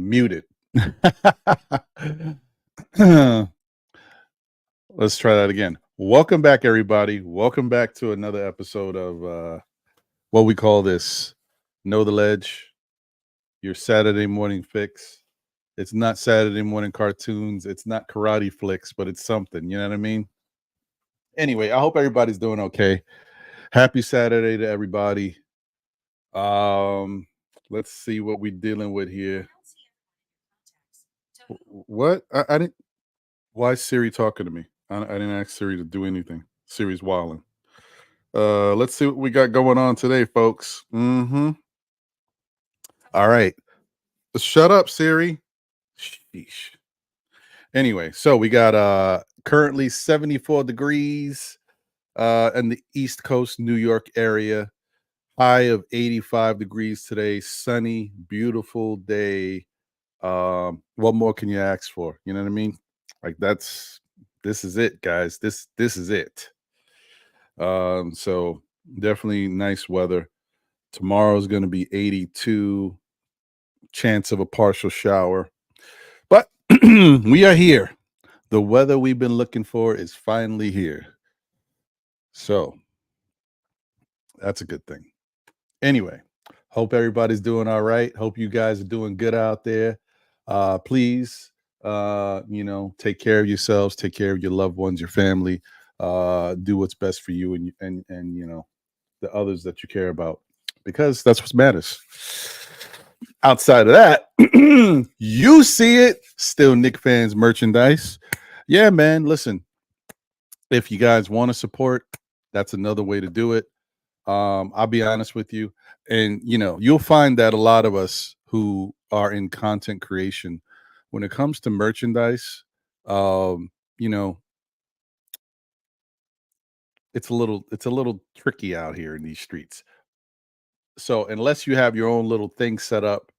Muted. Let's try that again. Welcome back, everybody. Welcome back to another episode of what we call this Know the Ledge, your Saturday morning fix. It's not Saturday morning cartoons. It's not karate flicks, but it's something. You know what I mean? Anyway, I hope everybody's doing okay. Happy Saturday to everybody. Let's see what we're dealing with here. What? I didn't. Why is Siri talking to me? I didn't ask Siri to do anything. Siri's wilding. Let's see what we got going on today, folks. All right. Shut up, Siri. Sheesh. Anyway, so we got currently 74 degrees in the East Coast, New York area. High of 85 degrees today. Sunny, beautiful day. What more can you ask for? You know what I mean? Like this is it, guys. This is it. So definitely nice weather. Tomorrow's going to be 82, chance of a partial shower. But we are here. The weather we've been looking for is finally here. So that's a good thing. Anyway, hope everybody's doing all right. Hope you guys are doing good out there. Please, take care of yourselves, take care of your loved ones, your family. Do what's best for you and the others that you care about, because that's what matters. Outside of that, you see it. Still Knicks fans merchandise. Yeah, man. Listen, if you guys want to support, that's another way to do it. I'll be honest with you, and you'll find that a lot of us who are in content creation, when it comes to merchandise, it's a little tricky out here in these streets. So unless you have your own little thing set up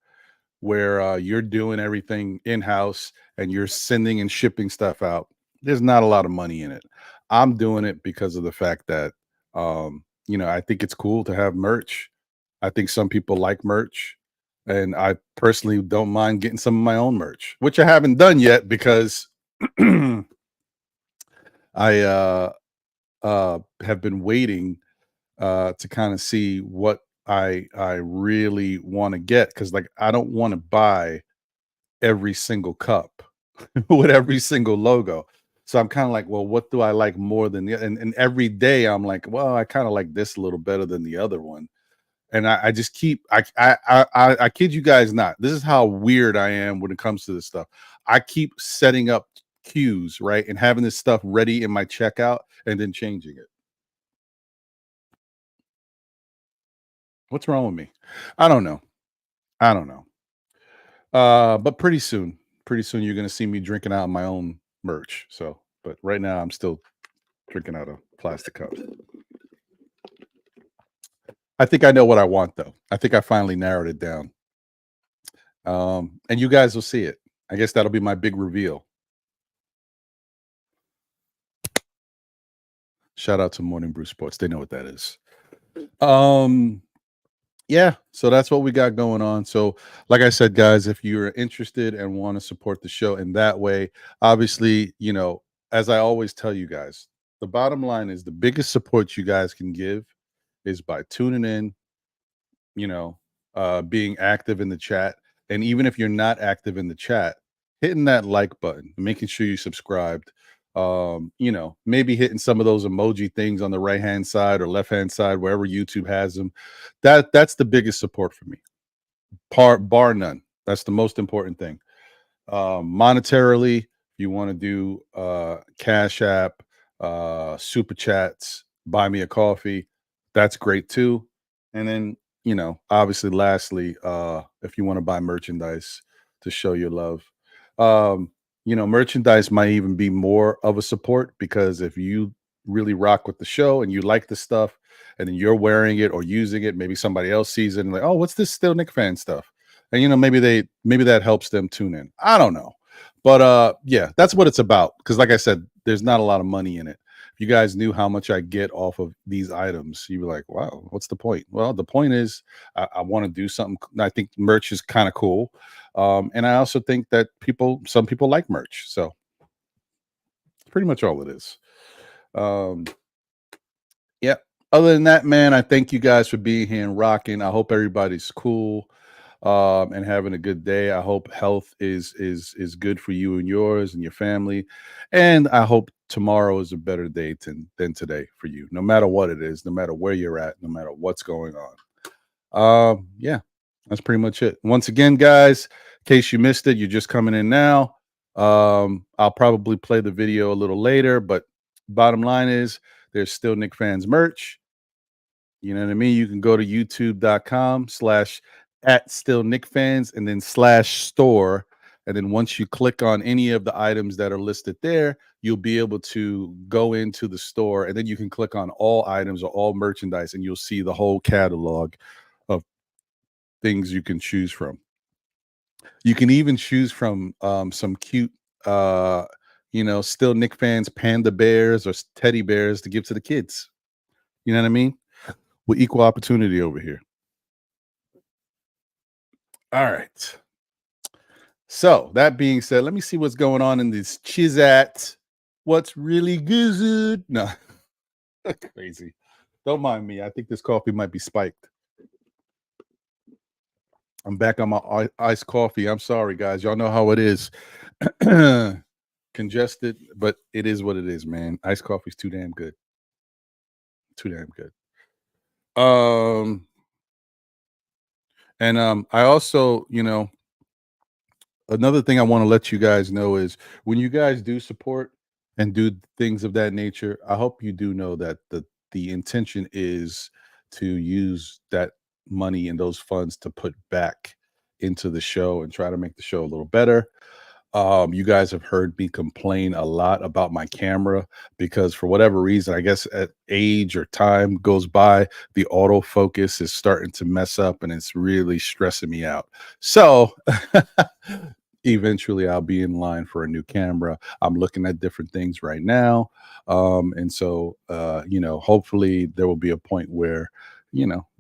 where you're doing everything in-house and you're sending and shipping stuff out, there's not a lot of money in it. I'm doing it because of the fact that I think it's cool to have merch. I think some people like merch, and I personally don't mind getting some of my own merch, which I haven't done yet because I have been waiting to kind of see what I really want to get, because I don't want to buy every single cup with every single logo. So I'm kind of like, well, what do I like more than the and every day I'm like, well, I kind of like this a little better than the other one. And I just keep I kid you guys not. This is how weird I am when it comes to this stuff. I keep setting up queues, right? And having this stuff ready in my checkout and then changing it. What's wrong with me? I don't know. But pretty soon you're gonna see me drinking out of my own merch. So, but right now I'm still drinking out of plastic cups. I think I know what I want, though. I think I finally narrowed it down. And you guys will see it. I guess that'll be my big reveal. Shout out to Morning Brew Sports. They know what that is. Yeah, so that's what we got going on. So, like I said, guys, if you're interested and want to support the show in that way, obviously, as I always tell you guys, the bottom line is the biggest support you guys can give is by tuning in, being active in the chat. And even if you're not active in the chat, hitting that like button, making sure you subscribed, maybe hitting some of those emoji things on the right hand side or left hand side, wherever YouTube has them. That's the biggest support for me, bar none. That's the most important thing. Monetarily, you want to do Cash App, super chats, buy me a coffee, that's great too. And then obviously, lastly, if you want to buy merchandise to show your love, merchandise might even be more of a support, because if you really rock with the show and you like the stuff and then you're wearing it or using it, maybe somebody else sees it and like, oh, what's this Still Knicks fan stuff? And maybe that helps them tune in. I don't know. But yeah, that's what it's about. Because like I said, there's not a lot of money in it. you guys knew how much I get off of these items, you'd be like, wow, what's the point? Well, the point is I want to do something. I think merch is kind of cool. And I also think that some people like merch. So that's pretty much all it is. Um, yeah. Other than that, man, I thank you guys for being here and rocking. I hope everybody's cool and having a good day. I hope health is good for you and yours and your family, and I hope tomorrow is a better day than today for you. No matter what it is, no matter where you're at, no matter what's going on. Yeah, that's pretty much it. Once again, guys, in case you missed it, you're just coming in now. I'll probably play the video a little later, but bottom line is there's still Nick fans merch. You know what I mean? You can go to youtube.com/@stillnickfans and then /store. And then once you click on any of the items that are listed there, you'll be able to go into the store, and then you can click on all items or all merchandise, and you'll see the whole catalog of things you can choose from. You can even choose from some cute, still Nick fans panda bears or teddy bears to give to the kids. You know what I mean? With equal opportunity over here. All right. So that being said, let me see what's going on in this Chizat. What's really good? No, crazy. Don't mind me. I think this coffee might be spiked. I'm back on my iced coffee. I'm sorry, guys. Y'all know how it is. Congested, but it is what it is, man. Iced coffee's too damn good. Too damn good. I also, another thing I want to let you guys know is when you guys do support and do things of that nature, I hope you do know that the intention is to use that money and those funds to put back into the show and try to make the show a little better. You guys have heard me complain a lot about my camera because for whatever reason, I guess at age or time goes by, the autofocus is starting to mess up and it's really stressing me out. So eventually I'll be in line for a new camera. I'm looking at different things right now. And so, hopefully there will be a point where,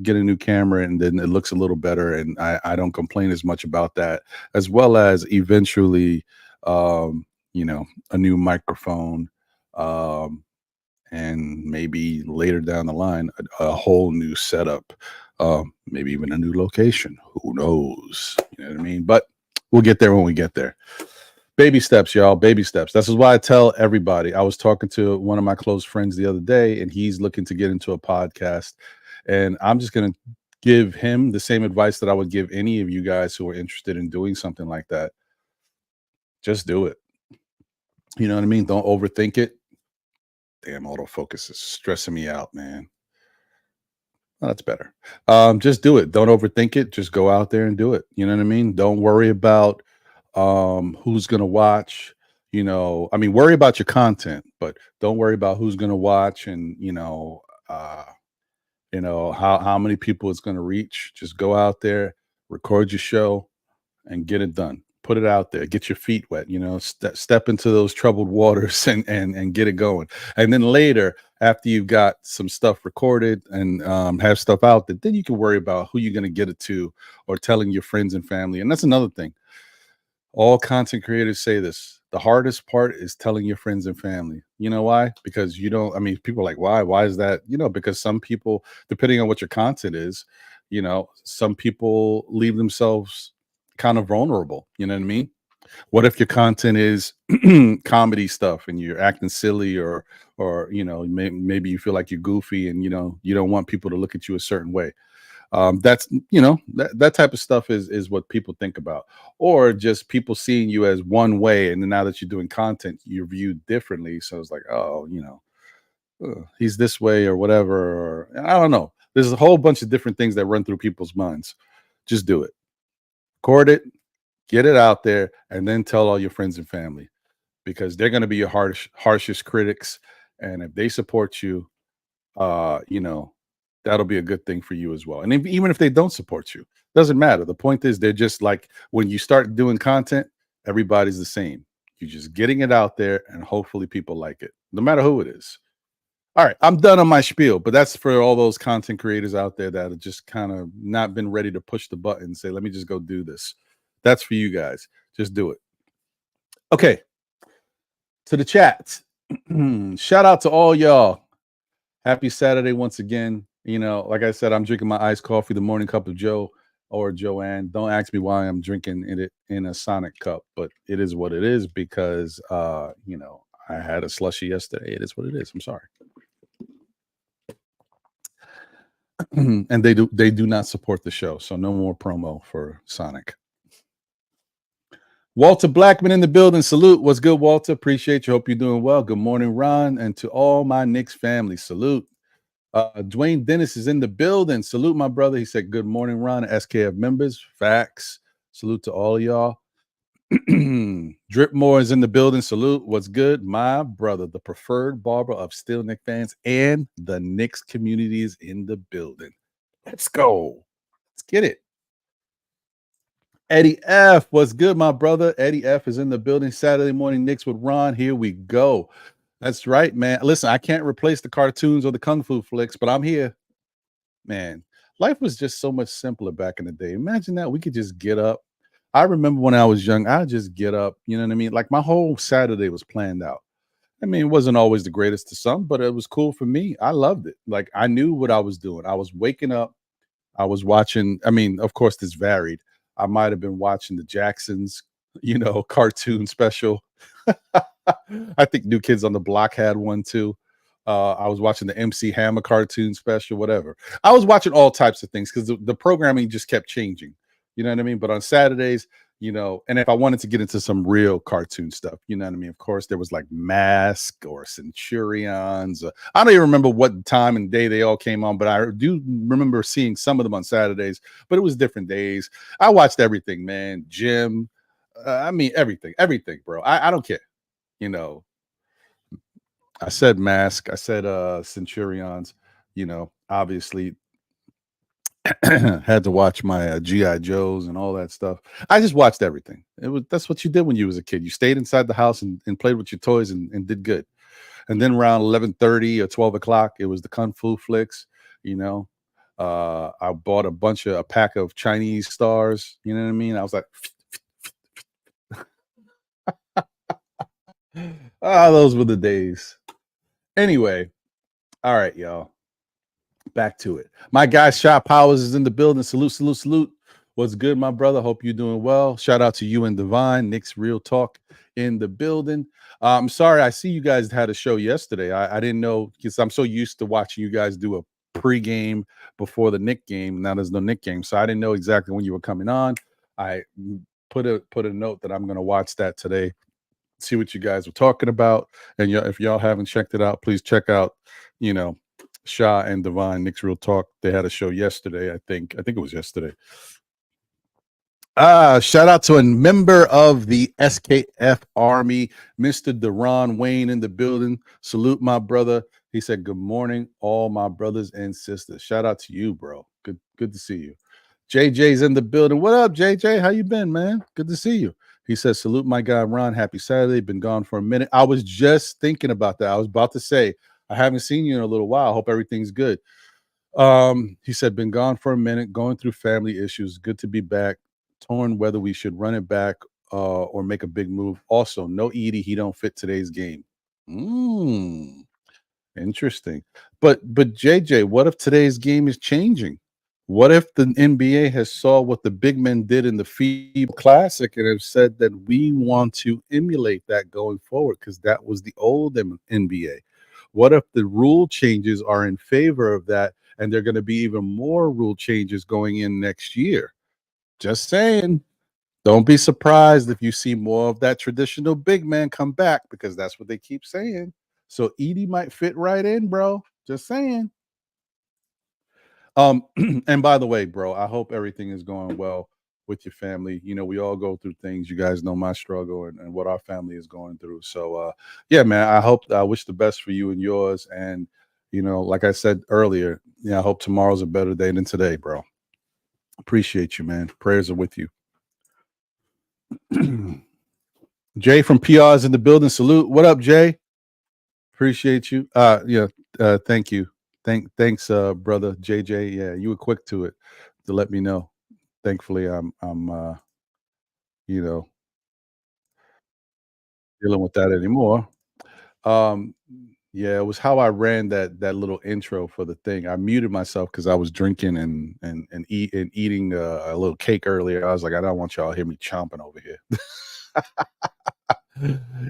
get a new camera and then it looks a little better. And I don't complain as much about that, as well as eventually, a new microphone, and maybe later down the line, a whole new setup, maybe even a new location. Who knows? You know what I mean? But we'll get there when we get there. Baby steps, y'all. Baby steps. This is why I tell everybody. I was talking to one of my close friends the other day, and he's looking to get into a podcast. And I'm just going to give him the same advice that I would give any of you guys who are interested in doing something like that. Just do it. You know what I mean? Don't overthink it. Damn, autofocus is stressing me out, man. Well, that's better. Just do it. Don't overthink it. Just go out there and do it. You know what I mean? Don't worry about who's going to watch. Worry about your content, but don't worry about who's going to watch and how many people it's going to reach. Just go out there, record your show, and get it done. Put it out there. Get your feet wet. Step into those troubled waters and get it going. And then later, after you've got some stuff recorded and have stuff out there, then you can worry about who you're going to get it to or telling your friends and family. And that's another thing. All content creators say this. The hardest part is telling your friends and family. You know why? Because people are like, why? Why is that? Because some people, depending on what your content is, some people leave themselves kind of vulnerable. You know what I mean? What if your content is comedy stuff and you're acting silly or maybe you feel like you're goofy and you don't want people to look at you a certain way. That's that type of stuff is what people think about, or just people seeing you as one way, and then now that you're doing content, you're viewed differently. So it's like, oh, he's this way or whatever, or I don't know. There's a whole bunch of different things that run through people's minds. Just do it, record it, get it out there, and then tell all your friends and family, because they're going to be your harshest critics, and if they support you, that'll be a good thing for you as well. And even if they don't support you, doesn't matter. The point is, they're just like, when you start doing content, everybody's the same. You're just getting it out there, and hopefully people like it, no matter who it is. All right, I'm done on my spiel, but that's for all those content creators out there that have just kind of not been ready to push the button and say, let me just go do this. That's for you guys. Just do it. Okay, to the chats. Shout out to all y'all. Happy Saturday once again. You know, like I said, I'm drinking my iced coffee, the morning cup of Joe or Joanne. Don't ask me why I'm drinking it in a Sonic cup, but it is what it is because, you know, I had a slushy yesterday. It is what it is. I'm sorry. And they do not support the show, so no more promo for Sonic. Walter Blackman in the building. Salute. What's good, Walter? Appreciate you. Hope you're doing well. Good morning, Ron, and to all my Knicks family. Salute. Dwayne Dennis is in the building. Salute, my brother. He said, good morning, Ron. SKF members. Facts. Salute to all y'all. Dripmore is in the building. Salute. What's good? My brother, the preferred barber of Still Knicks fans and the Knicks community is in the building. Let's go. Let's get it. Eddie F. What's good, my brother? Eddie F. is in the building. Saturday morning Knicks with Ron. Here we go. That's right, man. Listen, I can't replace the cartoons or the kung fu flicks, but I'm here. Man, life was just so much simpler back in the day. Imagine that. We could just get up. I remember when I was young, I'd just get up. You know what I mean? Like my whole Saturday was planned out. I mean, it wasn't always the greatest to some, but it was cool for me. I loved it. Like I knew what I was doing. I was waking up. I was watching. I mean, of course, this varied. I might have been watching the Jacksons, you know, cartoon special. I think New Kids on the Block had one too. I was watching the MC Hammer cartoon special, whatever. I was watching all types of things because the programming just kept changing. You know what I mean? But on Saturdays, you know, and if I wanted to get into some real cartoon stuff, you know what I mean? Of course, there was like Mask or Centurions. I don't even remember what time and day they all came on, but I do remember seeing some of them on Saturdays, but it was different days. I watched everything, man. Jim. I mean, everything, bro. I don't care. You know, I said Mask. I said Centurions. You know, obviously had to watch my GI Joes and all that stuff. I just watched everything. That's what you did when you was a kid. You stayed inside the house and played with your toys and did good. And then around 11:30 or 12 o'clock, it was the kung fu flicks. You know, I bought a pack of Chinese stars. You know what I mean? I was like, those were the days. Anyway, all right, y'all. Back to it. My guy Shot Powers is in the building. Salute, salute, salute. What's good, my brother? Hope you're doing well. Shout out to you and Divine. Knicks Real Talk in the building. I'm sorry, I see you guys had a show yesterday. I didn't know because I'm so used to watching you guys do a pregame before the Knick game. Now there's no Knick game, so I didn't know exactly when you were coming on. I put a note that I'm going to watch that today, see what you guys were talking about. And if y'all haven't checked it out, please check out, you know, Shah and Divine, Knicks Real Talk. They had a show yesterday, I think it was yesterday. Shout out to a member of the SKF Army, Mr. Deron Wayne in the building. Salute, my brother. He said, good morning, all my brothers and sisters. Shout out to you, bro. Good to see you. JJ's in the building. What up, JJ? How you been, man? Good to see you. He says, salute my guy, Ron. Happy Saturday. Been gone for a minute. I was just thinking about that. I was about to say, I haven't seen you in a little while. Hope everything's good. He said, been gone for a minute, going through family issues. Good to be back. Torn whether we should run it back or make a big move. Also, no Edie. He don't fit today's game. Interesting. But JJ, what if today's game is changing? What if the NBA has saw what the big men did in the FIBA Classic and have said that we want to emulate that going forward because that was the old NBA? What if the rule changes are in favor of that and there are going to be even more rule changes going in next year? Just saying. Don't be surprised if you see more of that traditional big man come back because that's what they keep saying. So Edie might fit right in, bro. Just saying. And by the way, bro, I hope everything is going well with your family. You know, we all go through things. You guys know my struggle and what our family is going through. So yeah, man, I wish the best for you and yours. And, you know, like I said earlier, I hope tomorrow's a better day than today, bro. Appreciate you, man. Prayers are with you. Jay from PR is in the building. Salute. What up, Jay? Appreciate you. Yeah. Thank you. Thanks, brother JJ. Yeah, you were quick to it to let me know. Thankfully, I'm you know, dealing with that anymore. Um, yeah, it was how I ran that little intro for the thing. I muted myself because I was drinking and eating a little cake earlier. I was like, I don't want y'all to hear me chomping over here.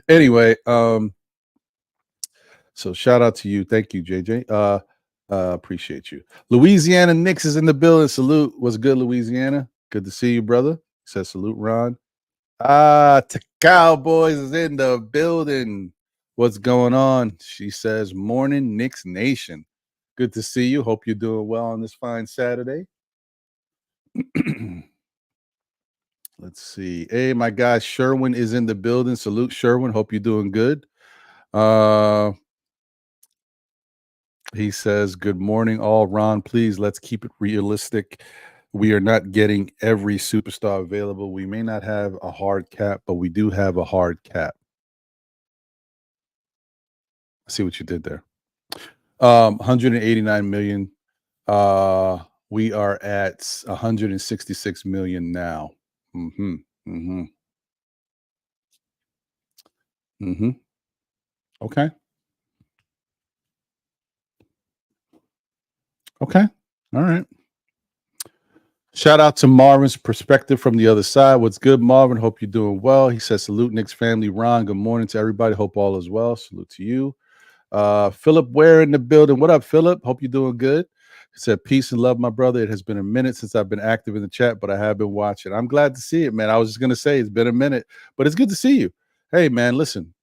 Anyway, so shout out to you. Thank you, JJ. Appreciate you. Louisiana Knicks is in the building. Salute. What's good, Louisiana? Good to see you, brother. Says salute, Ron. The Cowboys is in the building. What's going on? She says, morning, Knicks Nation. Good to see you. Hope you're doing well on this fine Saturday. Let's see. Hey, my guy Sherwin is in the building. Salute, Sherwin. Hope you're doing good. He says, good morning, all. Ron, please, let's keep it realistic. We are not getting every superstar available. We may not have a hard cap, but we do have a hard cap. I see what you did there. 189 million. We are at 166 million now. Mm-hmm. Mm-hmm. Mm-hmm. Okay. Okay. All right. Shout out to Marvin's perspective from the other side. What's good, Marvin? Hope you're doing well. He says, salute Knicks family. Ron, good morning to everybody. Hope all is well. Salute to you. Philip Ware in the building. What up, Philip? Hope you're doing good. He said, peace and love, my brother. It has been a minute since I've been active in the chat, but I have been watching. I'm glad to see it, man. I was just going to say it's been a minute, but it's good to see you. Hey, man, listen.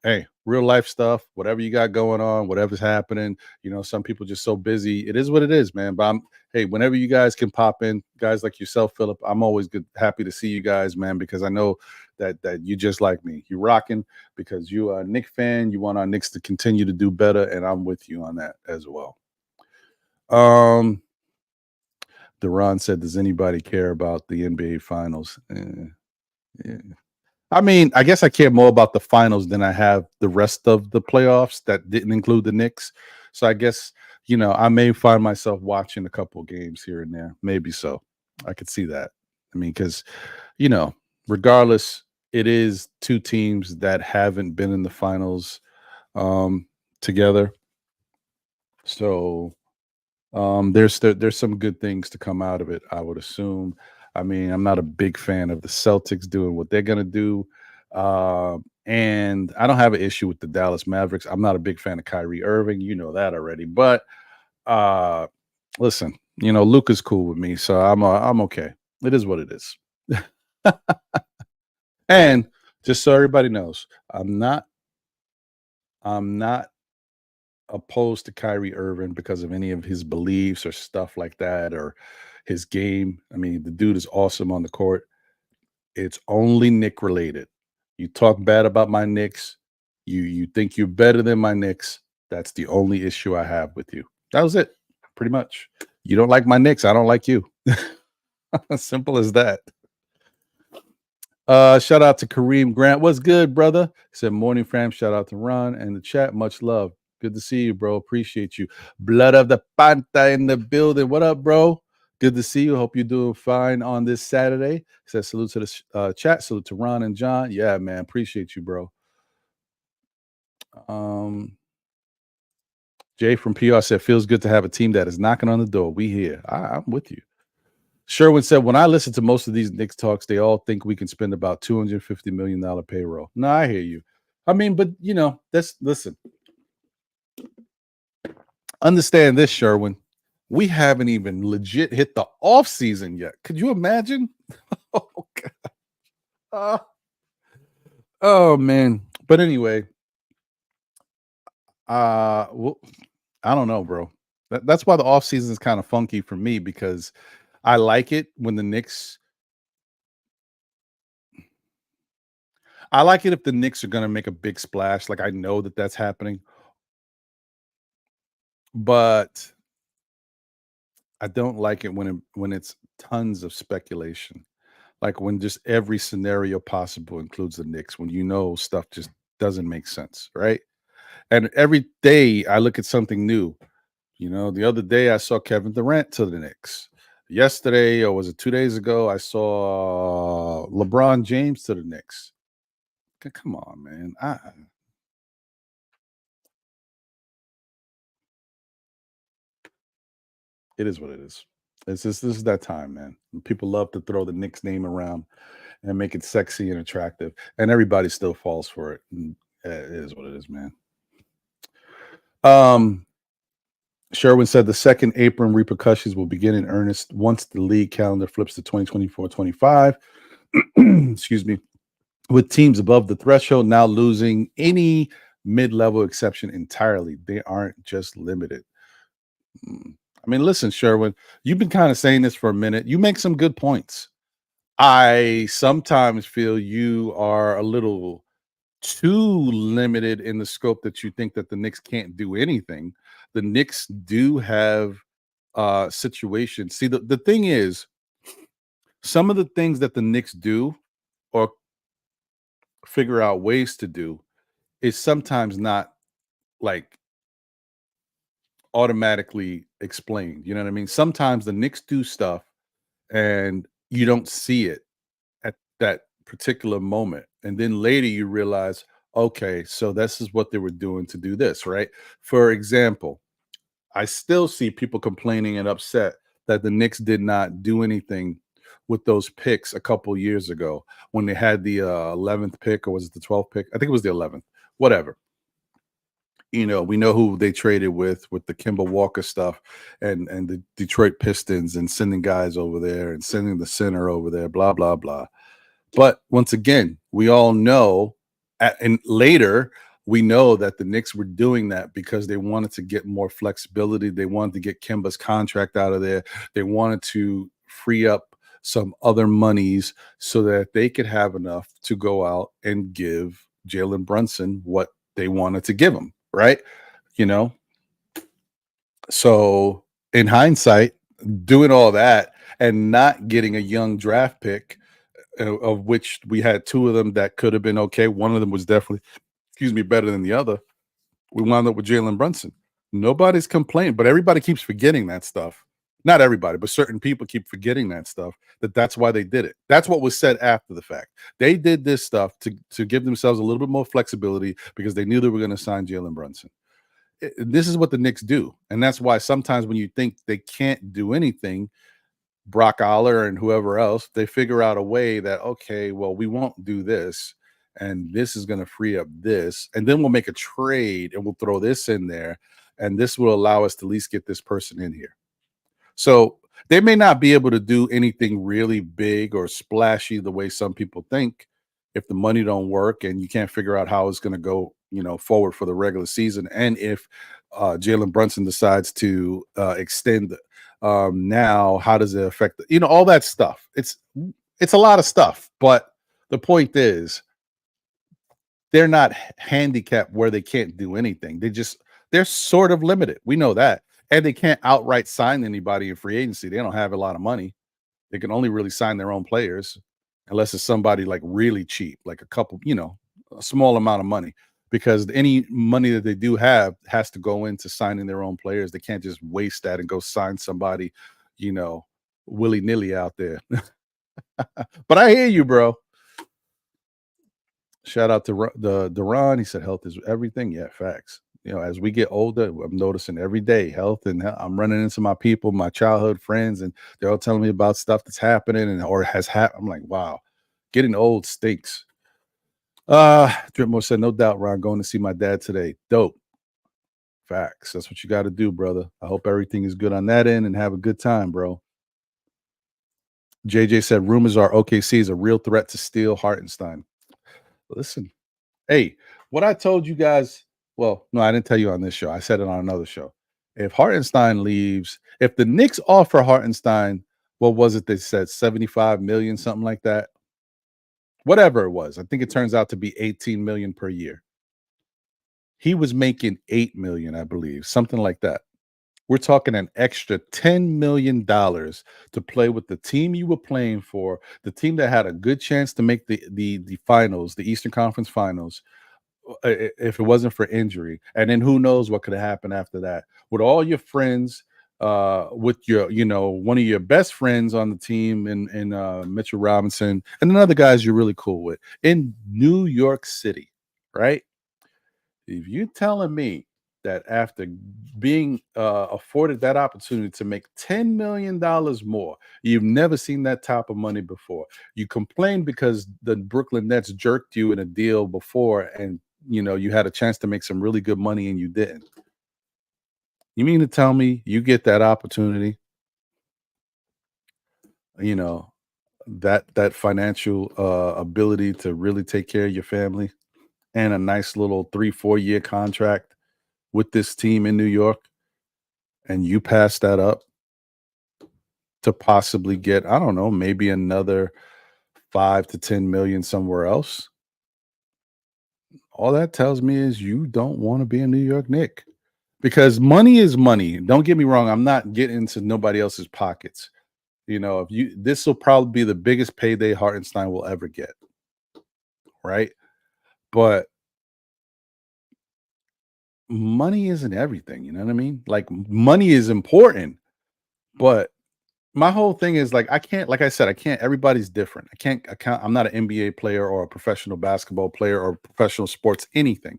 Hey, real life stuff, whatever you got going on, whatever's happening. Some people just so busy. It is what it is, man. But hey, whenever you guys can pop in, guys like yourself, Philip, I'm always happy to see you guys, man, because I know that you just like me. You're rocking because you are a Knicks fan. You want our Knicks to continue to do better, and I'm with you on that as well. Deron said, does anybody care about the NBA finals? Yeah. I mean, I guess I care more about the finals than I have the rest of the playoffs that didn't include the Knicks. So I guess, I may find myself watching a couple of games here and there. Maybe so. I could see that. I mean, because, regardless, it is two teams that haven't been in the finals together. So there's some good things to come out of it, I would assume. I mean, I'm not a big fan of the Celtics doing what they're gonna do. And I don't have an issue with the Dallas Mavericks. I'm not a big fan of Kyrie Irving, you know that already. But listen, Luka's cool with me, so I'm okay. It is what it is. And just so everybody knows, I'm not opposed to Kyrie Irving because of any of his beliefs or stuff like that or his game. I mean, the dude is awesome on the court. It's only Nick related. You talk bad about my Knicks. You think you're better than my Knicks. That's the only issue I have with you. That was it, pretty much. You don't like my Knicks. I don't like you. Simple as that. Shout out to Kareem Grant. What's good, brother? He said, morning, fam. Shout out to Ron and the chat. Much love. Good to see you, bro. Appreciate you. Blood of the Panta in the building. What up, bro? Good to see you. Hope you're doing fine on this Saturday. He said, salute to the chat. Salute to Ron and John. Yeah, man. Appreciate you, bro. Jay from PR said, feels good to have a team that is knocking on the door. We here. I'm with you. Sherwin said, when I listen to most of these Knicks talks, they all think we can spend about $250 million payroll. No, I hear you. I mean, but listen. Understand this, Sherwin. We haven't even legit hit the off season yet. Could you imagine? Oh God. Oh man. But anyway, well, I don't know, bro. That's why the off season is kind of funky for me because I like it when the Knicks. I like it if the Knicks are going to make a big splash. Like I know that that's happening, but I don't like it when it's tons of speculation. Like when just every scenario possible includes the Knicks. When stuff just doesn't make sense, right? And every day I look at something new. You know, the other day I saw Kevin Durant to the Knicks. Yesterday, or was it 2 days ago, I saw LeBron James to the Knicks. Come on, man. It is what it is. This is that time, man. People love to throw the Knicks name around and make it sexy and attractive, and everybody still falls for it. And it is what it is, man. Sherwin said the second apron repercussions will begin in earnest once the league calendar flips to 2024-25. Excuse me. With teams above the threshold now losing any mid-level exception entirely. They aren't just limited. I mean, listen, Sherwin, you've been kind of saying this for a minute. You make some good points. I sometimes feel you are a little too limited in the scope that you think that the Knicks can't do anything. The Knicks do have situations. See, the thing is, some of the things that the Knicks do or figure out ways to do is sometimes not like automatically explained. You know what I mean? Sometimes the Knicks do stuff and you don't see it at that particular moment. And then later you realize, okay, so this is what they were doing to do this, right? For example, I still see people complaining and upset that the Knicks did not do anything with those picks a couple years ago when they had the 11th pick, or was it the 12th pick? I think it was the 11th, whatever. You know, we know who they traded with the Kemba Walker stuff and the Detroit Pistons and sending guys over there and sending the center over there, blah, blah, blah. But once again, we all know, and later we know that the Knicks were doing that because they wanted to get more flexibility. They wanted to get Kemba's contract out of there. They wanted to free up some other monies so that they could have enough to go out and give Jalen Brunson what they wanted to give him, right? You know, so in hindsight, doing all that and not getting a young draft pick, of which we had two of them that could have been okay. One of them was definitely, excuse me, better than the other. We wound up with Jalen Brunson. Nobody's complaining, but everybody keeps forgetting that stuff. Not everybody, but certain people keep forgetting that stuff. That's why they did it. That's what was said after the fact. They did this stuff to give themselves a little bit more flexibility because they knew they were going to sign Jalen Brunson. This is what the Knicks do, and that's why sometimes when you think they can't do anything, Brock Aller and whoever else, they figure out a way that, okay, well, we won't do this, and this is going to free up this, and then we'll make a trade and we'll throw this in there, and this will allow us to at least get this person in here. So they may not be able to do anything really big or splashy the way some people think if the money don't work and you can't figure out how it's going to go, you know, forward for the regular season. And if Jalen Brunson decides to extend now, how does it affect, you know, all that stuff. It's a lot of stuff. But the point is, they're not handicapped where they can't do anything. They're sort of limited. We know that. And they can't outright sign anybody in free agency. They don't have a lot of money. They can only really sign their own players unless it's somebody like really cheap, like a couple, you know, a small amount of money. Because any money that they do have has to go into signing their own players. They can't just waste that and go sign somebody, you know, willy-nilly out there. But I hear you, bro. Shout out to the Duran. He said health is everything. Yeah, facts. You know, as we get older, I'm noticing every day health, and I'm running into my people, my childhood friends, and they're all telling me about stuff that's happening and or has happened. I'm like, wow, getting old stinks. Dripmore said, no doubt, Ron, going to see my dad today. Dope. Facts. That's what you got to do, brother. I hope everything is good on that end and have a good time, bro. JJ said rumors are OKC is a real threat to steal Hartenstein. Listen, hey, what I told you guys, well, no, I didn't tell you on this show. I said it on another show. If Hartenstein leaves, if the Knicks offer Hartenstein, what was it they said, 75 million, something like that? Whatever it was. I think it turns out to be 18 million per year. He was making 8 million, I believe, something like that. We're talking an extra $10 million to play with the team you were playing for, the team that had a good chance to make the finals, the Eastern Conference Finals, if it wasn't for injury. And then who knows what could have happened after that. With all your friends, with your, one of your best friends on the team in Mitchell Robinson, and then other guys you're really cool with in New York City, right? If you're telling me that after being afforded that opportunity to make $10 million more, you've never seen that type of money before. You complained because the Brooklyn Nets jerked you in a deal before, and you had a chance to make some really good money and you didn't. You mean to tell me you get that opportunity, that financial ability to really take care of your family and a nice little 3-4 year contract with this team in New York, and you pass that up to possibly get, I don't know, maybe another 5 to 10 million somewhere else? All that tells me is you don't want to be a New York Knick, because money is money. Don't get me wrong. I'm not getting into nobody else's pockets. This will probably be the biggest payday Hartenstein will ever get. Right. But money isn't everything. You know what I mean? Like, money is important, but my whole thing is, like, I can't, like I said, I can't, everybody's different. I'm not an NBA player or a professional basketball player or professional sports, anything.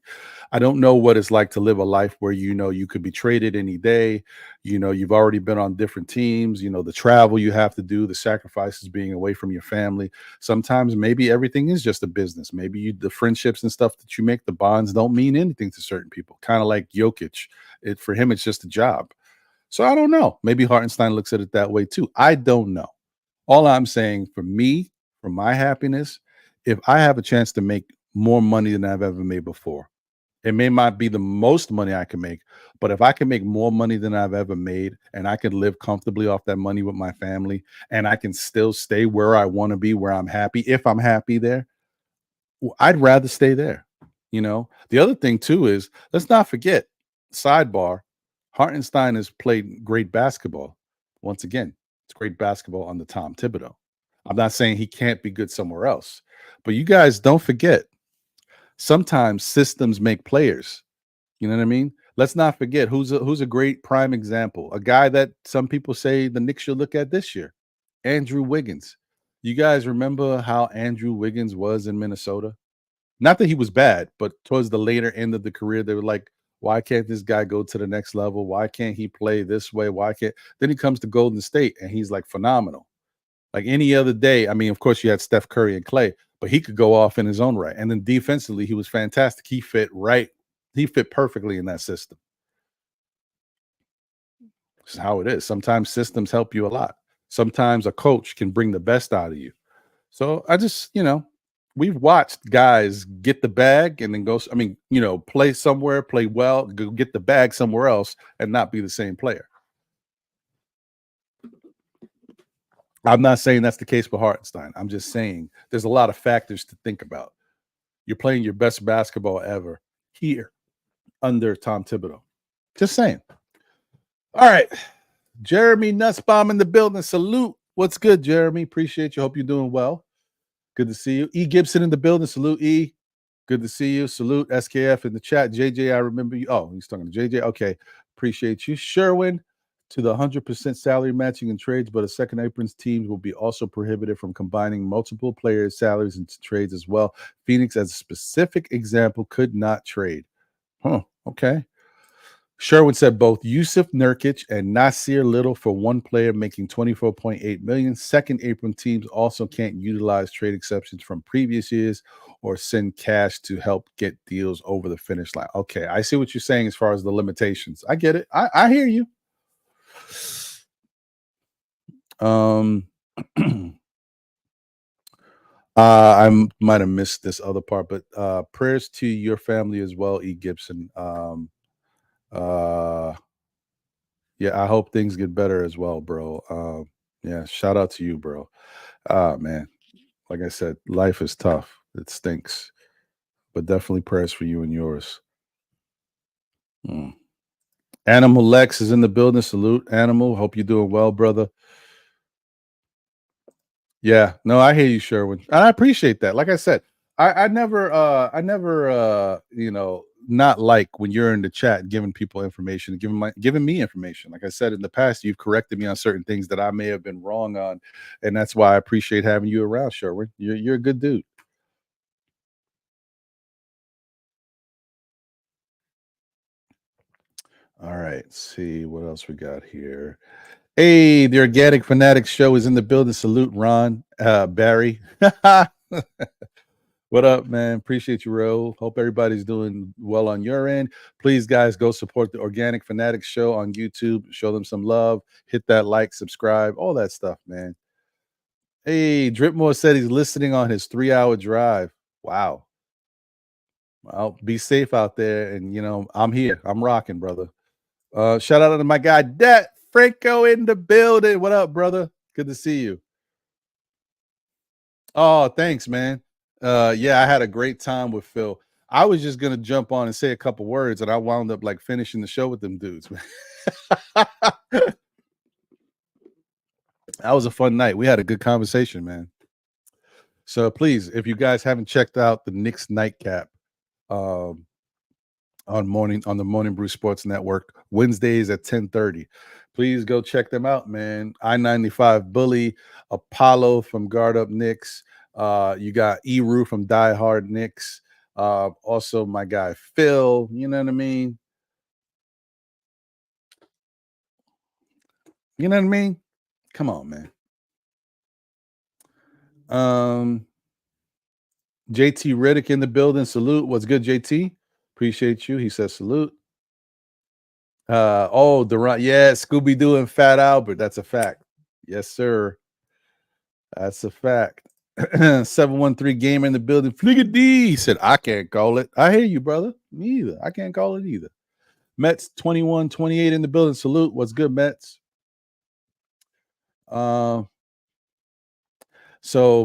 I don't know what it's like to live a life where, you could be traded any day. You've already been on different teams, the travel you have to do, the sacrifices being away from your family. Sometimes maybe everything is just a business. Maybe the friendships and stuff that you make, the bonds don't mean anything to certain people. Kind of like Jokic. For him, it's just a job. So I don't know. Maybe Hartenstein looks at it that way too. I don't know. All I'm saying, for me, for my happiness, if I have a chance to make more money than I've ever made before, it may not be the most money I can make, but if I can make more money than I've ever made and I can live comfortably off that money with my family, and I can still stay where I want to be, where I'm happy, if I'm happy there, I'd rather stay there. The other thing too is, let's not forget, sidebar, Hartenstein has played great basketball. Once again, it's great basketball under Tom Thibodeau. I'm not saying he can't be good somewhere else, but you guys don't forget, sometimes systems make players. You know what I mean? Let's not forget who's a great prime example. A guy that some people say the Knicks should look at this year, Andrew Wiggins. You guys remember how Andrew Wiggins was in Minnesota? Not that he was bad, but towards the later end of the career, they were like, why can't this guy go to the next level? Why can't he play this way? Why can't? Then he comes to Golden State and he's like phenomenal. Like any other day, I mean, of course, you had Steph Curry and Clay, but he could go off in his own right. And then defensively, he was fantastic. He fit right. He fit perfectly in that system. This is how it is. Sometimes systems help you a lot. Sometimes a coach can bring the best out of you. So I just, we've watched guys get the bag and then go, play somewhere, play well, go get the bag somewhere else and not be the same player. I'm not saying that's the case for Hartenstein. I'm just saying there's a lot of factors to think about. You're playing your best basketball ever here under Tom Thibodeau. Just saying. All right. Jeremy Nussbaum in the building. Salute. What's good, Jeremy? Appreciate you. Hope you're doing well. Good to see you. E. Gibson in the building. Salute, E. Good to see you. Salute, SKF in the chat. JJ, I remember you. Oh, he's talking to JJ. Okay. Appreciate you. Sherwin, to the 100% salary matching in trades, but a second apron's teams will be also prohibited from combining multiple players' salaries into trades as well. Phoenix, as a specific example, could not trade. Huh. Okay. Sherwin said both Yusuf Nurkic and Nasir Little for one player making $24.8 million. Second apron teams also can't utilize trade exceptions from previous years or send cash to help get deals over the finish line. Okay, I see what you're saying as far as the limitations. I get it. I hear you. I might have missed this other part, but prayers to your family as well, E. Gibson. Yeah, I hope things get better as well, bro. Yeah, shout out to you, bro. Man, like I said, life is tough. It stinks, but definitely prayers for you and yours. Animal Lex is in the building. Salute, Animal. Hope you're doing well, brother. Yeah, no, I hear you, Sherwin. And I appreciate that. Like I said, I never not like when you're in the chat giving people information, giving me information. Like I said in the past, you've corrected me on certain things that I may have been wrong on, and that's why I appreciate having you around, Sherwin. You're a good dude. All right, let's see what else we got here. Hey, the Organic Fanatics show is in the building. Salute, Ron, Barry. What up, man? Appreciate you, Ro. Hope everybody's doing well on your end. Please, guys, go support the Organic Fanatics show on YouTube. Show them some love. Hit that like, subscribe, all that stuff, man. Hey, Dripmore said he's listening on his 3-hour drive. Wow. Well, be safe out there. And, I'm here. I'm rocking, brother. Shout out to my guy, Det Franco in the building. What up, brother? Good to see you. Oh, thanks, man. Yeah, I had a great time with Phil. I was just gonna jump on and say a couple words, and I wound up like finishing the show with them dudes. That was a fun night. We had a good conversation, man. So please, if you guys haven't checked out the Knicks nightcap, um, on the Morning Brew Sports Network Wednesdays at 10:30. Please go check them out, man. I-95 Bully, Apollo from Guard Up Knicks. You got Eru from Die Hard Knicks. Also my guy Phil. You know what I mean? You know what I mean? Come on, man. JT Riddick in the building. Salute. What's good, JT? Appreciate you. He says salute. Durant. Yeah, Scooby Doo and Fat Albert. That's a fact. Yes, sir. That's a fact. 713 gamer in the building. Fligga D said, I can't call it. I hear you, brother. Me either. I can't call it either. Mets 21-28 in the building. Salute. What's good, Mets? So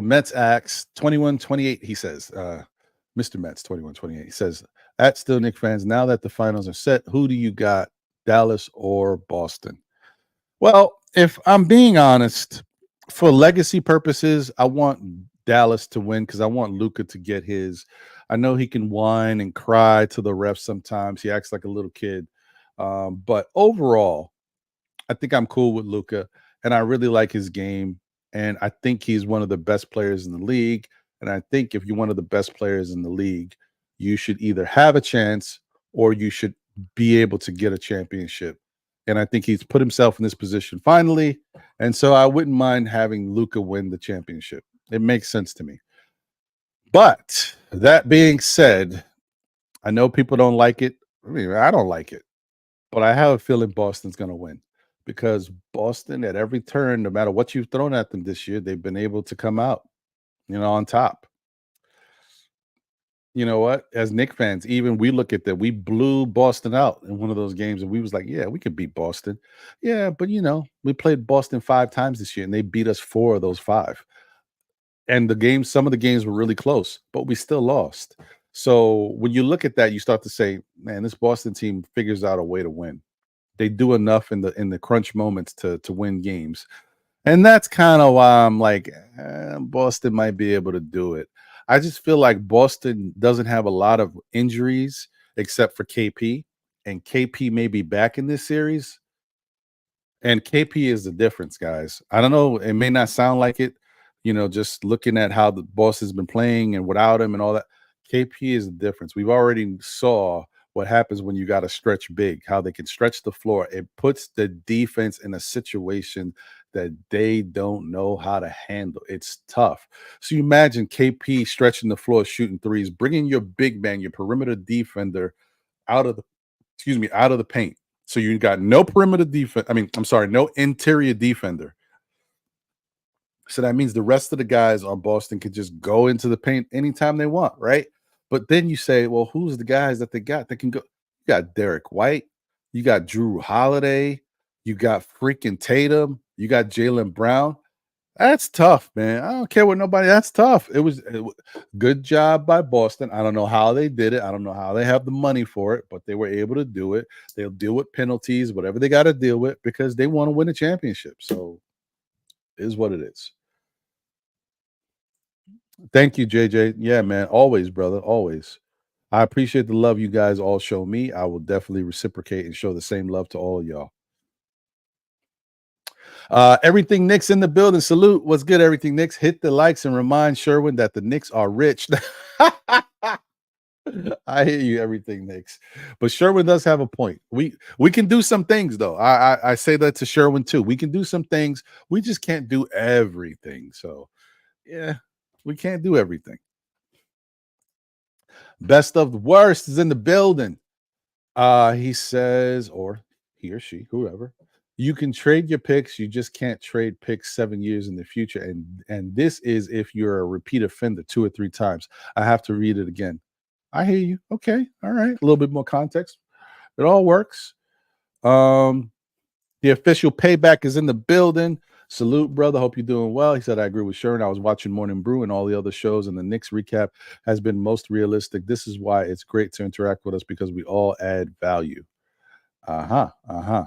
Mets acts 21-28. He says, Mr. Mets 21-28. He says, at Still Knicks fans, now that the finals are set, who do you got, Dallas or Boston? Well, if I'm being honest, for legacy purposes, I want Dallas to win because I want Luka to get his. I know he can whine and cry to the refs sometimes. He acts like a little kid. But overall, I think I'm cool with Luka, and I really like his game. And I think he's one of the best players in the league. And I think if you're one of the best players in the league, you should either have a chance or you should be able to get a championship. And I think he's put himself in this position finally. And so I wouldn't mind having Luka win the championship. It makes sense to me. But that being said, I know people don't like it. I mean, I don't like it, but I have a feeling Boston's going to win because Boston, at every turn, no matter what you've thrown at them this year, they've been able to come out, on top. You know what? As Knicks fans, even we look at that. We blew Boston out in one of those games, and we was like, "Yeah, we could beat Boston." Yeah, but we played Boston 5 times this year, and they beat us 4 of those 5. And some of the games were really close, but we still lost. So when you look at that, you start to say, "Man, this Boston team figures out a way to win. They do enough in the crunch moments to win games." And that's kind of why I'm like, Boston might be able to do it. I just feel like Boston doesn't have a lot of injuries except for KP, and KP may be back in this series. And KP is the difference, guys. I don't know. It may not sound like it, just looking at how the boss has been playing and without him and all that. KP is the difference. We've already saw what happens when you got to stretch big, how they can stretch the floor. It puts the defense in a situation that they don't know how to handle. It's tough. So you imagine KP stretching the floor, shooting threes, bringing your big man, your perimeter defender out of the paint. So you got no perimeter defense. I'm sorry, no interior defender. So that means the rest of the guys on Boston could just go into the paint anytime they want, right? But then you say, well, who's the guys that they got that can go? You got Derek White, you got Drew Holiday, you got freaking Tatum, you got Jaylen Brown. That's tough, man. I don't care what nobody. That's tough. It was good job by Boston. I don't know how they did it. I don't know how they have the money for it, but they were able to do it. They'll deal with penalties, whatever they got to deal with, because they want to win a championship. So, it is what it is. Thank you, JJ. Yeah, man. Always, brother. Always. I appreciate the love you guys all show me. I will definitely reciprocate and show the same love to all of y'all. Everything Knicks in the building. Salute. What's good, everything Knicks? Hit the likes and remind Sherwin that the Knicks are rich. I hear you, everything Knicks. But Sherwin does have a point. We can do some things though. I say that to Sherwin too. We can do some things. We just can't do everything. So yeah, we can't do everything. Best of the worst is in the building. He says, or he or she, whoever, you can trade your picks. You just can't trade picks 7 years in the future. And this is if you're a repeat offender 2 or 3 times. I have to read it again. I hear you. Okay. All right. A little bit more context. It all works. The official payback is in the building. Salute, brother. Hope you're doing well. He said, I agree with Sharon. I was watching Morning Brew and all the other shows, and the Knicks recap has been most realistic. This is why it's great to interact with us because we all add value. Uh-huh. Uh-huh.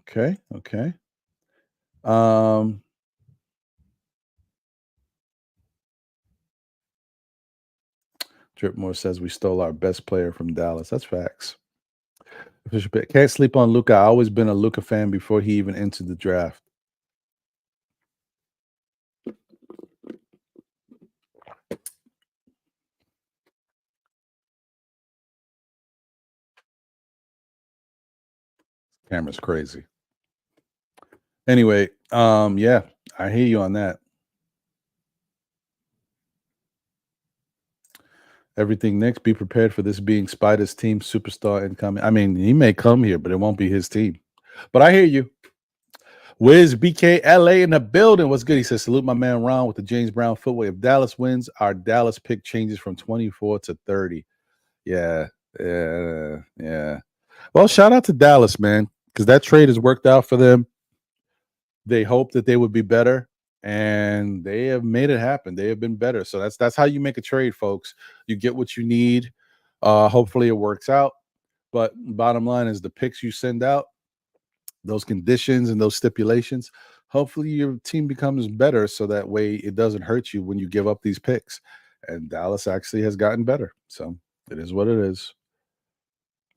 Okay. Okay. Dripmore says we stole our best player from Dallas. That's facts. Official pick. Can't sleep on Luka. I always been a Luka fan before he even entered the draft. Camera's crazy. Anyway, yeah, I hear you on that. Everything next, be prepared for this being Spider's team superstar incoming. I mean, he may come here, but it won't be his team. But I hear you. Wiz BKLA in the building. What's good? He says, salute my man Ron with the James Brown footwear. If Dallas wins, our Dallas pick changes from 24 to 30. Yeah. Yeah. Well, shout out to Dallas, man, because that trade has worked out for them. They hoped that they would be better, and they have made it happen. They have been better. So that's how you make a trade, folks. You get what you need. Hopefully it works out. But bottom line is the picks you send out, those conditions and those stipulations, hopefully your team becomes better so that way it doesn't hurt you when you give up these picks. And Dallas actually has gotten better. So it is what it is.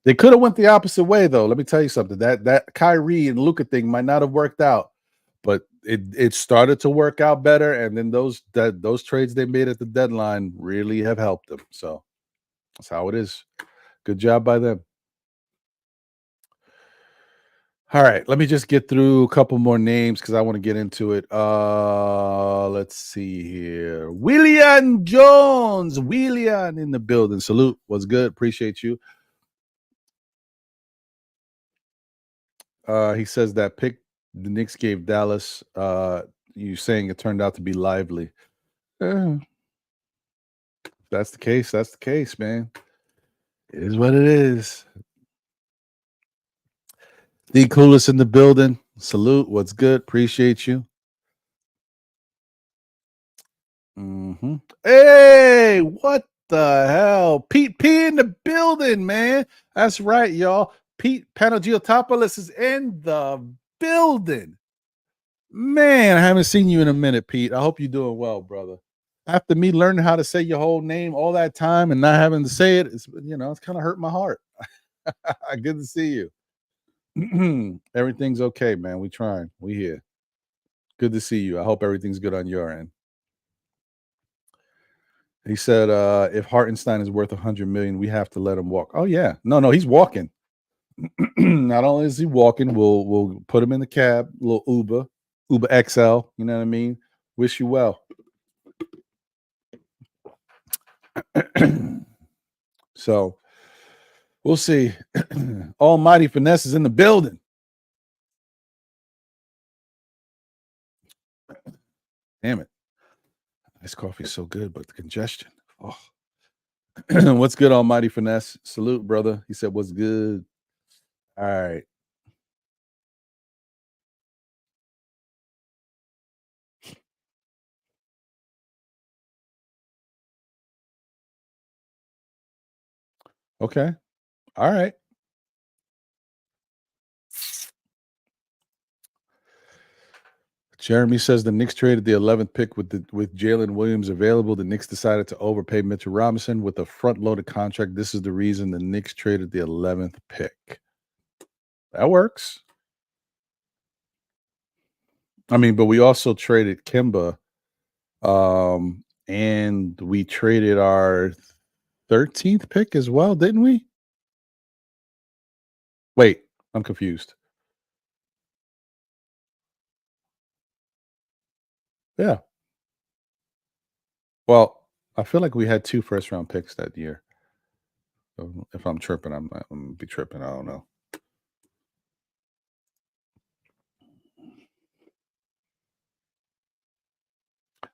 They could have went the opposite way, though. Let me tell you something. That Kyrie and Luka thing might not have worked out, but it started to work out better. And then those trades they made at the deadline really have helped them. So that's how it is. Good job by them. All right, let me just get through a couple more names because I want to get into it. Let's see here. William Jones. William in the building. Salute. What's good? Appreciate you. He says that pick the Knicks gave Dallas. You saying it turned out to be lively. That's the case. That's the case, man. It is what it is. The coolest in the building. Salute. What's good? Appreciate you. Mm-hmm. Hey, what the hell? Pete P in the building, man. That's right, y'all. Pete Panagiotopoulos is in the building. Man, I haven't seen you in a minute, Pete. I hope you're doing well, brother. After me learning how to say your whole name all that time and not having to say it, it's it's kind of hurt my heart. Good to see you. Everything's okay, man. We trying. We here. Good to see you. I hope everything's good on your end. He said, if Hartenstein is worth 100 million, we have to let him walk. Oh, yeah. No, he's walking. Not only is he walking, we'll put him in the cab, little Uber XL. You know what I mean? Wish you well. So we'll see. Almighty Finesse is in the building. Damn it. This coffee is so good, but the congestion. Oh. What's good, Almighty Finesse? Salute, brother. He said, what's good? All right. Okay. All right. Jeremy says the Knicks traded the 11th pick with Jalen Williams available. The Knicks decided to overpay Mitchell Robinson with a front-loaded contract. This is the reason the Knicks traded the 11th pick. That works. I mean, but we also traded Kimba, and we traded our 13th pick as well, didn't we? Wait, I'm confused. Yeah. Well, I feel like we had 2 first-round picks that year. So if I'm tripping, I'm gonna be tripping. I don't know.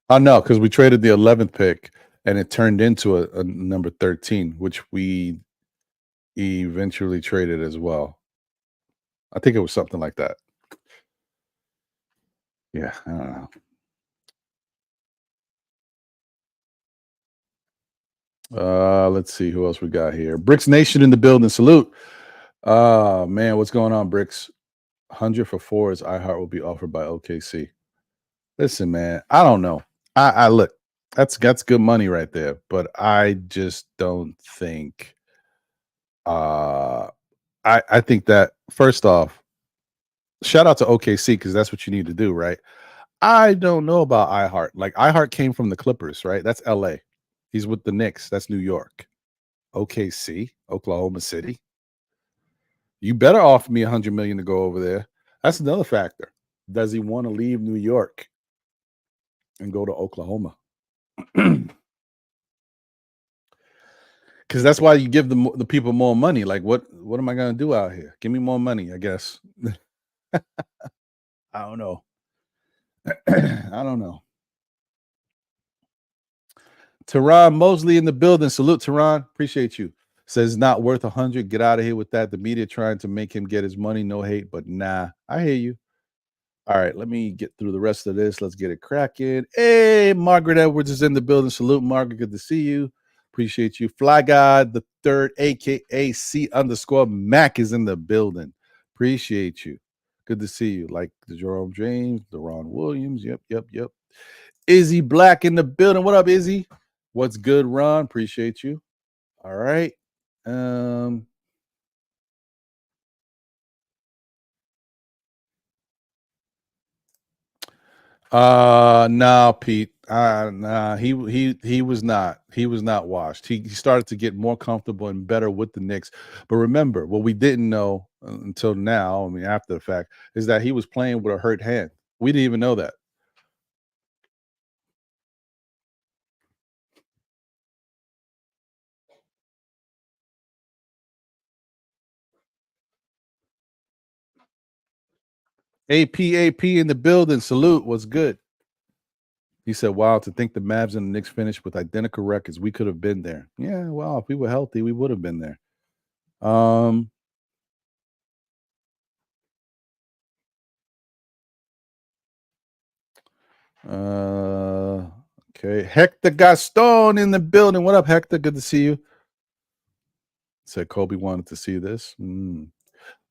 Oh no, because we traded the 11th pick and it turned into a number 13, which we eventually traded as well. I think it was something like that. Yeah, I don't know. Let's see who else we got here. Bricks Nation in the building. Salute. Man, what's going on, Bricks? 100 for 4 is iHeart will be offered by OKC. Listen, man, I don't know. I look, that's good money right there, but I just don't think I think that first off, shout out to OKC because that's what you need to do, right? I don't know about iHeart. Like iHeart came from the Clippers, right? That's LA. He's with the Knicks. That's New York. OKC, Oklahoma City. You better offer me 100 million to go over there. That's another factor. Does he want to leave New York and go to Oklahoma? Because that's why you give the people more money. Like, what am I going to do out here? Give me more money, I guess. I don't know. I don't know. Teron Mosley in the building. Salute, Teron. Appreciate you. Says not worth 100. Get out of here with that. The media trying to make him get his money. No hate, but nah. I hear you. All right, let me get through the rest of this. Let's get it cracking. Hey, Margaret Edwards is in the building. Salute, Margaret. Good to see you. Appreciate you. Fly God the third, aka C_Mac is in the building. Appreciate you. Good to see you. Like the Jerome James, the Ron Williams. Yep. Izzy Black in the building. What up, Izzy? What's good, Ron? Appreciate you. All right. No, Pete. Nah, he was not. He was not washed. He started to get more comfortable and better with the Knicks. But remember, what we didn't know until now, I mean, after the fact, is that he was playing with a hurt hand. We didn't even know that. AP in the building. Salute. What's good? He said, wow, to think the Mavs and the Knicks finished with identical records. We could have been there. Yeah, well, if we were healthy, we would have been there. Okay. Hector Gaston in the building. What up, Hector? Good to see you. Said Kobe wanted to see this.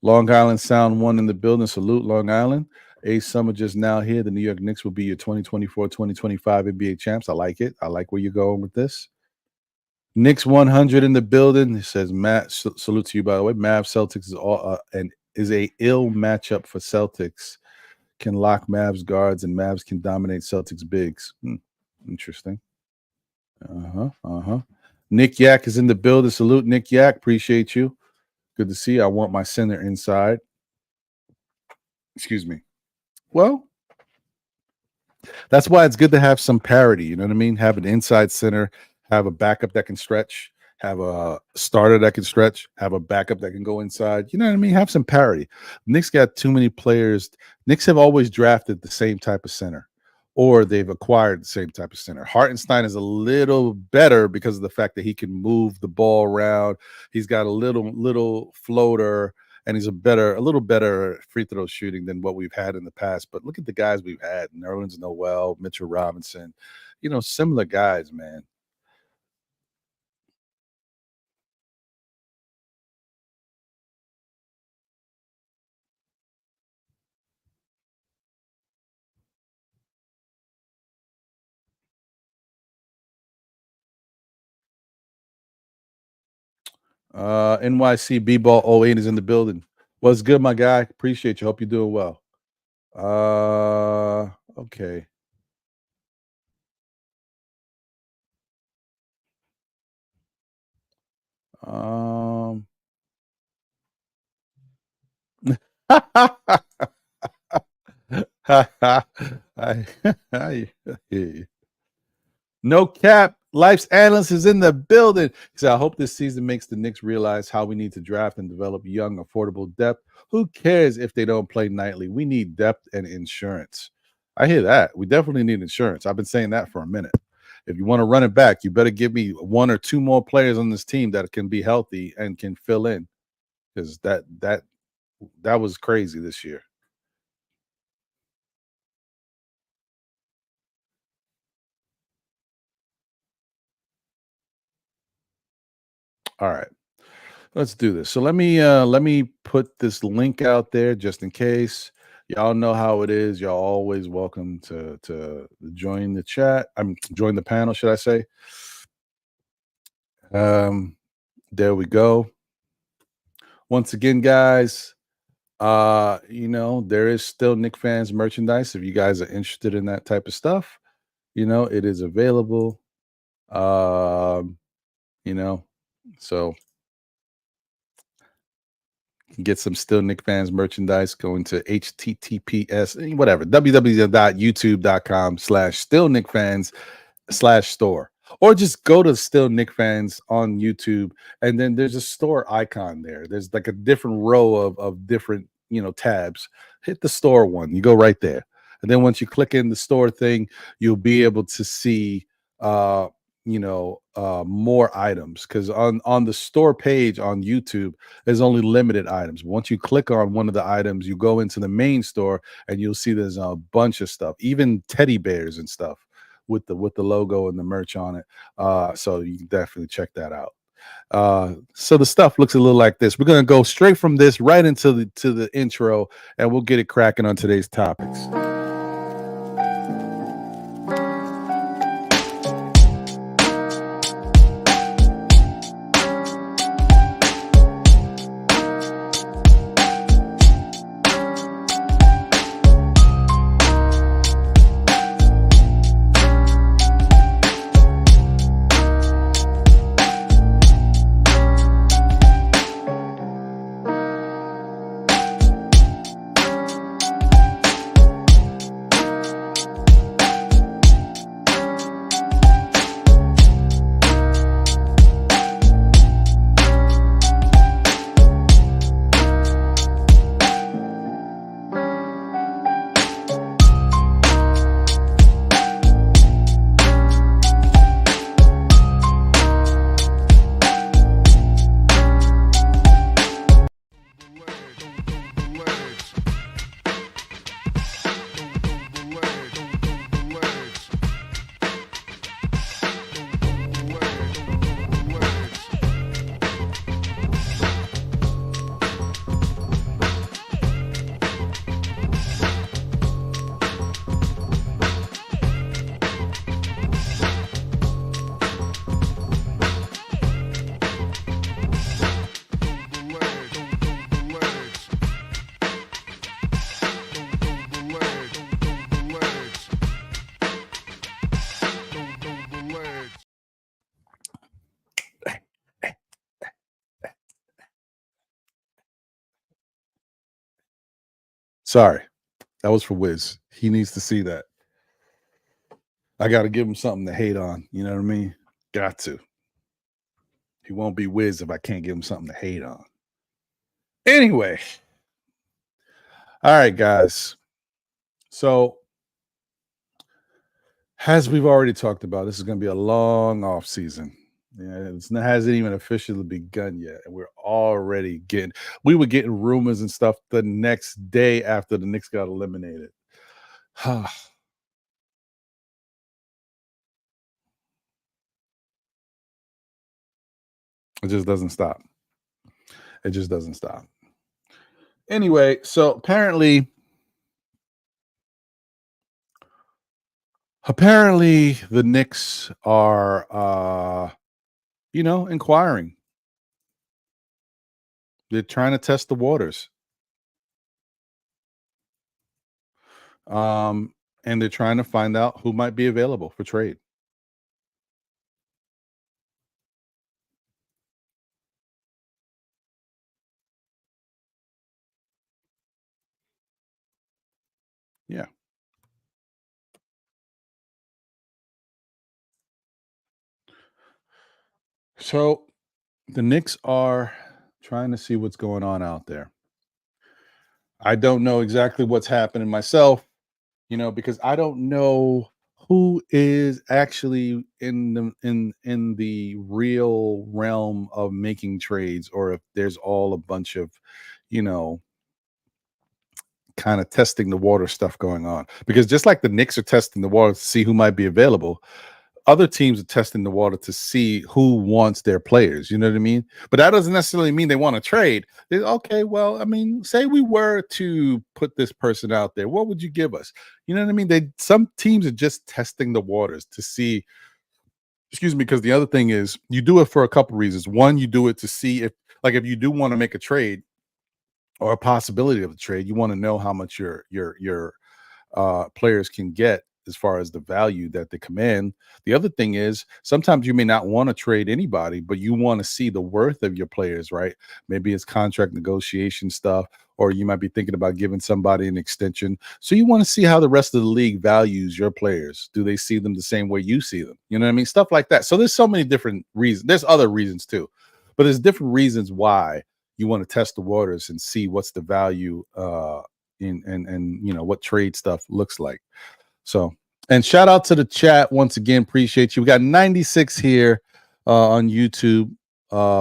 Long Island Sound One in the building. Salute, Long Island. A summer just now here. The New York Knicks will be your 2024-2025 NBA champs. I like it. I like where you're going with this. Knicks 100 in the building. It says Matt. Salute to you, by the way. Mavs Celtics is all and is a ill matchup for Celtics. Can lock Mavs guards and Mavs can dominate Celtics bigs. Interesting. Nick Yak is in the building. Salute, Nick Yak. Appreciate you. Good to see you. I want my center inside. Excuse me. Well, that's why it's good to have some parity. You know what I mean? Have an inside center, have a backup that can stretch, have a starter that can stretch, have a backup that can go inside. You know what I mean? Have some parity. Knicks got too many players. Knicks have always drafted the same type of center, or they've acquired the same type of center. Hartenstein is a little better because of the fact that he can move the ball around. He's got a little floater and he's a little better free throw shooting than what we've had in the past. But look at the guys we've had: Nerlens Noel, Mitchell Robinson. You know, similar guys, man. NYC BBall 08 is in the building. What's good, my guy? Appreciate you. Hope you're doing well. Okay. I hear you. No cap. Life's analyst is in the building. He said, I hope this season makes the Knicks realize how we need to draft and develop young, affordable depth. Who cares if they don't play nightly? We need depth and insurance. I hear that. We definitely need insurance. I've been saying that for a minute. If you want to run it back, you better give me one or two more players on this team that can be healthy and can fill in. Because that was crazy this year. All right. Let's do this. So let me put this link out there just in case. Y'all know how it is. Y'all always welcome to join the chat. Join the panel, should I say? There we go. Once again, guys, there is still Knick fans merchandise. If you guys are interested in that type of stuff, it is available. So get some Still Knick fans merchandise. Going to https whatever www.youtube.com/Still Knick fans /store, or just go to Still Knick fans on YouTube, and then there's a store icon there. There's like a different row of different tabs. Hit the store one. You go right there, and then once you click in the store thing, you'll be able to see more items, because on the store page on YouTube there's only limited items. Once you click on one of the items, you go into the main store and you'll see there's a bunch of stuff, even teddy bears and stuff with the logo and the merch on it. So you can definitely check that out. So the stuff looks a little like this. We're gonna go straight from this right into the intro, and we'll get it cracking on today's topics. Sorry, that was for Wiz. He needs to see that. I got to give him something to hate on. You know what I mean? Got to. He won't be Wiz if I can't give him something to hate on. Anyway. All right, guys. So, as we've already talked about, this is going to be a long off season. Yeah, it hasn't even officially begun yet, and we were getting rumors and stuff the next day after the Knicks got eliminated. It just doesn't stop. It just doesn't stop. Anyway, so apparently the Knicks are inquiring They're trying to test the waters. And they're trying to find out who might be available for trade. Yeah. So the Knicks are trying to see what's going on out there. I don't know exactly what's happening myself, because I don't know who is actually in the real realm of making trades, or if there's all a bunch of, you know, kind of testing the water stuff going on. Because just like the Knicks are testing the water to see who might be available, other teams are testing the water to see who wants their players. You know what I mean? But that doesn't necessarily mean they want to trade. Okay, well, I mean, say we were to put this person out there, what would you give us? You know what I mean? Some teams are just testing the waters to see. Excuse me, because the other thing is you do it for a couple reasons. One, you do it to see if you do want to make a trade or a possibility of a trade, you want to know how much your players can get as far as the value that they command. The other thing is sometimes you may not want to trade anybody, but you want to see the worth of your players, right? Maybe it's contract negotiation stuff, or you might be thinking about giving somebody an extension. So you want to see how the rest of the league values your players. Do they see them the same way you see them? You know what I mean? Stuff like that. So there's so many different reasons. There's other reasons too, but there's different reasons why you want to test the waters and see what's the value and what trade stuff looks like. So, and shout out to the chat once again. Appreciate you. We got 96 here on YouTube.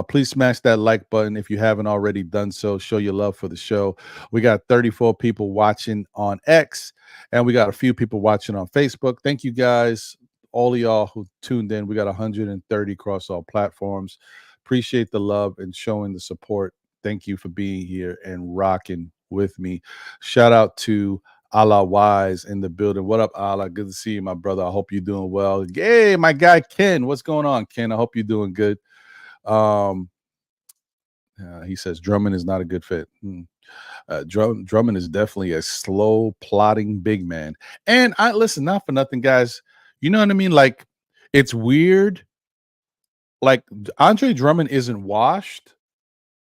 Please smash that like button if you haven't already done so. Show your love for the show. We got 34 people watching on X, and we got a few people watching on Facebook. Thank you guys, all of y'all who tuned in. We got 130 across all platforms. Appreciate the love and showing the support. Thank you for being here and rocking with me. Shout out to Allah Wise in the building. What up, Allah? Good to see you, my brother. I hope you're doing well. Hey, my guy Ken. What's going on, Ken? I hope you're doing good. He says Drummond is not a good fit. Drummond is definitely a slow, plotting big man. And I listen, not for nothing, guys. You know what I mean? Like, it's weird. Like, Andre Drummond isn't washed,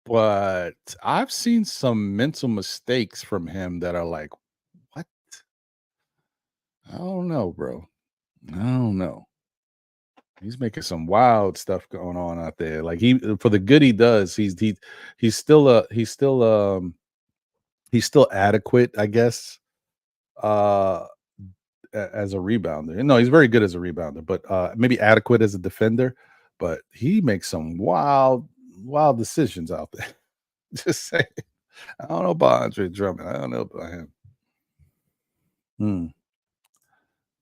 but I've seen some mental mistakes from him that are like, what? I don't know, bro. I don't know. He's making some wild stuff going on out there. Like for the good he does, he's still adequate, I guess. Uh as a rebounder. No, he's very good as a rebounder, but maybe adequate as a defender. But he makes some wild decisions out there. Just saying. I don't know about Andre Drummond. I don't know about him.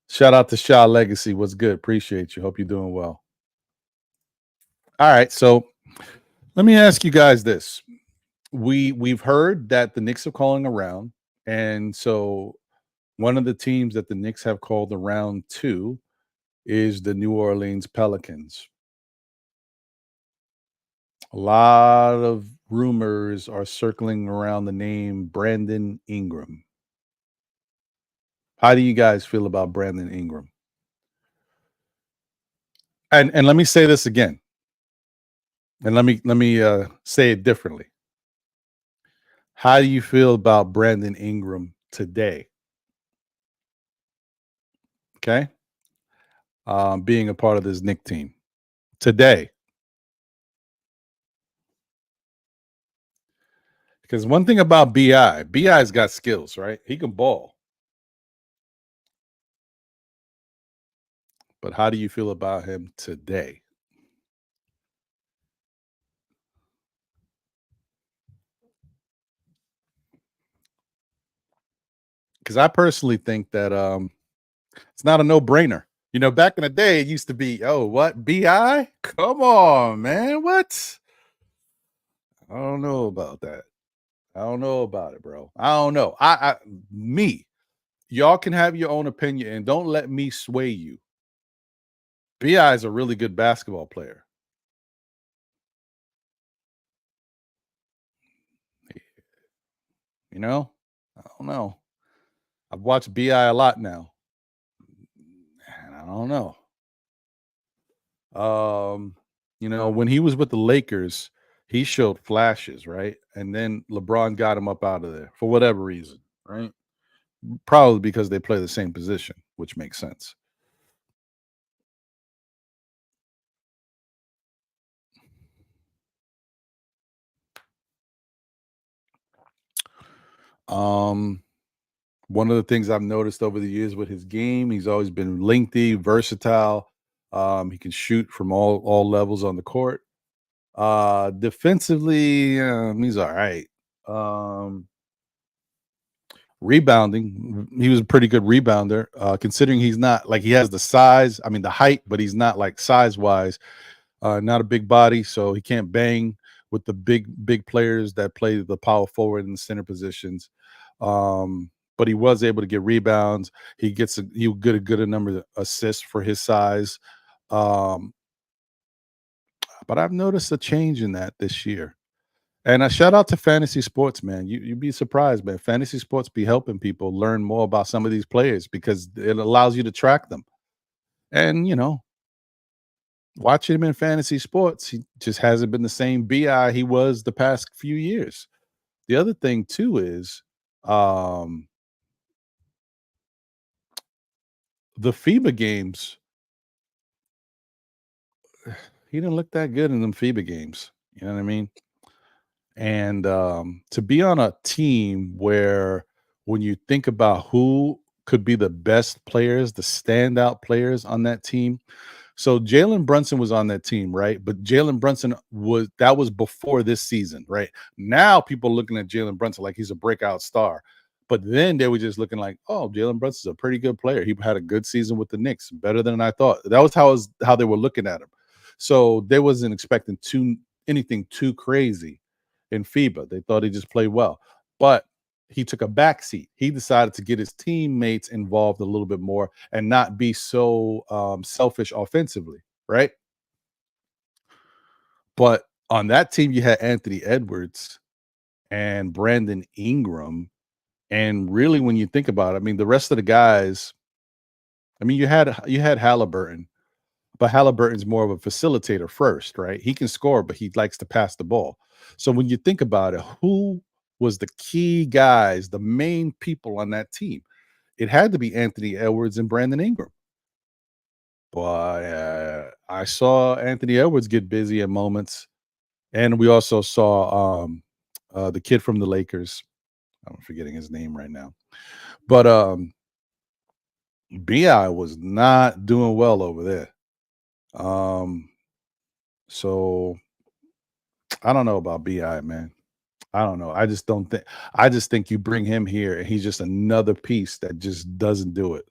Shout out to Shaw Legacy. What's good? Appreciate you. Hope you're doing well. All right, so let me ask you guys this. We've heard that the Knicks are calling around, and so one of the teams that the Knicks have called around to is the New Orleans Pelicans. A lot of rumors are circling around the name Brandon Ingram. How do you guys feel about Brandon Ingram? And let me say this again. And let me say it differently. How do you feel about Brandon Ingram today? Okay. Being a part of this Knicks team today. Because one thing about BI's got skills, right? He can ball. But how do you feel about him today? Because I personally think that it's not a no-brainer. Back in the day, it used to be, oh, what? BI? Come on, man. What? I don't know about that. I don't know about it, bro. I don't know. Me, y'all can have your own opinion and don't let me sway you. BI is a really good basketball player. You know, I don't know. I've watched BI a lot now, and I don't know. When he was with the Lakers, he showed flashes, right? And then LeBron got him up out of there for whatever reason, right? Probably because they play the same position, which makes sense. Um, One of the things I've noticed over the years with his game, he's always been lengthy, versatile. He can shoot from all levels on the court. Defensively, he's all right. Um, Rebounding, he was a pretty good rebounder, considering he's not like he has the size, I mean the height, but he's not like size wise, not a big body, so he can't bang with the big players that play the power forward and the center positions. But he was able to get rebounds. He would get a good number of assists for his size. Um, but I've noticed a change in that this year. And a shout out to fantasy sports, man. You'd be surprised, man. Fantasy sports be helping people learn more about some of these players because it allows you to track them. And watching him in fantasy sports, he just hasn't been the same BI he was the past few years. The other thing too is um the FIBA games. He didn't look that good in them FIBA games. You know what I mean? And to be on a team where when you think about who could be the best players, the standout players on that team. So Jalen Brunson was on that team, right? But Jalen Brunson was before this season, right? Now people looking at Jalen Brunson like he's a breakout star. But then they were just looking like, oh, Jalen Brunson's a pretty good player. He had a good season with the Knicks, better than I thought. That was how they were looking at him. So they wasn't expecting anything too crazy in FIBA. They thought he just played well. But he took a backseat. He decided to get his teammates involved a little bit more and not be so selfish offensively, right? But on that team, you had Anthony Edwards and Brandon Ingram. And really, when you think about it, I mean, the rest of the guys, I mean, you had Halliburton, but Halliburton's more of a facilitator first, right? He can score, but he likes to pass the ball. So when you think about it, who was the key guys, the main people on that team? It had to be Anthony Edwards and Brandon Ingram. But I saw Anthony Edwards get busy at moments, and we also saw the kid from the Lakers. I'm forgetting his name right now, but Bi was not doing well over there. Um, so I don't know about Bi, man. I don't know. I just don't think. I just think you bring him here, and he's just another piece that just doesn't do it.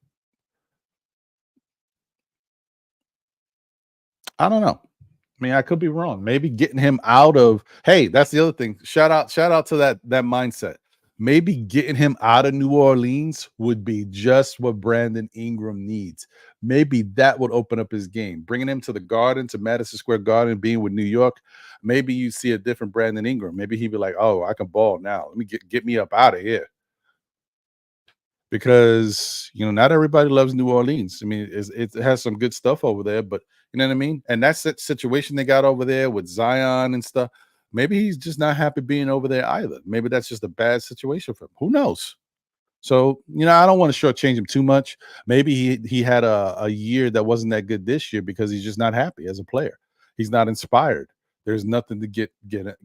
I don't know. I mean, I could be wrong. Maybe getting him out of hey, that's the other thing. Shout out to that mindset. Maybe getting him out of New Orleans would be just what Brandon Ingram needs. Maybe that would open up his game. Bringing him to the Garden, to Madison Square Garden, being with New York, maybe you see a different Brandon Ingram. Maybe he'd be like, "Oh, I can ball now. Let me get me up out of here." Because not everybody loves New Orleans. I mean, it has some good stuff over there, but you know what I mean. And that's that situation they got over there with Zion and stuff. Maybe he's just not happy being over there either. Maybe that's just a bad situation for him. Who knows? So, I don't want to shortchange him too much. Maybe he had a year that wasn't that good this year because he's just not happy as a player. He's not inspired. There's nothing to get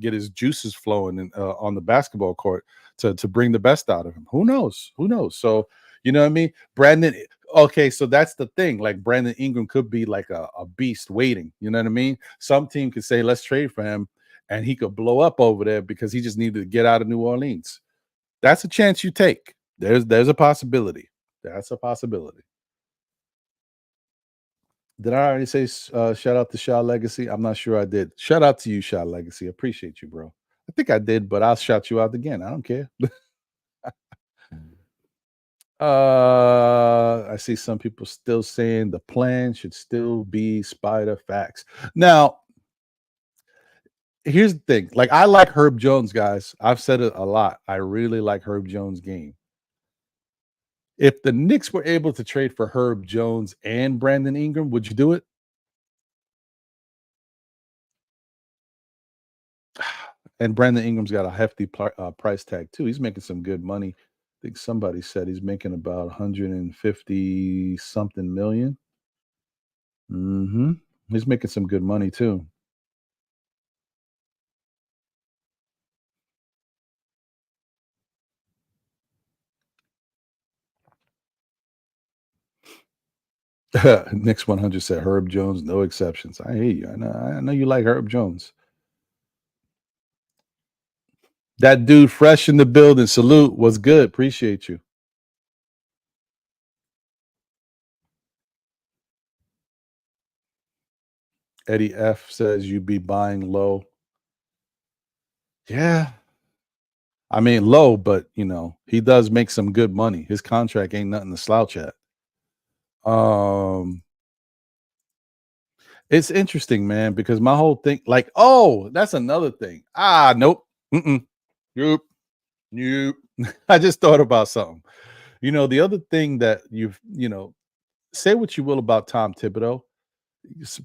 his juices flowing on the basketball court to bring the best out of him. Who knows? Who knows? So, you know what I mean? Brandon, okay, so that's the thing. Like Brandon Ingram could be like a beast waiting. You know what I mean? Some team could say, let's trade for him, and he could blow up over there because he just needed to get out of New Orleans. That's a chance you take. There's a possibility. That's a possibility. Did I already say shout out to Shaw Legacy? I'm not sure I did. Shout out to you, Shaw Legacy. Appreciate you, bro. I think I did, but I'll shout you out again. I don't care. I see some people still saying the plan should still be Spider Facts. Now, here's the thing. Like, I like Herb Jones, guys. I've said it a lot. I really like Herb Jones' game. If the Knicks were able to trade for Herb Jones and Brandon Ingram, would you do it? And Brandon Ingram's got a hefty price tag too. He's making some good money. I think somebody said he's making about 150 something million. He's making some good money too. Knicks 100 said Herb Jones, no exceptions. I hear you. I know you like Herb Jones. That dude fresh in the building. Salute. Was good. Appreciate you. Eddie F says you be buying low. Yeah. I mean low, but he does make some good money. His contract ain't nothing to slouch at. It's interesting, man, because my whole thing, like, oh, that's another thing. Nope. Nope. Nope. I just thought about something. The other thing that say what you will about Tom Thibodeau.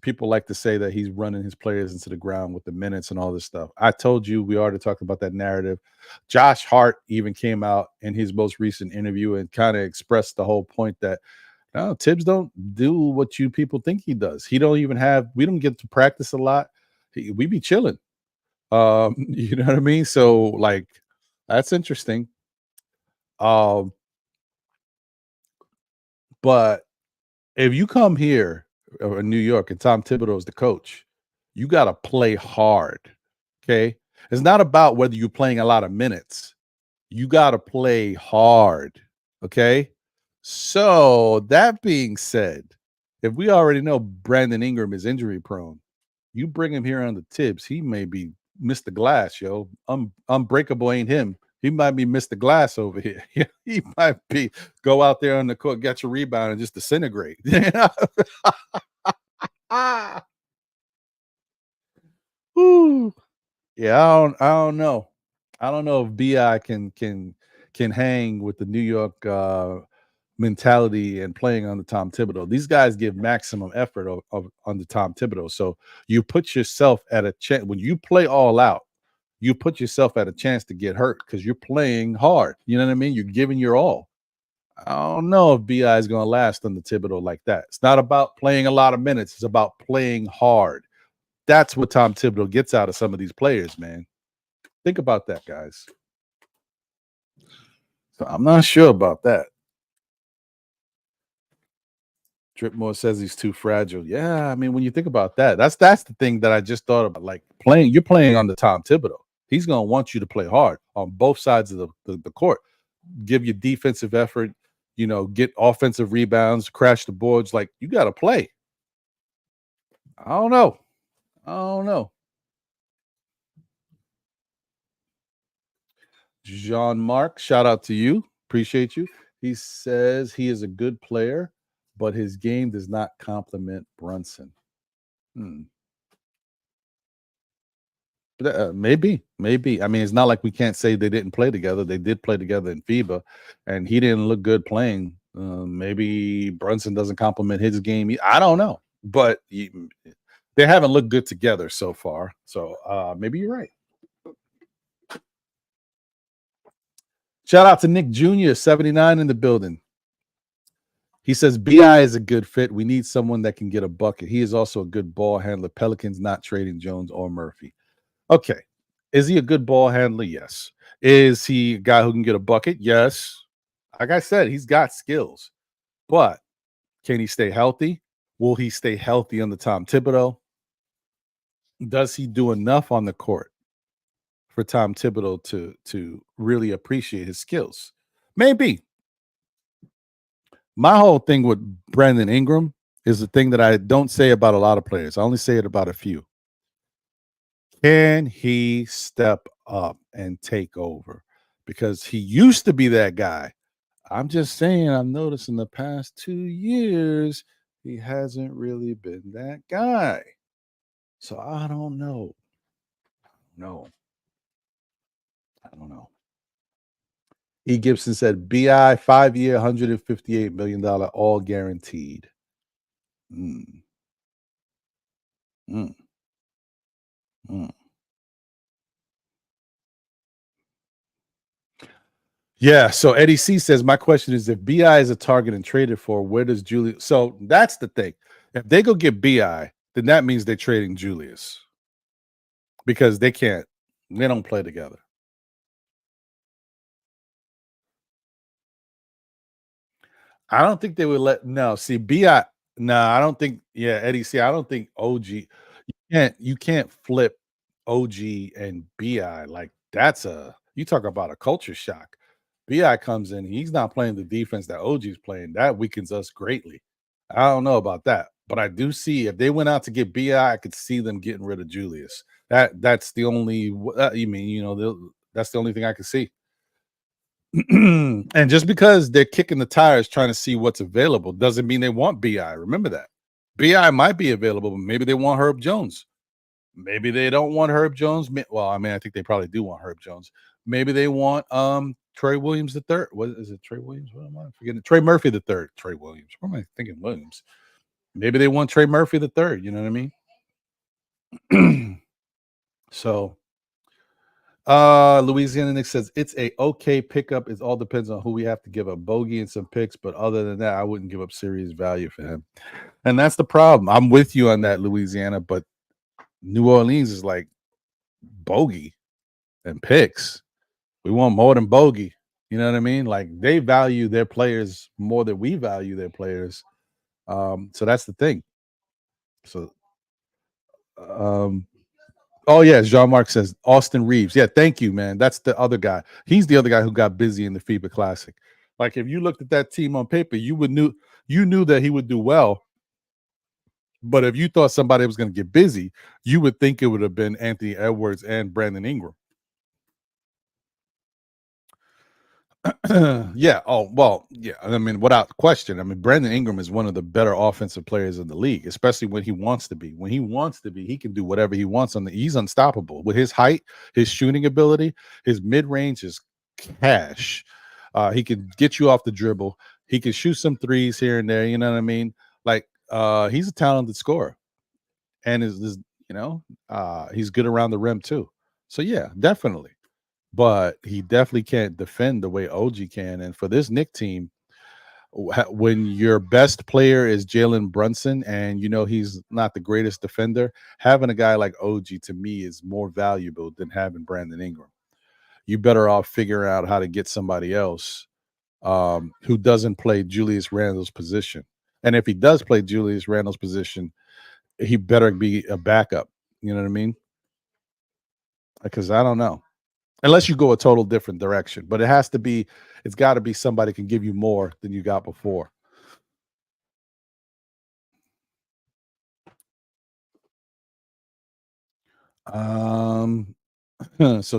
People like to say that he's running his players into the ground with the minutes and all this stuff. I told you we already talked about that narrative. Josh Hart even came out in his most recent interview and kind of expressed the whole point that no, Tibbs don't do what you people think he does. We don't get to practice a lot. We be chilling. You know what I mean? So like that's interesting. But if you come here in New York and Tom Thibodeau is the coach, you got to play hard. Okay. It's not about whether you're playing a lot of minutes. You got to play hard. Okay. So that being said, if we already know Brandon Ingram is injury prone, you bring him here on the Tibbs, he may be Mr. Glass, yo. Unbreakable ain't him. He might be Mr. Glass over here. He might be go out there on the court, get your rebound, and just disintegrate. Woo. Yeah, I don't know. I don't know if Bi can hang with the New York mentality and playing under Tom Thibodeau. These guys give maximum effort under Tom Thibodeau. So you put yourself at a chance when you play all out. You put yourself at a chance to get hurt because you're playing hard. You know what I mean? You're giving your all. I don't know if Bi is going to last under Thibodeau like that. It's not about playing a lot of minutes. It's about playing hard. That's what Tom Thibodeau gets out of some of these players, man. Think about that, guys. So I'm not sure about that. Tripmore says he's too fragile. Yeah, I mean, when you think about that, that's the thing that I just thought about. Like you're playing on the Tom Thibodeau. He's gonna want you to play hard on both sides of the court. Give you defensive effort, get offensive rebounds, crash the boards. Like you gotta play. I don't know. Jean Marc, shout out to you. Appreciate you. He says he is a good player, but his game does not complement Brunson. Maybe. I mean, it's not like we can't say they didn't play together. They did play together in FIBA, and he didn't look good playing. Maybe Brunson doesn't complement his game. I don't know, but they haven't looked good together so far. So maybe you're right. Shout out to Nick Jr., 79 in the building. He says Bi is a good fit. We need someone that can get a bucket. He is also a good ball handler. Pelicans not trading Jones or Murphy. Okay. Is he a good ball handler? Yes. Is he a guy who can get a bucket? Yes. Like I said, he's got skills. But can he stay healthy? Will he stay healthy under Tom Thibodeau? Does he do enough on the court for Tom Thibodeau to really appreciate his skills? Maybe. My whole thing with Brandon Ingram is the thing that I don't say about a lot of players. I only say it about a few. Can he step up and take over? Because he used to be that guy. I'm just saying, I've noticed in the past 2 years, he hasn't really been that guy. So I don't know. No. I don't know. E. Gibson said, BI 5-year, $158 million, all guaranteed. Mm. Mm. Mm. Yeah, so Eddie C says, my question is, if BI is a target and traded for, where does Julius? So that's the thing. If they go get BI, then that means they're trading Julius because they don't play together. I don't think they would I don't think, Eddie C, I don't think OG, you can't flip OG and BI. Like, you talk about a culture shock. BI comes in, he's not playing the defense that OG's playing. That weakens us greatly. I don't know about that, but I do see if they went out to get BI, I could see them getting rid of Julius. That's the only that's the only thing I can see. And just because they're kicking the tires trying to see what's available doesn't mean they want BI. Remember that. BI might be available, but maybe they want Herb Jones. Maybe they don't want Herb Jones. Well, I mean, I think they probably do want Herb Jones. Maybe they want Trey Williams III. What is it? Trey Williams? What am I forgetting? Trey Murphy III. Trey Williams. What am I thinking? Williams. Maybe they want Trey Murphy III. You know what I mean? So Louisiana Nick says it's a okay pickup. It all depends on who we have to give up. Bogey and some picks, but other than that, I wouldn't give up serious value for him. And that's the problem. I'm with you on that, Louisiana, but New Orleans is like bogey and picks. We want more than bogey. You know what I mean? Like, they value their players more than we value their players. So that's the thing. So oh yeah, Jean-Marc says Austin Reeves. Yeah, thank you, man. That's the other guy. He's the other guy who got busy in the FIBA Classic. Like, if you looked at that team on paper, you knew that he would do well. But if you thought somebody was going to get busy, you would think it would have been Anthony Edwards and Brandon Ingram. Yeah. Oh, well, yeah. I mean, without question. I mean, Brandon Ingram is one of the better offensive players in the league, especially when he wants to be. When he wants to be, he can do whatever he wants he's unstoppable with his height, his shooting ability, his mid-range is cash. He can get you off the dribble. He can shoot some threes here and there. You know what I mean? Like, he's a talented scorer, and he's good around the rim too. So yeah, definitely. But he definitely can't defend the way OG can. And for this Knick team, when your best player is Jalen Brunson and he's not the greatest defender, having a guy like OG to me is more valuable than having Brandon Ingram. You better off figuring out how to get somebody else who doesn't play Julius Randle's position. And if he does play Julius Randle's position, he better be a backup. You know what I mean? Because I don't know. Unless you go a total different direction. But it's got to be somebody can give you more than you got before. So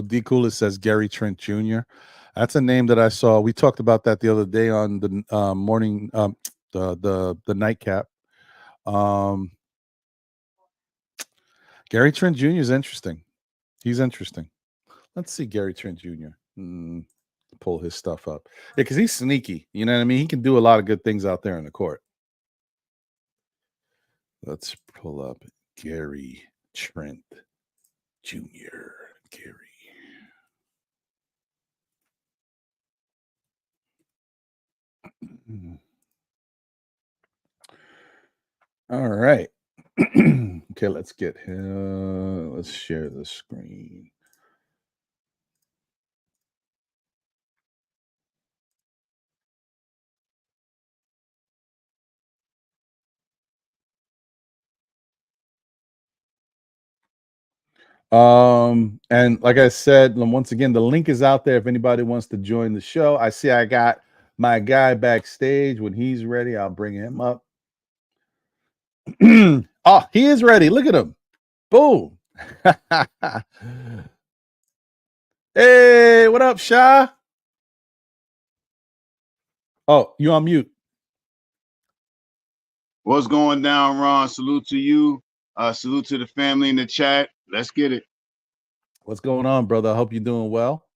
D Coolis says Gary Trent Jr. That's a name that I saw. We talked about that the other day on the morning the nightcap. Gary Trent Jr. is interesting. He's interesting. Let's see Gary Trent Jr. Pull his stuff up. Yeah, because he's sneaky. You know what I mean? He can do a lot of good things out there in the court. Let's pull up Gary Trent Jr. Gary. All right. Okay, let's get him. Let's share the screen. And like I said, once again, the link is out there if anybody wants to join the show. I see I got my guy backstage. When he's ready, I'll bring him up. Oh, he is ready. Look at him. Boom. Hey, what up, Sha? Oh, you on mute. What's going down, Ron? Salute to you. Salute to the family in the chat. Let's get it. What's going on, brother? I hope you're doing well.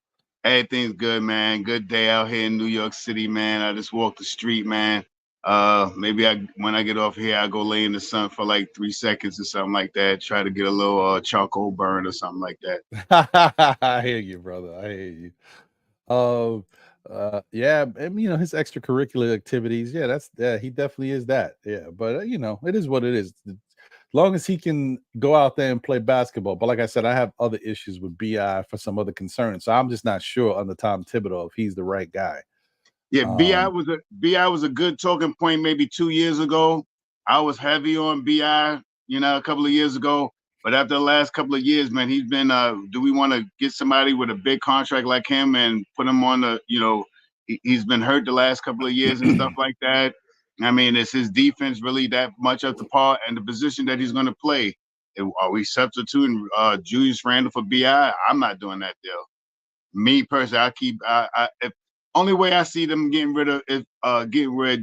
Everything's good, man. Good day out here in New York City, man. I just walked the street, man. Maybe when I get off here, I go lay in the sun for like 3 seconds or something like that. Try to get a little charcoal burn or something like that. I hear you, brother. I hear you. Um, yeah, and his extracurricular activities. He definitely is that. Yeah, but it is what it is. As long as he can go out there and play basketball. But like I said, I have other issues with Bi for some other concerns. So I'm just not sure under Tom Thibodeau if he's the right guy. Yeah, Bi was a good talking point maybe 2 years ago. I was heavy on Bi, a couple of years ago. But after the last couple of years, man, he's been. Do we want to get somebody with a big contract like him and put him on the? He's been hurt the last couple of years and stuff like that. I mean, is his defense really that much up to par and the position that he's going to play? Are we substituting Julius Randle for Bi? I'm not doing that deal. Me personally, if only way I see them getting rid of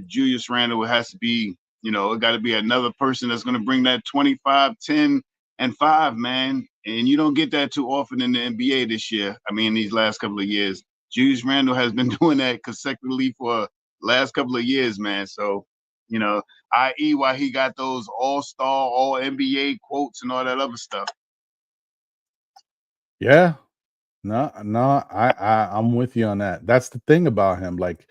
Julius Randle has to be, it got to be another person that's going to bring that 25, 10, and 5, man. And you don't get that too often in the NBA this year. I mean, these last couple of years, Julius Randle has been doing that consecutively for last couple of years, man. So, i.e., why he got those all-star, all-NBA quotes and all that other stuff. Yeah. No, I'm with you on that. That's the thing about him. Like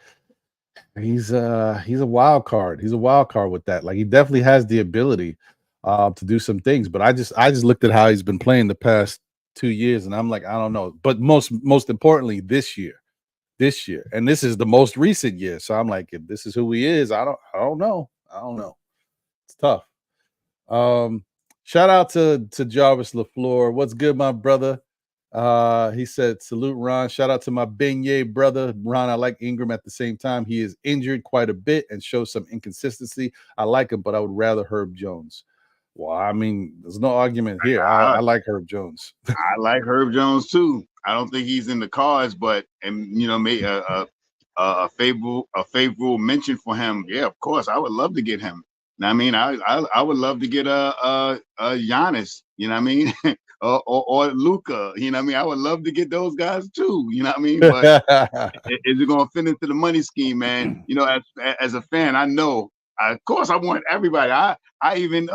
he's a wild card. He's a wild card with that. Like he definitely has the ability to do some things. But I just looked at how he's been playing the past 2 years, and I'm like, I don't know. But most importantly, this year, and this is the most recent year. So I'm like, if this is who he is, I don't know. I don't know. It's tough. Shout out to Jarvis LaFleur. What's good, my brother? He said, salute Ron. Shout out to my beignet brother. Ron, I like Ingram at the same time. He is injured quite a bit and shows some inconsistency. I like him, but I would rather Herb Jones. Well, I mean, there's no argument here. I like Herb Jones. I like Herb Jones too. I don't think he's in the cards, but maybe a favorable mention for him. Yeah, of course, I would love to get him. I mean, I would love to get a Giannis. You know what I mean? or Luca. You know what I mean? I would love to get those guys too. You know what I mean? But is it going to fit into the money scheme, man? As a fan, I know. Of course, I want everybody. I even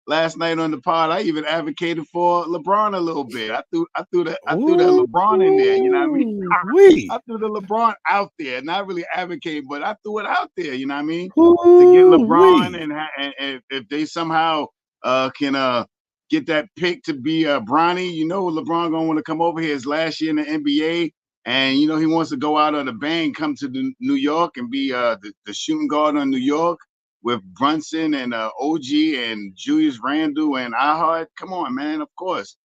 last night on the pod, I even advocated for LeBron a little bit. I threw that LeBron in there. You know what I mean? I threw the LeBron out there, not really advocating, but I threw it out there. You know what I mean? To get LeBron, and if they somehow can get that pick to be Bronny, LeBron gonna want to come over here his last year in the NBA. And he wants to go out on a bang, come to New York and be the shooting guard on New York with Brunson and OG and Julius Randle and Ahart. Come on, man. Of course,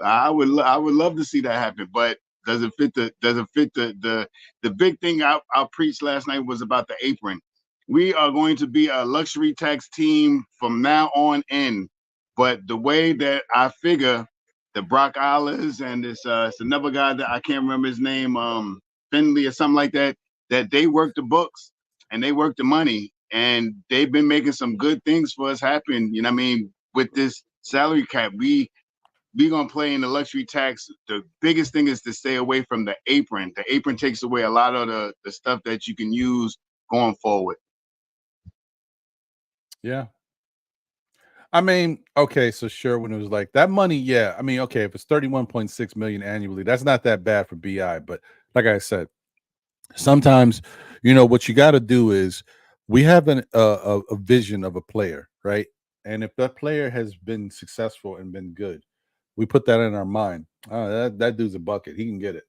I would love to see that happen. But does it fit the big thing I preached last night was about the apron. We are going to be a luxury tax team from now on in. But the way that I figure the Brock Isles and it's another guy that I can't remember his name, Finley or something like that, that they work the books and they work the money. And they've been making some good things for us happen. You know what I mean? With this salary cap, we gonna play in the luxury tax. The biggest thing is to stay away from the apron. The apron takes away a lot of the stuff that you can use going forward. Yeah. I mean, okay, so sure, when it was like that money, yeah. I mean, okay, if it's 31.6 million annually, that's not that bad for BI. But like I said, sometimes what you got to do is we have a vision of a player, right? And if that player has been successful and been good, we put that in our mind. That dude's a bucket, he can get it.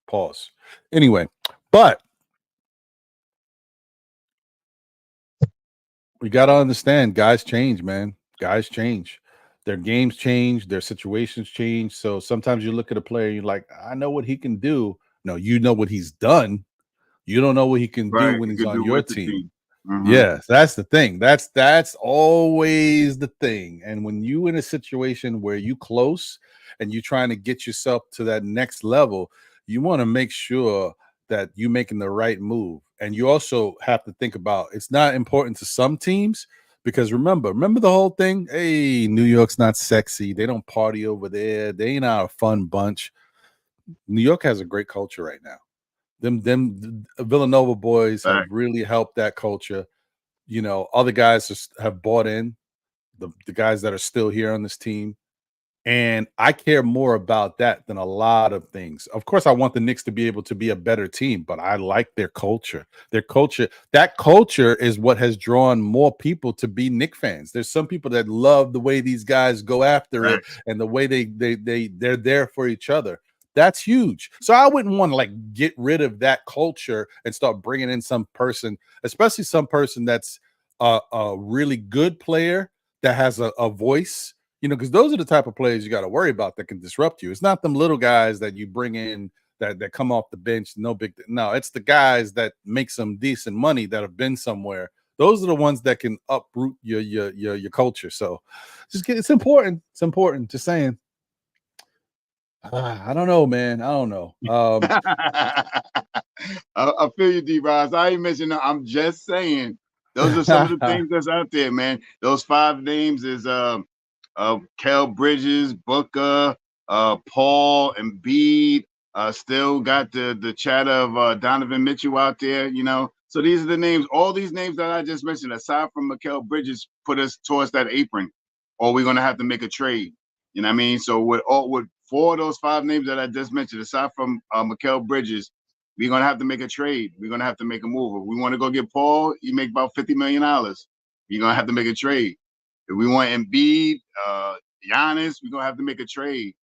Pause. Anyway, but we got to understand, guys change, man. Guys change, their games change, their situations change. So sometimes you look at a player, you're like, I know what he can do. No, you know what he's done. You don't know what he can do when he's on your team. Mm-hmm. Yes, that's the thing. That's always the thing. And when you in a situation where you close and you're trying to get yourself to that next level, you want to make sure that you're making the right move. And you also have to think about, it's not important to some teams Because remember the whole thing. Hey, New York's not sexy. They don't party over there. They ain't a fun bunch. New York has a great culture right now. Them Villanova boys have really helped that culture. You know, other guys have bought in. The guys that are still here on this team. And I care more about that than a lot of things. Of course, I want the Knicks to be able to be a better team, but I like their culture. Their culture, that culture is what has drawn more people to be Knicks fans. There's some people that love the way these guys go after it and the way they're there for each other. That's huge. So I wouldn't want to like get rid of that culture and start bringing in some person, especially some person that's a really good player that has a voice. You know, because those are the type of players you got to worry about that can disrupt you. It's not them little guys that you bring in that come off the bench. No, it's the guys that make some decent money that have been somewhere. Those are the ones that can uproot your culture. So it's important. It's important. Just saying. I don't know, man. I don't know. I feel you, D-Roz. I ain't mentioning that. I'm just saying those are some of the things that's out there, man. Those 5 names is Kel Bridges, Booker, Paul, Embiid. Still got the chatter of Donovan Mitchell out there, you know. So these are the names. All these names that I just mentioned, aside from Mikal Bridges, put us towards that apron, or we're gonna have to make a trade. You know what I mean? So with 4 of those 5 names that I just mentioned, aside from Mikal Bridges, we're gonna have to make a trade. We're gonna have to make a move. If we want to go get Paul, you make about $50 million. You're gonna have to make a trade. If we want Embiid, Giannis, we're gonna have to make a trade.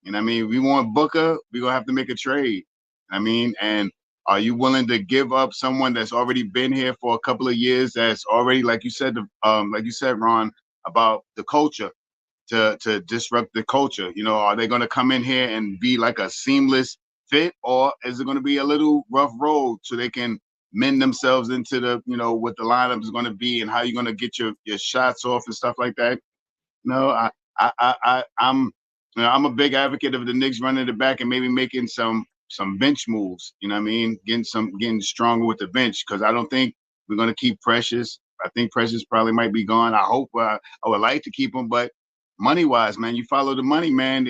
You know what I mean? We want Booker, we're gonna have to make a trade. I mean, and are you willing to give up someone that's already been here for a couple of years, that's already, like you said, Ron, about the culture, to disrupt the culture? You know, are they gonna come in here and be like a seamless fit, or is it gonna be a little rough road so they can mend themselves into the, you know, what the lineup is going to be and how you're going to get your shots off and stuff like that? No, I'm I'm a big advocate of the Knicks running it back and maybe making some bench moves. You know what I mean? Getting stronger with the bench, because I don't think we're going to keep Precious. I think Precious probably might be gone. I hope I would like to keep him, but money wise, man, you follow the money, man.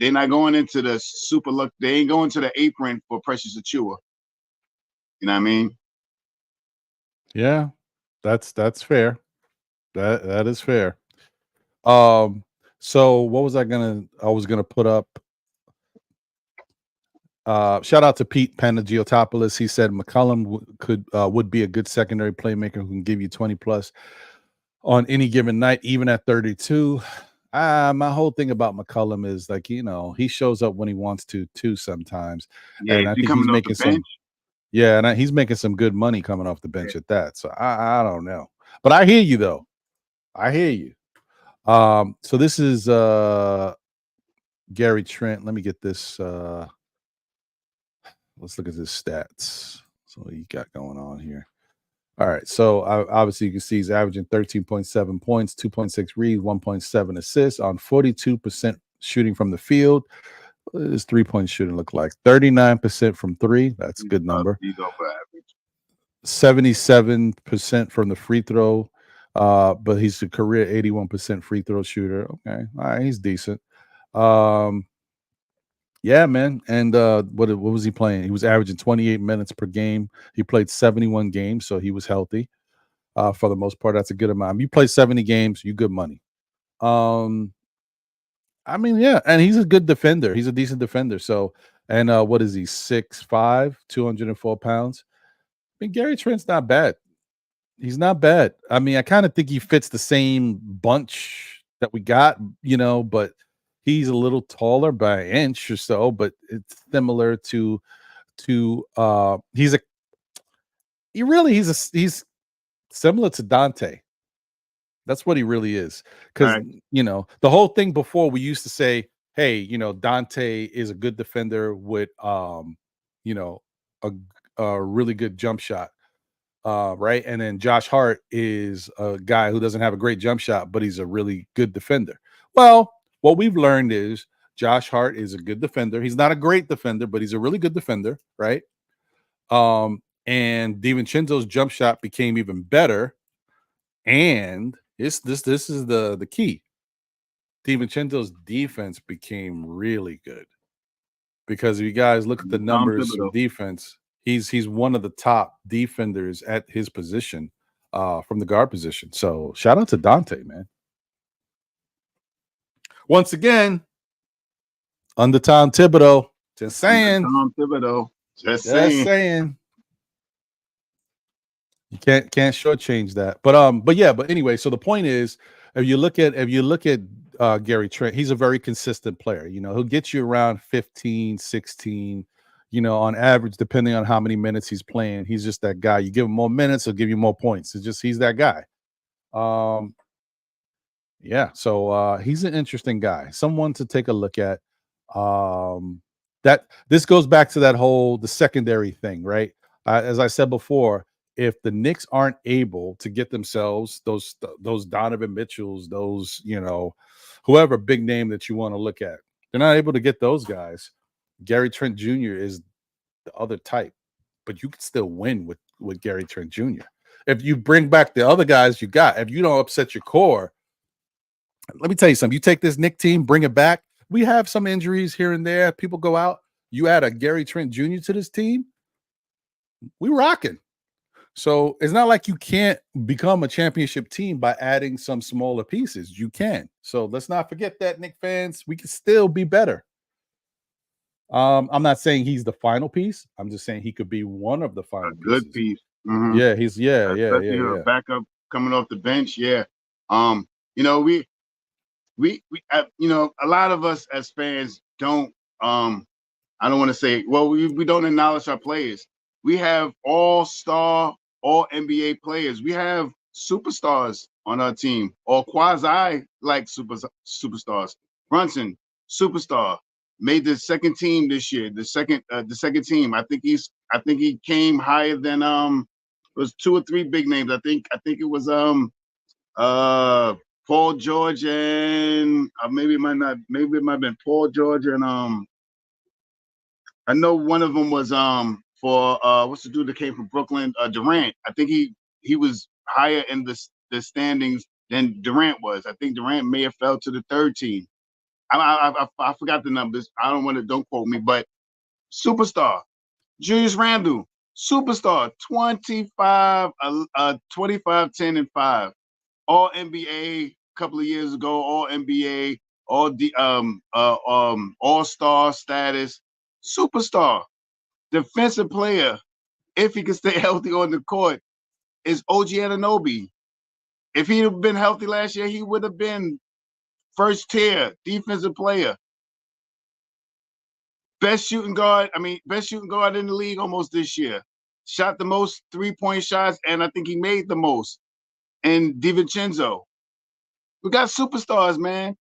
They're not going into the super luck. They ain't going to the apron for Precious Achua. You know what I mean? Yeah, that's fair. That is fair. So what was I was gonna put up? Shout out to Pete Panagiotopoulos. He said McCollum would be a good secondary playmaker who can give you 20 plus on any given night, even at 32. My whole thing about McCollum is, like, you know, he shows up when he wants to too sometimes. Yeah, and I think he's making some. Yeah, and he's making some good money coming off the bench at that. So I don't know, but I hear you though. I hear you. So this is Gary Trent. Let me get this. Let's look at his stats. So what he got going on here. All right. So obviously you can see he's averaging 13.7 points, 2.6 reads, 1.7 assists on 42% shooting from the field. What does 3-point shooting look like? 39% from 3. That's a good number. 77% from the free throw. But he's a career 81% free throw shooter. Okay. All right, he's decent. Yeah, man. And what was he playing? He was averaging 28 minutes per game. He played 71 games, so he was healthy. For the most part, that's a good amount. If you play 70 games, you good money. I mean, yeah, and he's a good defender. He's a decent defender. So, and what is he? 6'5", 204 pounds. I mean, Gary Trent's not bad. He's not bad. I mean, I kind of think he fits the same bunch that we got, you know, but he's a little taller by an inch or so, but it's similar to he's similar to Dante. That's what he really is. Because you know, the whole thing before, we used to say, hey, you know, Dante is a good defender with you know, a really good jump shot. Right. And then Josh Hart is a guy who doesn't have a great jump shot, but he's a really good defender. Well, what we've learned is Josh Hart is a good defender. He's not a great defender, but he's a really good defender, right? And DiVincenzo's jump shot became even better. And this is the key. DiVincenzo's defense became really good because if you guys look at the numbers from defense, he's one of the top defenders at his position, from the guard position. So shout out to Dante, man. Once again, under Tom Thibodeau. Just saying. Tom Thibodeau. Just saying. saying. You can't shortchange that. But anyway, so the point is, if you look at Gary Trent, he's a very consistent player. You know, he'll get you around 15, 16, you know, on average, depending on how many minutes he's playing. He's just that guy. You give him more minutes, he'll give you more points. It's just he's that guy. Yeah, so he's an interesting guy, someone to take a look at. That this goes back to the secondary thing, right? As I said before, if the Knicks aren't able to get themselves those Donovan Mitchells, those, you know, whoever big name that you want to look at, they're not able to get those guys. Gary Trent Jr. is the other type, but you can still win with Gary Trent Jr. If you bring back the other guys you got, if you don't upset your core. Let me tell you something. You take this Knicks team, bring it back. We have some injuries here and there. People go out. You add a Gary Trent Jr. to this team, we rocking. So it's not like you can't become a championship team by adding some smaller pieces. You can. So let's not forget that, Knicks fans. We can still be better. I'm not saying he's the final piece. I'm just saying he could be one of the final pieces. Good piece. Mm-hmm. Yeah, he's yeah. Backup coming off the bench. Yeah. You know, we you know, a lot of us as fans don't. I don't want to say. Well, we don't acknowledge our players. We have all-star, all-NBA players. We have superstars on our team, or quasi like superstars. Brunson, superstar, made the second team this year. The second team. I think he came higher than it was 2 or 3 big names. I think it was Paul George and maybe it might have been Paul George and I know one of them was for what's the dude that came from Brooklyn? Durant. I think he was higher in the standings than Durant was. I think Durant may have fell to the 3rd team. I forgot the numbers. Don't quote me, but superstar. Julius Randle, superstar, 25, 10 and 5. All NBA a couple of years ago, all NBA, all-star status, superstar, defensive player, if he can stay healthy on the court, is OG Anunoby. If he'd have been healthy last year, he would have been first tier defensive player. Best shooting guard in the league almost this year. Shot the most 3-point shots, and I think he made the most. And DiVincenzo. We got superstars, man.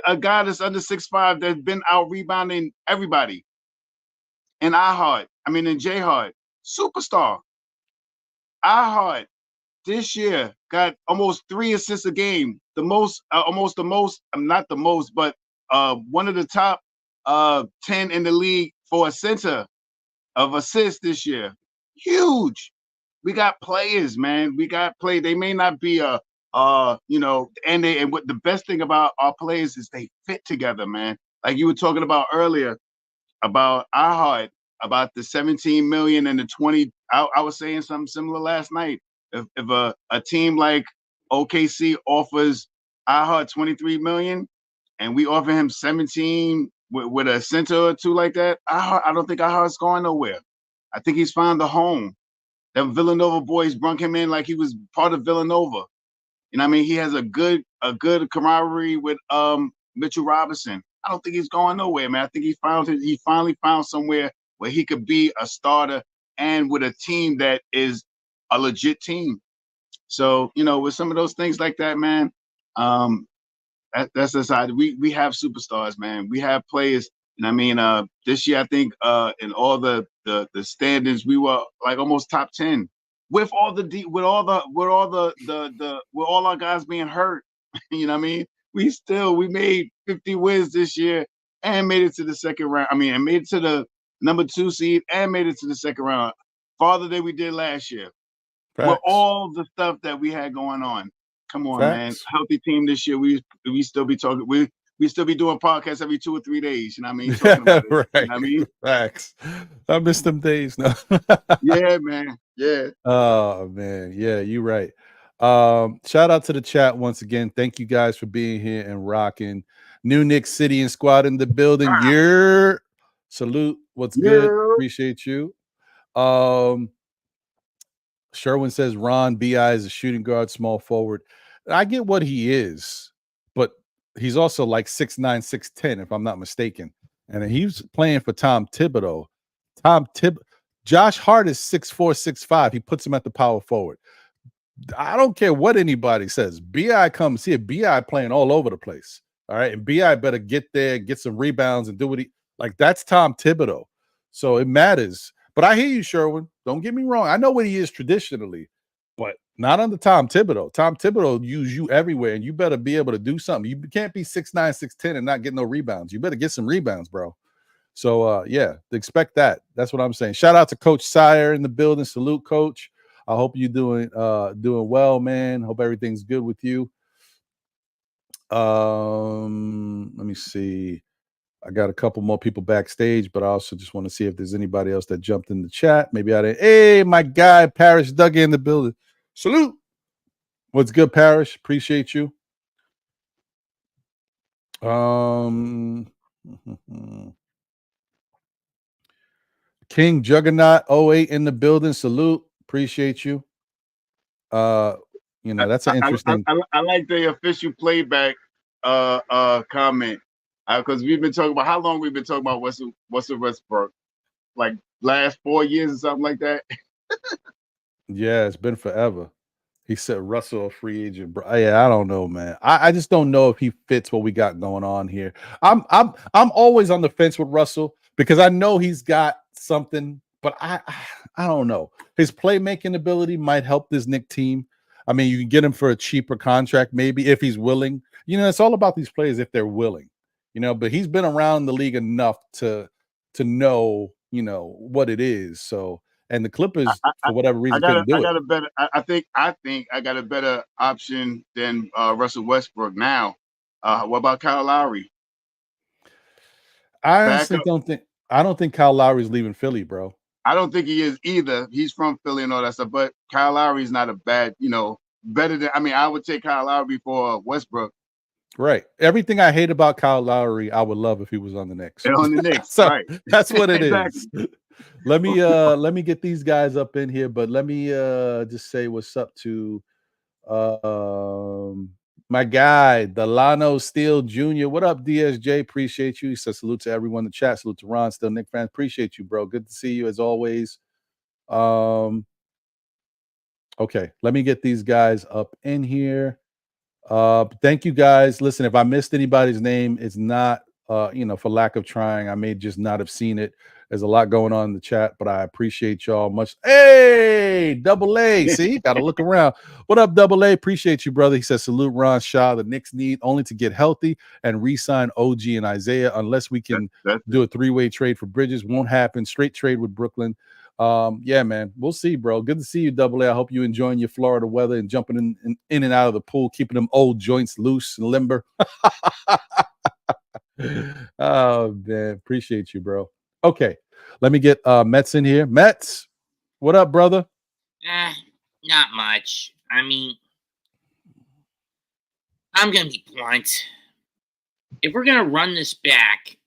A guy that's under 6'5" that's been out rebounding everybody. And J Hart, superstar. Hart this year got almost 3 assists a game. The most, not the most, but one of the top 10 in the league for a center of assists this year. Huge. We got players, man. They may not be and what the best thing about our players is they fit together, man. Like you were talking about earlier about Hart, about the 17 million and the 20. I was saying something similar last night. If a team like OKC offers Hart 23 million and we offer him 17 with a center or 2 like that, I don't think Hart's going nowhere. I think he's found a home. Them Villanova boys brung him in like he was part of Villanova. You know what I mean? He has a good camaraderie with Mitchell Robinson. I don't think he's going nowhere, man. I think he finally found somewhere where he could be a starter and with a team that is a legit team. So, you know, with some of those things like that, man, that's the side. We have superstars, man. We have players. And I mean, this year I think in all the standings we were like almost top 10 with all our guys being hurt. You know what I mean? We made 50 wins this year and made it to the second round. And made it to the number 2 seed and made it to the second round farther than we did last year. Facts. With all the stuff that we had going on. Come on, man. Facts. Healthy team this year. We still be talking. We still be doing podcasts every 2 or 3 days. You know what I mean? Talking Yeah, about it. right. You know what I mean? Facts. I miss them days. No. Yeah, man. Yeah. Oh man, yeah, you're right. Shout out to the chat once again. Thank you guys for being here and rocking. New Knicks City and squad in the building. Your salute. What's good? Yeah. Appreciate you. Sherwin says Ron BI is a shooting guard, small forward. I get what he is, but he's also like 6'9", 6'10", if I'm not mistaken. And he's playing for Tom Thibodeau. Josh Hart is 6'4", 6'5". He puts him at the power forward. I don't care what anybody says. BI comes here. BI playing all over the place. All right. And BI better get there, get some rebounds, and do what he like. That's Tom Thibodeau. So it matters. But I hear you, Sherwin. Don't get me wrong. I know what he is traditionally, but not under Tom Thibodeau. Tom Thibodeau use you everywhere, and you better be able to do something. You can't be 6'9", 6'10", and not get no rebounds. You better get some rebounds, bro. So yeah, expect that. That's what I'm saying. Shout out to Coach Sire in the building. Salute, Coach. I hope you're doing well, man. Hope everything's good with you. Let me see. I got a couple more people backstage, but I also just want to see if there's anybody else that jumped in the chat. Maybe I didn't. Hey, my guy, Parrish Duggan in the building. Salute. What's good, Parrish? Appreciate you. King Juggernaut 08 in the building. Salute. Appreciate you. That's an interesting. I like the official playback comment because we've been talking about how long we've been talking about Russell Westbrook, like last 4 years or something like that. Yeah, it's been forever. He said Russell a free agent, bro. Yeah, I don't know, man. I just don't know if he fits what we got going on here. I'm always on the fence with Russell because I know he's got something, but I don't know. His playmaking ability might help this Knicks team. I mean, you can get him for a cheaper contract, maybe if he's willing. It's all about these players if they're willing. But he's been around the league enough to know, what it is. So. And the Clippers, for whatever reason, couldn't do it. I think I got a better option than Russell Westbrook now. What about Kyle Lowry? I honestly don't think Kyle Lowry's leaving Philly, bro. I don't think he is either. He's from Philly and all that stuff. But Kyle Lowry's not a bad, better than. I mean, I would take Kyle Lowry before Westbrook. Right. Everything I hate about Kyle Lowry, I would love if he was on the Knicks. On the Knicks, so right? That's what it exactly. is. Let me get these guys up in here, but let me just say what's up to my guy Delano Steele Jr. What up, DSJ? Appreciate you. He says salute to everyone in the chat. Salute to Ron, still Knicks fans. Appreciate you, bro. Good to see you as always. Okay, let me get these guys up in here. Thank you guys. Listen, if I missed anybody's name, it's not for lack of trying. I may just not have seen it. There's a lot going on in the chat, but I appreciate y'all much. Hey, Double A. See, gotta look around. What up, Double A? Appreciate you, brother. He says, salute Ron Shaw. The Knicks need only to get healthy and re-sign OG and Isaiah unless we can do a three-way trade for Bridges. Won't happen. Straight trade with Brooklyn. Yeah, man, we'll see, bro. Good to see you, Double A. I hope you enjoying your Florida weather and jumping in and out of the pool, keeping them old joints loose and limber. Oh, man, appreciate you, bro. Okay, let me get Mets in here. Mets, what up, brother? Not much. I mean, I'm gonna be blunt. If we're gonna run this back,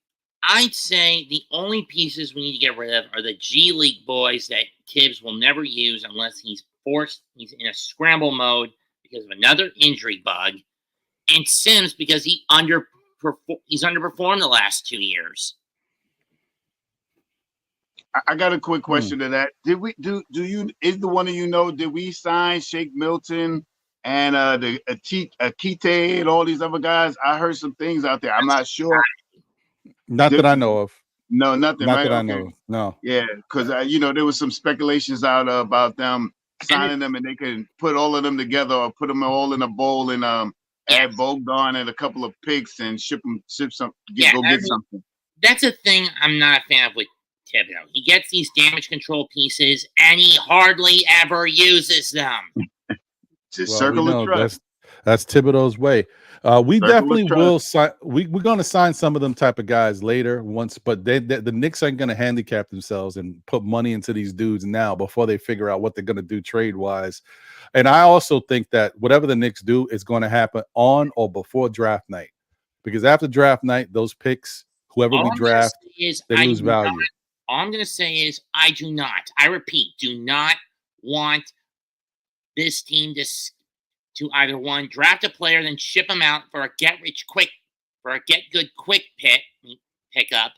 I'd say the only pieces we need to get rid of are the G League boys that Tibbs will never use unless he's in a scramble mode because of another injury bug, and Sims because he's underperformed the last 2 years. I got a quick question to that. Did we is the one of did we sign Shake Milton and the Akite and all these other guys? I heard some things out there. I'm not sure. Not that I know of. No, nothing. Not right? that I Okay. know of. No. Yeah, because there was some speculations out about them signing them, and they could put all of them together or put them all in a bowl and add Bogdan and a couple of picks and ship some. Get something. That's a thing I'm not a fan of with Thibodeau. He gets these damage control pieces, and he hardly ever uses them. Circle of trust. That's Thibodeau's way. We Circle of definitely trust. will sign. We're going to sign some of them type of guys later once, but the Knicks ain't going to handicap themselves and put money into these dudes now before they figure out what they're going to do trade wise. And I also think that whatever the Knicks do is going to happen on or before draft night, because after draft night, those picks, whoever we draft, they lose value. All I'm going to say is I do not. I repeat, do not want this team to either one, draft a player, then ship them out for a get good quick pickup,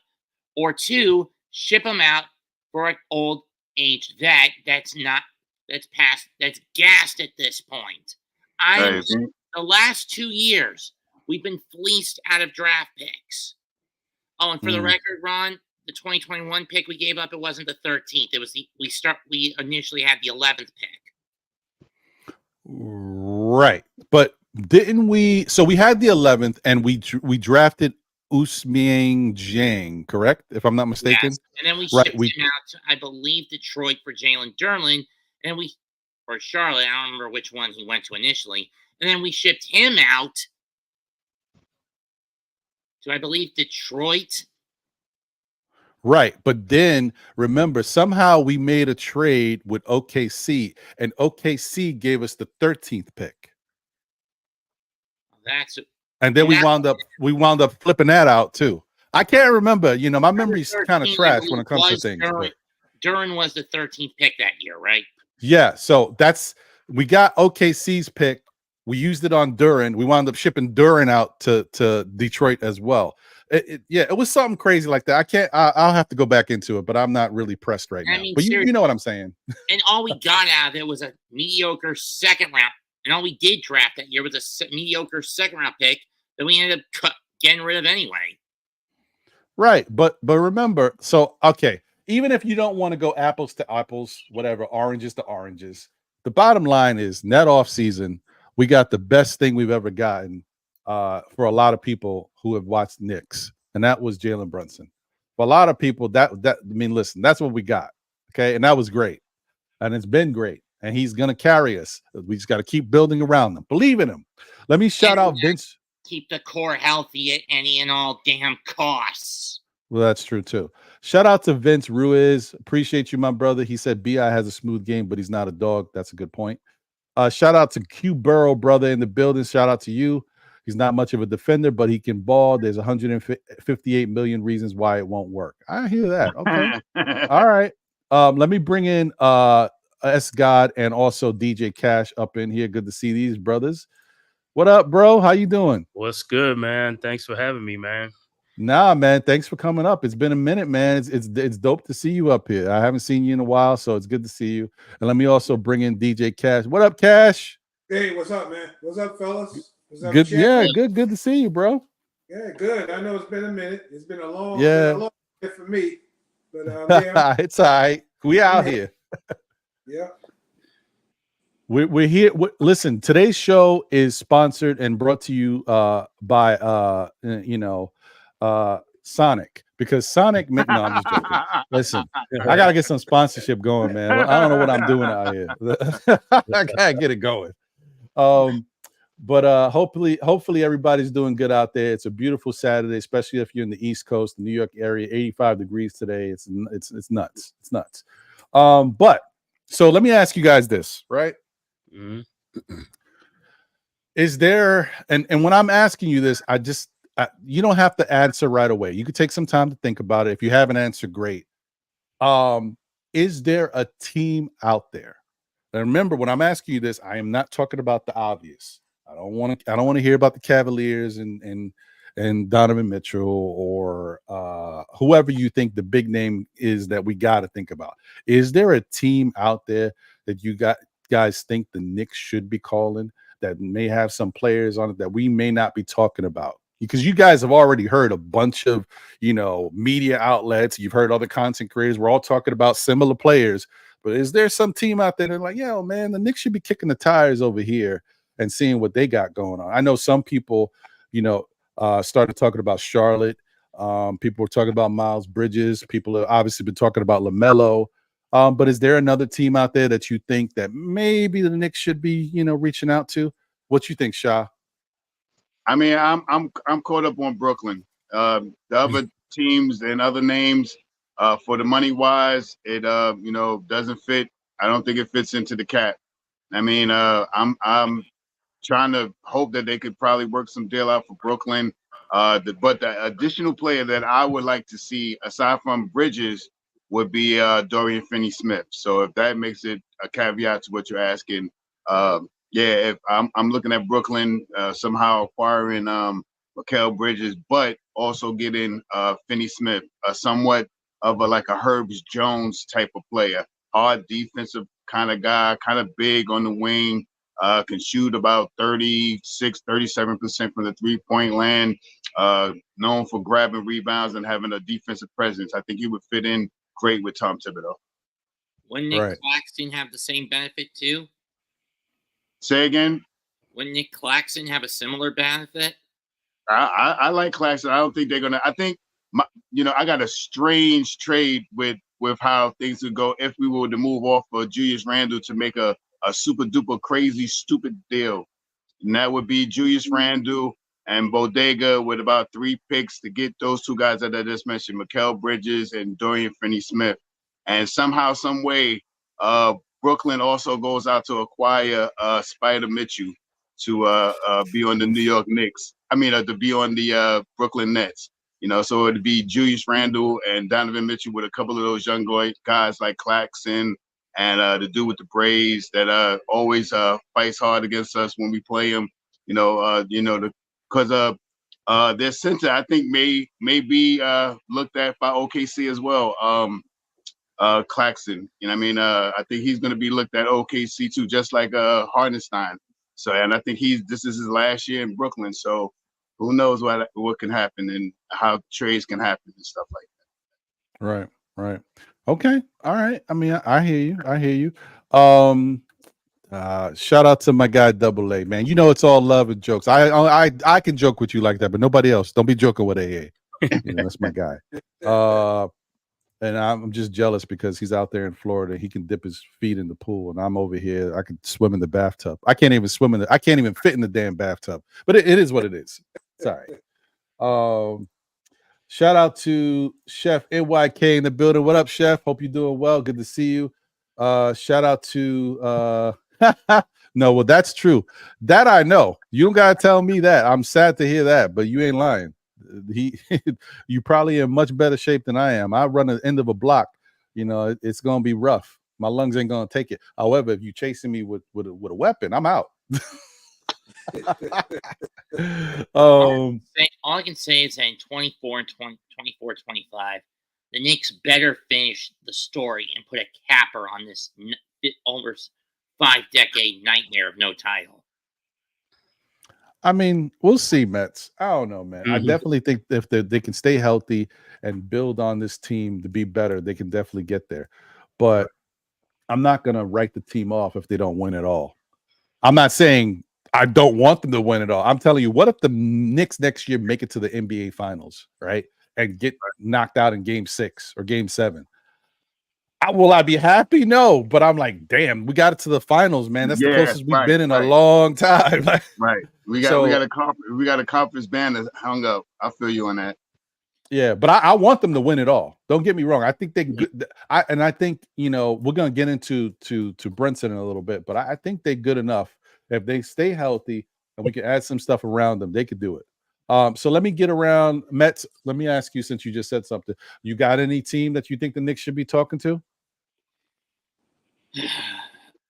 or two, ship them out for an old aged vet that's gassed at this point. The last 2 years we've been fleeced out of draft picks. Oh, and for the record, Ron, the 2021 pick we gave up, it wasn't the 13th. It was we initially had the 11th pick. Right. But didn't we? So we had the 11th and we drafted Ousmane Dieng, correct? If I'm not mistaken. Yes. And then we shipped him out to, I believe, Detroit for Jalen Duren. And or Charlotte, I don't remember which one he went to initially. And then we shipped him out to, I believe, Detroit. Right. But then remember, somehow we made a trade with OKC, and OKC gave us the 13th pick. And then we wound up flipping that out too. I can't remember. You know, my memory's kind of trash when it comes to things. Duren was the 13th pick that year, right? Yeah. So we got OKC's pick. We used it on Duren. We wound up shipping Duren out to Detroit as well. It was something crazy like that. I'll have to go back into it, but I'm not really pressed right now. But you know what I'm saying. And all we got out of it was a mediocre second round. And all we did draft that year was a mediocre second round pick that we ended up getting rid of anyway. Right. But remember, so, okay, even if you don't want to go apples to apples, whatever, oranges to oranges, the bottom line is net off season, we got the best thing we've ever gotten for a lot of people who have watched Knicks, and that was Jalen Brunson. For a lot of people, listen, that's what we got. Okay. And that was great. And it's been great. And he's going to carry us. We just got to keep building around them. Believe in him. Let me shout out Vince. Keep the core healthy at any and all damn costs. Well, that's true, too. Shout out to Vince Ruiz. Appreciate you, my brother. He said B.I. has a smooth game, but he's not a dog. That's a good point. Shout out to Q Burrow, brother, in the building. Shout out to you. He's not much of a defender, but he can ball. There's 158 million reasons why it won't work. I hear that. Okay. All right. Let me bring in S God and also DJ Cash up in here. Good to see these brothers. What up, bro? How you doing? What's good, man? Thanks for having me, man. Nah, man. Thanks for coming up. It's been a minute, man. It's dope to see you up here. I haven't seen you in a while, so it's good to see you. And let me also bring in DJ Cash. What up, Cash? Hey, what's up, man? What's up, fellas? What's up, good. Chad? Yeah, good to see you, bro. Yeah, good. I know it's been a minute. It's been a long minute for me, but yeah. It's all right. We out here. Yeah. We're here. Listen, today's show is sponsored and brought to you by Sonic, because Sonic. No, I'm just joking. Listen, I gotta get some sponsorship going, man. I don't know what I'm doing out here. I gotta get it going. But hopefully everybody's doing good out there. It's a beautiful Saturday, especially if you're in the East Coast, the New York area. 85 degrees today. It's nuts. It's nuts. But so let me ask you guys this, right? Mm-hmm. Is there, and when I'm asking you this, you don't have to answer right away. You could take some time to think about it. If you have an answer, great. Is there a team out there? And remember, when I'm asking you this, I am not talking about the obvious. I don't want to hear about the Cavaliers and Donovan Mitchell or whoever you think the big name is that we got to think about. Is there a team out there that you guys think the Knicks should be calling that may have some players on it that we may not be talking about? Because you guys have already heard a bunch of, media outlets. You've heard other content creators. We're all talking about similar players. But is there some team out there that like, yeah, man, the Knicks should be kicking the tires over here and seeing what they got going on? I know some people, started talking about Charlotte. People were talking about Miles Bridges. People have obviously been talking about LaMelo. But is there another team out there that you think that maybe the Knicks should be, reaching out to? What you think, Sha? I mean, I'm caught up on Brooklyn. The other teams and other names, for the money wise, it doesn't fit. I don't think it fits into the cap. I mean, I'm trying to hope that they could probably work some deal out for Brooklyn. But the additional player that I would like to see, aside from Bridges, would be Dorian Finney-Smith. So if that makes it a caveat to what you're asking, yeah, if I'm looking at Brooklyn somehow acquiring Mikal Bridges, but also getting Finney-Smith, somewhat of like a Herbs Jones type of player, hard defensive kind of guy, kind of big on the wing. Can shoot about 37% from the three-point land, known for grabbing rebounds and having a defensive presence. I think he would fit in great with Tom Thibodeau. Wouldn't Nick Claxton have the same benefit too? Say again? Wouldn't Nick Claxton have a similar benefit? I like Claxton. I don't think they're gonna. I think I got a strange trade with how things would go if we were to move off of Julius Randle to make a super duper crazy stupid deal, and that would be Julius Randle and Bodega with about 3 picks to get those 2 guys that I just mentioned, Mikal Bridges and Dorian Finney-Smith, and somehow, some way, Brooklyn also goes out to acquire Spider Mitchell to be on the New York Knicks. I mean, to be on the Brooklyn Nets. So it'd be Julius Randle and Donovan Mitchell with a couple of those young guys like Claxton and the dude with the braids that always fights hard against us when we play him. Because their center I think may be looked at by OKC as well. Claxton, I think he's going to be looked at OKC too, just like Hartenstein. So, and I think this is his last year in Brooklyn. So, who knows what can happen and how trades can happen and stuff like that. Right. Okay. All right. I mean, I hear you. Shout out to my guy Double A, man. It's all love and jokes. I can joke with you like that, but nobody else. Don't be joking with AA. That's my guy. And I'm just jealous because he's out there in Florida. He can dip his feet in the pool, and I'm over here. I can swim in the bathtub. I can't even I can't even fit in the damn bathtub. But it is what it is. Sorry. Shout out to Chef NYK in the building. What up, Chef? Hope you're doing well. Good to see you. Shout out to no, well, that's true. That I know. You don't gotta tell me that. I'm sad to hear that, but you ain't lying. You probably in much better shape than I am. I run the end of a block. It's gonna be rough. My lungs ain't gonna take it. However, if you chasing me with a weapon, I'm out. All I can say is that in 24 and 25, the Knicks better finish the story and put a capper on this over 5-decade nightmare of no title. I mean, we'll see, Mets. I don't know, man. I definitely think if they can stay healthy and build on this team to be better, they can definitely get there. But I'm not going to write the team off if they don't win at all. I'm not saying I don't want them to win at all. I'm telling you, what if the Knicks next year make it to the NBA Finals, right, and get knocked out in Game 6 or Game 7? Will I be happy? No, but I'm like, damn, we got it to the finals, man. That's the closest we've been in a long time. Right. We got a conference band that hung up. I feel you on that. Yeah, but I want them to win it all. Don't get me wrong. I think they I think we're gonna get into Brunson in a little bit, but I think they're good enough. If they stay healthy and we can add some stuff around them, they could do it. So let me get around Mets. Let me ask you, since you just said something, you got any team that you think the Knicks should be talking to?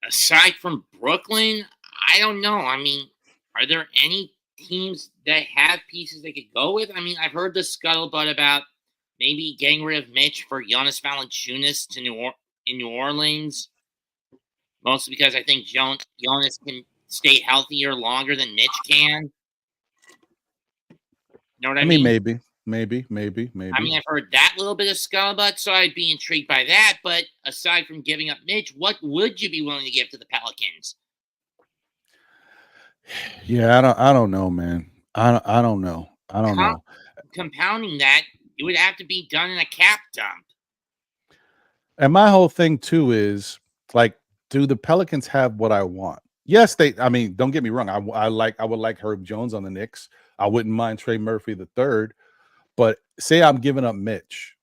Aside from Brooklyn, I don't know. I mean, are there any teams that have pieces they could go with? I mean, I've heard the scuttlebutt about maybe getting rid of Mitch for Jonas Valanciunas to in New Orleans, mostly because I think Jonas can stay healthier longer than Mitch can. You know what I mean? Maybe. I mean, I've heard that little bit of scuttlebutt, so I'd be intrigued by that. But aside from giving up Mitch, what would you be willing to give to the Pelicans? Yeah, I don't know, man. I don't know. Compounding that, it would have to be done in a cap dump. And my whole thing too is like, do the Pelicans have what I want? yes, I mean, don't get me wrong. I would like Herb Jones on the Knicks. I wouldn't mind Trey Murphy the third. But say I'm giving up Mitch.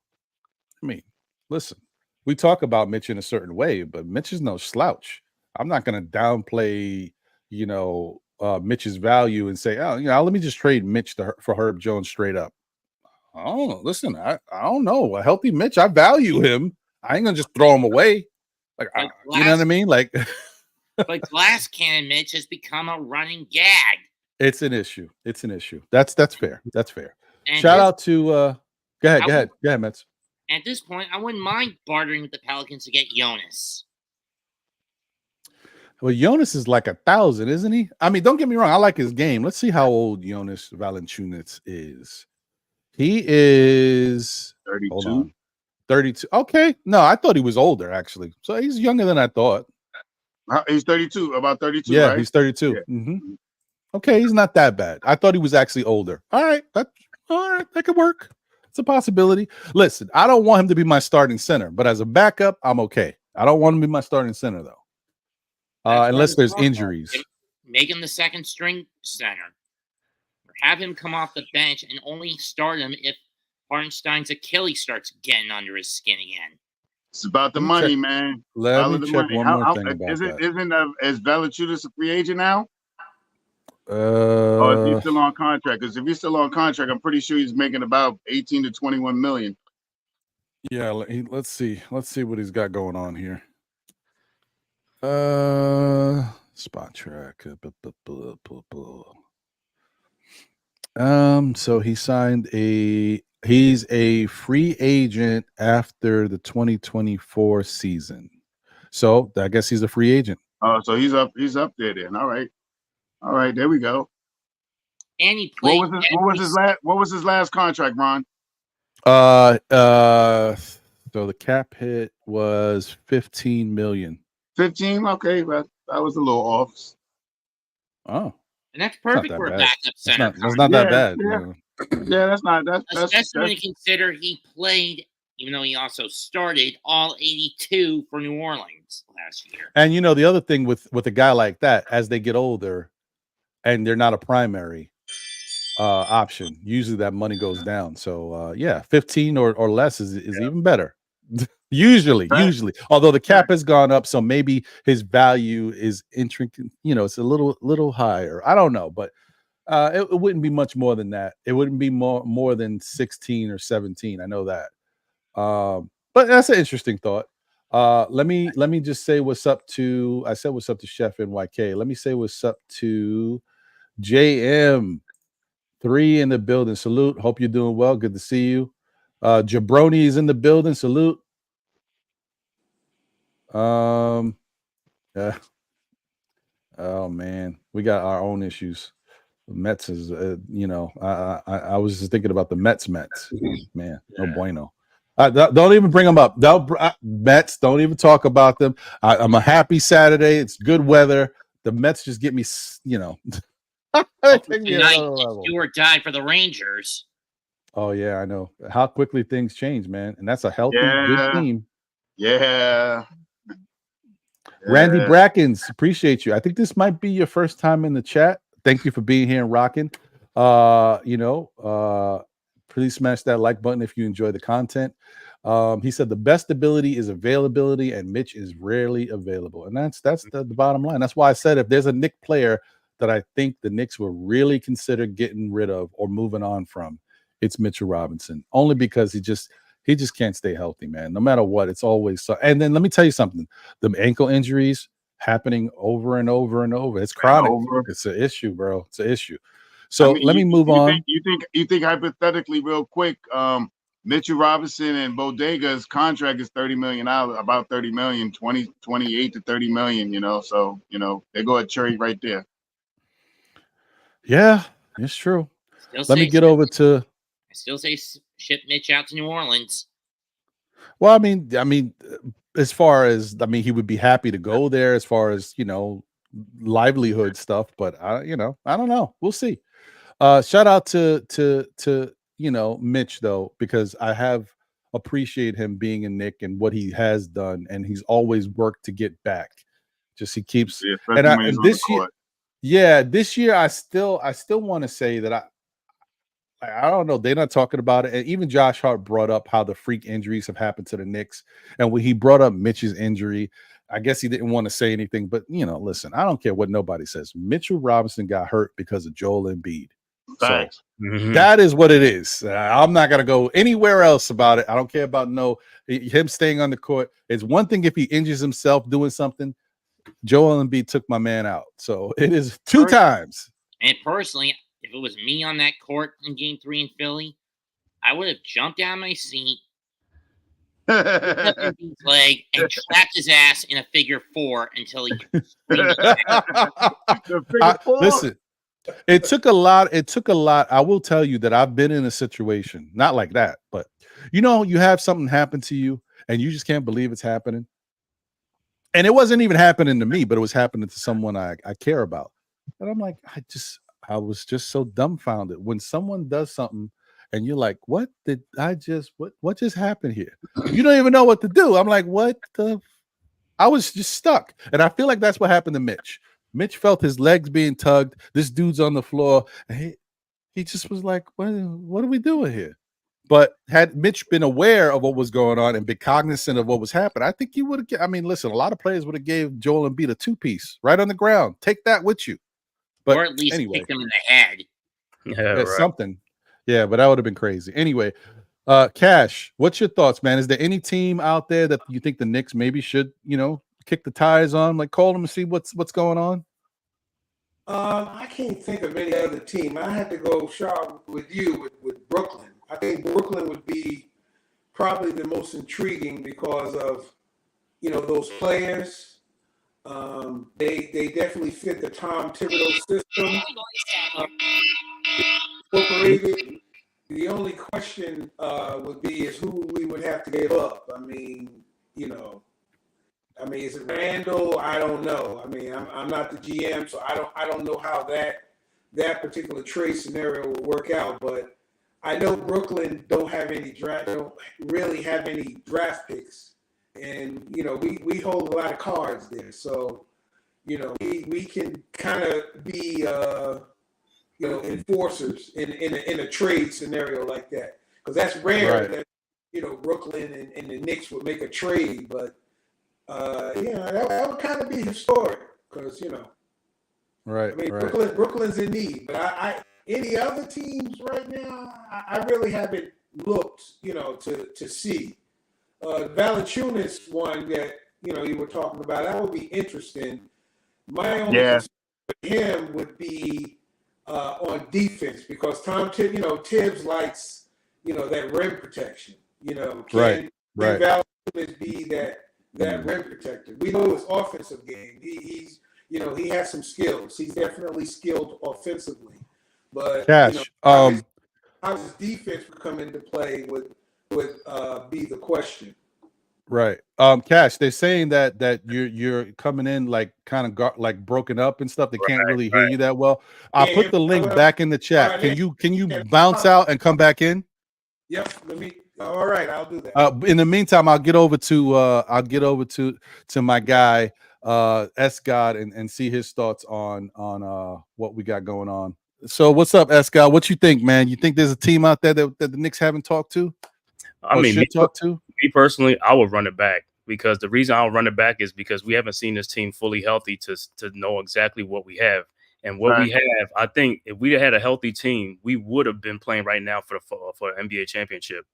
I mean, listen, we talk about Mitch in a certain way, but Mitch is no slouch. I'm not going to downplay, Mitch's value and say, oh, let me just trade Mitch for Herb Jones straight up. Oh, listen, I don't know. A healthy Mitch, I value him. I ain't gonna just throw him away. Like, you know what I mean? Like, but Glass Cannon Mitch has become a running gag. It's an issue. That's fair. That's fair. And Shout out to go ahead, Mets. At this point, I wouldn't mind bartering with the Pelicans to get Jonas. Well, Jonas is like 1,000, isn't he? I mean, don't get me wrong. I like his game. Let's see how old Jonas Valanciunas is. He is 32. 32. Okay. No, I thought he was older, actually. So he's younger than I thought. He's 32, about 32, yeah, right? He's 32. Yeah. Mm-hmm. Okay, he's not that bad. I thought he was actually older. All right, that could work. It's a possibility. Listen, I don't want him to be my starting center, but as a backup, I'm okay. I don't want him to be my starting center, though. Unless there's injuries. Make him the second string center. Or have him come off the bench and only start him if Hartenstein's Achilles starts getting under his skin again. It's about the money, man. Let me check one more thing about that. Is Valanciunas a free agent now? Or is he still on contract? Because if he's still on contract, I'm pretty sure he's making about 18 to 21 million. Yeah, let's see. Let's see what he's got going on here. Spot track. So he signed he's a free agent after the 2024 season. So I guess he's a free agent. Oh, so he's up there then. All right, there we go. And he played. What was his last contract, Ron? So the cap hit was 15 million. 15? Okay, but that was a little off. Oh. And that's perfect for a backup center. That's not that bad. Yeah, that's not especially when you consider he played, even though he also started all 82 for New Orleans last year. And the other thing with a guy like that, as they get older and they're not a primary option, usually that money goes down. So 15 or less is even better. usually, although the cap has gone up, so maybe his value is intricate. It's a little higher. I don't know, but it wouldn't be much more than that. It wouldn't be more than 16 or 17. I know that. But that's an interesting thought. Let me just say what's up to. I said what's up to Chef NYK. Let me say what's up to JM3 in the building. Salute. Hope you're doing well. Good to see you. Jabroni is in the building. Salute. Yeah. Oh man, we got our own issues. The Mets is, I was just thinking about the Mets. Man, no bueno. Don't even bring them up. Mets, don't even talk about them. I'm a happy Saturday. It's good weather. The Mets just get me, Tonight, do or die for the Rangers. Oh yeah, I know how quickly things change, man, and that's a healthy, good team. Yeah. Randy Brackens, appreciate you. I think this might be your first time in the chat. Thank you for being here and rocking. Please smash that like button if you enjoy the content. He said the best ability is availability, and Mitch is rarely available, and that's the bottom line. That's why I said if there's a Knicks player that I think the Knicks will really consider getting rid of or moving on from, it's Mitchell Robinson. Only because he just can't stay healthy, man. No matter what, it's always so. And then let me tell you something: the ankle injuries happening over and over and over. It's chronic. It's an issue, bro. It's an issue. So let me move on. You think hypothetically, real quick, Mitchell Robinson and Bodega's contract is $30 million, about $30 million, 28 to 30 million. So they go at cherry right there. Yeah, it's true. Let me get over to. I still say ship Mitch out to New Orleans. Well, I mean, as far as he would be happy to go there. As far as livelihood stuff, but I don't know. We'll see. Shout out to Mitch though, because I have appreciated him being a Knick and what he has done, and he's always worked to get back. Just he keeps Yeah, especially when he's and on the this year, court. yeah, this year I still want to say that I don't know. They're not talking about it. And even Josh Hart brought up how the freak injuries have happened to the Knicks. And when he brought up Mitch's injury, I guess he didn't want to say anything. But, listen, I don't care what nobody says. Mitchell Robinson got hurt because of Joel Embiid. Thanks. So that is what it is. I'm not going to go anywhere else about it. I don't care about him staying on the court. It's one thing if he injures himself doing something. Joel Embiid took my man out. So it is two times. And personally, if it was me on that court in Game 3 in Philly, I would have jumped out of my seat, picked up Embiid's leg, and trapped his ass in a figure 4 until he. Listen, it took a lot. I will tell you that I've been in a situation, not like that, but you have something happen to you, and you just can't believe it's happening. And it wasn't even happening to me, but it was happening to someone I care about. And I'm like, I was just so dumbfounded when someone does something and you're like, what just happened here? You don't even know what to do. I'm like, I was just stuck. And I feel like that's what happened to Mitch. Mitch felt his legs being tugged. This dude's on the floor. And he just was like, what are we doing here? But had Mitch been aware of what was going on and been cognizant of what was happening, I think he would have. I mean, listen, a lot of players would have gave Joel Embiid a 2-piece right on the ground. Take that with you. But or at least anyway, kick them in the head. Yeah, right. Something. Yeah, but that would have been crazy. Anyway, Cash, what's your thoughts, man? Is there any team out there that you think the Knicks maybe should, kick the tires on? Like, call them and see what's going on? I can't think of any other team. I had to go sharp with you with Brooklyn. I think Brooklyn would be probably the most intriguing because of, those players. They definitely fit the Tom Thibodeau system. Incorporated. The only question would be is who we would have to give up. I mean, is it Randall? I don't know. I mean, I'm not the GM, so I don't know how that particular trade scenario will work out. But I know Brooklyn don't really have any draft picks. And, we hold a lot of cards there. So, we can kind of be, enforcers in a trade scenario like that. Because that's rare that, Brooklyn and the Knicks would make a trade. But, that would kind of be historic because, Right. I mean, right. Brooklyn's in need. But any other teams right now, I really haven't looked, to see. Valanciunas one that you were talking about, that would be interesting. My only concern with him would be on defense because Tibbs likes that rim protection. Can Valanciunas be that rim protector? We know his offensive game. He has some skills. He's definitely skilled offensively, but Cash, how his defense would come into play would be the question. Right. Cash, they're saying that you're coming in like kind of like broken up and stuff. They can't really hear you that well. I'll put the link back in the chat. Can you bounce out and come back in? Yep. All right, I'll do that. In the meantime, I'll get over to my guy S God and see his thoughts on what we got going on. So what's up, S God? What you think, man? You think there's a team out there that the Knicks haven't talked to? I mean, me personally, I would run it back because the reason I'll run it back is because we haven't seen this team fully healthy to know exactly what we have. And what we have, I think if we had a healthy team, we would have been playing right now for an NBA championship.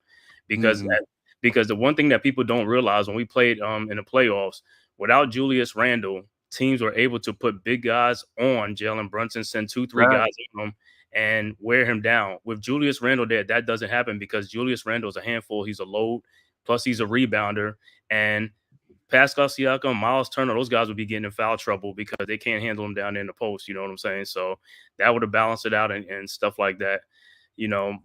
Because the one thing that people don't realize when we played in the playoffs, without Julius Randle, teams were able to put big guys on Jalen Brunson, send 2-3 guys on him, and wear him down. With Julius Randle there, that doesn't happen because Julius Randle is a handful. He's a load, plus he's a rebounder. And Pascal Siakam, Miles Turner, those guys would be getting in foul trouble because they can't handle him down in the post. You know what I'm saying? So that would have balanced it out and stuff like that.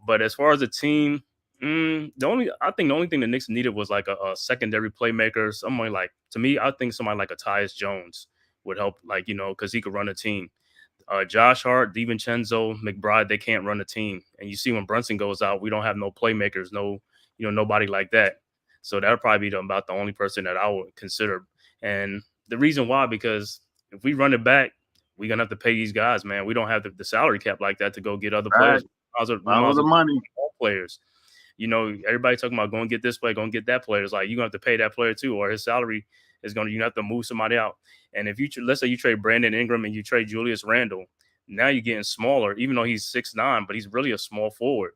But as far as the team, the only thing the Knicks needed was like a secondary playmaker. Someone like, to me, I think somebody like a Tyus Jones would help, because he could run a team. Josh Hart, DiVincenzo, McBride, they can't run a team. And you see when Brunson goes out, we don't have no playmakers, nobody like that. So that would probably be about the only person that I would consider. And the reason why, because if we run it back, we're gonna have to pay these guys, man. We don't have the salary cap like that to go get other players. Follow the money. Players. You know, everybody talking about going get this player, going get that player. It's like you're gonna have to pay that player too, or his salary is gonna, you have to move somebody out. And if you, let's say you trade Brandon Ingram and you trade Julius Randle, now you're getting smaller, even though he's 6'9", but he's really a small forward.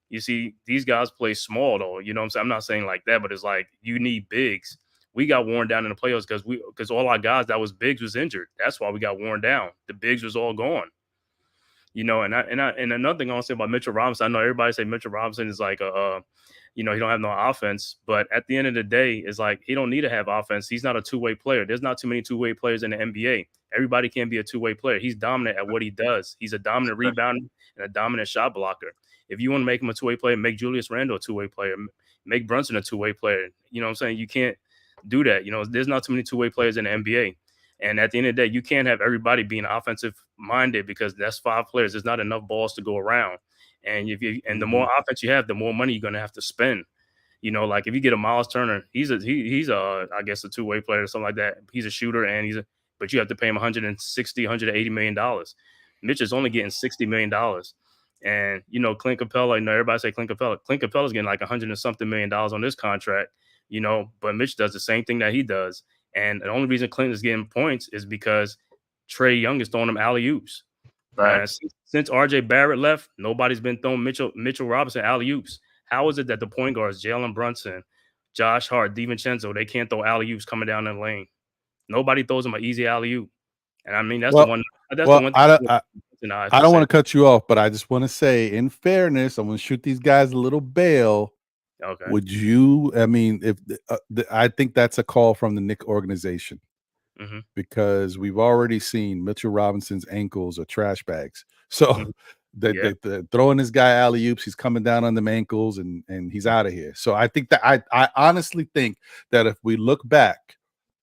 You see, these guys play small though. You know what I'm saying? I'm not saying like that, but it's like you need bigs. We got worn down in the playoffs because all our guys that was bigs was injured. That's why we got worn down. The bigs was all gone. You know, and another thing I want to say about Mitchell Robinson, I know everybody say Mitchell Robinson is like you know, he don't have no offense, but at the end of the day, it's like he don't need to have offense. He's not a two-way player. There's not too many two-way players in the NBA. Everybody can be a two-way player. He's dominant at what he does. He's a dominant rebounder and a dominant shot blocker. If you want to make him a two-way player, make Julius Randle a two-way player. Make Brunson a two-way player. You know what I'm saying? You can't do that. You know, there's not too many two-way players in the NBA. And at the end of the day, you can't have everybody being offensive-minded because that's 5 players. There's not enough balls to go around. And the more offense you have, the more money you're going to have to spend. You know, like if you get a Miles Turner, he's a I guess a two-way player or something like that. He's a shooter, and but you have to pay him $160, $180 million. Mitch is only getting $60 million. And, you know, Clint Capella, you know, everybody say Clint Capella. Clint Capella's getting like $100 and something million on this contract, you know, but Mitch does the same thing that he does. And the only reason Clint is getting points is because Trae Young is throwing him alley-oops. Right. Since RJ Barrett left, nobody's been throwing Mitchell Robinson alley-oops. How is it that the point guards, Jalen Brunson, Josh Hart, DiVincenzo, they can't throw alley-oops coming down the lane? Nobody throws them an easy alley-oop. And I mean, that's the one. That's the one thing I don't want to cut you off, but I just want to say, in fairness, I'm going to shoot these guys a little bail. Okay. Would you? I mean, if I think that's a call from the Knicks organization, because we've already seen Mitchell Robinson's ankles are trash bags. So they're throwing this guy alley oops. He's coming down on them ankles, and he's out of here. So I think that I honestly think that if we look back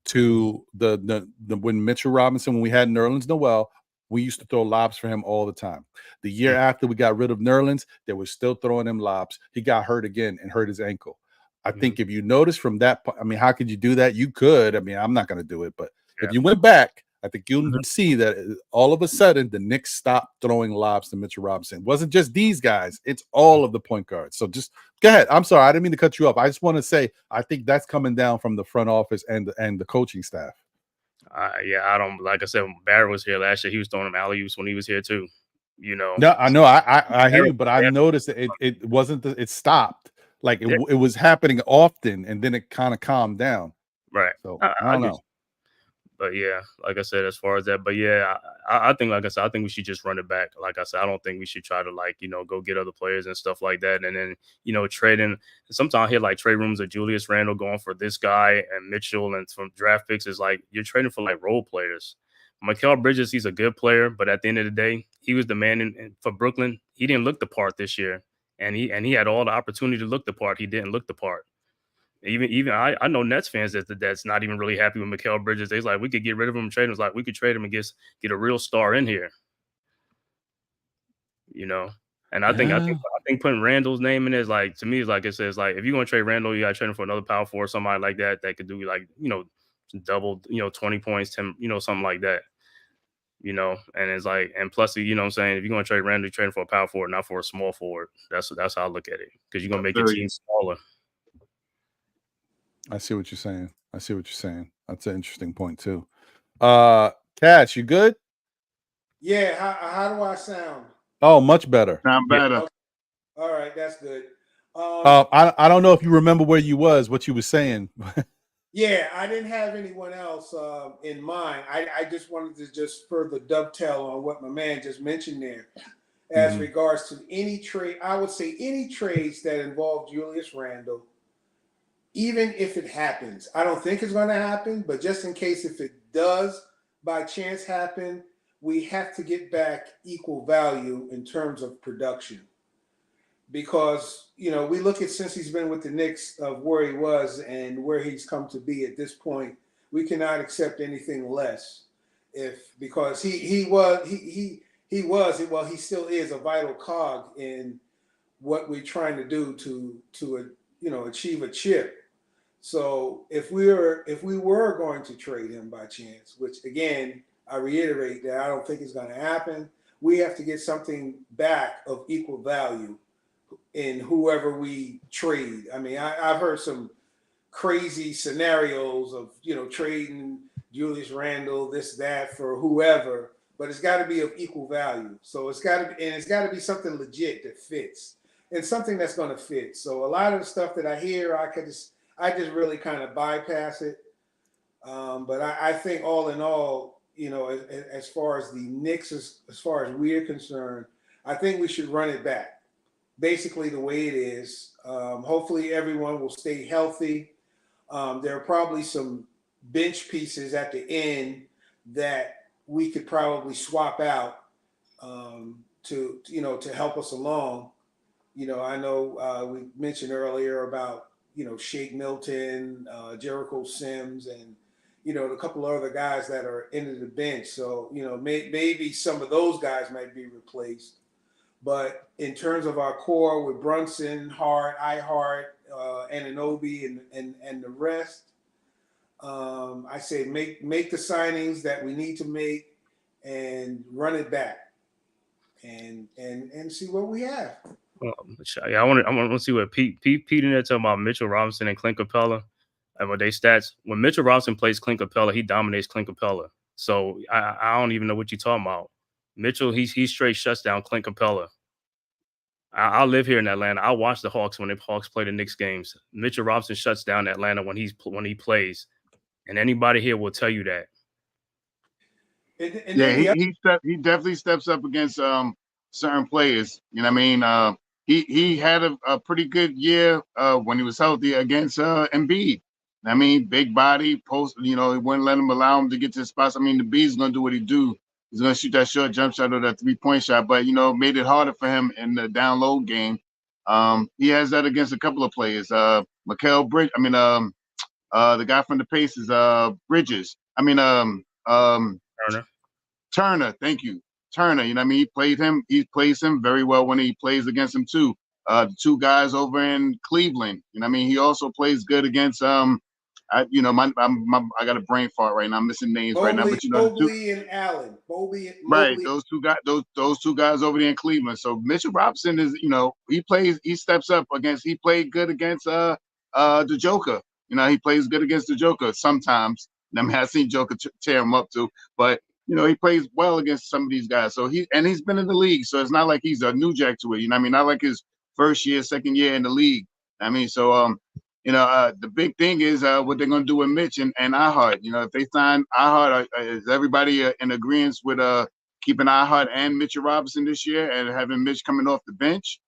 to the when Mitchell Robinson, when we had Nerlens Noel, we used to throw lobs for him all the time. The year after we got rid of Nerlens, they were still throwing him lobs. He got hurt again and hurt his ankle. I think if you notice from that, I mean, how could you do that? You could. I mean, I'm not going to do it, but if you went back, I think you'll see that all of a sudden the Knicks stopped throwing lobs to Mitchell Robinson. It wasn't just these guys; it's all of the point guards. So just go ahead. I'm sorry, I didn't mean to cut you off. I just want to say I think that's coming down from the front office and the coaching staff. I don't, like I said, when Barrett was here last year, he was throwing him alley-oops when he was here too. You know. No, I know, I hear you, but I noticed it wasn't. It stopped. Like it was happening often, and then it kind of calmed down. Right. So I don't know. But yeah, like I said, as far as that, but yeah, I think, like I said, I think we should just run it back. Like I said, I don't think we should try to, like, you know, go get other players and stuff like that. And then, you know, trading. Sometimes I hear like trade rumors of Julius Randle going for this guy and Mitchell, and from draft picks is like you're trading for like role players. Mikal Bridges, he's a good player, but at the end of the day, he was the man for Brooklyn. He didn't look the part this year, and he had all the opportunity to look the part. He didn't look the part. Even I know Nets fans that's not even really happy with Mikal Bridges. They're like, we could get rid of him and trade him. It's like we could trade him and get a real star in here. You know, and I think putting Randall's name in is like, to me, is like, it says like, if you're gonna trade Randall, you gotta trade him for another power forward, somebody like that could do, like, you know, double, you know, 20 points, 10, you know, something like that. You know, and it's like, and plus, you know what I'm saying, if you're gonna trade Randall, you trade him for a power forward, not for a small forward. That's how I look at it, because you're gonna make your team smaller. I see what you're saying. That's an interesting point too. Cash, you good? Yeah. How do I sound? Oh, much better. Sound better. Okay. All right, that's good. I don't know if you remember what you were saying. Yeah, I didn't have anyone else in mind. I just wanted to just further dovetail on what my man just mentioned there. As regards to any trade, I would say any trades that involve Julius Randle, even if it happens, I don't think it's going to happen, but just in case if it does by chance happen, we have to get back equal value in terms of production. Because, you know, we look at, since he's been with the Knicks, of where he was and where he's come to be at this point, we cannot accept anything less. Because he still is a vital cog in what we're trying to do to you know, achieve a chip. So if we were going to trade him by chance, which again I reiterate that I don't think is going to happen, we have to get something back of equal value in whoever we trade. I mean, I've heard some crazy scenarios of trading Julius Randle, this, that for whoever, but it's got to be of equal value. So it's got to be something legit that fits and something that's going to fit. So a lot of the stuff that I hear, I just really kind of bypass it. But I think all in all, as far as the Knicks, as far as we're concerned, I think we should run it back, basically the way it is. Hopefully everyone will stay healthy. There are probably some bench pieces at the end that we could probably swap out to help us along. I know we mentioned earlier about Shake Milton, Jericho Sims, and a couple of other guys that are into the bench. So maybe some of those guys might be replaced. But in terms of our core with Brunson, Hart, Anunoby, and the rest, I say make the signings that we need to make and run it back and see what we have. I want to see what Pete in there talking about Mitchell Robinson and Clint Capella and what they stats. When Mitchell Robinson plays Clint Capella, he dominates Clint Capella. So I don't even know what you're talking about. Mitchell, he straight shuts down Clint Capella. I live here in Atlanta. I watch the Hawks when the Hawks play the Knicks games. Mitchell Robinson shuts down Atlanta when he plays, and anybody here will tell you that. He definitely steps up against certain players. You know what I mean? He had a pretty good year when he was healthy against Embiid. I mean, big body, post. He wouldn't allow him to get to the spots. I mean, the B's gonna do what he do. He's going to shoot that short jump shot or that 3-point shot, but, made it harder for him in the down low game. He has that against a couple of players. Mikal Bridge, the guy from the Pacers, Bridges. Turner, thank you. Turner, he plays him very well when he plays against him too. The two guys over in Cleveland, he also plays good against I got a brain fart right now. I'm missing names right now, but Mobley and Allen. Right, those two guys over there in Cleveland. So Mitchell Robinson is, he steps up against. He played good against the Joker. He plays good against the Joker sometimes. I've seen Joker tear him up too, but he plays well against some of these guys. So he's been in the league, so it's not like he's a new jack to it. Not like his first year, second year in the league. The big thing is what they're going to do with Mitch and iHeart. If they sign iHeart, is everybody in agreement with keeping iHeart and Mitchell Robinson this year and having Mitch coming off the bench?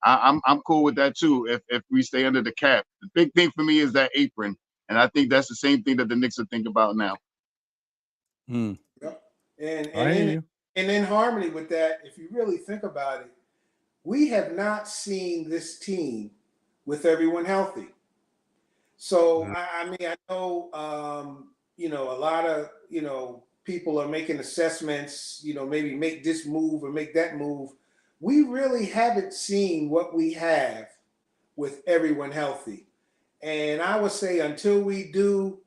I'm cool with that too. If we stay under the cap, the big thing for me is that apron, and I think that's the same thing that the Knicks are thinking about now. Yep. And in harmony with that, if you really think about it, we have not seen this team with everyone healthy. So, I know, a lot of, people are making assessments, maybe make this move or make that move. We really haven't seen what we have with everyone healthy. And I would say until we do,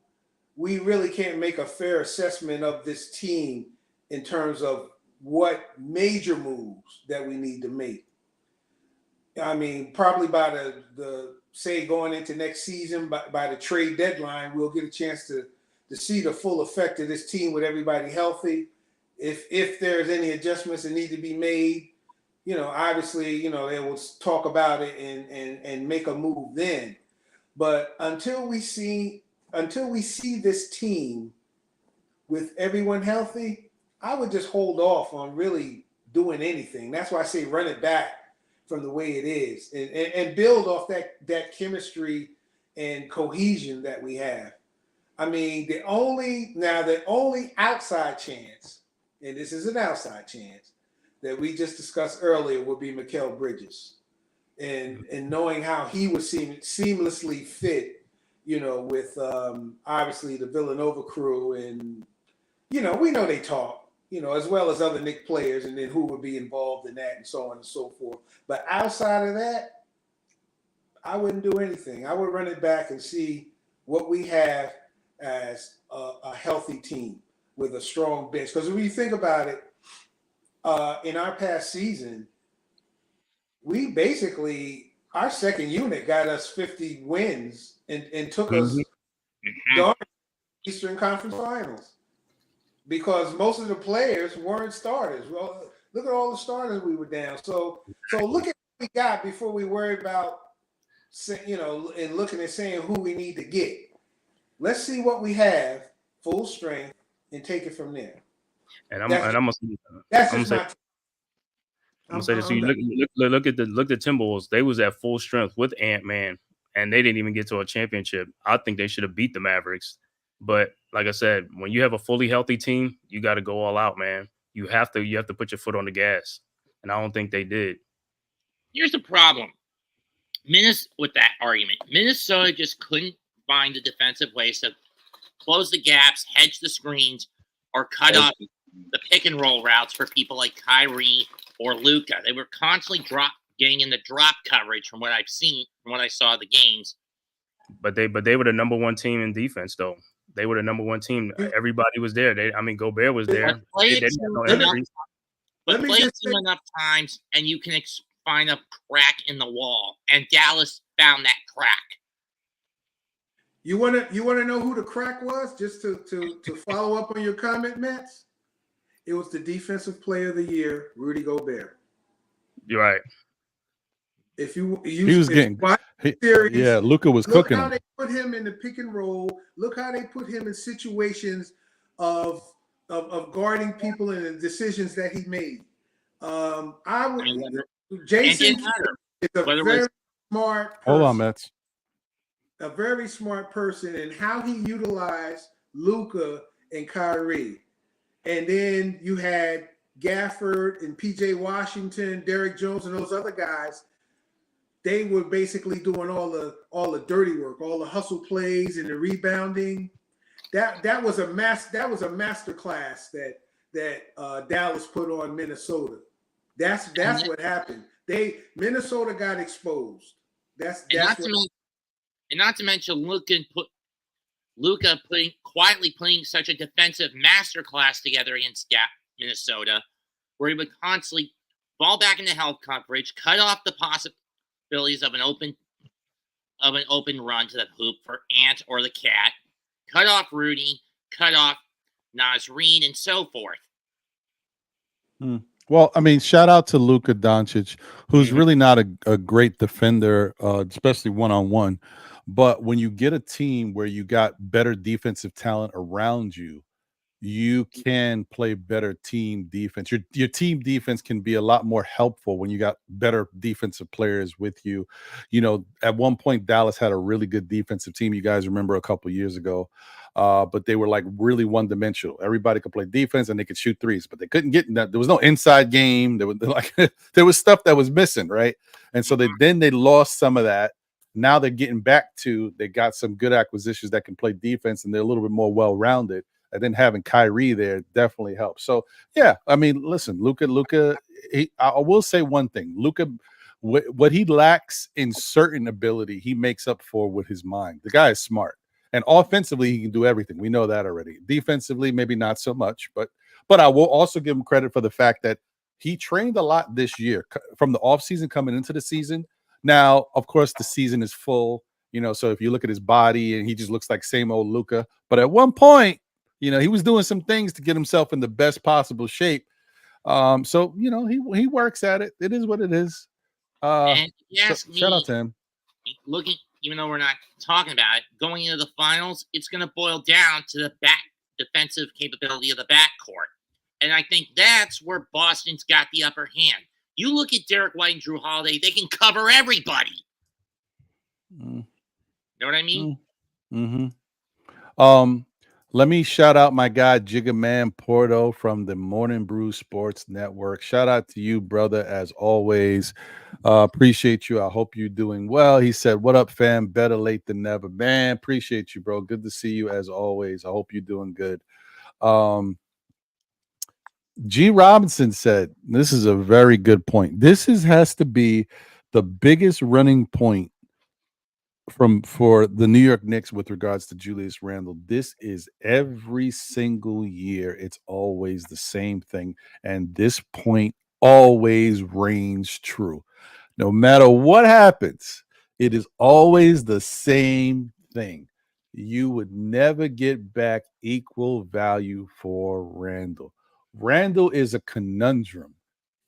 we really can't make a fair assessment of this team in terms of what major moves that we need to make. Probably by the say going into next season, by the trade deadline, we'll get a chance to see the full effect of this team with everybody healthy. If there's any adjustments that need to be made, obviously, they will talk about it and make a move then. But until we see this team with everyone healthy, I would just hold off on really doing anything. That's why I say run it back from the way it is and build off that chemistry and cohesion that we have. The only outside chance, and this is an outside chance, that we just discussed earlier would be Mikal Bridges. And knowing how he would seamlessly fit, with obviously the Villanova crew and, we know they talk. As well as other Knicks players, and then who would be involved in that and so on and so forth. But outside of that, I wouldn't do anything. I would run it back and see what we have as a healthy team with a strong bench. Because when you think about it, in our past season, we basically, our second unit got us 50 wins and took us darn Eastern Conference Finals because most of the players weren't starters. Well, look at all the starters we were down. So look at what we got before we worry about, and looking and saying who we need to get. Let's see what we have, full strength, and take it from there. And I'm gonna say this. Look at the Timberwolves. They was at full strength with Ant-Man, and they didn't even get to a championship. I think they should have beat the Mavericks. But like I said, when you have a fully healthy team, you got to go all out, man. You have to put your foot on the gas, and I don't think they did. Here's the problem. With that argument, Minnesota just couldn't find the defensive ways to close the gaps, hedge the screens, or cut off the pick and roll routes for people like Kyrie or Luka. They were constantly getting in the drop coverage from what I've seen, from what I saw the games. But they were the number one team in defense, though. They were the number one team. Everybody was there. Gobert was there. Play it enough times, and you can find a crack in the wall. And Dallas found that crack. You wanna know who the crack was? Just to follow up on your comment, Mets. It was the Defensive Player of the Year, Rudy Gobert. You're right. He was getting series, yeah. Luka was cooking. Look how they put him in the pick and roll. Look how they put him in situations of guarding people and the decisions that he made. Jason is a very smart person. Hold on, Mets. A very smart person, and how he utilized Luka and Kyrie. And then you had Gafford and PJ Washington, Derrick Jones, and those other guys. They were basically doing all the dirty work, all the hustle plays and the rebounding. That was a master class that Dallas put on Minnesota. That's what happened. Minnesota got exposed. Not to mention Luka quietly putting such a defensive masterclass together against Minnesota, where he would constantly fall back into help coverage, cut off the possibilities of an open run to the hoop for Ant or the Cat, cut off Rudy, cut off Naz Reid, and so forth. Well, shout out to Luka Doncic, who's really not a great defender, especially one-on-one. But when you get a team where you got better defensive talent around you, you can play better team defense. Your team defense can be a lot more helpful when you got better defensive players with you. At one point, Dallas had a really good defensive team. You guys remember a couple of years ago. But they were like really one-dimensional. Everybody could play defense and they could shoot threes, but they couldn't get in that. There was no inside game. There was stuff that was missing, right? And so they lost some of that. Now they're getting back to, they got some good acquisitions that can play defense, and they're a little bit more well-rounded. And then having Kyrie there definitely helps. So, yeah, listen, Luka, I will say one thing. Luka, what he lacks in certain ability, he makes up for with his mind. The guy is smart. And offensively, he can do everything. We know that already. Defensively, maybe not so much. But I will also give him credit for the fact that he trained a lot this year from the offseason coming into the season. Now, of course, the season is full, so if you look at his body and he just looks like same old Luka. But at one point, he was doing some things to get himself in the best possible shape. So, he works at it. It is what it is. Shout out to him. Even though we're not talking about it, going into the finals, it's going to boil down to the back defensive capability of the backcourt. And I think that's where Boston's got the upper hand. You look at Derek White and Drew Holiday, they can cover everybody. You know what I mean? Let me shout out my guy, Jigga Man Porto from the Morning Brew Sports Network. Shout out to you, brother, as always. Appreciate you. I hope you're doing well. He said, what up, fam? Better late than never. Man, appreciate you, bro. Good to see you as always. I hope you're doing good. G. Robinson said, this is a very good point. This has to be the biggest running point for the New York Knicks with regards to Julius Randle, this is every single year. It's always the same thing, and this point always reigns true. No matter what happens, it is always the same thing. You would never get back equal value for Randle. Randle is a conundrum.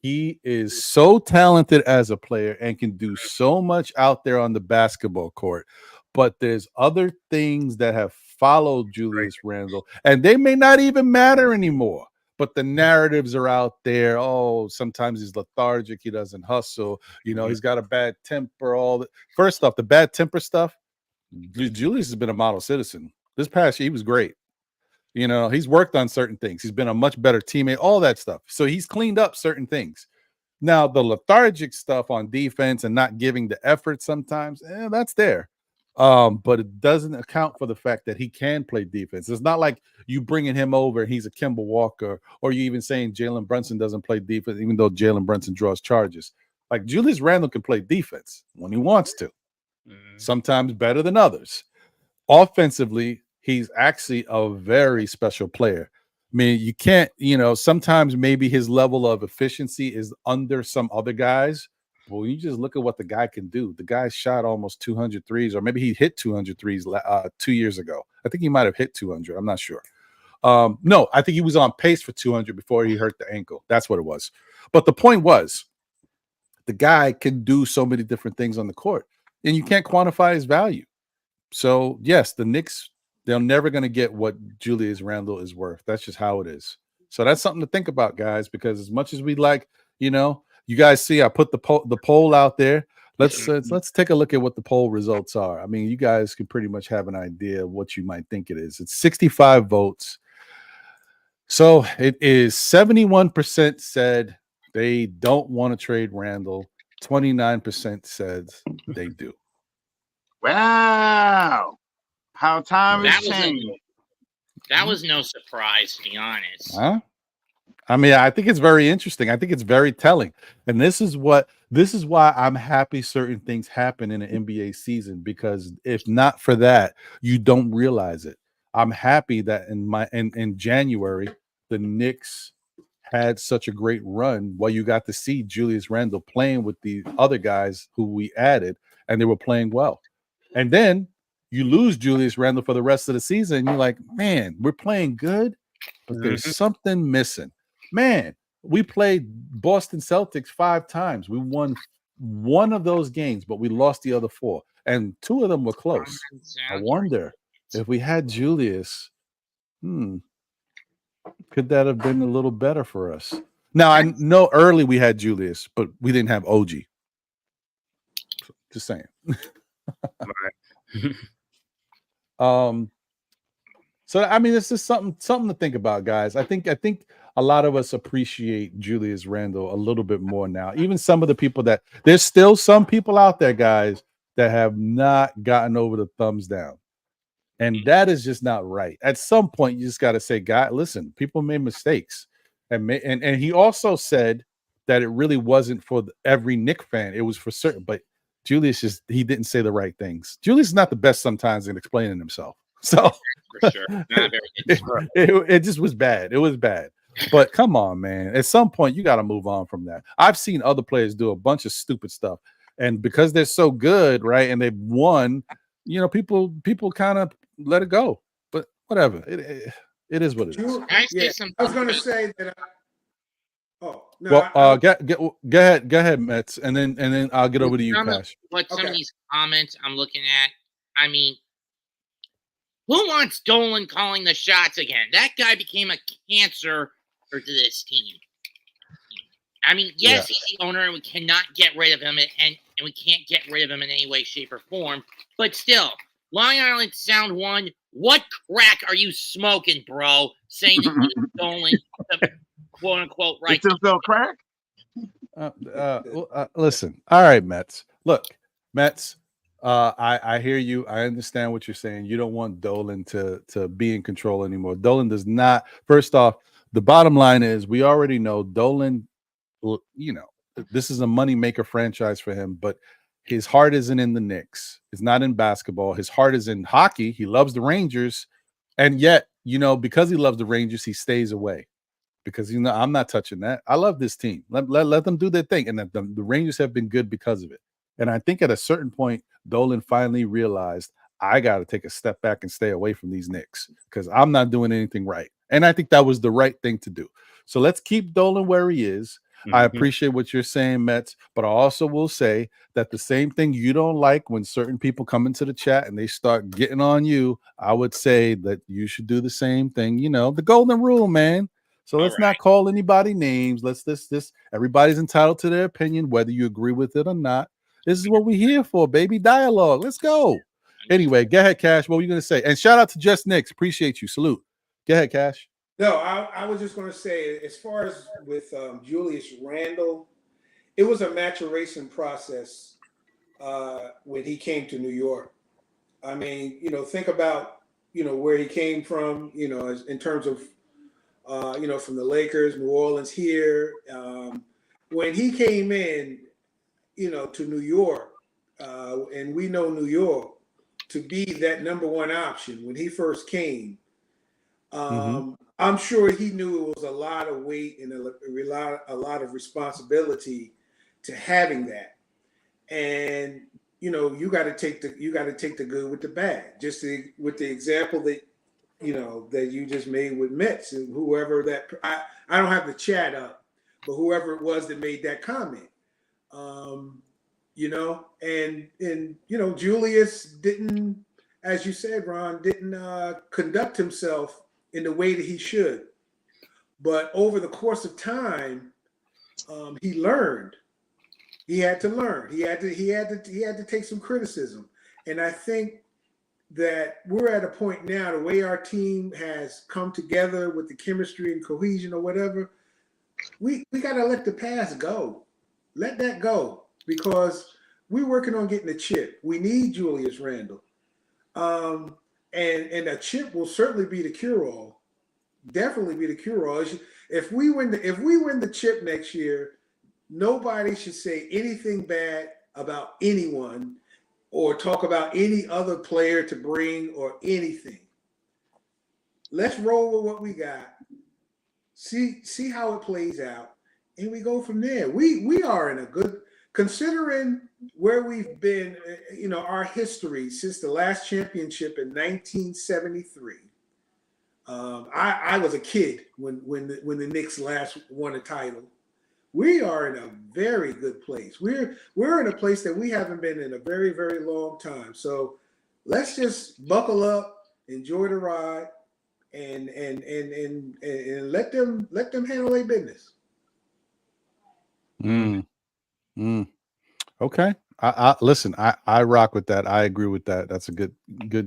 He is so talented as a player and can do so much out there on the basketball court. But there's other things that have followed Julius Randle, and they may not even matter anymore. But the narratives are out there. Oh, sometimes he's lethargic. He doesn't hustle. You know, he's got a bad temper. All that. First off, the bad temper stuff. Julius has been a model citizen. This past year, he was great. You know, he's worked on certain things. He's been a much better teammate, all that stuff. So he's cleaned up certain things. Now, the lethargic stuff on defense and not giving the effort sometimes, that's there. But it doesn't account for the fact that he can play defense. It's not like you bringing him over and he's a Kemba Walker, or you even saying Jalen Brunson doesn't play defense, even though Jalen Brunson draws charges. Like Julius Randle can play defense when he wants to, sometimes better than others. Offensively, he's actually a very special player. I mean, you can't, sometimes maybe his level of efficiency is under some other guys. Well, you just look at what the guy can do. The guy shot almost 200 threes, or maybe he hit 200 threes 2 years ago. I think he might have hit 200. I'm not sure. No, I think he was on pace for 200 before he hurt the ankle. That's what it was. But the point was, the guy can do so many different things on the court, and you can't quantify his value. So, yes, the Knicks, they're never going to get what Julius Randle is worth. That's just how it is. So that's something to think about, guys, because as much as we like, you guys see I put the poll out there. Let's take a look at what the poll results are. I mean, you guys can pretty much have an idea of what you might think it is. It's 65 votes. So it is 71% said they don't want to trade Randle. 29% says they do. Wow. How time has changed. That was no surprise, to be honest. Huh? I mean, I think it's very interesting. I think it's very telling. And this is why I'm happy certain things happen in an NBA season, because if not for that, you don't realize it. I'm happy that in January, the Knicks had such a great run while you got to see Julius Randle playing with the other guys who we added, and they were playing well. And then you lose Julius Randle for the rest of the season, and you're like, man, we're playing good, but there's something missing. Man, we played Boston Celtics 5 times. We won one of those games, but we lost the other 4, and 2 of them were close. I wonder if we had Julius, could that have been a little better for us? Now, I know early we had Julius, but we didn't have OG. Just saying. So I mean, this is something to think about, guys. I think a lot of us appreciate Julius Randle a little bit more now. Even some of the people there's still some people out there, guys, that have not gotten over the thumbs down. And that is just not right. At some point, you just got to say, God, listen, people made mistakes. And he also said that it really wasn't for every Knicks fan. It was for certain. But Julius he didn't say the right things. Julius is not the best sometimes in explaining himself. So for sure. Not very good. It just was bad. It was bad. But come on, man. At some point, you got to move on from that. I've seen other players do a bunch of stupid stuff. And because they're so good, right, and they've won, people kind of let it go. But whatever. It is what it is. I was going to say that. Oh no! Well, go ahead, Mets, and then I'll get over to you, Cash. Some of these comments I'm looking at, I mean, who wants Dolan calling the shots again? That guy became a cancer to this team. I mean, yes, he's the owner, and we cannot get rid of him, and we can't get rid of him in any way, shape, or form. But still, Long Island Sound 1, what crack are you smoking, bro? Saying that Dolan, quote unquote, right? You still sell crack? Listen, all right, Mets. Look, Mets. I hear you. I understand what you're saying. You don't want Dolan to be in control anymore. Dolan does not. First off, the bottom line is we already know Dolan. This is a moneymaker franchise for him, but his heart isn't in the Knicks. It's not in basketball. His heart is in hockey. He loves the Rangers. And yet, because he loves the Rangers, he stays away. Because, I'm not touching that. I love this team. Let them do their thing. And the Rangers have been good because of it. And I think at a certain point, Dolan finally realized, I got to take a step back and stay away from these Knicks because I'm not doing anything right. And I think that was the right thing to do. So let's keep Dolan where he is. I appreciate what you're saying, Mets, but I also will say that the same thing you don't like when certain people come into the chat and they start getting on you, I would say that you should do the same thing. The golden rule, man. So let's not call anybody names. Let's everybody's entitled to their opinion, whether you agree with it or not. This is what we're here for, baby. Dialogue. Let's go. Anyway, go ahead, Cash. What were you going to say? And shout out to Just Knicks. Appreciate you. Salute. Go ahead, Cash. No, I was just going to say, as far as with Julius Randle, it was a maturation process when he came to New York. I mean, think about, where he came from, in terms of, from the Lakers, New Orleans here. When he came in, to New York, and we know New York to be that number one option when he first came. I'm sure he knew it was a lot of weight and a lot of responsibility to having that. And you got to take the good with the bad. Just with the example that that you just made with Mets and whoever that I don't have the chat up, but whoever it was that made that comment. Julius didn't, as you said, Ron, didn't conduct himself in the way that he should. But over the course of time, he learned. He had to learn. He had to take some criticism. And I think that we're at a point now, the way our team has come together with the chemistry and cohesion or whatever, we got to let the past go. Let that go, because we're working on getting a chip. We need Julius Randle. And a chip will certainly be the cure-all. Definitely be the cure-all. If we win the chip next year, nobody should say anything bad about anyone or talk about any other player to bring or anything. Let's roll with what we got. See how it plays out, and we go from there. We are in a good, considering where we've been, our history since the last championship in 1973. I was a kid when the Knicks last won a title. We are in a very good place. We're in a place that we haven't been in a very, very long time. So let's just buckle up, enjoy the ride, and let them handle their business. Okay. I listen, I rock with that. I agree with that. That's a good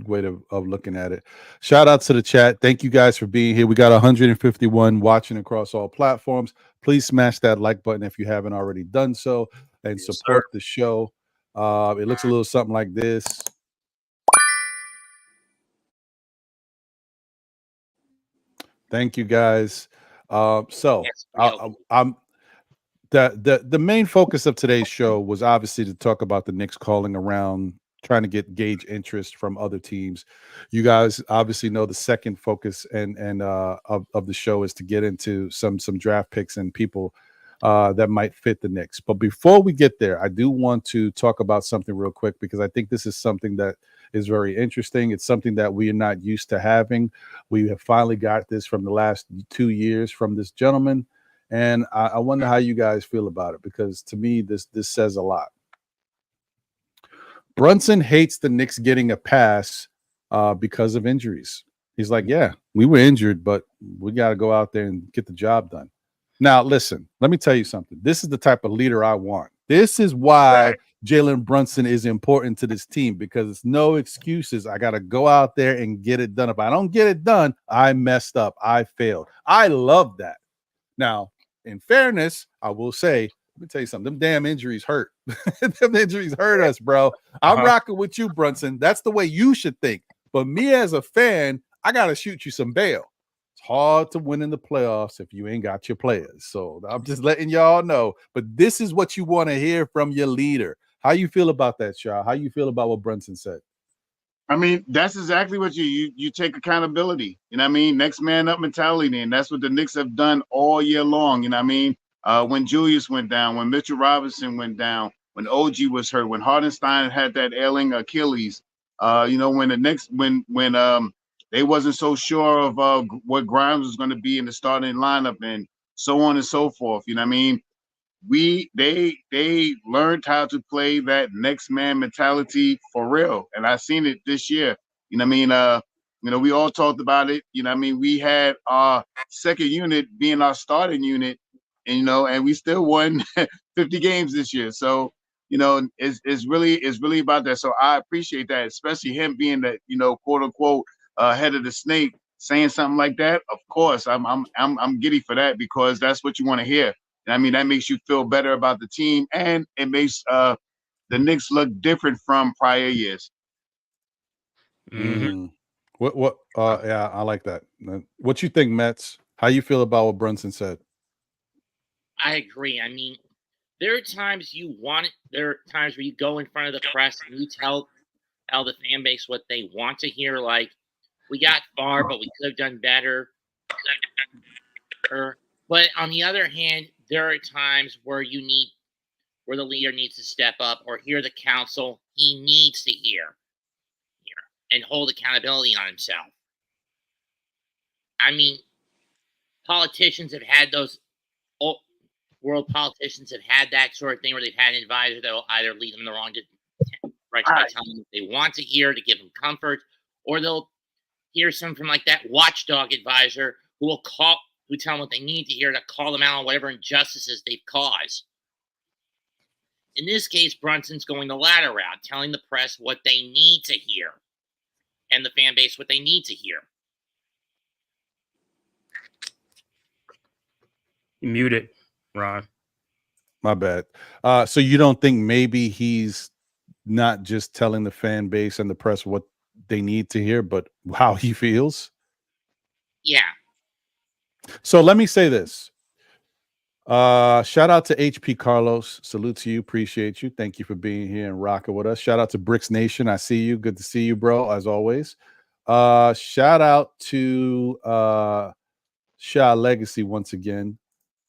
way of looking at it. Shout out to the chat. Thank you guys for being here. We got 151 watching across all platforms. Please smash that like button if you haven't already done so, and support the show. It looks a little something like this. Thank you guys. The main focus of today's show was obviously to talk about the Knicks calling around, trying to gauge interest from other teams. You guys obviously know the second focus and of the show is to get into some draft picks and people that might fit the Knicks. But before we get there, I do want to talk about something real quick, because I think this is something that is very interesting. It's something that we are not used to having. We have finally got this from the last 2 years from this gentleman. And I wonder how you guys feel about it, because to me, this says a lot. Brunson hates the Knicks getting a pass because of injuries. He's like, yeah, we were injured, but we got to go out there and get the job done. Now, listen, let me tell you something. This is the type of leader I want. This is why Jalen Brunson is important to this team, because it's no excuses. I got to go out there and get it done. If I don't get it done, I messed up. I failed. I love that. Now, in fairness, I will say, let me tell you something. Them damn injuries hurt. Them injuries hurt us, bro. I'm rocking with you, Brunson. That's the way you should think. But me as a fan, I got to shoot you some bail. It's hard to win in the playoffs if you ain't got your players. So I'm just letting y'all know. But this is what you want to hear from your leader. How you feel about that, Shaw? How you feel about what Brunson said? I mean, that's exactly what you take accountability. You know what I mean? Next man up mentality, and that's what the Knicks have done all year long. You know what I mean? When Julius went down, when Mitchell Robinson went down, when OG was hurt, when Hartenstein had that ailing Achilles, when the Knicks when they wasn't so sure of what Grimes was going to be in the starting lineup and so on and so forth. You know what I mean? They learned how to play that next man mentality for real, and I seen it this year. You know what I mean? We all talked about it. You know what I mean? We had our second unit being our starting unit, and we still won 50 games this year. So it's really about that. So I appreciate that, especially him being the quote unquote head of the snake, saying something like that. Of course, I'm giddy for that, because that's what you want to hear. I mean, that makes you feel better about the team, and it makes the Knicks look different from prior years. Mm-hmm. Yeah, I like that. What you think, Mets? How you feel about what Brunson said? I agree. I mean, there are times there are times where you go in front of the press and you tell the fan base what they want to hear. Like, we got far, but we could have done better. But on the other hand, there are times where where the leader needs to step up or hear the counsel he needs to hear and hold accountability on himself. I mean, politicians have had world politicians have had that sort of thing where they've had an advisor that will either lead them in the wrong direction by telling them what they want to hear to give them comfort, or they'll hear some from like that watchdog advisor who tell them what they need to hear to call them out on whatever injustices they've caused. In this case, Brunson's going the latter route, telling the press what they need to hear and the fan base what they need to hear. You muted, Ron. My bad. So you don't think maybe he's not just telling the fan base and the press what they need to hear, but how he feels? Yeah. So let me say this. Shout out to HP Carlos. Salute to you. Appreciate you. Thank you for being here and rocking with us. Shout out to Bricks Nation. I see you. Good to see you, bro, as always. Shout out to Shah Legacy once again.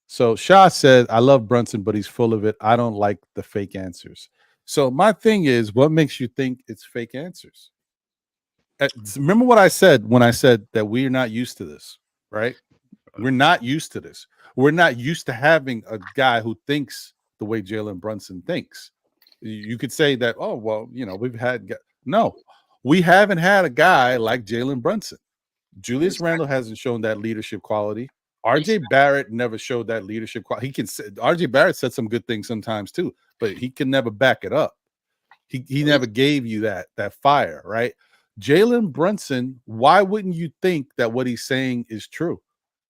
So Shah said, I love Brunson, but he's full of it. I don't like the fake answers. So my thing is, what makes you think it's fake answers? Remember what I said when I said that we're not used to this, right? We're not used to this. We're not used to having a guy who thinks the way Jalen Brunson thinks. You could say that, oh, well, we've had no, we haven't had a guy like Jalen Brunson. Julius Randle hasn't shown that leadership quality. RJ Barrett never showed that leadership quality. RJ Barrett said some good things sometimes too, but he can never back it up. He never gave you that fire, right? Jalen Brunson, why wouldn't you think that what he's saying is true?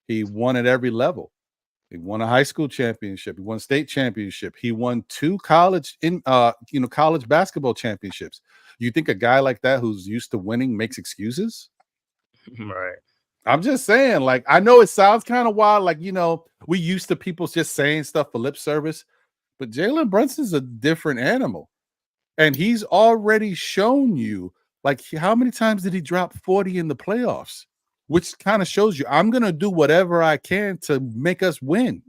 He won at every level. He won a high school championship. He won state championship. He won 2 college basketball championships. You think a guy like that who's used to winning makes excuses? Right. I'm just saying, like, I know it sounds kind of wild, like, we used to people just saying stuff for lip service, but Jalen Brunson's a different animal. And he's already shown you, like, how many times did he drop 40 in the playoffs? Which kind of shows you I'm going to do whatever I can to make us win.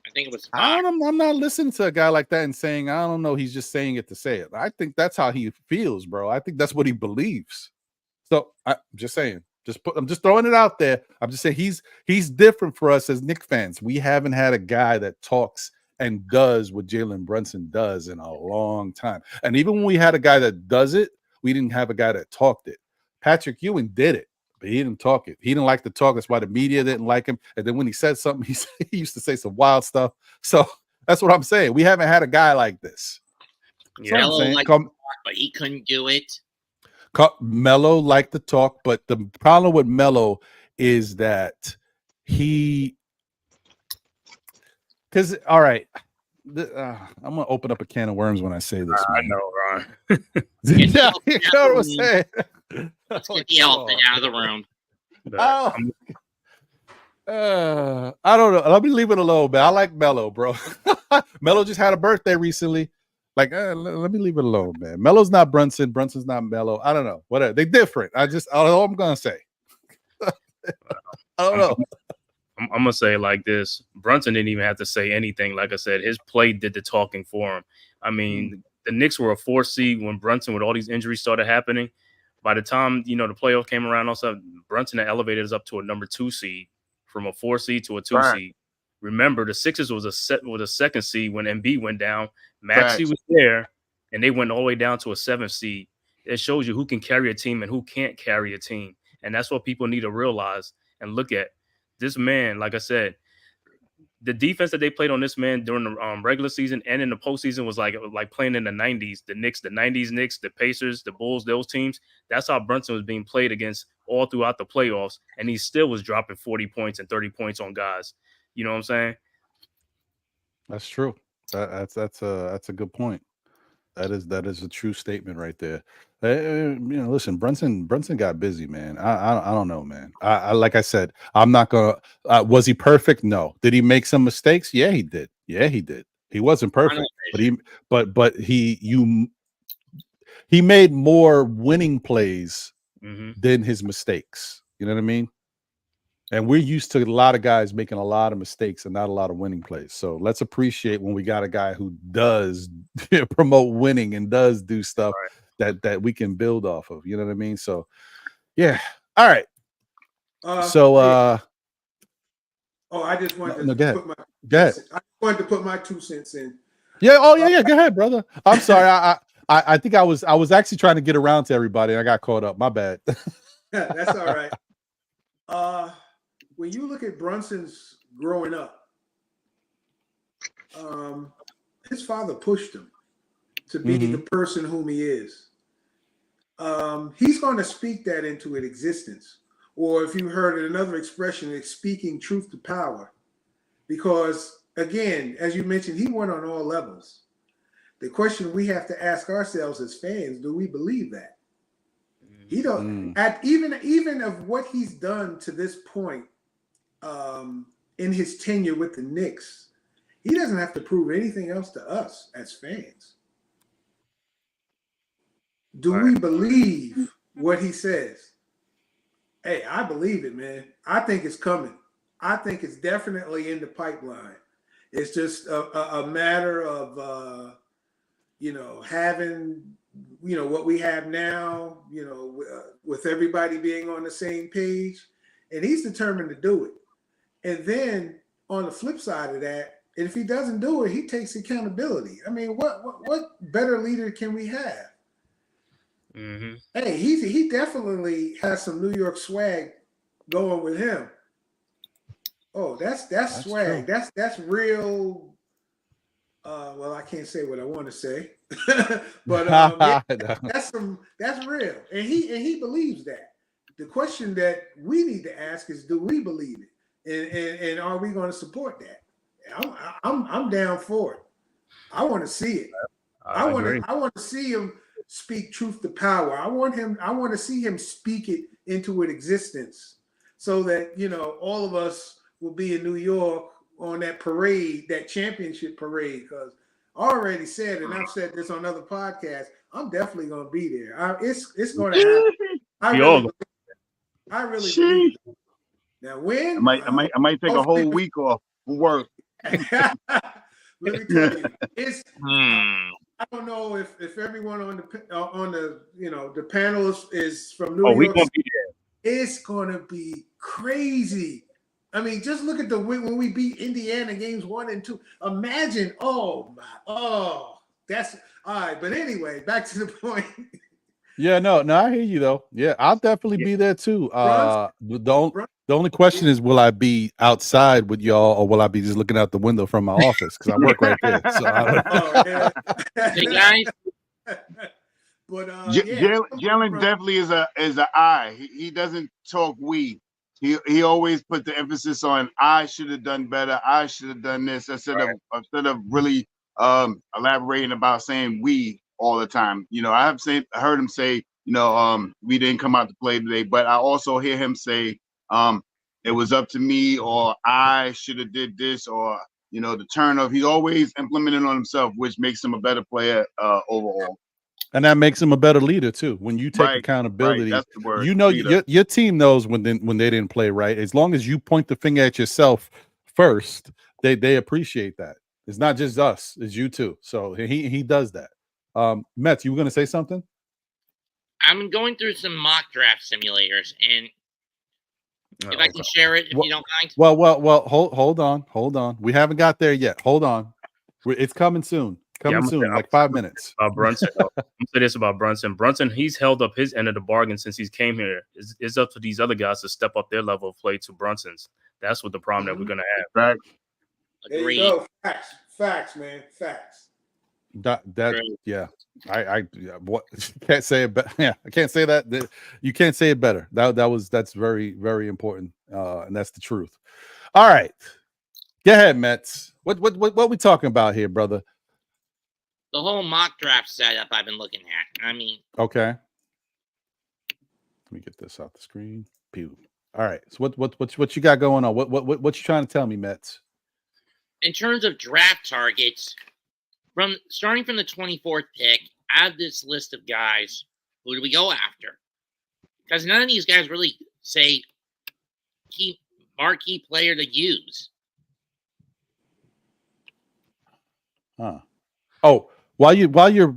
I think it was I'm not listening to a guy like that and saying, I don't know, he's just saying it to say it. I think that's how he feels, bro. I think that's what he believes. So I'm just saying. I'm just throwing it out there. I'm just saying he's different for us as Knicks fans. We haven't had a guy that talks and does what Jalen Brunson does in a long time. And even when we had a guy that does it, we didn't have a guy that talked it. Patrick Ewing did it, but he didn't talk it. He didn't like to talk. That's why the media didn't like him. And then when he said something, he used to say some wild stuff. So that's what I'm saying. We haven't had a guy like this. Yeah, but he couldn't do it. Melo liked to talk, but the problem with Melo is that all right, I'm gonna open up a can of worms when I say this. I know, Ron. Yeah, you know what I'm saying. Let's get the elephant out of the room. I don't know. Let me leave it alone, man. I like Melo, bro. Melo just had a birthday recently. Like, let me leave it alone, man. Melo's not Brunson. Brunson's not Melo. I don't know. Whatever. They different. All I'm gonna say. I don't know. I'm gonna say it like this: Brunson didn't even have to say anything. Like I said, his play did the talking for him. I mean, the Knicks were a 4 seed when Brunson, with all these injuries started happening. By the time the playoff came around, also Brunson had elevated us up to a number 2 seed from a 4 seed to a 2 seed. Remember, the Sixers was a 2nd seed when Embiid went down. Maxey was there, and they went all the way down to a 7th seed. It shows you who can carry a team and who can't carry a team, and that's what people need to realize and look at. This man, like I said, the defense that they played on this man during the regular season and in the postseason was like playing in the 90s. The Knicks, the 90s Knicks, the Pacers, the Bulls, those teams. That's how Brunson was being played against all throughout the playoffs, and he still was dropping 40 points and 30 points on guys. You know what I'm saying? That's true. That's a good point. That is a true statement right there. Listen, Brunson got busy, man. I don't know, man. I like I said, I'm not gonna. Was he perfect? No. Did he make some mistakes? Yeah, he did. He wasn't perfect, but he made more winning plays than his mistakes. You know what I mean? And we're used to a lot of guys making a lot of mistakes and not a lot of winning plays. So let's appreciate when we got a guy who does promote winning and does do stuff that we can build off of. You know what I mean? So, yeah. All right. I just wanted to put my 2 cents in. Yeah. Oh, yeah. Go ahead, brother. I'm sorry. I think I was actually trying to get around to everybody. I got caught up. My bad. That's all right. When you look at Brunson's growing up, his father pushed him to be the person whom he is. He's going to speak that into existence. Or if you heard another expression, it's speaking truth to power. Because, again, as you mentioned, he won on all levels. The question we have to ask ourselves as fans, do we believe that? He don't. Even of what he's done to this point, in his tenure with the Knicks, he doesn't have to prove anything else to us as fans. Do we believe what he says? Hey, I believe it, man. I think it's coming. I think it's definitely in the pipeline. It's just a matter of having what we have now, with everybody being on the same page, and he's determined to do it. And then on the flip side of that, if he doesn't do it, he takes accountability. I mean, what better leader can we have? Hey, he definitely has some New York swag going with him. Oh, that's swag. True. That's real. Well, I can't say what I want to say, but that's real, and he believes that. The question that we need to ask is, do we believe it? And are we going to support that? I'm down for it. I want to see it. I want to see him speak truth to power. I want to see him speak it into existence, so that all of us will be in New York on that parade, that championship parade. Because I already said, and I've said this on other podcasts, I'm definitely going to be there. It's going to happen. I really believe it. Now, when I might take a whole week off from work. Let me tell you, I don't know if everyone on the the panel is from New York. We're gonna be there. It's gonna be crazy. I mean, just look at when we beat Indiana games 1 and 2. Imagine, that's all right. But anyway, back to the point. Yeah, no, I hear you though. Yeah, I'll definitely be there too. The only question is, will I be outside with y'all, or will I be just looking out the window from my office? Because I work right there. So hey guys. But Jalen definitely is an I. He doesn't talk we. He always put the emphasis on I should have done better. I should have done this instead of really elaborating about saying we all the time. I heard him say, we didn't come out to play today, but I also hear him say, it was up to me, or I should have did this, or You know, the turnover. He always implemented on himself, which makes him a better player overall. And that makes him a better leader too. When you take Right, accountability, that's the word. you know Leader. your team knows when they didn't play right. As long as you point the finger at yourself first, they appreciate that. It's not just us, it's you too. So he does that. Mets, you were gonna say something? I'm going through some mock draft simulators, and if I can share it, if you don't mind. Well, hold on. We haven't got there yet. Hold on. It's coming soon. Coming soon, like 5 minutes. About Brunson, I'm gonna say this about Brunson. Brunson, he's held up his end of the bargain since he's came here. It's up to these other guys to step up their level of play to Brunson's. That's what the problem that we're gonna have. Right. There you go. Facts, man. Facts. Yeah. I what can't say it better. Yeah, I can't say that. You can't say it better. That's very, very important. And that's the truth. All right. Go ahead, Mets. What we talking about here, brother? The whole mock draft setup I've been looking at. I mean, okay. Let me get this off the screen. Pew. All right. So what you got going on? What you trying to tell me, Mets? In terms of draft targets, starting from the 24th pick, add this list of guys. Who do we go after? Because none of these guys really say key marquee player to use. Huh. Oh, while you're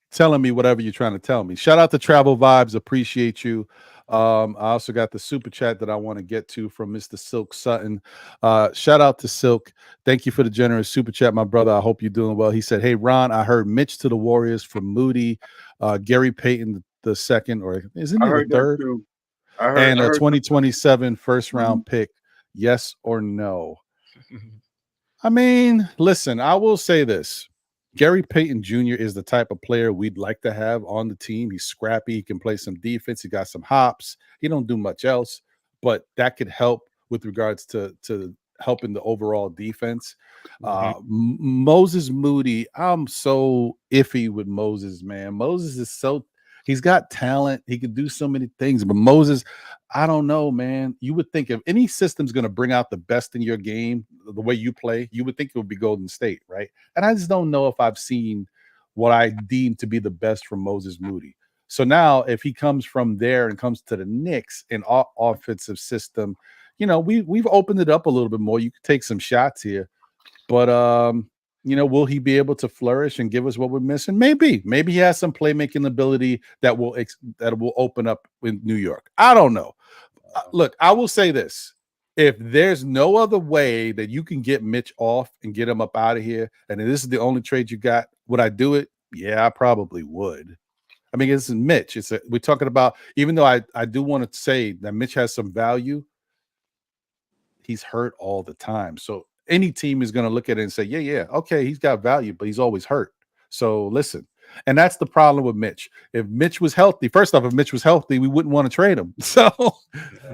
telling me whatever you're trying to tell me, shout out to Travel Vibes. Appreciate you. I also got the super chat that I want to get to from Mr. Silk Sutton. Shout out to Silk. Thank you for the generous super chat, my brother. I hope you're doing well. He said, "Hey Ron, I heard Mitch to the Warriors from Moody, Gary Payton the second, or isn't he the third? And a 2027 first round pick. Yes or no?" I mean, listen, I will say this. Gary Payton Jr. is the type of player we'd like to have on the team. He's scrappy. He can play some defense. He got some hops. He don't do much else, but that could help with regards to helping the overall defense. Moses Moody, I'm so iffy with Moses, man. Moses is he's got talent. He can do so many things, but Moses, I don't know, man. You would think if any system's going to bring out the best in your game, the way you play, you would think it would be Golden State, right? And I just don't know if I've seen what I deem to be the best from Moses Moody. So now if he comes from there and comes to the Knicks in offensive system, you know, we've opened it up a little bit more. You could take some shots here, but you know, will he be able to flourish and give us what we're missing? Maybe he has some playmaking ability that will open up in New York. I don't know. Look, I will say this. If there's no other way that you can get Mitch off and get him up out of here, and this is the only trade you got, would I do it? Yeah, I probably would. I mean, this is Mitch. We're talking about, even though I do want to say that Mitch has some value, he's hurt all the time. So any team is going to look at it and say, yeah, okay, he's got value, but he's always hurt. So listen, and that's the problem with Mitch. If Mitch was healthy, first off, if Mitch was healthy, we wouldn't want to trade him. So,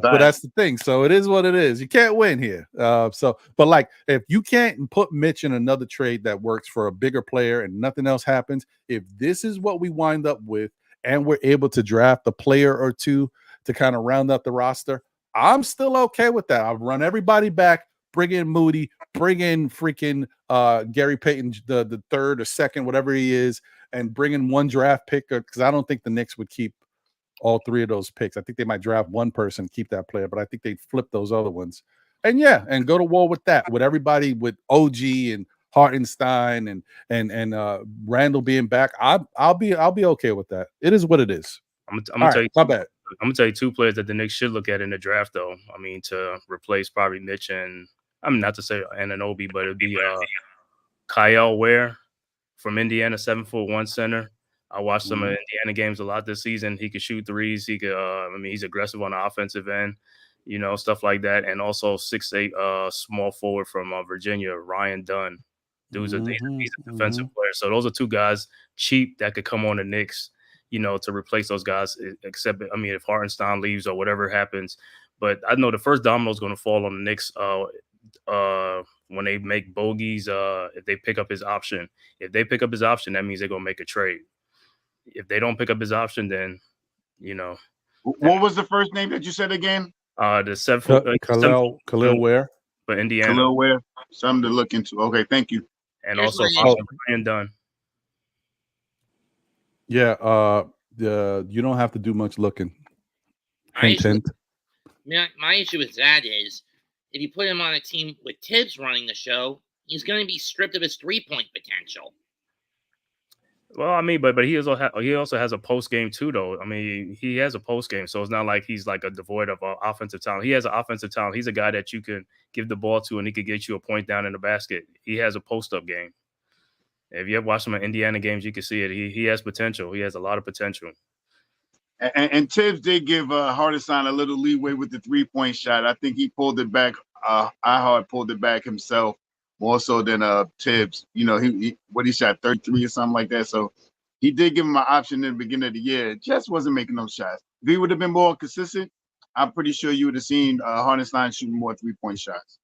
but that's the thing. So it is what it is. You can't win here. But like, if you can't put Mitch in another trade that works for a bigger player and nothing else happens, if this is what we wind up with, and we're able to draft a player or two to kind of round out the roster, I'm still okay with that. I'll run everybody back. Bring in Moody, bring in freaking Gary Payton, the third or second, whatever he is, and bring in one draft pick, because I don't think the Knicks would keep all three of those picks. I think they might draft one person, keep that player, but I think they'd flip those other ones. And and go to war with that, with everybody, with OG and Hartenstein and Randall being back. I'll be okay with that. It is what it is. I'm gonna tell you, my bad. I'm gonna tell you two players that the Knicks should look at in the draft, though. I mean, to replace probably Mitch and not to say Anunoby, but it'd be Kyle Ware from Indiana, 7'1" center. I watched some of Indiana games a lot this season. He could shoot threes. He could. He's aggressive on the offensive end, you know, stuff like that. And also 6'8" small forward from Virginia, Ryan Dunn. Dude's he's a defensive player. So those are two guys cheap that could come on the Knicks, you know, to replace those guys. Except, if Hartenstein leaves or whatever happens. But I know the first domino is going to fall on the Knicks when they make bogeys, if they pick up his option. If they pick up his option, that means they're going to make a trade. If they don't pick up his option, then, you know. What was the first name that you said again? The Khalil Ware. For Indiana. Khalil Ware. Something to look into. Okay, thank you. And Here's also my Brian Dunn. Yeah, you don't have to do much looking. Hint, hint. My issue with that is, if you put him on a team with Tibbs running the show, he's going to be stripped of his 3-point potential. Well, I mean, but he also has a post game too, though. I mean, he has a post game, so it's not like he's like a devoid of offensive talent. He has an offensive talent. He's a guy that you can give the ball to, and he could get you a point down in the basket. He has a post up game. If you ever watched him in Indiana games, you can see it. He has potential. He has a lot of potential. And Tibbs did give Hartenstein a little leeway with the 3-point shot. I think he pulled it back. Ihart pulled it back himself more so than Tibbs. You know, he shot 33 or something like that. So he did give him an option in the beginning of the year. Just wasn't making those shots. If he would have been more consistent, I'm pretty sure you would have seen Hartenstein shooting more 3-point shots.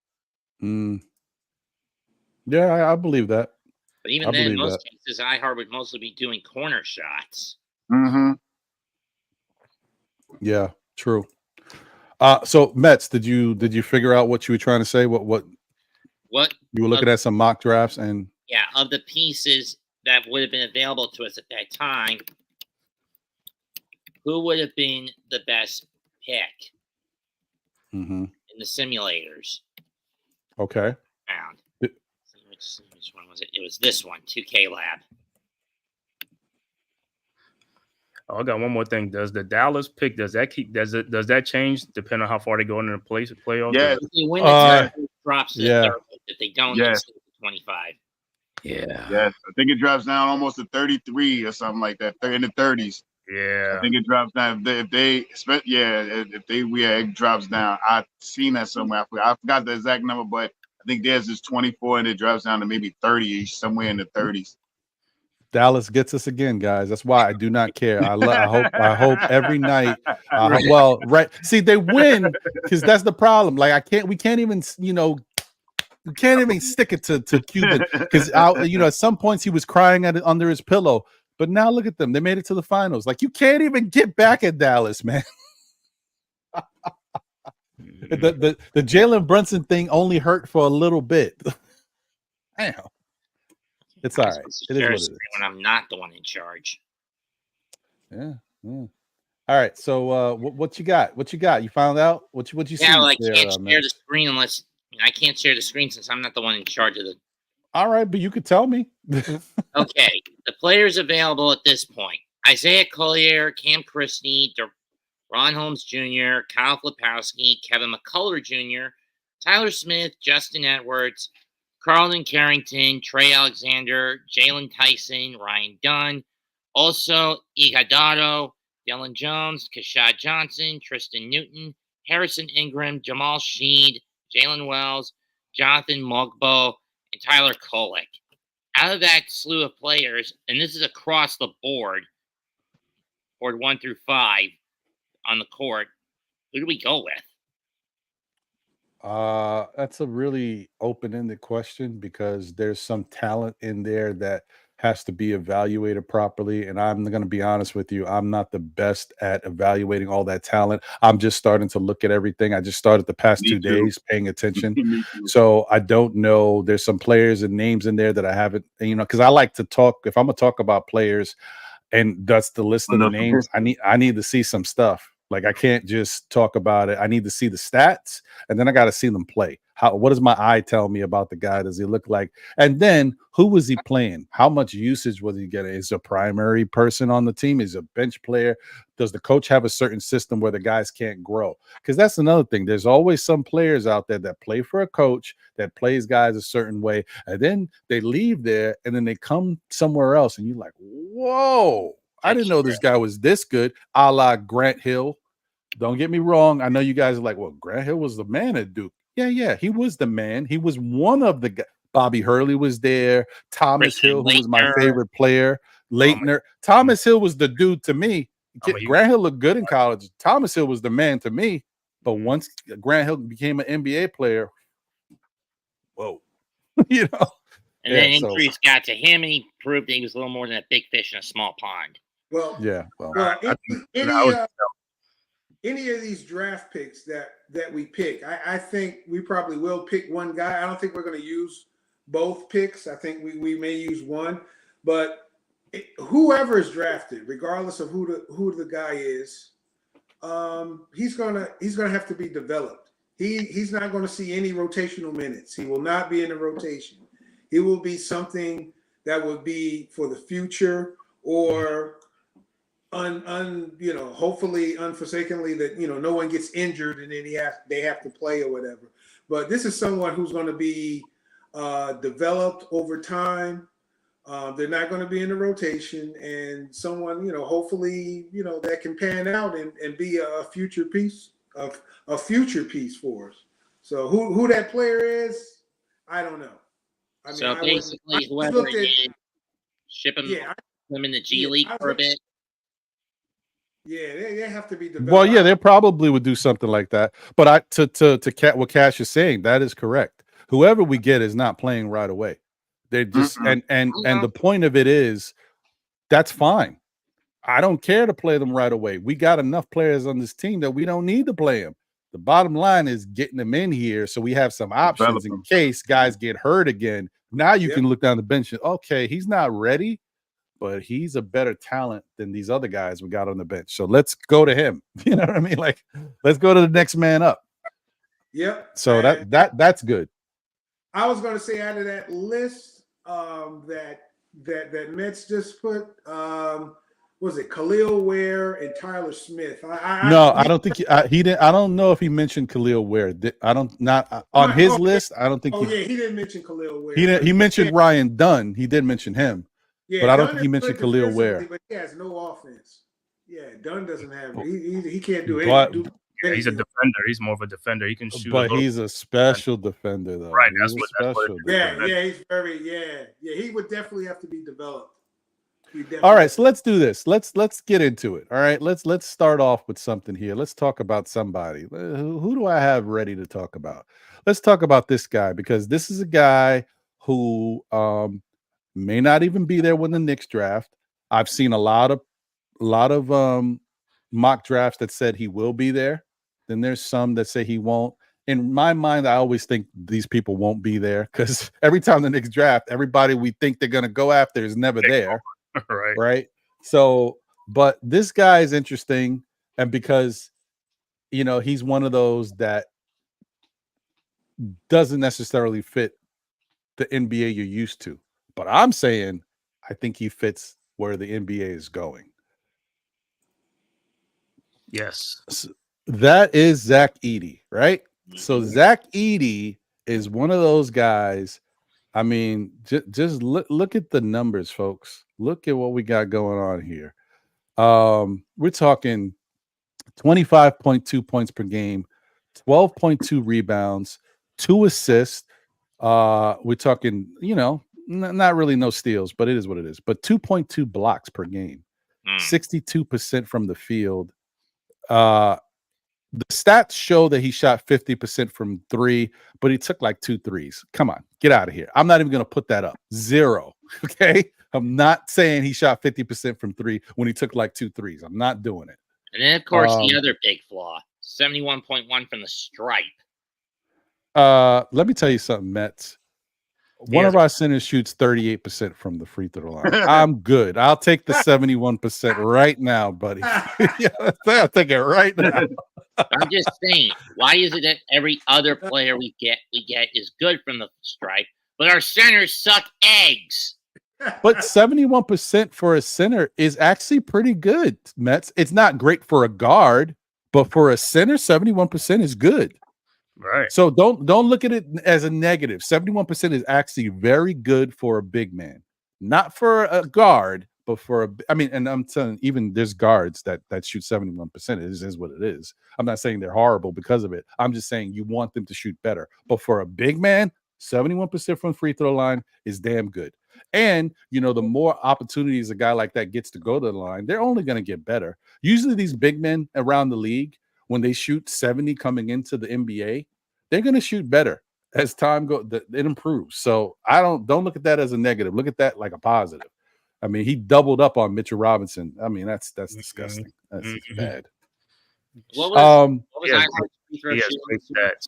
Yeah, I believe that. But even then, in most cases, Ihart would mostly be doing corner shots. Mm-hmm. Yeah, true. So Mets, did you figure out what you were trying to say? What you were looking at some mock drafts and of the pieces that would have been available to us at that time, who would have been the best pick in the simulators? Okay. Found. Which one was it? It was this one, 2K Lab. Oh, I got one more thing. Does the Dallas pick does that change depending on how far they go into the playoffs? Yeah. If they win the drops to the third. If they don't, yes. It's 25. Yeah. Yes. I think it drops down almost to 33 or something like that. In the 30s. Yeah. I think it drops down. It drops down. I've seen that somewhere. I forgot the exact number, but I think theirs is 24 and it drops down to maybe 30-ish, somewhere in the 30s. Dallas gets us again, guys. That's why I do not care. I hope every night. See, they win because that's the problem. Like we can't even stick it to Cuban because at some points he was crying under his pillow. But now look at them. They made it to the finals. Like you can't even get back at Dallas, man. The Jalen Brunson thing only hurt for a little bit. Damn. It's all right. It is what it is. When I'm not the one in charge. Yeah. All right. So what you got? What you got? You found out? What you see? Well, I can't share the screen unless I can't share the screen since I'm not the one in charge of the. All right, but you could tell me. Okay. The players available at this point: Isaiah Collier, Cam Christie, Ron Holmes Jr., Kyle Flipowski, Kevin McCullough Jr., Tyler Smith, Justin Edwards, Carlton Carrington, Trey Alexander, Jalen Tyson, Ryan Dunn, also Iguodala, Dylan Jones, Kashad Johnson, Tristan Newton, Harrison Ingram, Jamal Sheed, Jalen Wells, Jonathan Mogbo, and Tyler Kolek. Out of that slew of players, and this is across the board 1 through 5 on the court, who do we go with? That's a really open-ended question because there's some talent in there that has to be evaluated properly. And I'm going to be honest with you, I'm not the best at evaluating all that talent. I'm just starting to look at everything. I just started the past 2 days paying attention. So I don't know. There's some players and names in there that I haven't, because I like to talk. If I'm going to talk about players and that's the list of the names, I need to see some stuff. Like I can't just talk about it. I need to see the stats, and then I got to see them play. What does my eye tell me about the guy? Does he look like? And then who was he playing? How much usage was he getting? Is a primary person on the team? Is a bench player? Does the coach have a certain system where the guys can't grow? Because that's another thing. There's always some players out there that play for a coach that plays guys a certain way, and then they leave there, and then they come somewhere else, and you're like, whoa. I didn't know this guy was this good, a la Grant Hill. Don't get me wrong. I know you guys are like, well, Grant Hill was the man at Duke. Yeah, he was the man. He was one of the guys. Bobby Hurley was there. Thomas Hill, who was my favorite player. Leitner. Thomas Hill was the dude to me. Grant Hill looked good in college. Thomas Hill was the man to me. But once Grant Hill became an NBA player, whoa. And then injuries got to him, and he proved that he was a little more than a big fish in a small pond. Well, yeah. any of these draft picks that we pick, I think we probably will pick one guy. I don't think we're going to use both picks. I think we may use one, but whoever is drafted, regardless of who the guy is, he's gonna have to be developed. He's not going to see any rotational minutes. He will not be in the rotation. He will be something that would be for the future, or hopefully unforsakenly that no one gets injured and then they have to play or whatever. But this is someone who's going to be developed over time. They're not going to be in the rotation, and someone hopefully that can pan out and be a future piece for us. So who that player is, I don't know. I mean, so basically, whoever it is, ship him, them in the G League for a bit. Yeah, they have to be developed. Well, yeah, they probably would do something like that. But what Cash is saying, that is correct. Whoever we get is not playing right away. They're just and the point of it is that's fine. I don't care to play them right away. We got enough players on this team that we don't need to play them. The bottom line is getting them in here so we have some options in case guys get hurt again. Now you can look down the bench and, okay, he's not ready, but he's a better talent than these other guys we got on the bench. So let's go to him. You know what I mean? Like, let's go to the next man up. Yep. So that's good. I was going to say, out of that list that Mets just put, was it Khalil Ware and Tyler Smith? I don't think he didn't. I don't know if he mentioned Khalil Ware. On his list. I don't think. He didn't mention Khalil Ware. He mentioned Ryan Dunn. He did mention him. Yeah, but I don't think he mentioned Khalil Ware. But he has no offense. Yeah, Dunn doesn't have. He can't do anything. Yeah, he's a defender. He's more of a defender. He can shoot. But he's a special defender, though. Right. That's what. Yeah. He's very. Yeah. He would definitely have to be developed. All right, so let's do this. Let's get into it. All right, let's start off with something here. Let's talk about somebody. Who do I have ready to talk about? Let's talk about this guy, because this is a guy who may not even be there when the Knicks draft. I've seen a lot of mock drafts that said he will be there. Then there's some that say he won't. In my mind, I always think these people won't be there, because every time the Knicks draft, everybody we think they're going to go after is never there. Right. So, but this guy is interesting, and because he's one of those that doesn't necessarily fit the NBA you're used to. But I'm saying I think he fits where the NBA is going. Yes. So that is Zach Edey, right? So Zach Edey is one of those guys. I mean, just look at the numbers, folks. Look at what we got going on here. We're talking 25.2 points per game, 12.2 rebounds, 2 assists. We're talking, not really no steals, but it is what it is. But 2.2 blocks per game, 62% from the field. The stats show that he shot 50% from 3, but he took like 2 threes. Come on, get out of here. I'm not even going to put that up. 0. Okay. I'm not saying he shot 50% from 3 when he took like 2 threes. I'm not doing it. And then, of course, the other big flaw, 71.1 from the stripe. Let me tell you something, Mets. One of our centers shoots 38% from the free throw line. I'm good. I'll take the 71% right now, buddy. Yeah, I'll take it right now. I'm just saying, why is it that every other player we get is good from the stripe, but our centers suck eggs? But 71% for a center is actually pretty good, Mets. It's not great for a guard, but for a center, 71% is good. Right. So don't look at it as a negative. 71% is actually very good for a big man, not for a guard, but for and I'm telling you, even there's guards that shoot 71%. It is what it is. I'm not saying they're horrible because of it. I'm just saying you want them to shoot better. But for a big man, 71% from free throw line is damn good. And, the more opportunities a guy like that gets to go to the line, they're only going to get better. Usually these big men around the league, when they shoot 70 coming into the NBA, they're going to shoot better as time goes. It improves. So don't look at that as a negative. Look at that like a positive. I mean, he doubled up on Mitchell Robinson. I mean, that's disgusting. That's bad. What was He has iHeart's free throw he has shooting? great stats.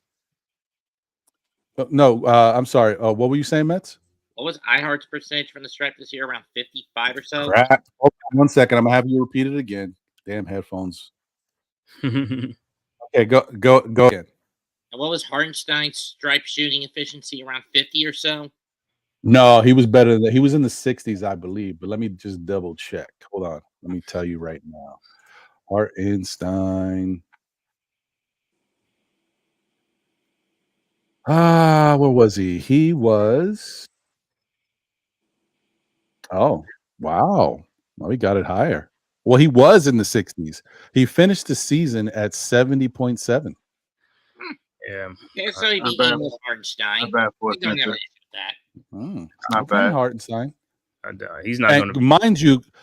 No, I'm sorry. What were you saying, Mets? What was iHeart's percentage from the stripe this year? Around 55 or so. Crap. Hold on 1 second. I'm gonna have you repeat it again. Damn headphones. Okay, go again. And what was Hartenstein's stripe shooting efficiency? Around 50 or so. No, he was better than that. He was in the 60s, I believe. But let me just double check. Hold on. Let me tell you right now. Hartenstein. Where was he? He was. Oh, wow. Well, he got it higher. Well, he was in the 60s. He finished the season at 70.7. Yeah. Okay, so he beat English Hartenstein. Not bad for We a don't have an center. issue with that. Not Okay, bad. Hartenstein. He's not going to.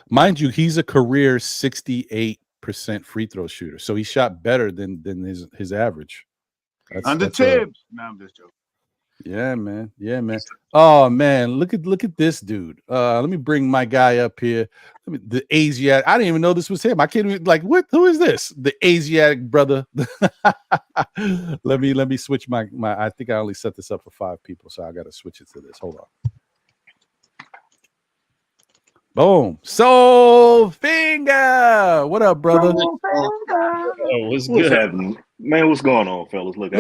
Mind you, he's a career 68% free throw shooter. So he shot better than his average. Under Tibbs. No, I'm just joking. Yeah, man. Yeah, man. Oh man, look at this dude. Let me bring my guy up here. The Asiatic. I didn't even know this was him. I can't even what? Who is this? The Asiatic brother. Let me switch my. I think I only set this up for 5 people, so I got to switch it to this. Hold on. Boom. Soul Finger. What up, brother? What's What's good? happening, man? What's going on, fellas? Look,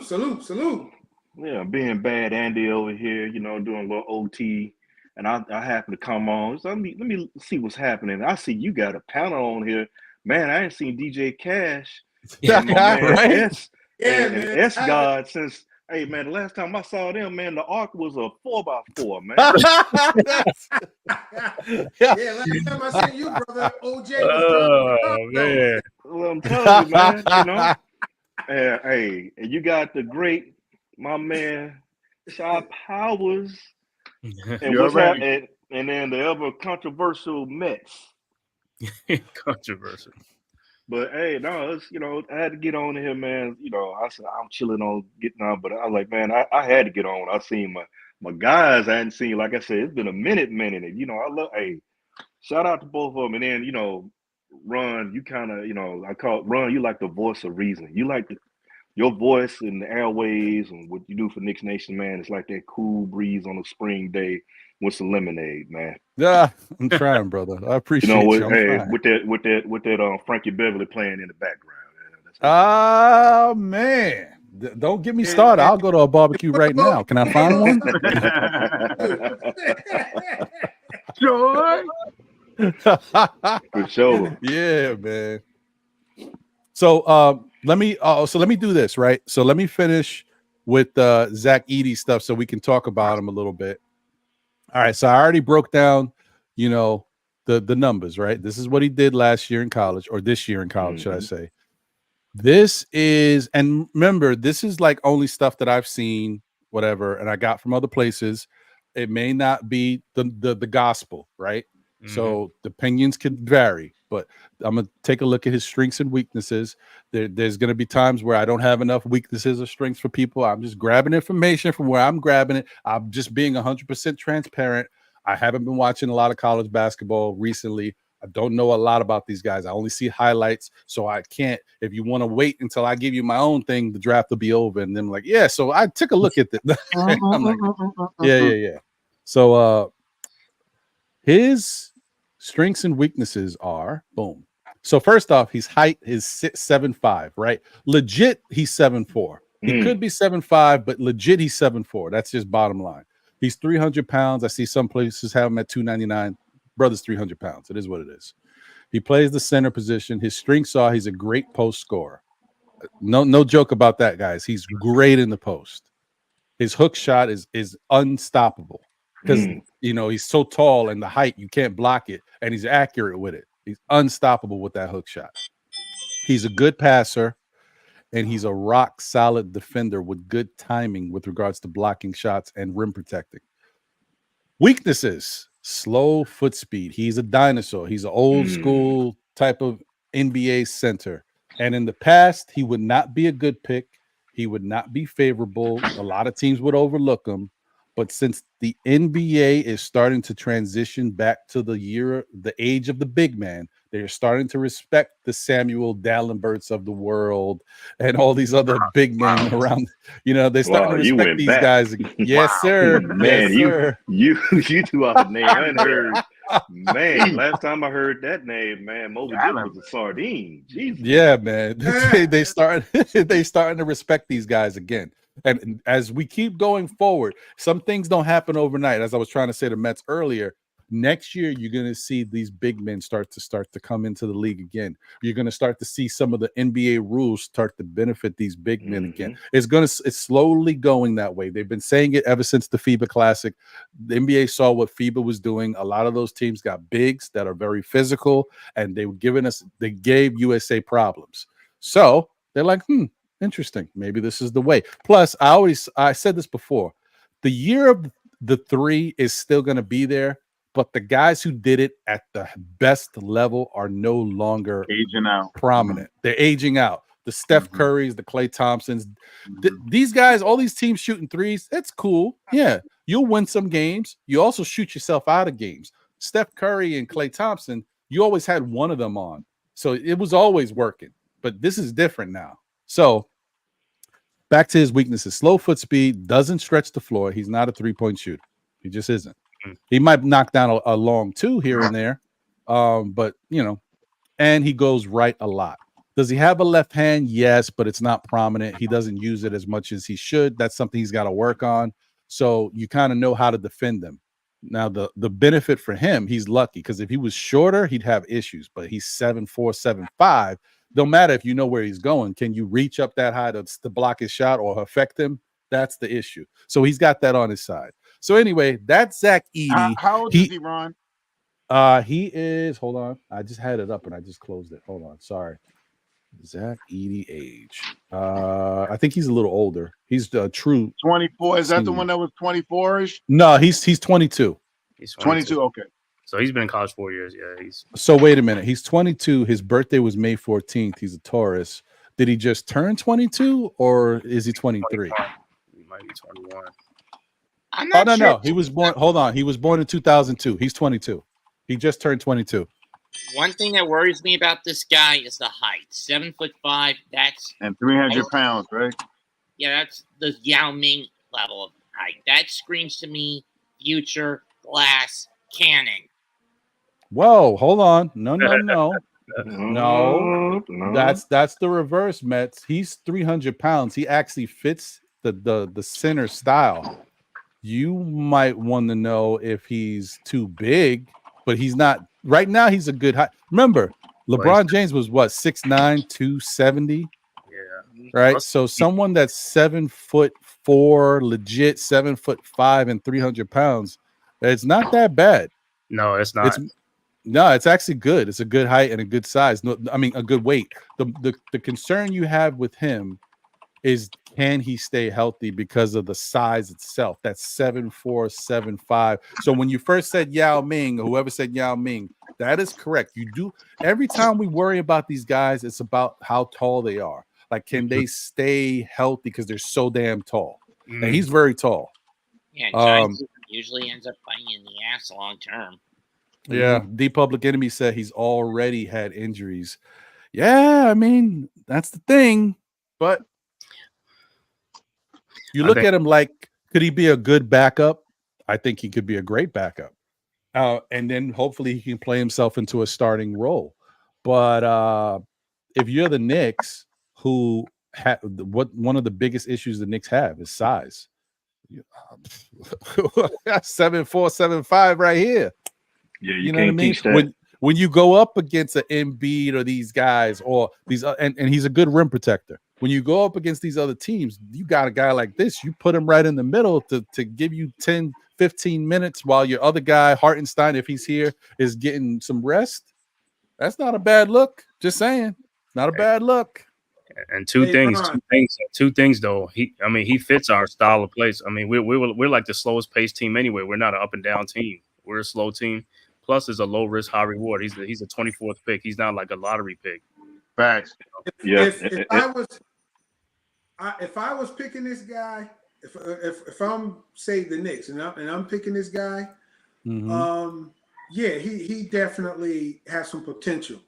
Salute. Yeah, being bad Andy over here, doing a little OT, and I happen to come on. So let me see what's happening. I see you got a panel on here, man. I ain't seen DJ Cash, and my man Right? and S God since. Hey man, the last time I saw them, man, the arc was a 4x4, man. Last time I seen you, brother, OJ was Oh man, Well, I'm telling you, man, hey, and you got the great, my man, Shy Powers, and You're ready. and then the ever controversial Mets. controversial. But hey, no, it's I had to get on here, man. I said I'm chilling on getting on, but I was like, man, I had to get on. I seen my guys I hadn't seen, like I said, it's been a minute, and I love. Hey, shout out to both of them, and then Ron, you kind of I call Ron, you like the voice of reason. You like your voice in the airways and what you do for Knicks Nation, man. It's like that cool breeze on a spring day with some lemonade, man. Yeah, I'm trying, brother. I appreciate you. Hey, trying. with that Frankie Beverly playing in the background. Oh man. Don't get me started. I'll go to a barbecue right now. Can I find one? Joy. For sure. Yeah, man. So let me do this, right? So let me finish with Zach Edey stuff so we can talk about him a little bit. All right, so I already broke down, the numbers, right? This is what he did last year in college, or this year in college, should I say. This is, and remember, this is like only stuff that I've seen, whatever, and I got from other places. It may not be the gospel, right? So the opinions can vary, but I'm gonna take a look at his strengths and weaknesses. There's gonna be times where I don't have enough weaknesses or strengths for people. I'm just grabbing information from where I'm grabbing it. I'm just being 100% transparent. I haven't been watching a lot of college basketball recently. I don't know a lot about these guys. I only see highlights, so I can't. If you want to wait until I give you my own thing, the draft will be over. And then like, yeah. So I took a look at it. I'm like, yeah. So his strengths and weaknesses are boom. So first off, his height is 7'5", right? Legit, he's 7'4". He could be 7'5", but legit, he's 7'4". That's just bottom line. He's 300 pounds. I see some places have him at 299. Brother's 300 pounds. It is what it is. He plays the center position. His strengths are he's a great post scorer. No joke about that, guys. He's great in the post. His hook shot is unstoppable because he's so tall and the height, you can't block it, and he's accurate with it. He's unstoppable with that hook shot. He's a good passer, and he's a rock solid defender with good timing with regards to blocking shots and rim protecting. Weaknesses: slow foot speed. He's a dinosaur. He's an old school type of NBA center. And in the past, he would not be a good pick. He would not be favorable. A lot of teams would overlook him. But since the NBA is starting to transition back to the age of the big man, they're starting to respect the Samuel Dallenberts of the world and all these other big men around. They're starting to You respect went these back. guys. Yes, sir. Man, Yes, sir. you threw out the name unheard. Man, last time I heard that name, man, Moby Dick was a sardine. Jesus. Yeah, man. they starting to respect these guys again. And as we keep going forward, some things don't happen overnight. As I was trying to say to Mets earlier, next year you're going to see these big men start to come into the league again. You're going to start to see some of the NBA rules start to benefit these big men again. It's slowly going that way. They've been saying it ever since the FIBA Classic. The NBA saw what FIBA was doing. A lot of those teams got bigs that are very physical, and they gave USA problems. So they're like, interesting. Maybe this is the way. Plus, I said this before. The year of the three is still going to be there, but the guys who did it at the best level are no longer aging out, prominent. They're aging out. The Steph Currys, the Klay Thompsons, these guys, all these teams shooting threes. It's cool. Yeah, you'll win some games. You also shoot yourself out of games. Steph Curry and Klay Thompson, you always had one of them on, so it was always working. But this is different now. So back to his weaknesses. Slow foot speed, doesn't stretch the floor. He's not a three-point shooter. He just isn't. He might knock down a long two here and there, but and he goes right a lot. Does he have a left hand? Yes, but it's not prominent. He doesn't use it as much as he should. That's something he's got to work on. So you kind of know how to defend him. Now, the benefit for him, he's lucky, because if he was shorter, he'd have issues. But he's 7'4", 7'5". Don't matter if you know where he's going. Can you reach up that high to block his shot or affect him? That's the issue. So he's got that on his side. So anyway, that's Zach Edey. How old is he, Ron? He is, hold on. I just had it up and I just closed it. Hold on. Sorry. Zach Edey age. I think he's a little older. He's the true 24. Is that the one that was 24-ish? No, he's 22. He's 22. Okay. So he's been in college 4 years. Yeah, So wait a minute. He's 22. His birthday was May 14th. He's a Taurus. Did he just turn 22 or is he 23? He might be 21. I'm not sure. No. He was born. Hold on. He was born in 2002. He's 22. He just turned 22. One thing that worries me about this guy is the height. 7'5". And 300 pounds, right? Yeah, that's the Yao Ming level of height. That screams to me future glass cannon. Whoa, hold on. No. That's the reverse, Mets. He's 300 pounds. He actually fits the center style. You might want to know if he's too big, but he's not. Right now, he's a good height. Remember, LeBron James was what, 6'9", 270? Yeah. Right? So someone that's 7'4", legit 7'5", and 300 pounds, it's not that bad. No, it's not. It's actually good. It's a good height and a good size. No, I mean, a good weight. The concern you have with him is, can he stay healthy because of the size itself? That's 7'4", 7'5". So when you first said Yao Ming, or whoever said Yao Ming, that is correct. You do, every time we worry about these guys, it's about how tall they are. Like, can they stay healthy because they're so damn tall? And he's very tall. Yeah, Giants usually ends up biting in the ass long term. Yeah, The Public Enemy said he's already had injuries. Yeah, I mean, that's the thing. But you look at him like, could he be a good backup? I think he could be a great backup. And then hopefully he can play himself into a starting role. But if you're the Knicks, who one of the biggest issues the Knicks have is size. 7'4", 7'5" right here. Yeah, you know what I mean? When you go up against an Embiid or these guys or these, and he's a good rim protector. When you go up against these other teams, you got a guy like this, you put him right in the middle to give you 10, 15 minutes while your other guy, Hartenstein, if he's here, is getting some rest. That's not a bad look. Just saying. Not a bad look. And two things though. He fits our style of play. I mean, we're like the slowest paced team anyway. We're not an up and down team. We're a slow team. Plus, it's a low risk, high reward. He's a 24th pick. He's not like a lottery pick. Facts. If I was picking this guy, if I'm say the Knicks and I'm picking this guy, yeah, he definitely has some potential.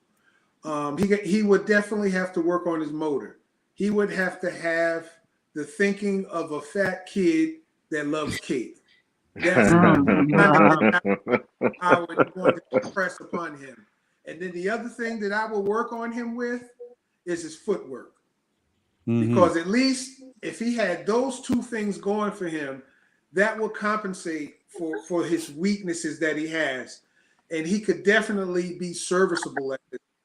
He would definitely have to work on his motor. He would have to have the thinking of a fat kid that loves cake. That's I would want to impress upon him. And then the other thing that I will work on him with is his footwork. Because at least if he had those two things going for him, that will compensate for his weaknesses that he has. And he could definitely be serviceable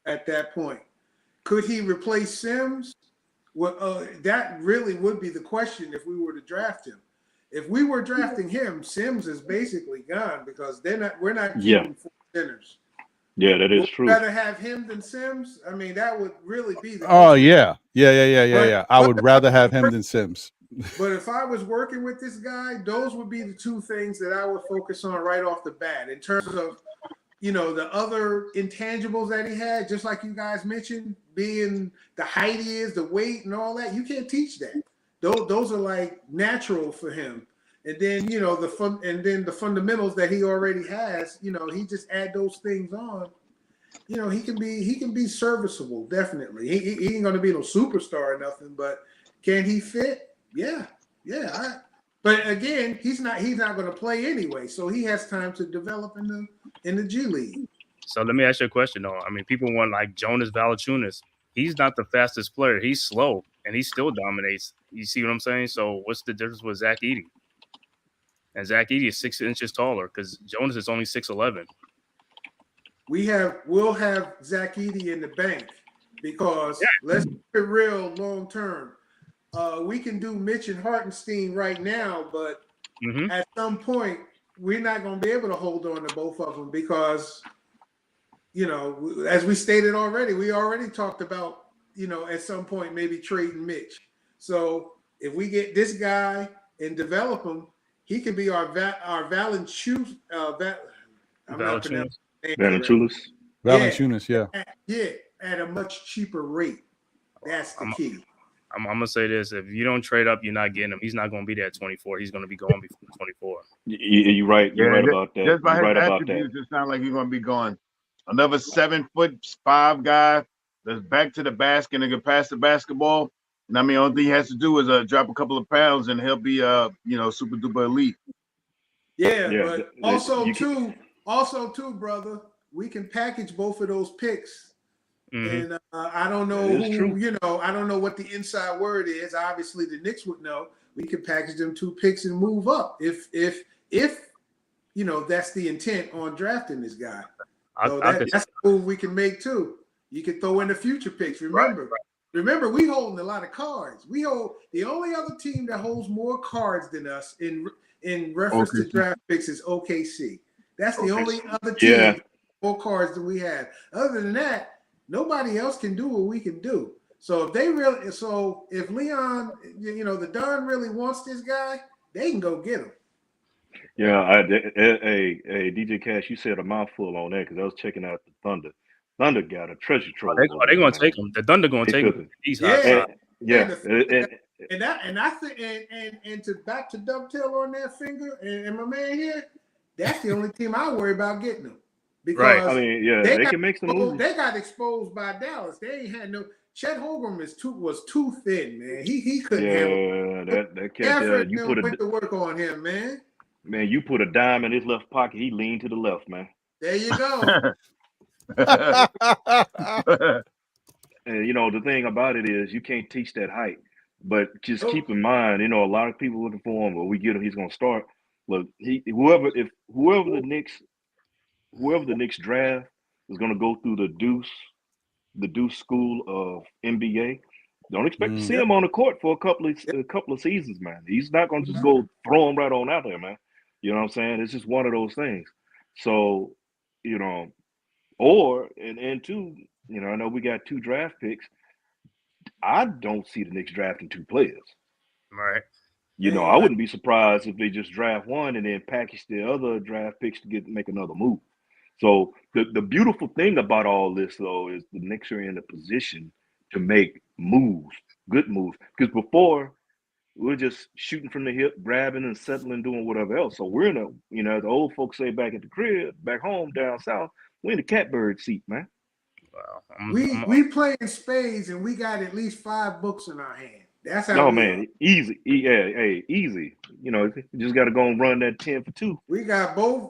at that point. Could he replace Sims? Well, that really would be the question if we were to draft him. If we were drafting him, Sims is basically gone because we're not keeping 4 centers. Yeah, that is true. Would you rather have him than Sims? I mean, that would really be the question. Yeah. I would rather have him than Sims. But if I was working with this guy, those would be the two things that I would focus on right off the bat in terms of, the other intangibles that he had, just like you guys mentioned, being the height he is, the weight and all that. You can't teach that. Those are like natural for him. And then, the fundamentals that he already has, he just add those things on. He can be serviceable, definitely. He ain't gonna be no superstar or nothing, but can he fit? Yeah. But again, he's not going to play anyway, so he has time to develop in the G League. So let me ask you a question, though. I mean, people want like Jonas Valanciunas. He's not the fastest player. He's slow, and he still dominates. You see what I'm saying? So what's the difference with Zach Edey? And Zach Edey is 6 inches taller because Jonas is only 6'11". We'll have Zach Edey in the bank because let's keep it real long term. We can do Mitch and Hartenstein right now, but at some point we're not going to be able to hold on to both of them because, as we stated already, we already talked about, at some point maybe trading Mitch. So if we get this guy and develop him, he could be our Valanciunas. Valanciunas, yeah, at a much cheaper rate. That's the key. I'm gonna say this: if you don't trade up, you're not getting him. He's not gonna be there at 24. He's gonna be gone before 24. You're right. You're right about that. Just by his attributes, it sounds like he's gonna be gone. Another 7'5" guy that's back to the basket and can pass the basketball. And I mean, all thing he has to do is drop a couple of pounds, and he'll be super duper elite. But also too, brother, we can package both of those picks. And I don't know I don't know what the inside word is. Obviously, the Knicks would know. We could package them 2 picks and move up if that's the intent on drafting this guy. So that's a move we can make too. You can throw in the future picks. Remember, we holding a lot of cards. We hold the only other team that holds more cards than us in reference to draft picks is OKC. That's the only other team with more cards than we have. Other than that, nobody else can do what we can do. So if Leon, the Don really wants this guy, they can go get him. Yeah, hey, DJ Cash, you said a mouthful on that because I was checking out the Thunder. Thunder got a treasure trove. They're going to take him. The Thunder going to take him. And I think, and to back to dovetail on that finger, and my man here, that's the only team I worry about getting them. Because I mean, they can make some moves. They got exposed by Dallas. They ain't had no. Chet Holmgren was too thin, man. He couldn't handle. That cat. You put to work on him, man. Man, you put a dime in his left pocket. He leaned to the left, man. There you go. And the thing about it is you can't teach that height. But just keep in mind, a lot of people looking for him. But we get him, he's gonna start. Look, whoever the Knicks draft is gonna go through the Deuce school of NBA. Don't expect to see him on the court for a couple of seasons, man. He's not gonna just go throw him right on out there, man. You know what I'm saying? It's just one of those things. So, or and two, I know we got 2 draft picks. I don't see the Knicks drafting 2 players. Right. I wouldn't be surprised if they just draft one and then package the other draft picks to make another move. So the beautiful thing about all this, though, is the Knicks are in a position to make moves, good moves. Because before, we're just shooting from the hip, grabbing and settling, doing whatever else. So we're in a, you know, the old folks say back at the crib, back home down south, we're in the catbird seat, man. Wow. We play in spades and we got at least 5 books in our hand. That's how. No, man, easy. Yeah, hey, easy. You know, you just got to go and run that 10 for 2. We got both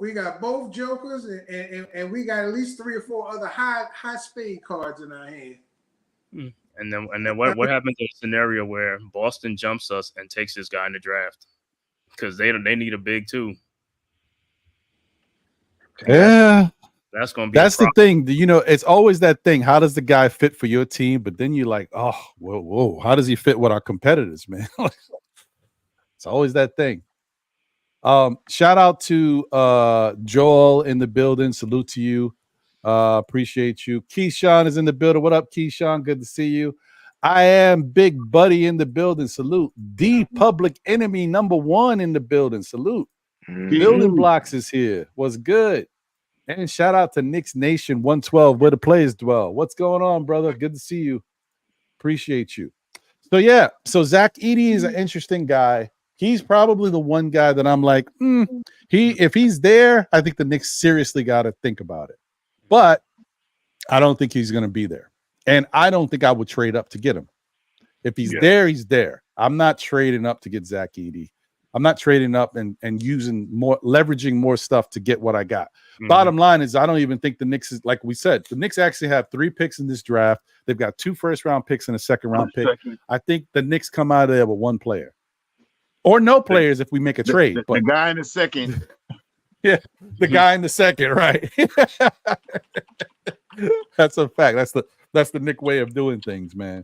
jokers, and we got at least 3 or 4 other high spade cards in our hand. And then what happens in a scenario where Boston jumps us and takes this guy in the draft because they need a big too. Yeah. That's going to be the thing. You know, it's always that thing. How does the guy fit for your team? But then you're like, oh, whoa. How does he fit with our competitors, man? It's always that thing. Shout out to Joel in the building. Salute to you. Appreciate you. Keyshawn is in the building. What up, Keyshawn? Good to see you. I am Big Buddy in the building. Salute. The Public Enemy #1 in the building. Salute. Building Blocks is here. What's good? And shout out to Knicks Nation 112, where the players dwell. What's going on, brother? Good to see you. Appreciate you. So, yeah. So, Zach Edey is an interesting guy. He's probably the one guy that I'm like, if he's there, I think the Knicks seriously got to think about it. But I don't think he's going to be there. And I don't think I would trade up to get him. If he's there, he's there. I'm not trading up to get Zach Edey. I'm not trading up and leveraging more stuff to get what I got. Bottom line is, I don't even think the Knicks is, like we said, the Knicks actually have 3 picks in this draft. They've got 2 first-round picks and a second-round pick. I think the Knicks come out of there with 1 player. Or no players if we make a trade. But the guy in the second. Yeah, the guy in the second, right? That's a fact. That's the Knick way of doing things, man.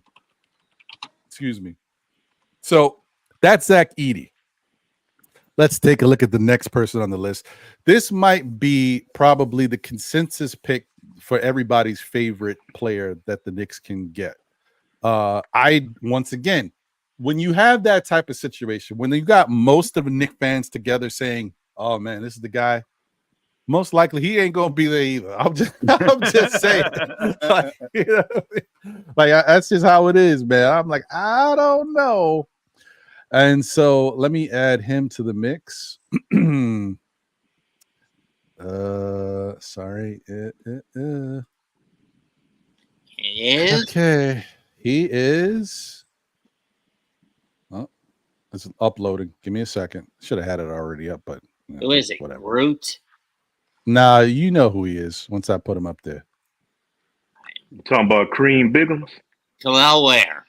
Excuse me. So that's Zach Edey. Let's take a look at the next person on the list. This might be probably the consensus pick for everybody's favorite player that the Knicks can get. Once again, when you have that type of situation, when you got most of the Knicks fans together saying, "Oh man, this is the guy," most likely he ain't gonna be there either. I'm just saying, that's just how it is, man. I'm like, I don't know. And so let me add him to the mix. Sorry. He is. Okay. He is. Oh, it's uploading. Give me a second. Should have had it already up, but Who is it? whatever. Root? Nah, you know who he is once I put him up there. I'm talking about Cream Biggums. Khalil Ware.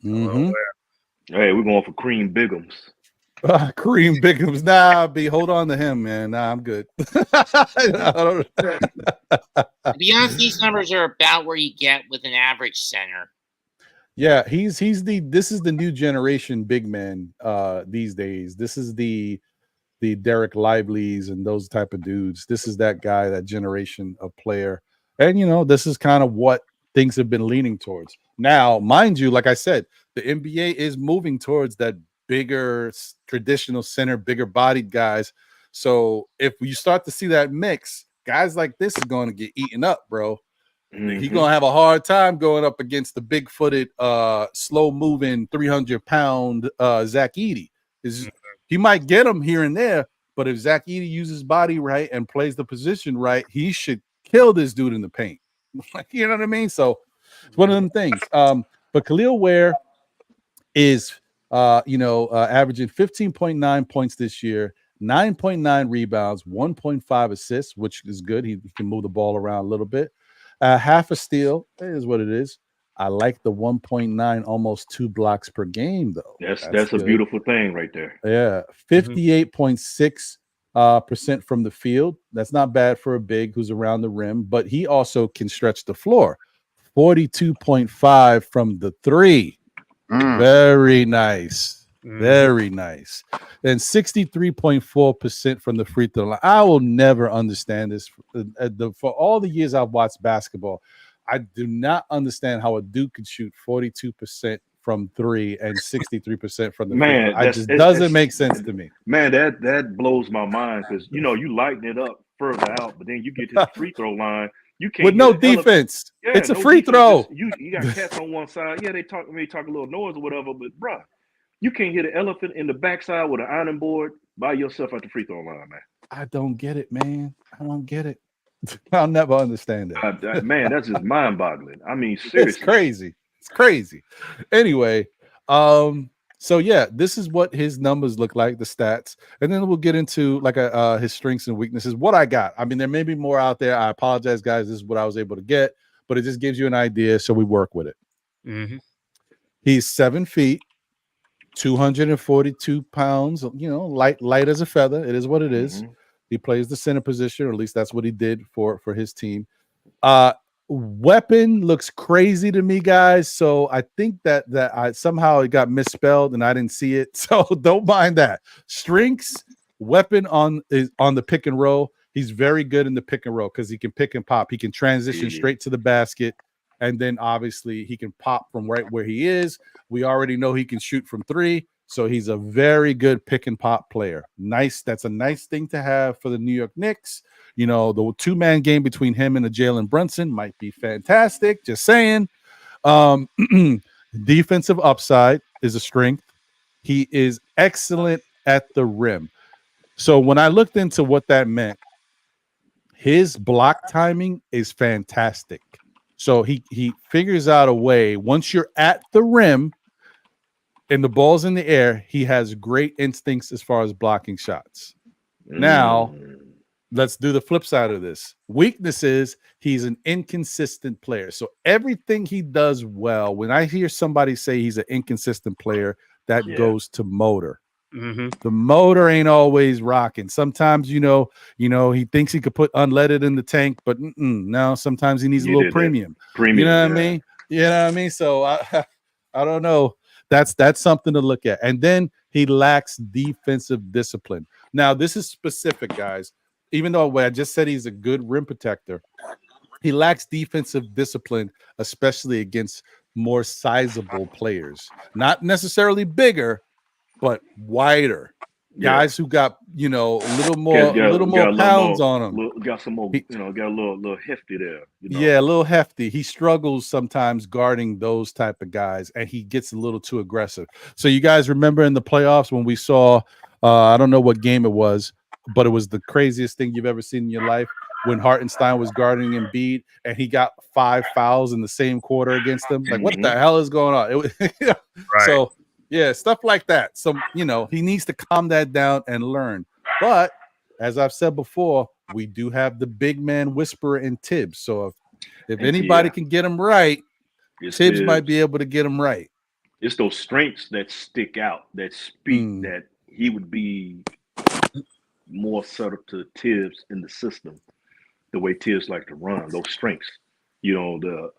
Mm-hmm. Hey, we're going for Cream Biggums. Kareem Biggums. Nah, hold on to him, man. Nah, I'm good. To be honest, these numbers are about where you get with an average center. Yeah, this is the new generation big man these days. This is the Derek Lively's and those type of dudes. This is that guy, that generation of player. And this is kind of what things have been leaning towards. Now, mind you, like I said, the NBA is moving towards that bigger traditional center, bigger bodied guys. So if you start to see that mix, guys like this is going to get eaten up, bro. He's going to have a hard time going up against the big-footed, slow-moving, 300-pound Zach Edey. He might get him here and there, but if Zach Edey uses his body right and plays the position right, he should kill this dude in the paint. You know what I mean? So it's one of them things. But Khalil Ware is, averaging 15.9 points this year, 9.9 rebounds, 1.5 assists, which is good. He can move the ball around a little bit. Half a steal is what it is. I like the 1.9, almost 2 blocks per game, though. That's a beautiful thing right there. Yeah, 58.6% from the field. That's not bad for a big who's around the rim, but he also can stretch the floor. 42.5 from the 3. Very nice. Very nice. And 63.4% from the free throw line. I will never understand this. For all the years I've watched basketball, I do not understand how a dude could shoot 42% from 3 and 63% from the free throw. It just doesn't make sense to me. Man, that blows my mind because you lighten it up further out, but then you get to the free throw line. You can't with no defense. It's a free throw. You got cats on one side. Yeah, they talk a little noise or whatever, but bruh, You can't hit an elephant in the backside with an ironing board by yourself at the free throw line, man. I don't get it, man. I don't get it. I'll never understand it. Man, that's just mind-boggling. I mean, It's seriously. crazy. It's crazy. Anyway, so yeah, this is what his numbers look like, the stats, and then we'll get into like his strengths and weaknesses. What I got. I mean, there may be more out there. I apologize, guys. This is what I was able to get, but it just gives you an idea, so we work with it. Mm-hmm. He's 7 feet, 242 pounds. You know, light as a feather. It is what it is. Mm-hmm. He plays the center position, or at least that's what he did for his team. Weapon looks crazy to me, guys. So I think that I somehow it got misspelled and I didn't see it. So don't mind that. Strengths, weapon on the pick and roll. He's very good in the pick and roll because he can pick and pop. He can transition straight to the basket, and then obviously he can pop from right where he is. We already know he can shoot from 3. So he's a very good pick and pop player. Nice. That's a nice thing to have for the New York Knicks. You know, the 2-man game between him and the Jalen Brunson might be fantastic. Just saying. Defensive upside is a strength. He is excellent at the rim. So when I looked into what that meant, his block timing is fantastic. So he figures out a way. Once you're at the rim and the ball's in the air, he has great instincts as far as blocking shots. Now, let's do the flip side of this. Weakness is he's an inconsistent player. So everything he does well, when I hear somebody say he's an inconsistent player, that goes to motor. Mm-hmm. The motor ain't always rocking. Sometimes, you know, he thinks he could put unleaded in the tank, but no, sometimes he needs a little premium. You know what I mean? You know what I mean? So I don't know. That's something to look at. And then he lacks defensive discipline. Now, this is specific, guys. Even though I just said he's a good rim protector, he lacks defensive discipline, especially against more sizable players. Not necessarily bigger, but wider. Guys who got, you know, a little more pounds on them. Got some more, got a little hefty there. You know? Yeah, a little hefty. He struggles sometimes guarding those type of guys, and he gets a little too aggressive. So you guys remember in the playoffs when we saw, I don't know what game it was, but it was the craziest thing you've ever seen in your life when Hartenstein was guarding Embiid and he got 5 fouls in the same quarter against him. Like, what the hell is going on? It was, right. So, yeah, stuff like that. So, you know, he needs to calm that down and learn. But as I've said before, we do have the big man whisperer in Tibbs. So if anybody can get him right, Tibbs might be able to get him right. It's those strengths that stick out, that speak that he would be more set up to Tibbs in the system, the way Tibbs like to run, those strengths. You know, the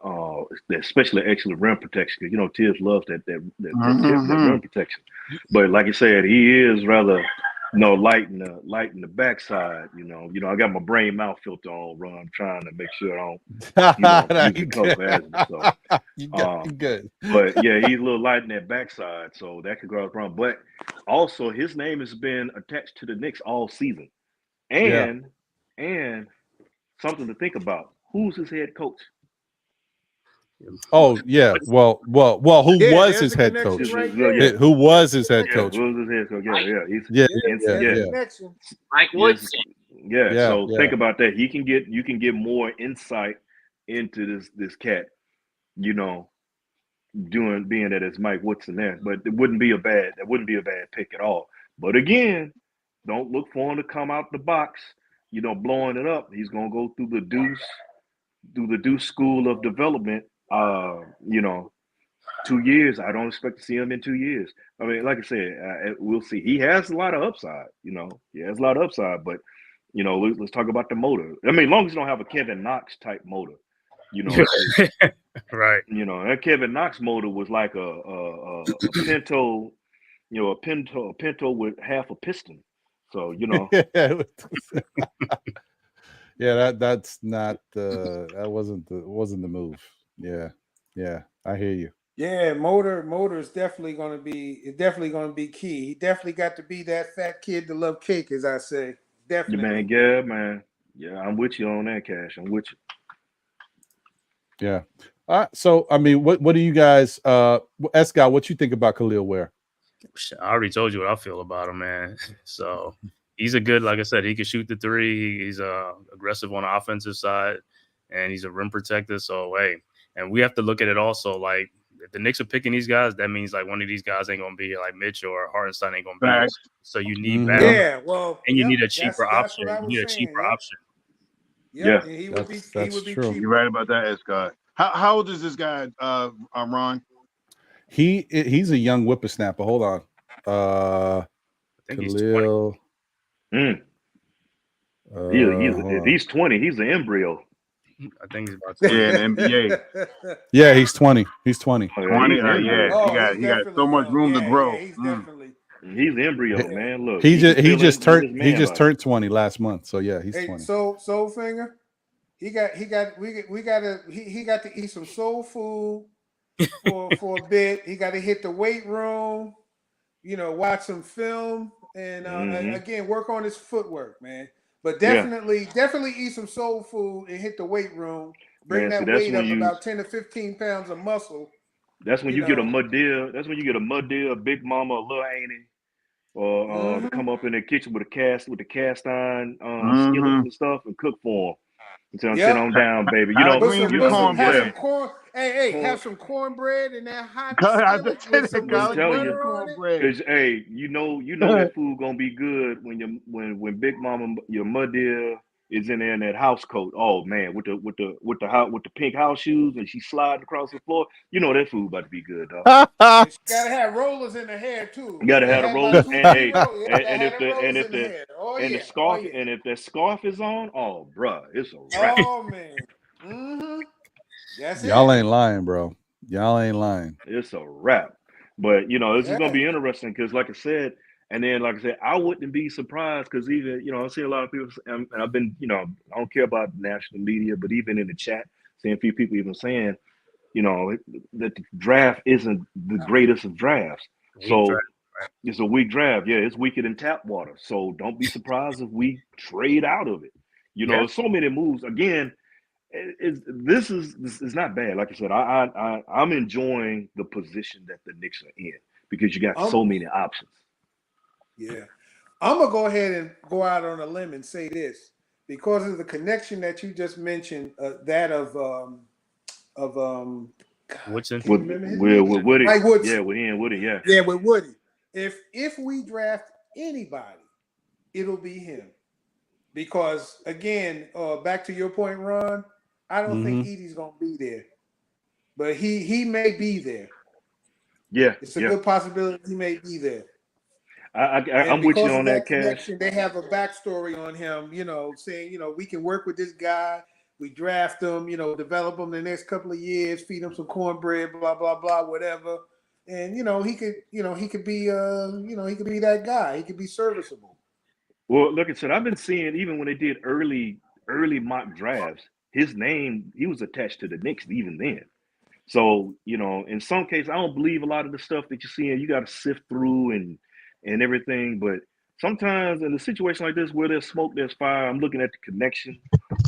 especially excellent rim protection. You know, Tibbs loves that rim protection. But like you said, he is rather light in the backside. You know, I got my brain mouth filter on, Ron. I'm trying to make sure I don't use the color hazard. So you good. But yeah, he's a little light in that backside, so that could go wrong. But also, his name has been attached to the Knicks all season, and something to think about. Who's his head coach? Oh yeah, well, who was his head coach? Who was his head coach? Who was his head coach? Mike Woodson. So think about that. You can get more insight into this cat. You know, being that it's Mike Woodson there, but it wouldn't be a bad pick at all. But again, don't look for him to come out the box, blowing it up. He's gonna go through the Deuce school of development. 2 years. I don't expect to see him in 2 years. I mean, like I said, we'll see. He has a lot of upside. But let's talk about the motor. I mean, as long as you don't have a Kevin Knox type motor, right? That Kevin Knox motor was like a Pinto, a Pinto with half a piston. So that's not that wasn't the move. Yeah, I hear you. Yeah, motor is definitely going to be key. He definitely got to be that fat kid to love cake, as I say. Definitely. Man. Yeah, I'm with you on that, Cash. I'm with you. Yeah. So I mean, what do you guys, Escott, what you think about Khalil Ware? I already told you what I feel about him, man. So he's a good, like I said, he can shoot the three. He's aggressive on the offensive side, and he's a rim protector. So hey, and we have to look at it also like if the Knicks are picking these guys, that means like one of these guys ain't gonna be like Mitch or Hartenstein ain't gonna be. Facts. So you need Mhm. backup, Yeah, well, and you yep, need a that's cheaper what option. I You was need a saying. cheaper Yep. option. Yep, Yeah. and he would be true. cheaper. You're right about that, Scott. How old is this guy, Ron? He's a young whippersnapper. Hold on. I think he's 20. Khalil. Mm. Hold If on. he's 20, he's an embryo. I think he's about 20. Yeah, in the NBA. Yeah, he's 20. He's 20. Oh, yeah, 20. he's an embryo. Yeah, Oh, he got so much room to grow. He's definitely. He's an embryo, man. Look, He can fill just in with his turned man body. turned 20 last month. So yeah, he's Hey, 20. soul finger. We got to eat some soul food for a bit. He got to hit the weight room, watch some film, and again work on his footwork, man. But definitely eat some soul food and hit the weight room. Bring Man, see, that weight up about 10 to 15 pounds of muscle. That's when you get a mud deal. That's when you get a mud deal, a Big Mama, a Lil Annie, or to come up in the kitchen with the cast iron skillets and stuff and cook for them. Until sit on down, baby. Have some corn. Have some cornbread and that hot skillet with some butter on it. cornbread. Hey, you know that food gonna be good when Big Mama, your mud deal, is in there in that house coat. Oh man, with the pink house shoes and she's sliding across the floor. You know that food about to be good, dog. She gotta have rollers in the hair too. You gotta have the rollers and if that scarf is on, oh bruh, it's a wrap. Oh man. Mm-hmm. That's Y'all ain't lying, bro. Y'all ain't lying. It's a wrap. But this is gonna be interesting because, like I said, I wouldn't be surprised because even I see a lot of people, and I've been, I don't care about national media, but even in the chat, seeing a few people even saying, that the draft isn't the greatest of drafts. It's a weak draft. Yeah, it's weaker than tap water. So don't be surprised if we trade out of it. There's so many moves. Again, this is not bad. Like I said, I'm enjoying the position that the Knicks are in because you got so many options. Yeah, I'm gonna go ahead and go out on a limb and say this because of the connection that you just mentioned, that of Woodson. With Woody. Mike Woodson. Yeah, with Ian Woody. Yeah. Yeah, with Woody. If we draft anybody, it'll be him. Because again, back to your point, Ron, I don't think Edie's gonna be there, but he may be there. Yeah, it's a good possibility he may be there. I'm with you on that, Cash. They have a backstory on him, saying we can work with this guy. We draft him, develop him the next couple of years, feed him some cornbread, blah blah blah, whatever. And he could be that guy. He could be serviceable. Well, look, I said I've been seeing even when they did early mock drafts, his name, he was attached to the Knicks even then. So, in some cases, I don't believe a lot of the stuff that you're seeing. You got to sift through and everything. But sometimes in a situation like this where there's smoke, there's fire. I'm looking at the connection.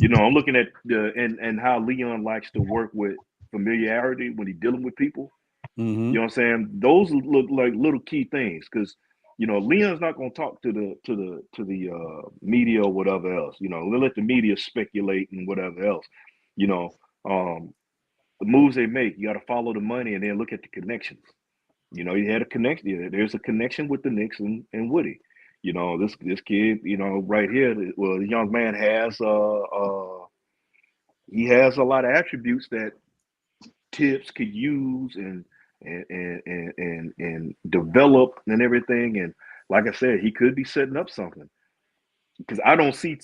I'm looking at and how Leon likes to work with familiarity when he's dealing with people. You know what I'm saying? Those look like little key things because Leon's not going to talk to the media or whatever else. They'll let the media speculate and whatever else. The moves they make, you got to follow the money and then look at the connections. You had a connection. There's a connection with the Knicks and Woody. This kid, right here. Well, the young man has he has a lot of attributes that Tips could use and develop and everything. And like I said, he could be setting up something because I don't see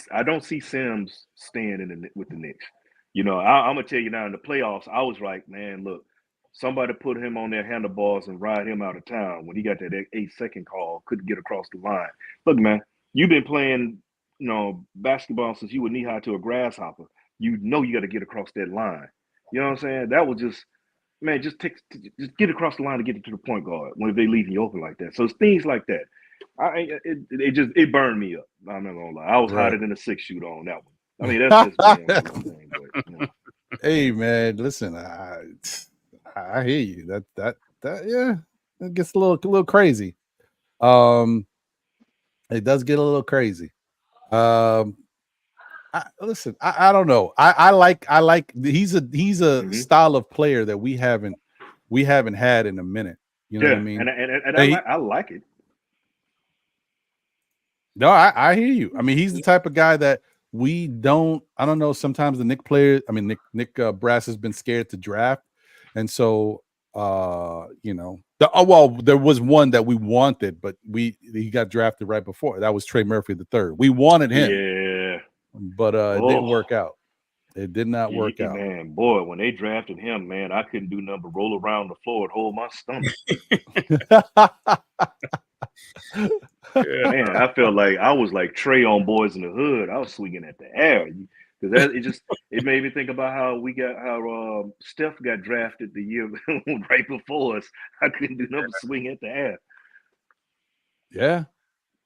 Sims staying with the Knicks. I'm gonna tell you now in the playoffs, I was like, man, look, somebody put him on their handlebars and ride him out of town when he got that 8-second call, couldn't get across the line. Look, man, you've been playing, basketball since you were knee high to a grasshopper. You got to get across that line. You know what I'm saying? That was just get across the line to get to the point guard when they leave you open like that. So it's things like that. It burned me up. I'm not gonna lie. I was hotter than a 6-shooter on that one. I mean, that's just one thing. But, Hey man, listen, I hear you. That it gets a little crazy. It does get a little crazy. Listen, I don't know. I like he's a style of player that we haven't had in a minute. You know what I mean? And I like it. No, I hear you. I mean, he's the type of guy that we don't. I don't know. Sometimes the Knicks players. I mean, Nick Brass has been scared to draft, and so you know. Well, there was one that we wanted, but he got drafted right before. That was Trey Murphy III. We wanted him. Yeah. But it didn't work out. It did not work out. Man, boy, when they drafted him, man, I couldn't do nothing but roll around the floor and hold my stomach. Man, I felt like I was like Trey on Boys in the Hood. I was swinging at the air because it made me think about how Steph got drafted the year right before us. I couldn't do nothing but swing at the air. Yeah.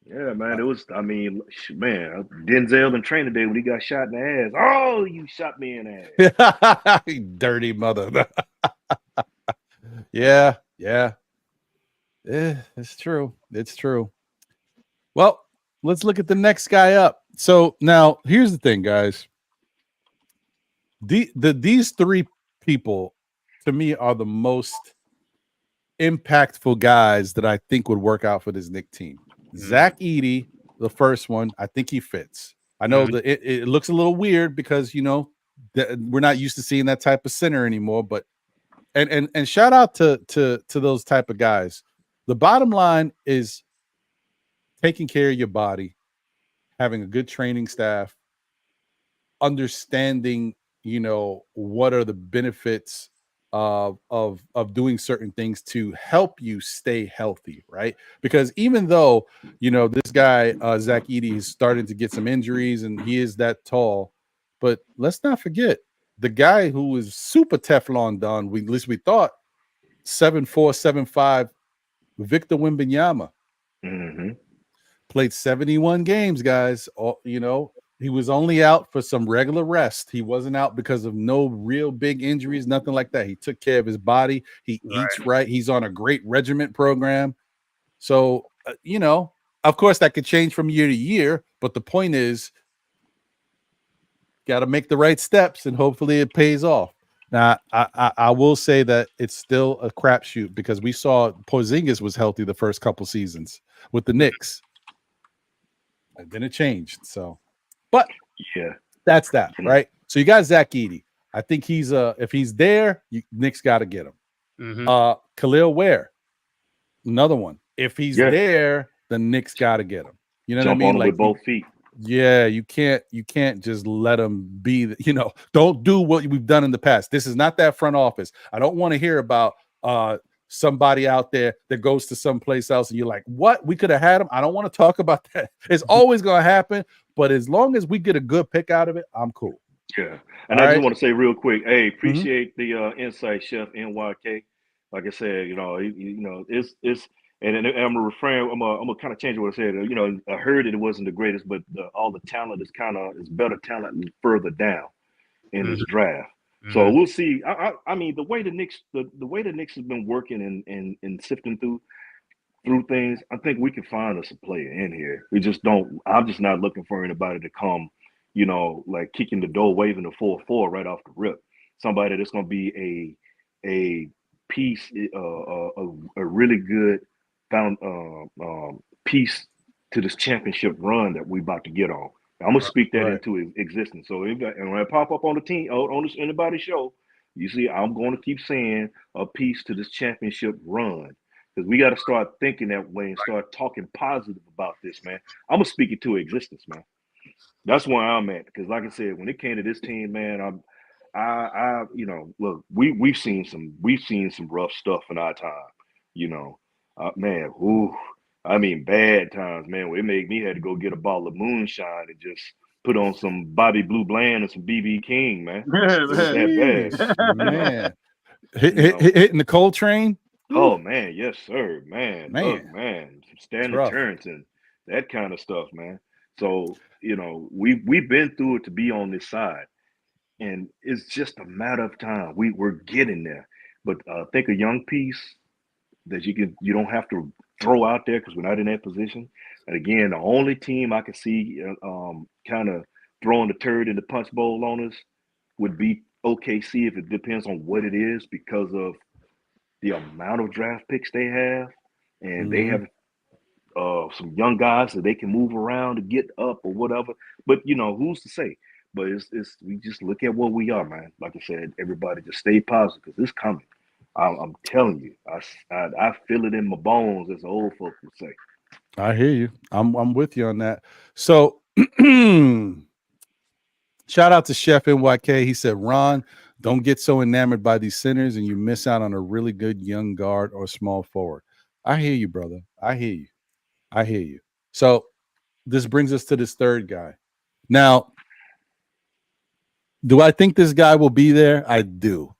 Yeah, man. It was, I mean, man, Denzel in Training Day when he got shot in the ass. Oh, you shot me in the ass. Dirty mother. Yeah. It's true. It's true. Well, let's look at the next guy up. So now here's the thing, guys. These three people to me are the most impactful guys that I think would work out for this Knicks team. Zach Edey, the first one, I think he fits. I know that it looks a little weird because we're not used to seeing that type of center anymore. But and shout out to those type of guys. The bottom line is taking care of your body, having a good training staff, understanding what are the benefits of doing certain things to help you stay healthy, right? Because even though this guy Zach Edey is starting to get some injuries and he is that tall, but let's not forget the guy who is super Teflon done, at least we thought, 7'4", 7'5", Victor Wembanyama. Played 71 games, guys. He was only out for some regular rest. He wasn't out because of no real big injuries, nothing like that. He took care of his body. He eats right. He's on a great regiment program. So, of course, that could change from year to year. But the point is, got to make the right steps, and hopefully it pays off. Now, I will say that it's still a crapshoot because we saw Porzingis was healthy the first couple seasons with the Knicks. And then it changed. So. But yeah, that's that, right? So you got Zach Edey. I think he's if he's there, Knicks got to get him. Khalil Ware, another one. If he's there, the Knicks got to get him. You know Jump what I mean? On him with both feet. Yeah, you can't just let him be. Don't do what we've done in the past. This is not that front office. I don't want to hear about somebody out there that goes to someplace else and you're like, what? We could have had him. I don't want to talk about that. It's always going to happen. But as long as we get a good pick out of it, I'm cool. Yeah. And I just want to say real quick, hey, appreciate the insight, Chef NYK. Like I said, it's and I'm gonna refrain. I'm gonna kind of change what I said. I heard it wasn't the greatest, but all the talent is better talent further down in this draft. So we'll see. I mean, the way the Knicks has been working and sifting through things, I think we can find us a player in here. We just don't. I'm just not looking for anybody to come, like kicking the door, waving the 4-4 right off the rip. Somebody that's going to be a piece, a really good piece to this championship run that we about to get on. I'm gonna speak that into existence. So and when I pop up on the team on this anybody's show, you see, I'm going to keep saying a piece to this championship run. Because we got to start thinking that way and start talking positive about this, man. I'm gonna speak it to existence, man. That's where I'm at. Because, like I said, when it came to this team, man, look, we've seen some rough stuff in our time, man. I mean, bad times, man. Where it made me had to go get a bottle of moonshine and just put on some Bobby Blue Bland and some BB King, man. It was that bad, man. Hitting the coal train. Oh man, yes sir, man. Look, man, Stanley Turrington, that kind of stuff, man. So we've been through it to be on this side, and it's just a matter of time. We're getting there, but think a young piece that you don't have to throw out there because we're not in that position. And again, the only team I can see kind of throwing the turd in the punch bowl on us would be OKC if it depends on what it is because of the amount of draft picks they have. And they have some young guys that they can move around to get up or whatever. But, who's to say? But it's we just look at what we are, man. Like I said, everybody just stay positive because it's coming. I'm telling you, I feel it in my bones, as the old folks would say. I hear you. I'm with you on that. So shout out to Chef NYK. He said, Ron, don't get so enamored by these centers and you miss out on a really good young guard or small forward. I hear you, brother. I hear you. So this brings us to this third guy. Now, do I think this guy will be there? I do.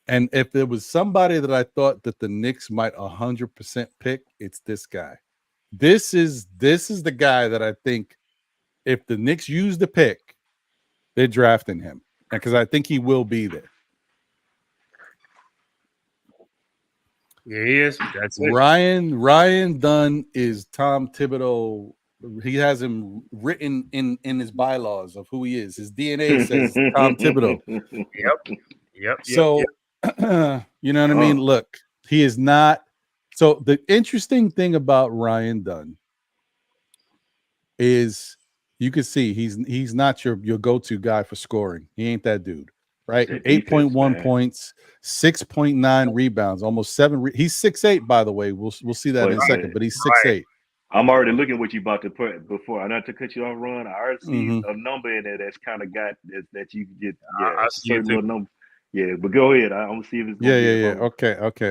And if there was somebody that I thought that the Knicks might 100% pick, it's this guy. This is the guy that I think if the Knicks use the pick, they're drafting him. Because I think he will be there. Yeah, he is. That's it. Ryan Dunn is Tom Thibodeau. He has him written in his bylaws of who he is. His DNA says Tom Thibodeau. Yep. So, you know what I mean? Look, he is not. So the interesting thing about Ryan Dunn is you can see he's not your go-to guy for scoring. He ain't that dude, right? 8.1 points, 6.9 rebounds, almost 7. He's 6'8", by the way. We'll see that in a second, but he's 6'8". I'm already looking what you about to put before. Not to cut you off, Ron. I already see a number in there that's kind of got that you can get. Yeah, I see it too. Number. Yeah, but go ahead. I'm gonna see if it's gonna be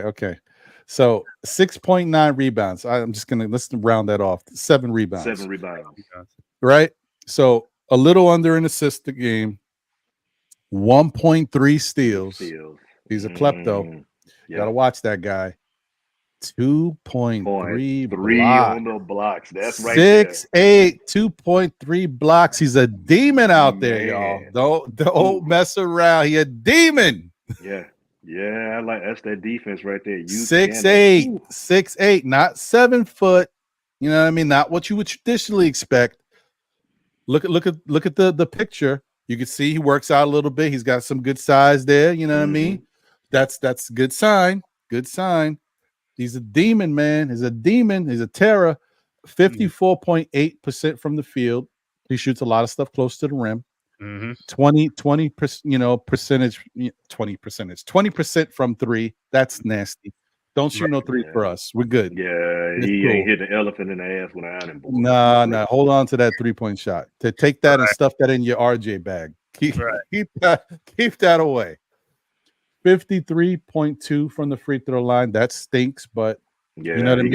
Okay. So 6.9 rebounds. Let's round that off. 7 rebounds. 7 rebounds. Right. So a little under an assist a game. 1.3 steals. He's a klepto. You gotta watch that guy. 2.3 blocks. On the blocks. That's right. 6'8", 2.3 blocks. He's a demon out there, y'all. Don't mess around. He a demon. Yeah, I like that's that defense right there. 6'8", not 7 foot. You know what I mean? Not what you would traditionally expect. Look at the picture. You can see he works out a little bit. He's got some good size there. You know what I mean? That's good sign. Good sign. He's a demon, man. He's a demon. He's a terror. 54.8% from the field. He shoots a lot of stuff close to the rim. 20% from 3. That's nasty. Don't shoot no 3 for us. We're good. Yeah, he ain't hit the elephant in the ass when I had him. Nah. Hold on to that 3-point shot. To take that and stuff that in your RJ bag. Keep that away. 53.2 from the free throw line. That stinks, but yeah, you know what I mean?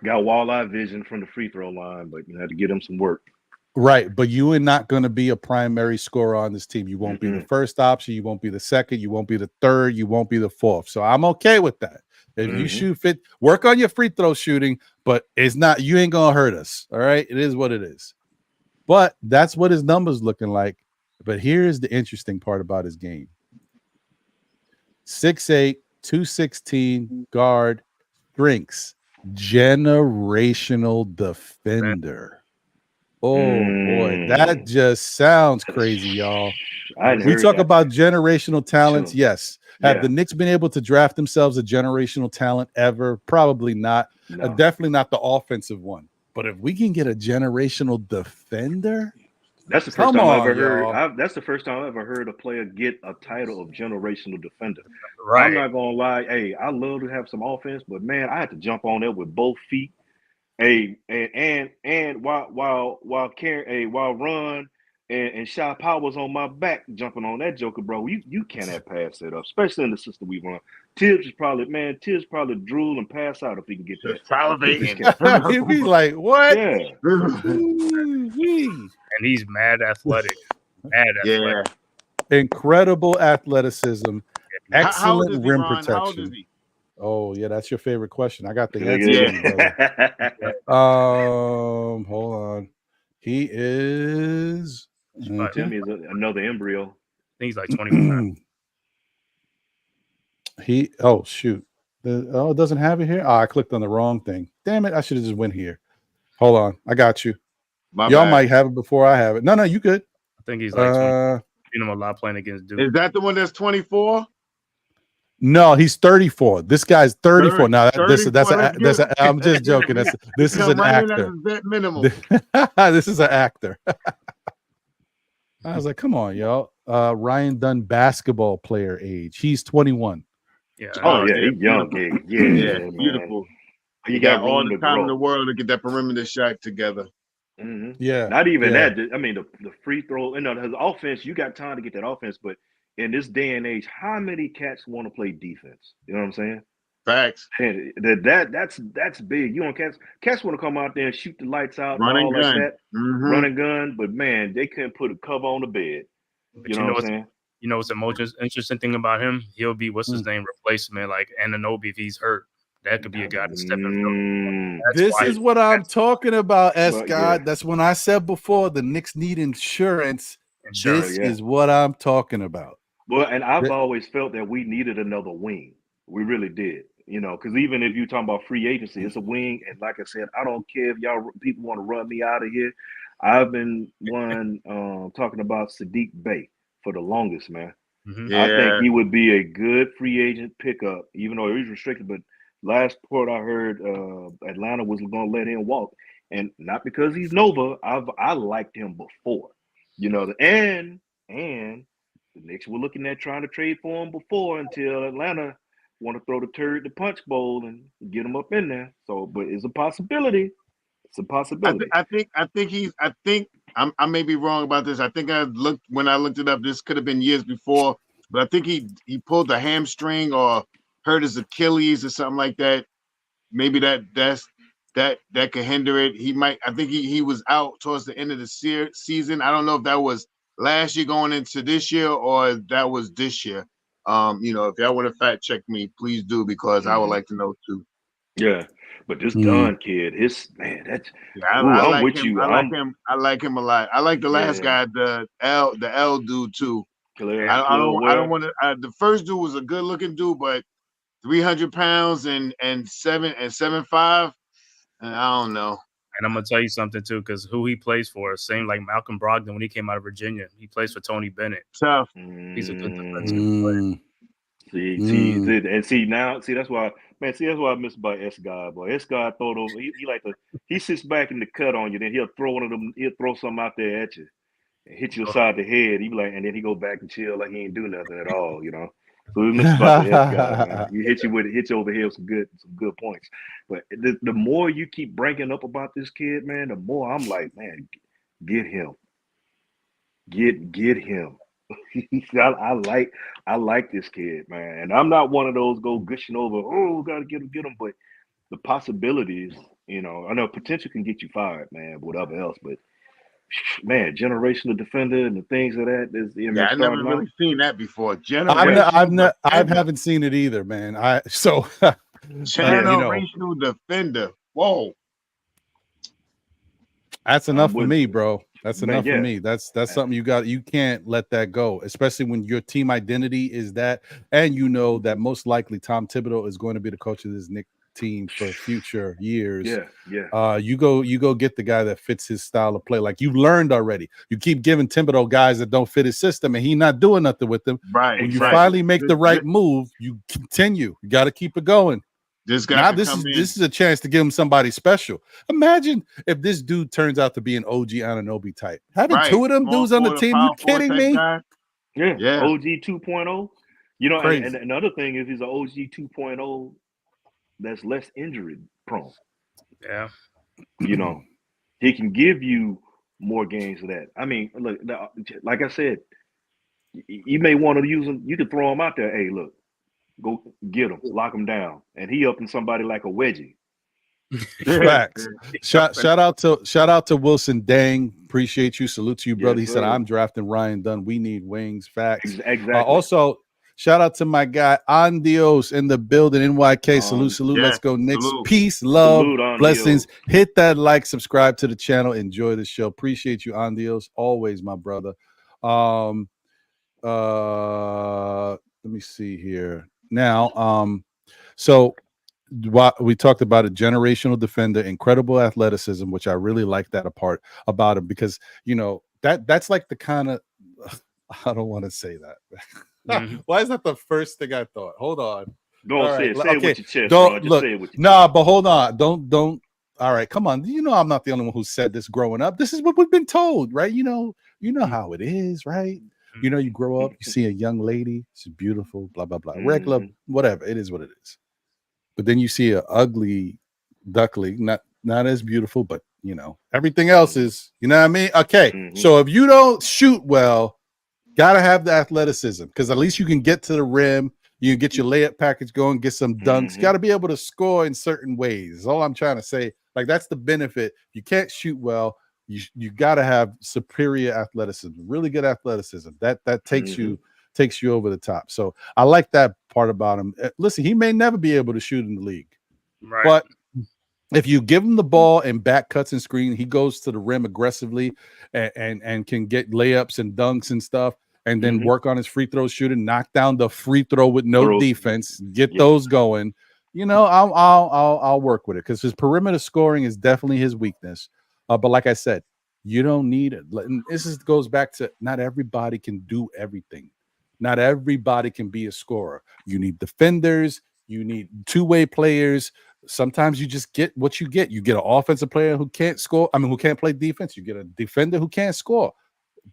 Got walleye vision from the free throw line, but you had to get him some work. Right, but you are not going to be a primary scorer on this team. You won't be the first option. You won't be the second. You won't be the third. You won't be the fourth. So I'm okay with that. If you shoot fit, work on your free throw shooting, but it's not. You ain't gonna hurt us. All right, it is what it is. But that's what his numbers looking like. But here's the interesting part about his game. 6'8", 216 guard, strengths, generational defender. Oh boy, that just sounds crazy, y'all. We talk about generational talents. Yes. Have the Knicks been able to draft themselves a generational talent ever? Probably not. No. Definitely not the offensive one. But if we can get a generational defender, that's the first time I ever heard. That's the first time I ever heard a player get a title of generational defender. Right. I'm not gonna lie. Hey, I love to have some offense, but man, I had to jump on there with both feet. Hey, and while Ron and Shy Powers on my back jumping on that joker, bro, you cannot pass that up, especially in the system we run. Tibbs probably drool and pass out if he can get that. Salivating. He'd be like, what? Yeah. And he's mad athletic. Yeah. Incredible athleticism. Excellent rim protection. How old is he? Oh, yeah, that's your favorite question. I got the answer. Hold on. He is Timmy is another embryo. I think he's like 21. Shoot. Oh, it doesn't have it here. Oh, I clicked on the wrong thing. Damn it! I should have just went here. Hold on, I got you. Y'all bad. might have it before I have it. No, you good. I think he's like 20. You know, a lot playing against Duke. Is that the one that's 24? No, he's 34. This guy's 34. Now that's let's I'm just joking. This is an actor. Minimum. This is an actor. I was like, come on, y'all. Ryan Dunn, basketball player age. He's 21. Yeah. Oh yeah, he's young. Yeah, beautiful. You got got all room the to time grow. in the world to get that perimeter shot together. Mm-hmm. Yeah. Not even that. I mean, the free throw. You know, his offense. You got time to get that offense, but in this day and age, how many cats want to play defense? You know what I'm saying? Facts. And that's big. You know, cats want to come out there and shoot the lights out, Run and all gun. like that, Mm-hmm. run and gun. But man, they couldn't put a cover on the bed. But You know what I'm saying? You know what's the most interesting thing about him? He'll be what's his name replacement, like Anunoby if he's hurt. That could be a guy to step in. This is what I'm talking about, Scott. yeah. That's when I said before the Knicks need insurance. This yeah. is what I'm talking about. Well, and I've always felt that we needed another wing. We really did. You know, because even if you're talking about free agency, it's a wing. And like I said, I don't care if y'all people want to run me out of here. I've been talking about Sadiq Bey for the longest, man. Mm-hmm. Yeah. I think he would be a good free agent pickup, even though he's restricted. But last report I heard, Atlanta was going to let him walk, and not because he's Nova. I liked him before, you know. And the Knicks were looking at trying to trade for him before until Atlanta want to throw the turd the punch bowl and get him up in there. So, but it's a possibility. It's a possibility. I think I may be wrong about this. I think when I looked it up, this could have been years before, but I think he pulled a hamstring or hurt his Achilles or something like that. Maybe that could hinder it. I think he was out towards the end of the season. I don't know if that was last year going into this year or that was this year. You know, if y'all want to fact check me, please do, because I would like to know too. Yeah, but this Dunn kid, that's I'm with you. I like him a lot. I like the last guy, the L dude too. I don't want to. The first dude was a good looking dude, but 300 pounds and 7'5", and I don't know. And I'm gonna tell you something too, because who he plays for, same like Malcolm Brogdon when he came out of Virginia. He plays for Tony Bennett. Tough. He's a good defensive player. See, that's why, man. See, that's what I miss about S God, boy. S God throw it over. He sits back in the cut on you, then he'll throw one of them. He'll throw something out there at you, and hit you aside the head. He be like, and then he go back and chill like he ain't do nothing at all, you know. So we miss about the S God, man. He hit you over here with some good points. But the more you keep bringing up about this kid, man, the more I'm like, man, get him, get him. I like this kid, man, and I'm not one of those go gushing over. Oh, gotta get him. But the possibilities, you know, I know potential can get you fired, man. Whatever else, but man, generational defender and the things of that is. I never really seen that before. I haven't seen it either, man. Generational defender. Whoa, that's enough for me, bro. That's enough for me. That's something you can't let that go, especially when your team identity is that, and you know that most likely Tom Thibodeau is going to be the coach of this Knicks team for future years. You go get the guy that fits his style of play. Like you've learned already. You keep giving Thibodeau guys that don't fit his system, and he's not doing nothing with them. Right. When you finally make the right move, you continue. You got to keep it going. This is a chance to give him somebody special. Imagine if this dude turns out to be an OG Anunoby type. Having two of them dudes on the team, you kidding me? Yeah. OG 2.0. You know, and another thing is he's an OG 2.0 that's less injury prone. Yeah. You know, he can give you more games of that. I mean, look, like I said, you may want to use him. You could throw him out there. Hey, look. Go get him, lock him down, and he up in somebody like a wedgie. Facts. Shout out to Wilson Dang. Appreciate you. Salute to you, brother. He said, "I'm drafting Ryan Dunn. We need wings." Facts. Exactly. Also, shout out to my guy Andios in the building. NYK. Salute. Let's go Knicks. Salute. Peace, love, Salute, blessings. Hit that like, subscribe to the channel. Enjoy the show. Appreciate you, Andios. Always, my brother. Let me see here. Now, So we talked about a generational defender, incredible athleticism, which I really like that apart about him because that's like the kind of I don't want to say that. Why is that the first thing I thought? Hold on. Go on, say it. Say it with your chest, don't bro. Just look. say it with your Nah, chest. but hold on. Don't. All right, come on. I'm not the only one who said this growing up. This is what we've been told, right? You know how it is, right? You grow up, you see a young lady, she's beautiful, blah blah blah, regular, whatever. It is what it is. But then you see an ugly duckling, not as beautiful, but everything else is, you know what I mean? Okay, so if you don't shoot well, gotta have the athleticism because at least you can get to the rim. You can get your layup package going, get some dunks. Got to be able to score in certain ways. Is all I'm trying to say. Like that's the benefit. You can't shoot well. You got to have superior athleticism, really good athleticism. That takes you over the top. So I like that part about him. Listen, he may never be able to shoot in the league, right? But if you give him the ball and back cuts and screen, he goes to the rim aggressively and can get layups and dunks and stuff. And then work on his free throw shooting, knock down the free throw with no defense, get those going. I'll work with it because his perimeter scoring is definitely his weakness. But like I said, you don't need it. This goes back to not everybody can do everything. Not everybody can be a scorer. You need defenders. You need two-way players. Sometimes you just get what you get. You get an offensive player who can't score. who can't play defense. You get a defender who can't score.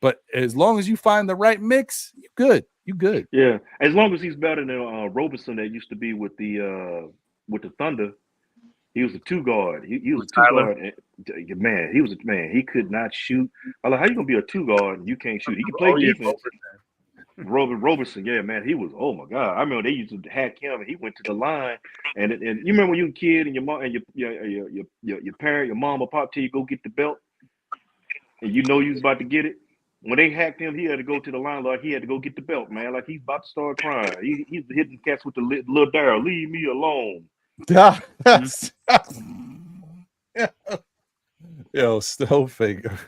But as long as you find the right mix, you're good. You good. Yeah, as long as he's better than Roberson that used to be with the Thunder. He was a two guard. He was a two guard. Man, he was a man. He could not shoot. I'm like, how you gonna be a two guard and you can't shoot? He could play defense. Roberson, yeah, man, he was. Oh my God, I remember they used to hack him, and he went to the line. And you remember when you were a kid and your mom and your parent, your mom or pop tell you go get the belt, and you was about to get it. When they hacked him, he had to go to the line like he had to go get the belt, man. Like he's about to start crying. He's hitting cats with the little Daryl, leave me alone. Yo, still figure.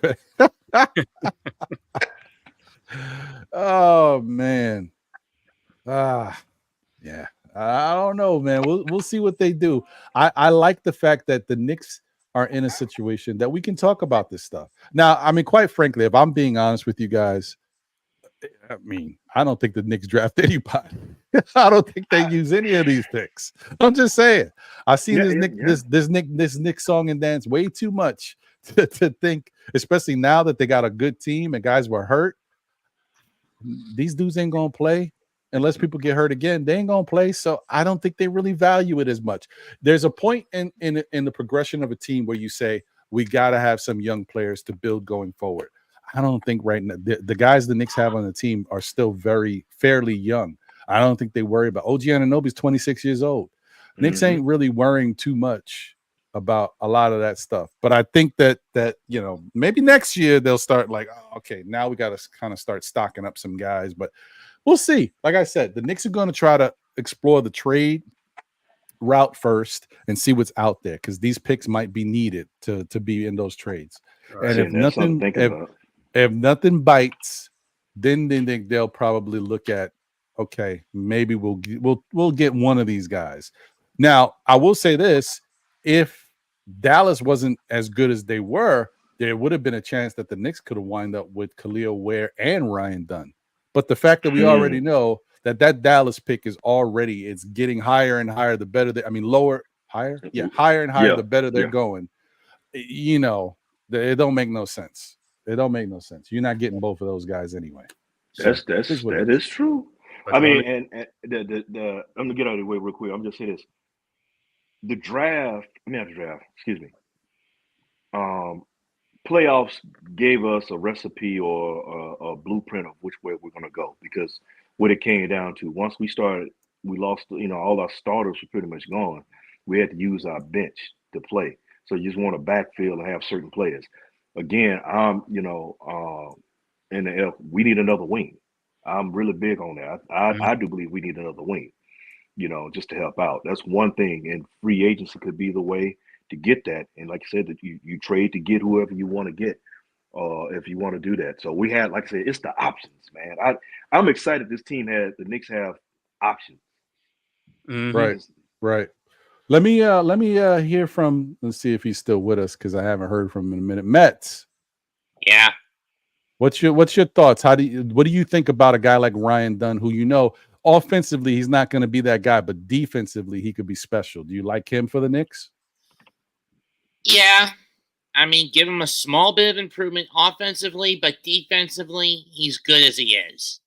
Oh man. Yeah. I don't know, man. We'll see what they do. I like the fact that the Knicks are in a situation that we can talk about this stuff. Now, quite frankly, if I'm being honest with you guys, I don't think the Knicks draft anybody. I don't think they use any of these picks. I'm just saying. I've seen this Knicks song and dance way too much to think, especially now that they got a good team and guys were hurt. These dudes ain't gonna play unless people get hurt again. They ain't gonna play, so I don't think they really value it as much. There's a point in the progression of a team where you say we got to have some young players to build going forward. I don't think right now the guys the Knicks have on the team are still fairly young. I don't think they worry about OG Anunoby's 26 years old. Knicks ain't really worrying too much about a lot of that stuff. But I think that maybe next year they'll start like, oh, okay, now we got to kind of start stocking up some guys. But we'll see. Like I said, the Knicks are going to try to explore the trade route first and see what's out there because these picks might be needed to be in those trades. And if nothing bites, then they'll probably look at, okay, maybe we'll get one of these guys. Now, I will say this: if Dallas wasn't as good as they were, there would have been a chance that the Knicks could have wound up with Khalil Ware and Ryan Dunn. But the fact that we already know that Dallas pick is it's getting higher and higher, the better higher and higher, the better they're going. It don't make no sense. It don't make no sense. You're not getting both of those guys anyway. So, that is true. And I'm gonna get out of the way real quick. I'm just saying this. Playoffs gave us a recipe or a blueprint of which way we're gonna go because what it came down to, once we started, we lost, all our starters were pretty much gone. We had to use our bench to play. So you just want to backfill and have certain players. Again, in the F, we need another wing. I'm really big on that. I do believe we need another wing, just to help out. That's one thing. And free agency could be the way to get that. And like I said, that you trade to get whoever you want to get, if you want to do that. So we had, like I said, it's the options, man. I'm excited the Knicks have options. Right. Right. Let me hear from. Let's see if he's still with us because I haven't heard from him in a minute. Mets. Yeah. What's your thoughts? What do you think about a guy like Ryan Dunn, who offensively he's not going to be that guy, but defensively he could be special? Do you like him for the Knicks? Yeah. I mean, give him a small bit of improvement offensively, but defensively, he's good as he is.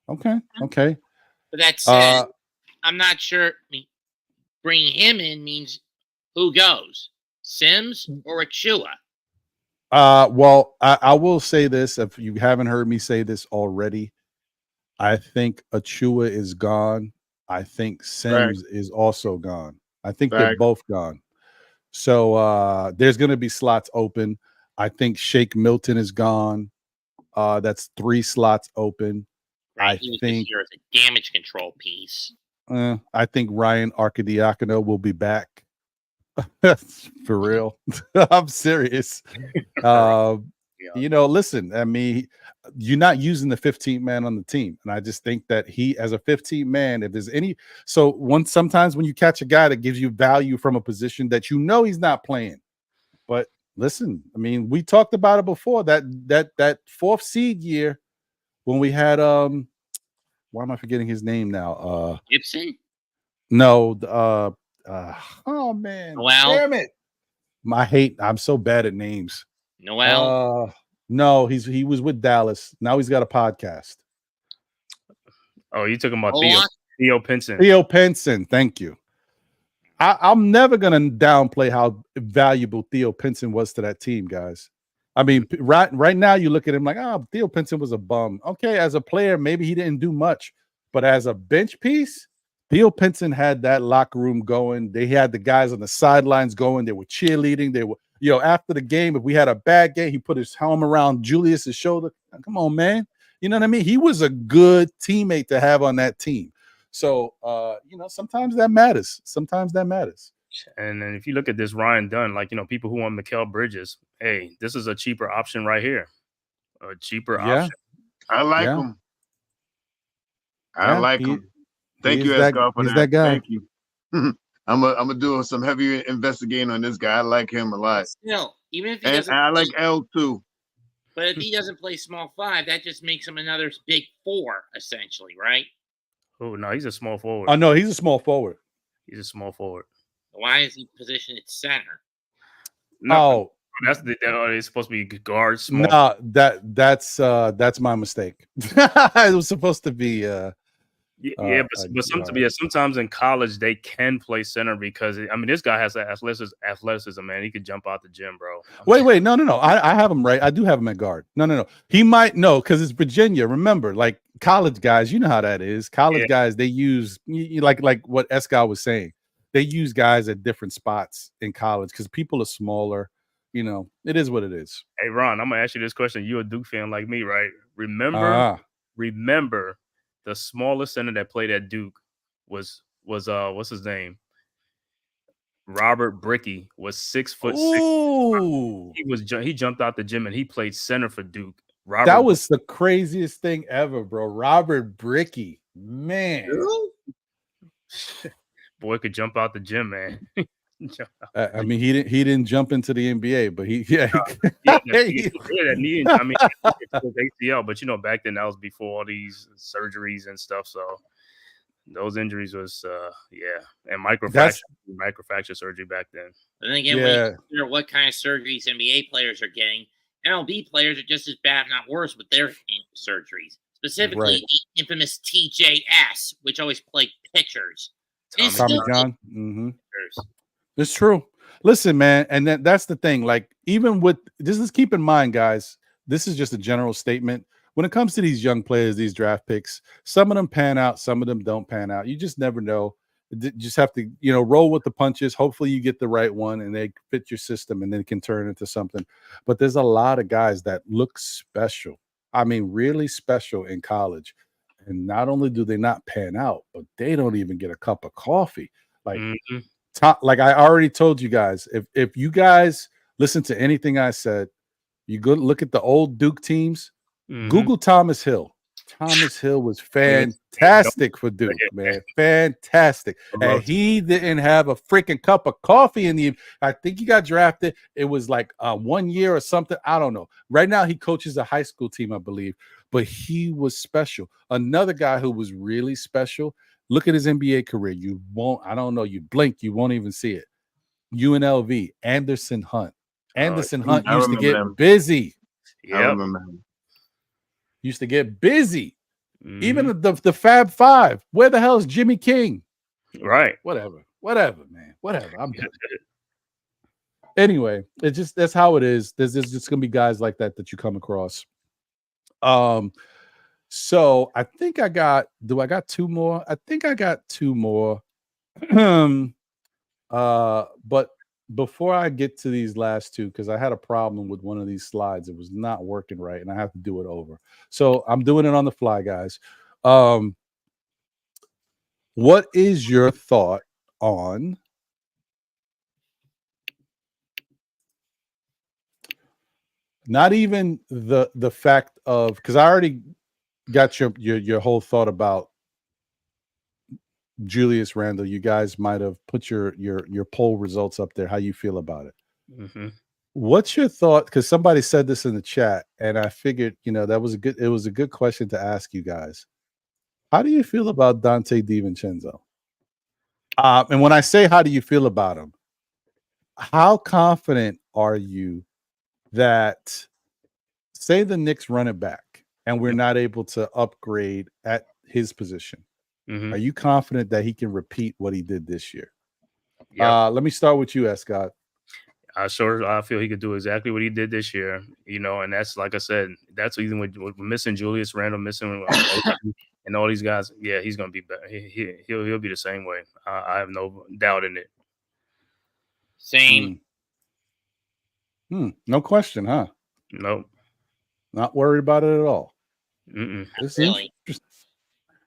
Okay. But that said, I'm not sure. I mean, bringing him in means who goes, Sims or Achua? Well, I will say this. If you haven't heard me say this already, I think Achua is gone. I think Sims is also gone. I think they're both gone. So there's going to be slots open. I think Shake Milton is gone. That's 3 slots open. Right, he was this year as a damage control piece. I think Ryan Arcidiacono will be back. For real. I'm serious. Listen, I mean, you're not using the 15th man on the team. And I just think that he, as a 15th man, if there's any, sometimes when you catch a guy that gives you value from a position that he's not playing. But listen, I mean, we talked about it before, that 4th seed year when we had why am I forgetting his name now? Gibson? No, oh man, Noel? damn it! I'm so bad at names. Noel? No, he was with Dallas. Now he's got a podcast. Oh, you took him about Theo Pinson. Theo Pinson, thank you. I'm never gonna downplay how valuable Theo Pinson was to that team, guys. I mean, right now you look at him like, Theo Pinson was a bum. Okay, as a player, maybe he didn't do much, but as a bench piece, Theo Pinson had that locker room going. They had the guys on the sidelines going. They were cheerleading. They were, after the game, if we had a bad game, he put his helm around Julius's shoulder. Come on, man. You know what I mean? He was a good teammate to have on that team. So, sometimes that matters. And then if you look at this Ryan Dunn, people who want Mikal Bridges, hey, this is a cheaper option right here. A cheaper option. I like him. I like him. Thank you, Escar, for that guy. Thank you. I'm gonna do some heavy investigating on this guy. I like him a lot. Still, even if he doesn't, I like L too. But if he doesn't play small 5, that just makes him another big 4, essentially, right? Oh no, he's a small forward. Oh no, he's a small forward. He's a small forward. Why is he positioned at center? No, it's supposed to be guard. Small. No, that's my mistake. It was supposed to be. Sometimes in college they can play center because this guy has athleticism, man. He could jump out the gym, bro. Wait, no. I have him right. I do have him at guard. No. He might because it's Virginia. Remember, like college guys, you know how that is. College guys, they use like what Escar was saying. They use guys at different spots in college because people are smaller. It is what it is. Hey, Ron, I'm gonna ask you this question. You're a Duke fan like me, right? Remember, the smallest center that played at Duke was what's his name? Robert Bricky was 6'6". Ooh. He jumped out the gym and he played center for Duke. That was the craziest thing ever, bro. Robert Bricky, man. Boy could jump out the gym, man. I mean, he didn't jump into the NBA, but he ACL. But back then that was before all these surgeries and stuff. So those injuries was and microfracture surgery back then. But then again, when you consider what kind of surgeries NBA players are getting, MLB players are just as bad, if not worse, with their surgeries. Specifically, the infamous TJS, which always played pitchers. Tommy John. Mm-hmm. It's true. Listen, man, and that's the thing. Like, even with this, is keep in mind, guys. This is just a general statement. When it comes to these young players, these draft picks, some of them pan out, some of them don't pan out. You just never know. You just have to, roll with the punches. Hopefully, you get the right one, and they fit your system, and then it can turn into something. But there's a lot of guys that look special. I mean, really special in college, and not only do they not pan out, but they don't even get a cup of coffee. Like. Mm-hmm. Like I already told you guys, if you guys listen to anything I said, you go look at the old Duke teams. Mm-hmm. Google Thomas Hill. Thomas Hill was fantastic for Duke, man. Fantastic. And he didn't have a freaking cup of coffee in the I think he got drafted. It was like 1 year or something. I don't know. Right now he coaches a high school team, I believe. But he was special. Another guy who was really special. Look at his NBA career. You won't, I don't know, you blink, you won't even see it. UNLV, Anderson Hunt. Anderson Hunt used to get busy. I remember him. Used to get busy. Even the Fab Five. Where the hell is Jimmy King? Right. Whatever, man. Whatever. I'm done. Anyway, it's just that's how it is. There's just gonna be guys like that you come across. So I think I got 2 more? I think I got 2 more. But before I get to these last 2, because I had a problem with one of these slides, it was not working right, and I have to do it over. So I'm doing it on the fly, guys. What is your thought on not even the fact of, because I already got your whole thought about Julius Randle. You guys might have put your poll results up there, how you feel about it. What's your thought? Because somebody said this in the chat, and I figured, it was a good question to ask you guys. How do you feel about Dante DiVincenzo? And when I say how do you feel about him, how confident are you that, say the Knicks run it back and we're not able to upgrade at his position? Are you confident that he can repeat what he did this year? Let me start with you, Scott. I feel he could do exactly what he did this year, and that's, like I said, that's even with missing Julius Randle, missing and all these guys. Yeah, he's gonna be better. He'll be the same way. I have no doubt in it. Same. No question, huh? Nope. Not worried about it at all. Really?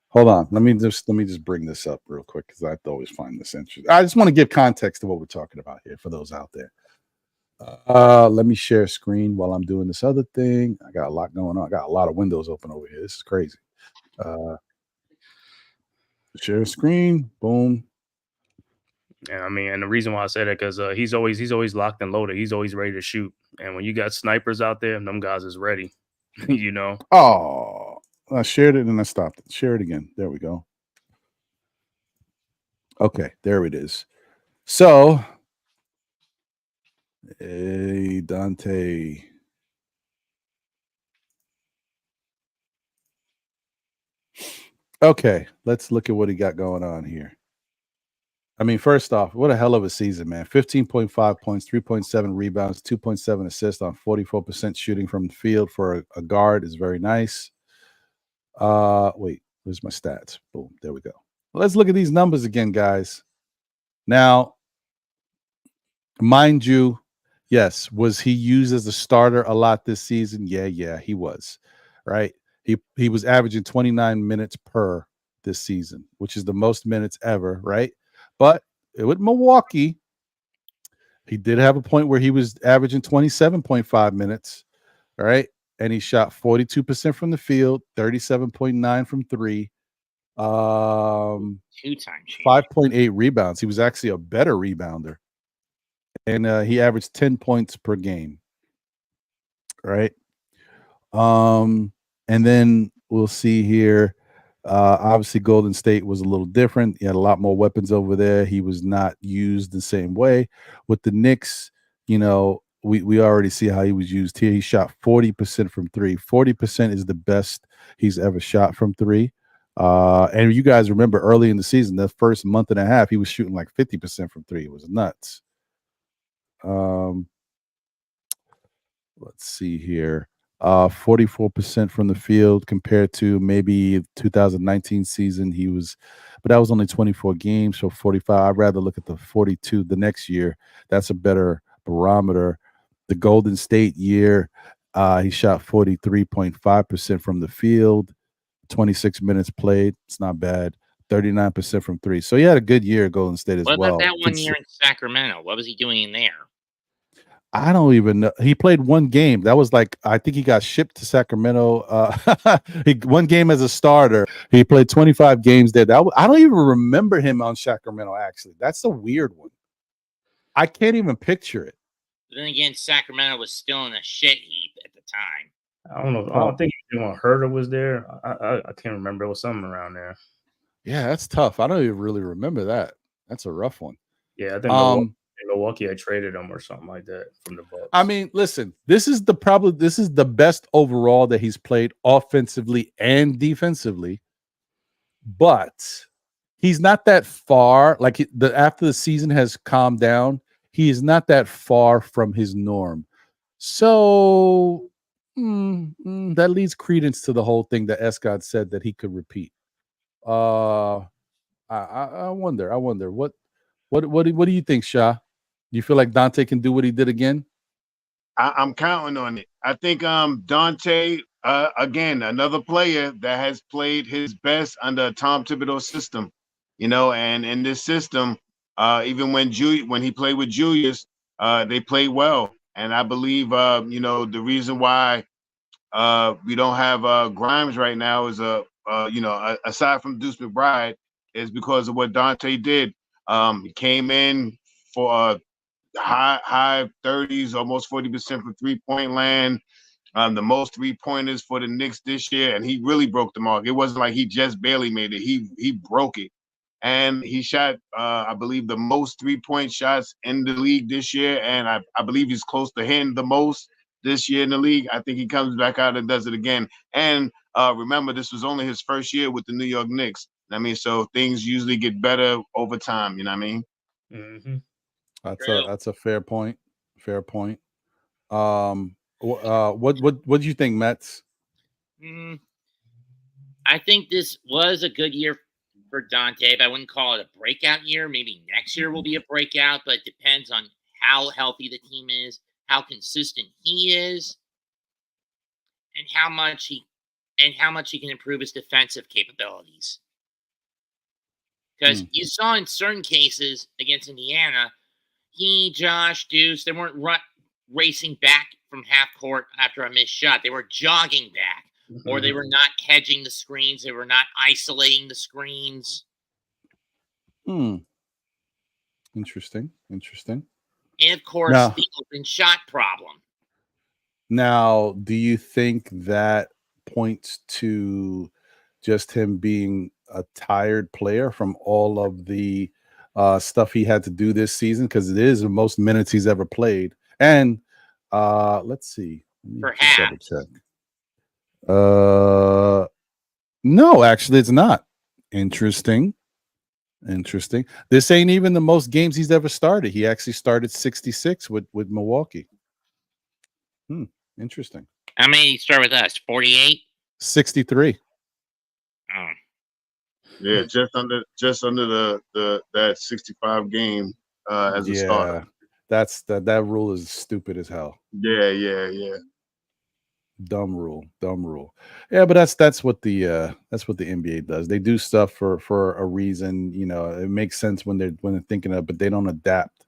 Hold on. Let me just bring this up real quick, because I always find this interesting. I just want to give context to what we're talking about here for those out there. Let me share screen while I'm doing this other thing. I got a lot going on. I got a lot of windows open over here. This is crazy. Share screen. Boom. And and the reason why I say that, because he's always locked and loaded. He's always ready to shoot. And when you got snipers out there, them guys is ready. Oh, I shared it and I stopped it. Share it again. There we go. Okay, there it is. So, hey, Dante. Okay, let's look at what he got going on here. I mean, first off, what a hell of a season, man. 15.5 points, 3.7 rebounds, 2.7 assists on 44% shooting from the field for a guard is very nice. Wait, where's my stats? Boom, there we go. Let's look at these numbers again, guys. Now, mind you, yes, was he used as a starter a lot this season? Yeah, he was, right? He was averaging 29 minutes per this season, which is the most minutes ever, right? But with Milwaukee, he did have a point where he was averaging 27.5 minutes, all right? And he shot 42% from the field, 37.9 from 3, 5.8 rebounds. He was actually a better rebounder. And he averaged 10 points per game, right? And then we'll see here. Obviously, Golden State was a little different. He had a lot more weapons over there. He was not used the same way. With the Knicks, we already see how he was used here. He shot 40% from 3. 40% is the best he's ever shot from 3. And you guys remember early in the season, the first month and a half, he was shooting like 50% from 3. It was nuts. Let's see here. 44% from the field compared to maybe 2019 season. But that was only 24 games, so 45. I'd rather look at the 42 the next year. That's a better barometer. The Golden State year, he shot 43.5% from the field, 26 minutes played. It's not bad. 39% from 3. So he had a good year at Golden State as well. What about that 1 year in Sacramento? What was he doing in there? I don't even know. He played one game. That was like, I think he got shipped to Sacramento. One game as a starter. He played 25 games there. I don't even remember him on Sacramento, actually. That's a weird one. I can't even picture it. But then again, Sacramento was still in a shit heap at the time. I don't know. I don't think anyone Herder was there. I can't remember. It was something around there. Yeah, that's tough. I don't even really remember that. That's a rough one. Yeah, I think Milwaukee had traded him or something like that from the Bucks. I mean, listen, this is the best overall that he's played offensively and defensively, but he's not that far. Like after the season has calmed down, he is not that far from his norm. So that leads credence to the whole thing that Escott said that he could repeat. I wonder what do you think, Sha? Do you feel like Dante can do what he did again? I'm counting on it. I think Dante, again, another player that has played his best under a Tom Thibodeau system, and in this system, even when he played with Julius, they played well. And I believe, the reason why we don't have Grimes right now is aside from Deuce McBride, is because of what Dante did. He came in for high 30s, almost 40% from 3-point land. The most 3-pointers for the Knicks this year, and he really broke the mark. It wasn't like he just barely made it. He broke it. And he shot, I believe, the most 3-point shots in the league this year, and I believe he's close to hitting the most this year in the league. I think he comes back out and does it again. And remember, this was only his first year with the New York Knicks. I mean, so things usually get better over time. You know what I mean? Mm-hmm. That's a fair point. Fair point. What do you think, Mets? I think this was a good year for Dante, but I wouldn't call it a breakout year. Maybe next year will be a breakout, but it depends on how healthy the team is, how consistent he is, and how much he can improve his defensive capabilities. Because you saw in certain cases against Indiana, Josh, Deuce, they weren't racing back from half court after a missed shot. They were jogging back, or they were not hedging the screens. They were not isolating the screens. Interesting. And of course, the open shot problem. Now, do you think that points to just him being a tired player from all of the stuff he had to do this season? Because it is the most minutes he's ever played. And let's see. Perhaps. Check. No, actually, it's not. Interesting. This ain't even the most games he's ever started. He actually started 66 with Milwaukee. Interesting. How many did he start with us? 48? 63. Oh. Yeah, just under that 65 game as a starter. That rule is stupid as hell. Yeah. Dumb rule. Yeah, but that's what the NBA does. They do stuff for a reason. It makes sense when they're thinking of, but they don't adapt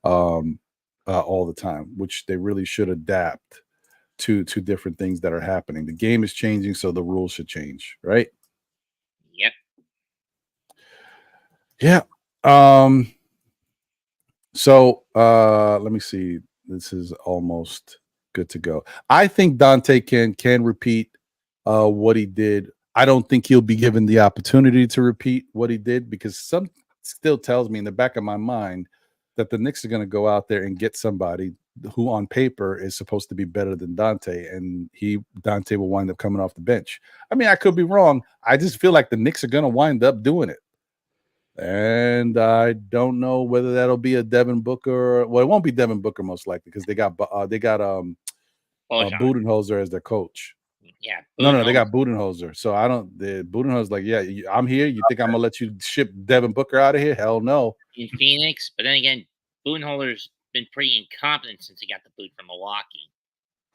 all the time, which they really should adapt to different things that are happening. The game is changing, so the rules should change, right? Yep. Yeah. So let me see. This is almost good to go. I think Dante can repeat what he did. I don't think he'll be given the opportunity to repeat what he did, because some still tells me in the back of my mind that the Knicks are going to go out there and get somebody who on paper is supposed to be better than Dante, and Dante will wind up coming off the bench. I mean, I could be wrong. I just feel like the Knicks are going to wind up doing it. And I don't know whether that'll be a Devin Booker. Well, it won't be Devin Booker most likely, because they got Budenholzer as their coach. Yeah. No, they got Budenholzer. So the Budenholzer's like, yeah, I'm here. You think I'm gonna let you ship Devin Booker out of here? Hell no. In Phoenix, but then again, Budenholzer's been pretty incompetent since he got the boot from Milwaukee.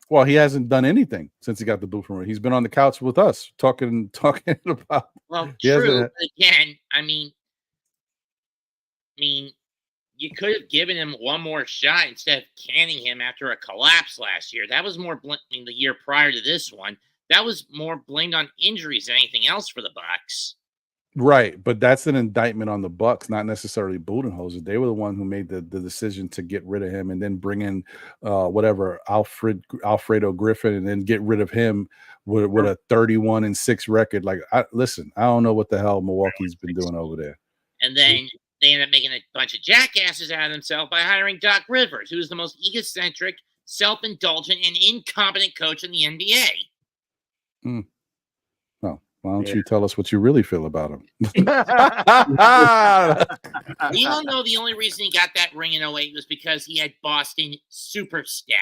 Well, he hasn't done anything since he got the boot from her. He's been on the couch with us talking about. Well, true. Again, I mean, you could have given him one more shot instead of canning him after a collapse last year. That was more the year prior to this one. That was more blamed on injuries than anything else for the Bucks. Right, but that's an indictment on the Bucks, not necessarily Budenholzer. They were the one who made the decision to get rid of him and then bring in Alfredo Griffin and then get rid of him with a 31-6 record. Like, I don't know what the hell Milwaukee's been doing over there. And then they ended up making a bunch of jackasses out of themselves by hiring Doc Rivers, who is the most egocentric, self-indulgent, and incompetent coach in the NBA. Well, why don't you tell us what you really feel about him? We all know the only reason he got that ring in 08 was because he had Boston super stat.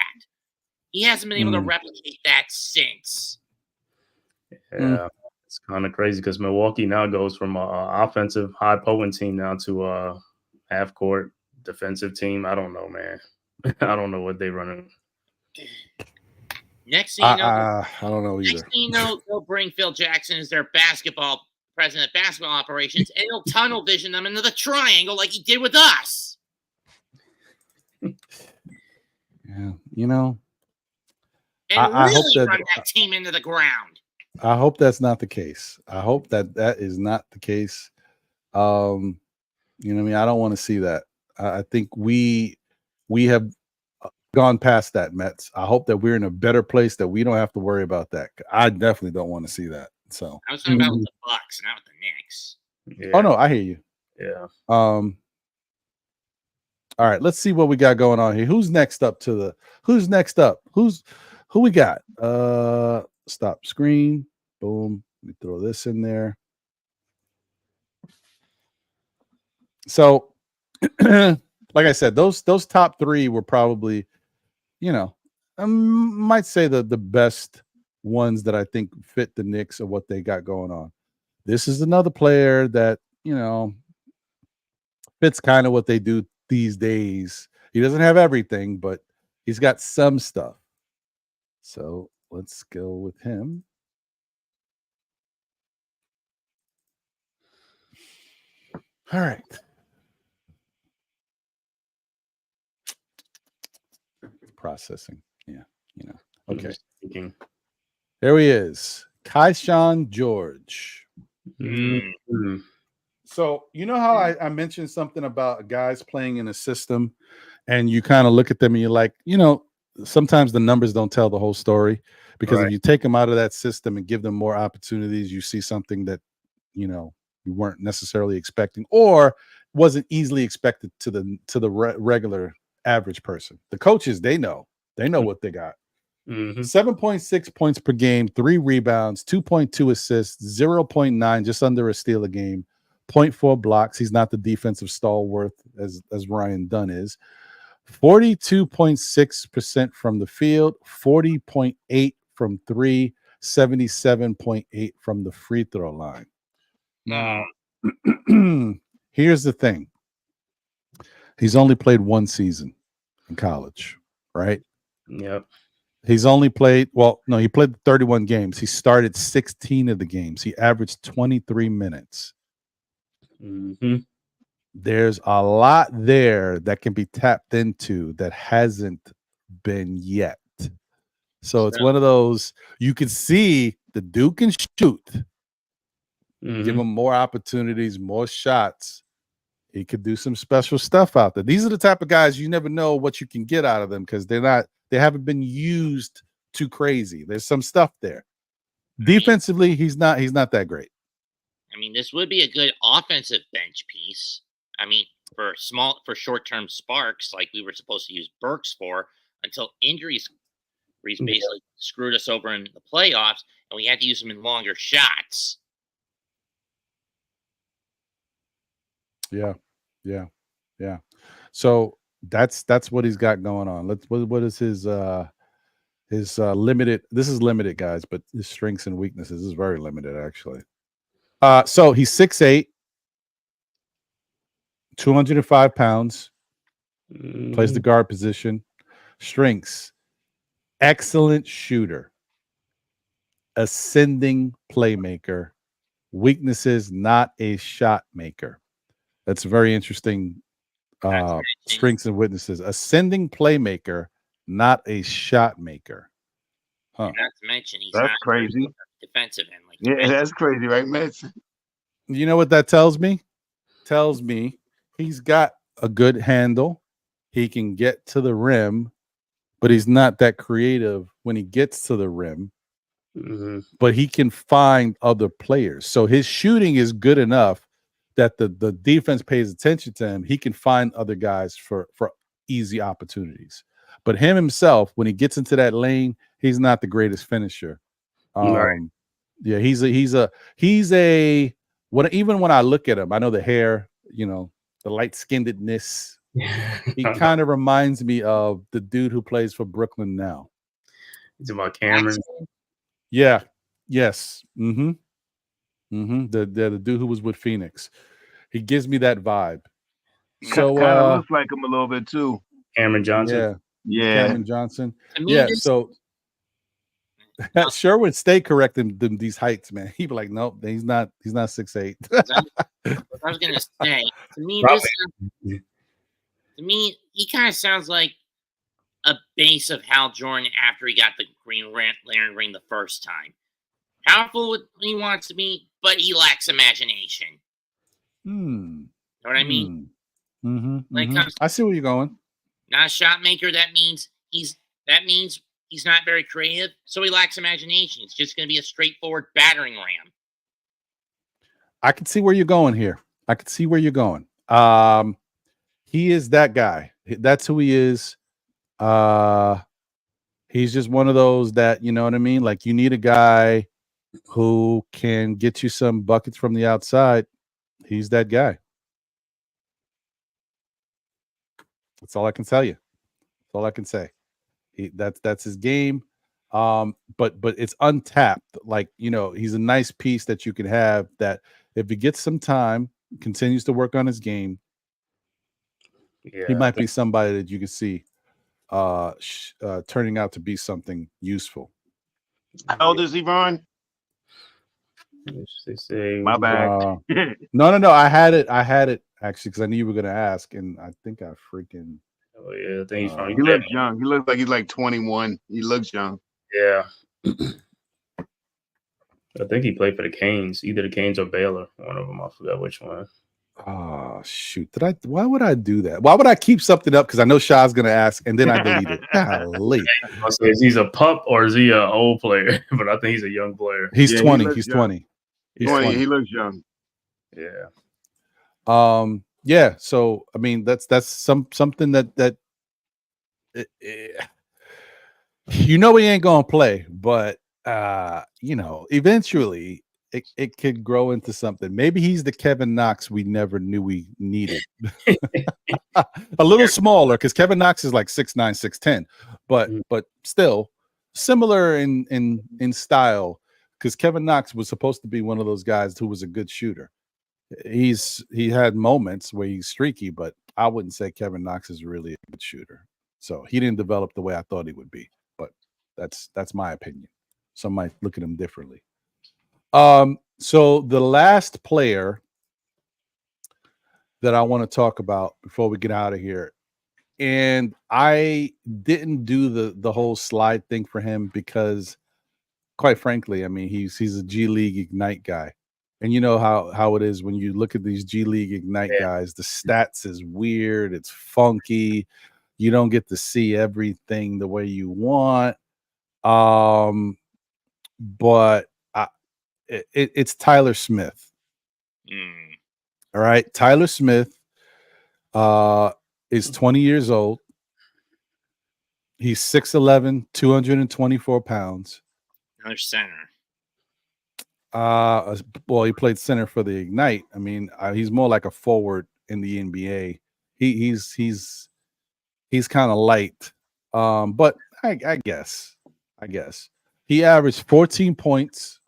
He hasn't been able to replicate that since. Yeah, it's kind of crazy because Milwaukee now goes from an offensive, high-potent team now to a half-court defensive team. I don't know, man. I don't know what they running. Next thing you know, I don't know either. Next thing you know, they'll bring Phil Jackson as their president of basketball operations, and he'll tunnel vision them into the triangle like he did with us. Yeah, you know. And I really hope run that team into the ground. I hope that's not the case. I hope that is not the case. You know what I mean? I don't want to see that. I think we have gone past that, Mets. I hope that we're in a better place that we don't have to worry about that. I definitely don't want to see that. So I was talking about with the Bucks, not with the Knicks. Yeah. Oh no, I hear you. Yeah. All right, let's see what we got going on here. Who's next up? Who we got? Stop screen. Boom. Let me throw this in there. So like I said, those top three were probably, I might say the best ones that I think fit the Knicks of what they got going on. This is another player that, fits kind of what they do these days. He doesn't have everything, but he's got some stuff. So let's go with him. All right. Processing. Yeah. Okay. There he is. Kaishan George. Mm-hmm. So, you know how I mentioned something about guys playing in a system and you kind of look at them and you're like, sometimes the numbers don't tell the whole story because if you take them out of that system and give them more opportunities, you see something that, you weren't necessarily expecting or wasn't easily expected to the regular average person. The coaches, they know what they got. 7.6 points per game, 3 rebounds, 2.2 assists, 0.9, just under a steal a game, 0.4 blocks. He's not the defensive stalwart as Ryan Dunn is. 42.6% from the field, 40.8 from 3, 77.8 from the free throw line. Now, here's the thing. He's only played one season in college, right? Yep. He's only played, he played 31 games. He started 16 of the games. He averaged 23 minutes. There's a lot there that can be tapped into that hasn't been yet. So it's one of those, you can see the dude can shoot. Give him more opportunities, more shots. He could do some special stuff out there. These are the type of guys you never know what you can get out of them because they haven't been used too crazy. There's some stuff there. Defensively, he's not that great. I mean, this would be a good offensive bench piece. I mean, for short-term sparks, like we were supposed to use Burks for until injuries basically screwed us over in the playoffs, and we had to use them in longer shots. Yeah. So that's what he's got going on. What is his limited? This is limited, guys, but his strengths and weaknesses is very limited, actually. So he's 6'8", 205 pounds, plays the guard position. Strengths: excellent shooter, ascending playmaker. Weaknesses: not a shot maker. That's very interesting Strengths and weaknesses. Ascending playmaker, not a shot maker. Huh. Not to mention he's That's not crazy. defensive end. Like you Yeah, mentioned. that's crazy, right, Mitch? You know what that tells me? Tells me he's got a good handle. He can get to the rim, but he's not that creative when he gets to the rim. Mm-hmm. But he can find other players. So his shooting is good enough that the defense pays attention to him. He can find other guys for easy opportunities. But him himself, when he gets into that lane, he's not the greatest finisher. Right. Yeah, he's a what, even when I look at him, I know the hair, you know, the light-skinnedness. He kind of reminds me of the dude who plays for Brooklyn now. It's about Cameron. Yeah. Yes. Mm-hmm. Mm-hmm. The dude who was with Phoenix. He gives me that vibe. So Kind of looks like him a little bit too. Cameron Johnson. Yeah. Cameron Johnson. To me, Yeah. this- So Sherwood stay correcting them these heights, man. He'd be like, nope, he's not 6'8". I was gonna say, to me, he kind of sounds like a base of Hal Jordan after he got the Green Lantern ring the first time. Powerful when he wants to be, but he lacks imagination. Hmm. Know what I mean? Mm-hmm. When it Mm-hmm. comes I see where you're going. not a shot maker, that means he's not very creative, so he lacks imagination. It's just going to be a straightforward battering ram. I can see where you're going here. I can see where you're going. He is that guy. That's who he is. He's just one of those that, you know what I mean? Like, you need a guy who can get you some buckets from the outside. He's that guy. That's all I can tell you. That's all I can say. That's his game. But it's untapped. Like, you know, he's a nice piece that you can have that if he gets some time, continues to work on his game, he might be somebody that you can see turning out to be something useful. How old is he, Ron? They say My bad. No. I had it actually because I knew you were going to ask, and I think I freaking. Oh yeah, I think he's from. He looks young. He looks like he's like 21. He looks young. Yeah. I think he played for the Canes, either the Canes or Baylor. One of them, I forgot which one. Oh shoot! Why would I do that? Why would I keep something up? Because I know Shah's gonna ask, and then I delete it. Golly. Is he a pup or is he an old player? But I think he's a young player. He's 20. He's 20. He's 20. He looks young. Yeah. Yeah. So I mean, that's something that you know he ain't gonna play, but you know, eventually it could grow into something. Maybe he's the Kevin Knox we never knew we needed. A little smaller, because Kevin Knox is like 6'9", 6'10", but still similar in style, because Kevin Knox was supposed to be one of those guys who was a good shooter. He had moments where he's streaky, but I wouldn't say Kevin Knox is really a good shooter. So he didn't develop the way I thought he would be, but that's my opinion. Some might look at him differently. So the last player that I want to talk about before we get out of here, and I didn't do the whole slide thing for him because, quite frankly, I mean, he's a G League Ignite guy. And you know how it is when you look at these G League Ignite guys, the stats is weird, it's funky. You don't get to see everything the way you want. But it's Tyler Smith. All right. Tyler Smith is 20 years old. He's 6'11", 224 pounds. Another center. Well, he played center for the Ignite. I mean, he's more like a forward in the NBA. He's kind of light. But I guess he averaged 14 points,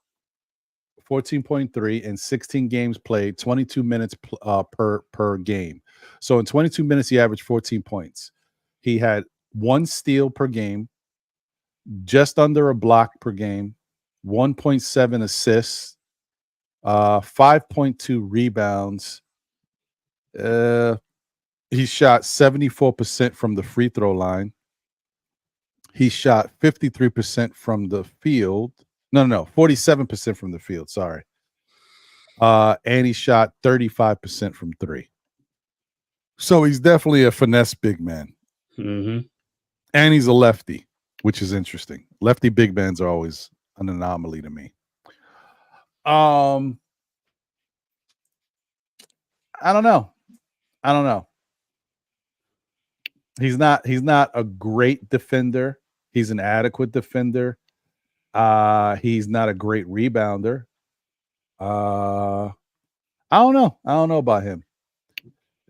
14.3 in 16 games played, 22 minutes per game. So in 22 minutes, he averaged 14 points. He had 1 steal per game, just under a block per game, 1.7 assists, 5.2 rebounds. He shot 74% from the free throw line. He shot 53% from the field. No, 47% from the field. Sorry. And he shot 35% from three. So he's definitely a finesse big man. Mm-hmm. And he's a lefty, which is interesting. Lefty big men are always an anomaly to me. I don't know. He's not a great defender. He's an adequate defender. He's not a great rebounder. I don't know. I don't know about him.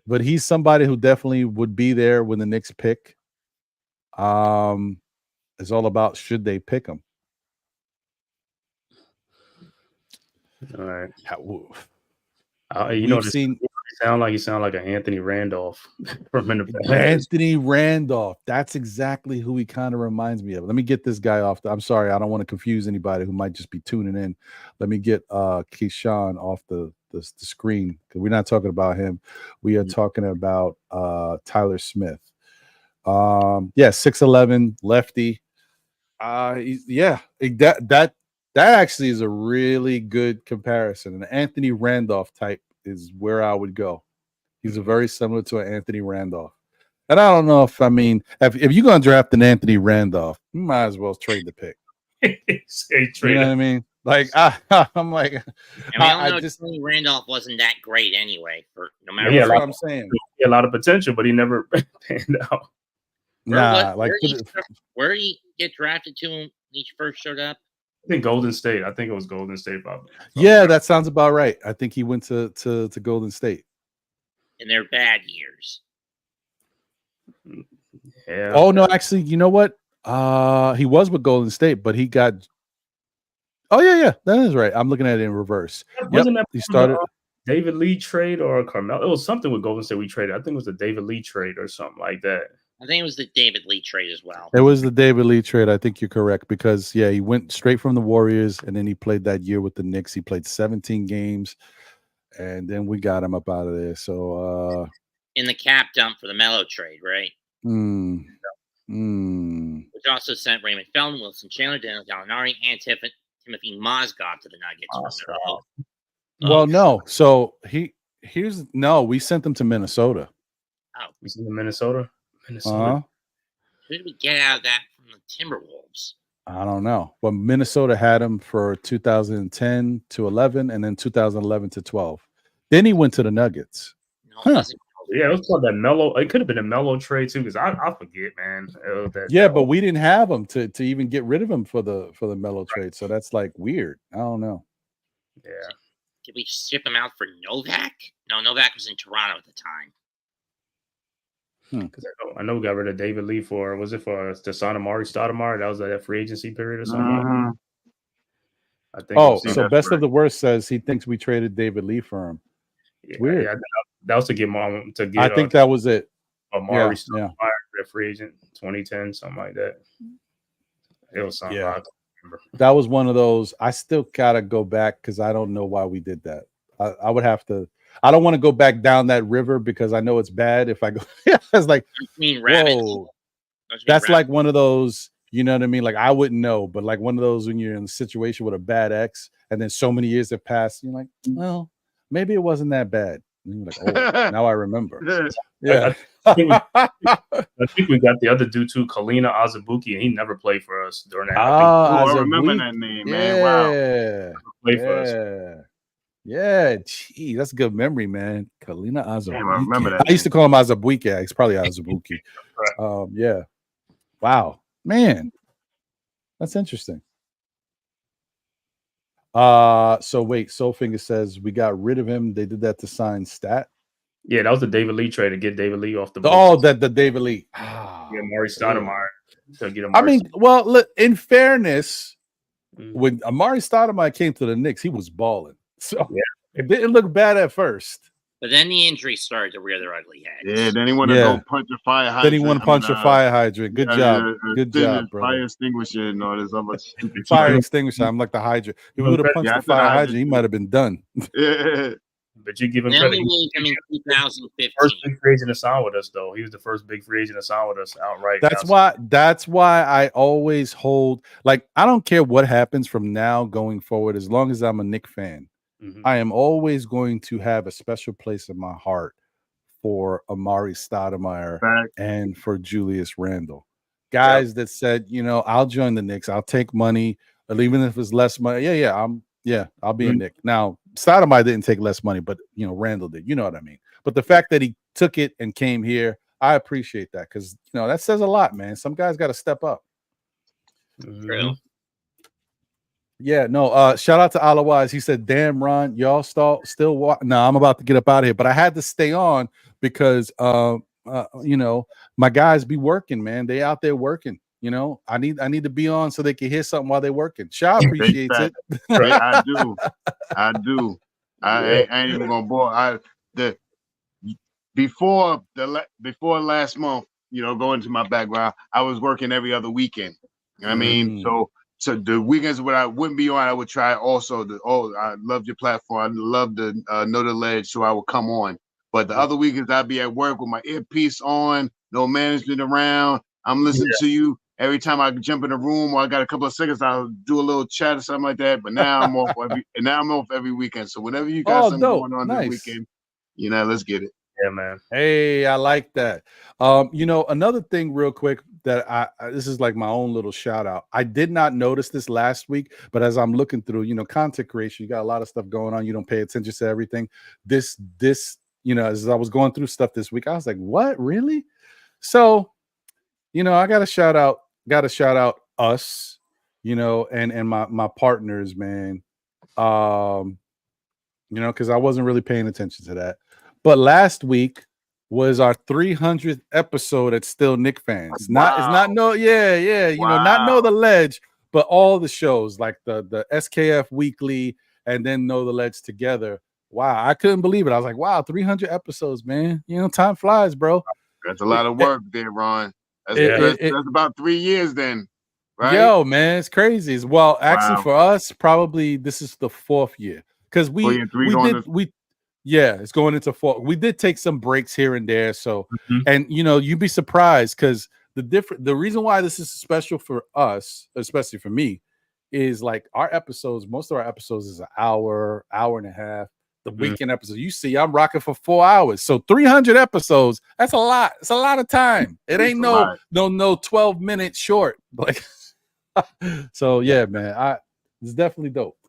But he's somebody who definitely would be there when the Knicks pick. It's all about should they pick him. All right. We've seen you sound like an Anthony Randolph from in the past. Anthony Randolph. That's exactly who he kind of reminds me of. Let me get this guy off. I'm sorry, I don't want to confuse anybody who might just be tuning in. Let me get Keyshawn off the screen because we're not talking about him. We are talking about Tyler Smith. 6'11", lefty. That actually is a really good comparison. An Anthony Randolph type is where I would go. He's very similar to an Anthony Randolph. And I don't know if you're going to draft an Anthony Randolph, you might as well trade the pick. You know what I mean? Like I'm like, Anthony Randolph wasn't that great anyway. For no matter what I'm saying, he had a lot of potential, but he never panned out. Where did he get drafted to when he first showed up? I think Golden State. I think it was Golden State. Probably. Yeah, that sounds about right. I think he went to Golden State. In their bad years. Yeah. Oh no, actually, you know what? He was with Golden State, but he got. Oh yeah, that is right. I'm looking at it in reverse. Wasn't that he started David Lee trade or Carmelo? It was something with Golden State we traded. I think it was the David Lee trade or something like that. I think it was the David Lee trade as well. It was the David Lee trade. I think you're correct because he went straight from the Warriors and then he played that year with the Knicks. He played 17 games, and then we got him up out of there. So in the cap dump for the Melo trade, right? Which also sent Raymond Felton, Wilson Chandler, Daniel Gallinari, and Timothy Mozgov to the Nuggets. Well, no. So we sent them to Minnesota. Oh, we sent them to Minnesota. Who did we get out of that from the Timberwolves? I don't know. But Minnesota had him for 2010 to 11 and then 2011 to 12. Then he went to the Nuggets. No, yeah, it was called that Melo. It could have been a Melo trade too, because I forget, man. But we didn't have him to even get rid of him for the Melo trade. So that's like weird. I don't know. Yeah. Did we ship him out for Novak? No, Novak was in Toronto at the time. Because I know we got rid of David Lee for Stoudemire? That was that free agency period or something. I think. So Best of the Worst says he thinks we traded David Lee for him. Yeah, weird. Yeah, that was to get I think that was it. Amari Stoudemire, that free agent, 2010, something like that. It was something. Yeah. That was one of those. I still gotta go back because I don't know why we did that. I would have to. I don't want to go back down that river because I know it's bad if I go. It's like, whoa, that's like one of those. You know what I mean? Like I wouldn't know, but like one of those when you're in a situation with a bad ex, and then so many years have passed, you're like, well, maybe it wasn't that bad. And you're like, oh, now I remember. Yeah. I think we got the other dude too, Kalina Azubuike, and he never played for us during that. I remember that name, man. Wow. Played for us. Yeah, gee, that's a good memory, man. Kalina Azubuike. I remember that. I used to call him Azubuike. He's probably Azubuike. Yeah. Wow, man, that's interesting. So wait, Soulfinger says we got rid of him. They did that to sign Stat. Yeah, that was the David Lee trade to get David Lee off the books. Oh, the David Lee. Yeah, Amari Stoudemire to get him. I mean, well, look, in fairness, when Amari Stoudemire came to the Knicks, he was balling. So it didn't look bad at first. But then the injury started to rear their ugly head. Yeah, then he wanted to go punch a fire hydrant. Then he wanted to punch a fire hydrant. Good job. Good job, bro. Fire extinguisher and all this other stupid fire extinguisher. I'm like the hydrant. If he would have punched the fire hydrant, he might have been done. Yeah. But you give him They credit. only waived him in 2015. First big free agent to sign with us, though. He was the first big free agent to sign with us outright. That's why I always hold, like, I don't care what happens from now going forward, as long as I'm a Knicks fan. I am always going to have a special place in my heart for Amari Stoudemire and for Julius Randle. Guys that said, you know, I'll join the Knicks. I'll take money, but even if it's less money. I'll be a Knick. Now, Stoudemire didn't take less money, but, you know, Randle did. You know what I mean? But the fact that he took it and came here, I appreciate that, because, you know, that says a lot, man. Some guys got to step up. True. Yeah, no, shout out to Alawise. He said, damn, Ron, y'all still no, I'm about to get up out of here, but I had to stay on because you know, my guys be working, man. They out there working. You know, I need to be on so they can hear something while they're working. Shaw appreciates it. I do. I ain't even gonna bore. Before last month, you know, going to my background, I was working every other weekend. You know what I mean? So the weekends when I wouldn't be on, I would try also. I love your platform. I love the Know the Ledge, so I would come on. But the other weekends I'd be at work with my earpiece on, no management around. I'm listening to you. Every time I jump in a room or I got a couple of seconds, I'll do a little chat or something like that. But now I'm off every weekend. So whenever you got something going on this weekend, you know, let's get it. Yeah, man. Hey, I like that. You know, another thing real quick that this is like my own little shout out. I did not notice this last week, but as I'm looking through, you know, content creation, you got a lot of stuff going on. You don't pay attention to everything. This, you know, as I was going through stuff this week, I was like, what, really? So, you know, I got to shout out us, you know, and my partners, man. You know, because I wasn't really paying attention to that. But last week was our 300th episode at Still Knicks Fans. You know, not Know the Ledge, but all the shows like the SKF Weekly and then Know the Ledge together. Wow, I couldn't believe it. I was like, wow, 300 episodes, man. You know, time flies, bro. That's a lot of work there, Ron. That's about 3 years then, right? Yo, man, it's crazy. Well, actually, for us, probably this is the 4th year because it's going into 4. We did take some breaks here and there. So, and you know, you'd be surprised because the reason why this is special for us, especially for me, is like most of our episodes is an hour and a half. The weekend episode, you see, I'm rocking for 4 hours. So 300 episodes, that's a lot. It's a lot of time. It ain't no 12-minute short. Like, so yeah, man, it's definitely dope.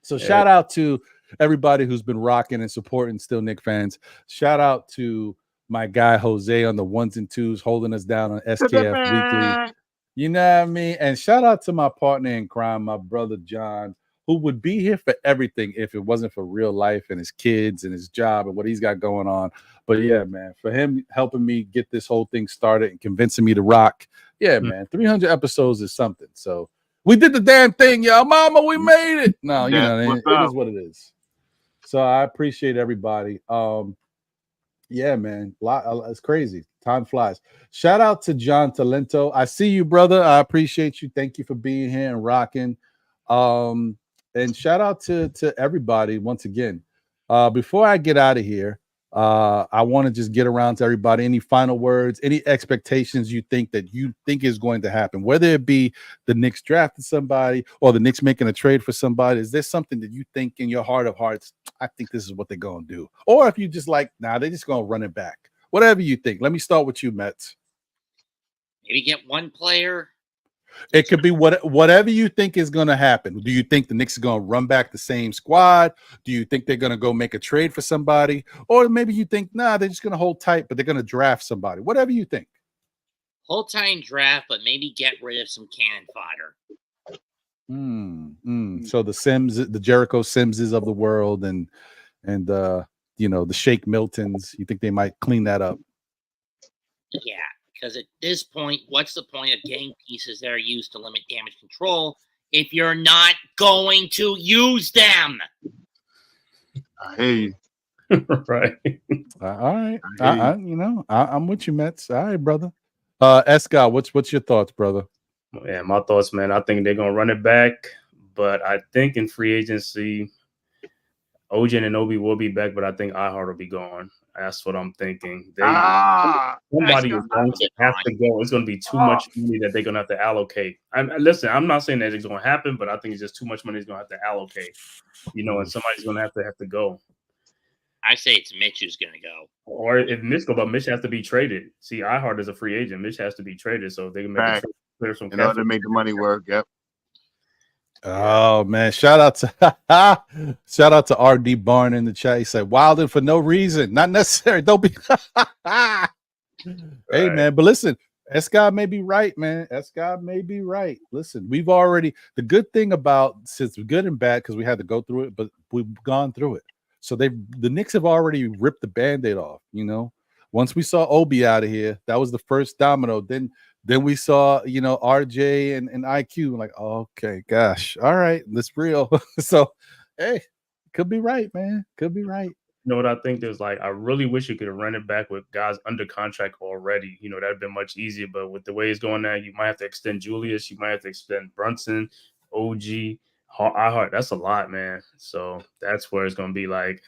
So shout out to everybody who's been rocking and supporting Still Knicks Fans. Shout out to my guy Jose on the 1s and 2s holding us down on SKF Weekly. You know what I mean? And shout out to my partner in crime, my brother John, who would be here for everything if it wasn't for real life and his kids and his job and what he's got going on. But yeah, man, for him helping me get this whole thing started and convincing me to rock. Yeah, man, 300 episodes is something. So we did the damn thing, y'all. Mama, we made it. No, you know, it is what it is. So I appreciate everybody. Yeah, man, it's crazy. Time flies. Shout out to John Talento. I see you, brother. I appreciate you. Thank you for being here and rocking. And shout out to everybody once again. Before I get out of here, I want to just get around to everybody. Any final words, any expectations you think is going to happen, whether it be the Knicks drafting somebody or the Knicks making a trade for somebody. Is there something that you think in your heart of hearts, I think this is what they're going to do? Or if you just like, nah, they're just going to run it back. Whatever you think. Let me start with you, Mets. Maybe get one player. It could be whatever you think is going to happen. Do you think the Knicks are going to run back the same squad? Do you think they're going to go make a trade for somebody? Or maybe you think, nah, they're just going to hold tight, but they're going to draft somebody. Whatever you think. Hold tight and draft, but maybe get rid of some cannon fodder. So the Jericho Simses of the world and you know, the Shake Miltons, you think they might clean that up? Yeah. Because at this point, what's the point of getting pieces that are used to limit damage control if you're not going to use them? I hear you. Right. All right. I'm with you, Mets. All right, brother. Escott, what's your thoughts, brother? Yeah, my thoughts, man. I think they're gonna run it back, but I think in free agency, OG and Obi will be back, but I think iHeart will be gone. That's what I'm thinking. Somebody is going to have to go. It's going to be too much money that they're going to have to allocate. Listen, I'm not saying that it's going to happen, but I think it's just too much money is going to have to allocate. And somebody's going to have to go. I say it's Mitch who's going to go. Or if Mitch goes, but Mitch has to be traded. See, iHeart is a free agent. Mitch has to be traded so they can make a trade. In order to make the money work. Yep. Oh man! Shout out to RD Barn in the chat. He said Wilden for no reason, not necessary. Don't be. Hey man, but listen, S-God may be right, man. S-God may be right. Listen, we've already the good thing about since good and bad because we had to go through it, but we've gone through it. So the Knicks have already ripped the Band-Aid off. Once we saw Obi out of here, that was the first domino. Then we saw, RJ and IQ. Like, okay, gosh, all right, that's real. So, hey, could be right, man. Could be right. You know what I think? There's I really wish you could have run it back with guys under contract already. That'd have been much easier. But with the way it's going now, you might have to extend Julius. You might have to extend Brunson, OG, iHeart. That's a lot, man. So that's where it's gonna be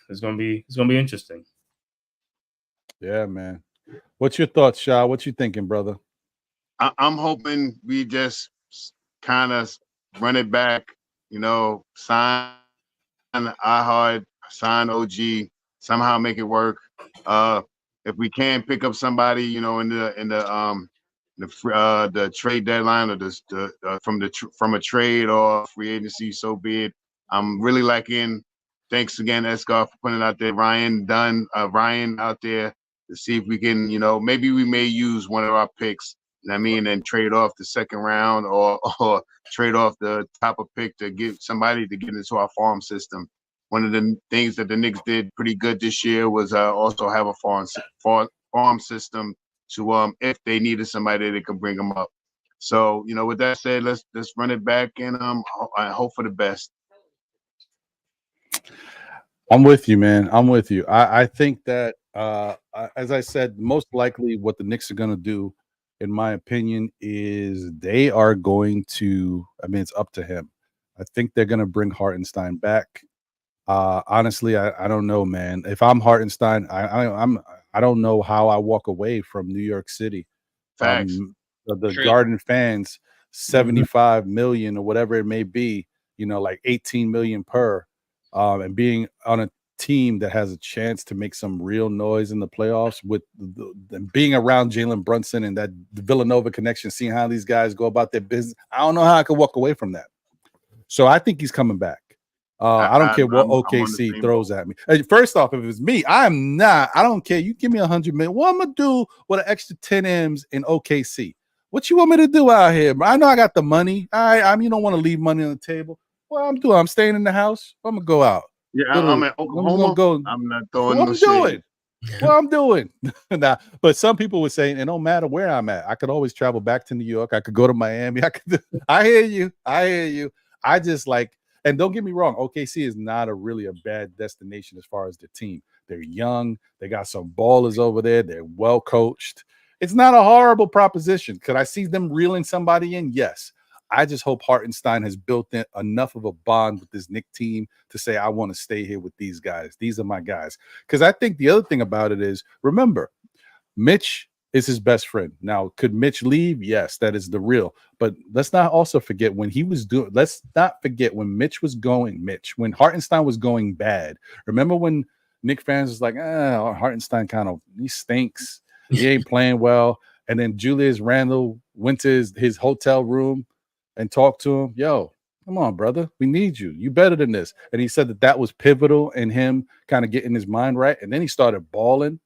it's gonna be interesting. Yeah, man. What's your thoughts, Shah? What you thinking, brother? I'm hoping we just kind of run it back, sign iHeart, sign OG, somehow make it work. If we can pick up somebody, in the trade deadline or from a trade or free agency, so be it. I'm really liking. Thanks again, Escar, for putting it out there. Ryan out there to see if we can, maybe we may use one of our picks. And trade off the second round or trade off the top of pick to get somebody to get into our farm system. One of the things that the Knicks did pretty good this year was also have a farm system to if they needed somebody, they could bring them up. So with that said, let's run it back and I hope for the best. I'm with you, man. I'm with you. I think that as I said, most likely what the Knicks are going to do, in my opinion, is they are going to, it's up to him. I think they're going to bring Hartenstein back. Honestly, I don't know, man. If I'm Hartenstein, I don't know how I walk away from New York City. Facts. The Garden fans, 75 million or whatever it may be, 18 million per, and being on a team that has a chance to make some real noise in the playoffs with being around Jalen Brunson and that Villanova connection, seeing how these guys go about their business. I don't know how I could walk away from that. So I think he's coming back. I don't care what OKC throws at me. First off, if it's me, I don't care. You give me $100 million. What I'm going to do with an extra 10 M's in OKC? What you want me to do out here? I know I got the money. You don't want to leave money on the table. Well, I'm doing. I'm staying in the house. I'm going to go out. Yeah, I'm at Oklahoma. I'm not throwing no shit. What I'm doing. Nah, but some people were saying it don't matter where I'm at. I could always travel back to New York. I could go to Miami. I hear you. I just and don't get me wrong, OKC is not really a bad destination as far as the team. They're young. They got some ballers over there. They're well coached. It's not a horrible proposition. Could I see them reeling somebody in? Yes. I just hope Hartenstein has built in enough of a bond with this Knicks team to say, I want to stay here with these guys. These are my guys. Because I think the other thing about it is, remember, Mitch is his best friend. Now, could Mitch leave? Yes, that is the real. But let's not also forget when when Mitch was going, when Hartenstein was going bad. Remember when Knicks fans was like, Hartenstein he stinks. He ain't playing well. And then Julius Randle went to his hotel room and talked to him. Yo, come on, brother. We need you. You better than this. And he said that was pivotal in him kind of getting his mind right. And then he started balling.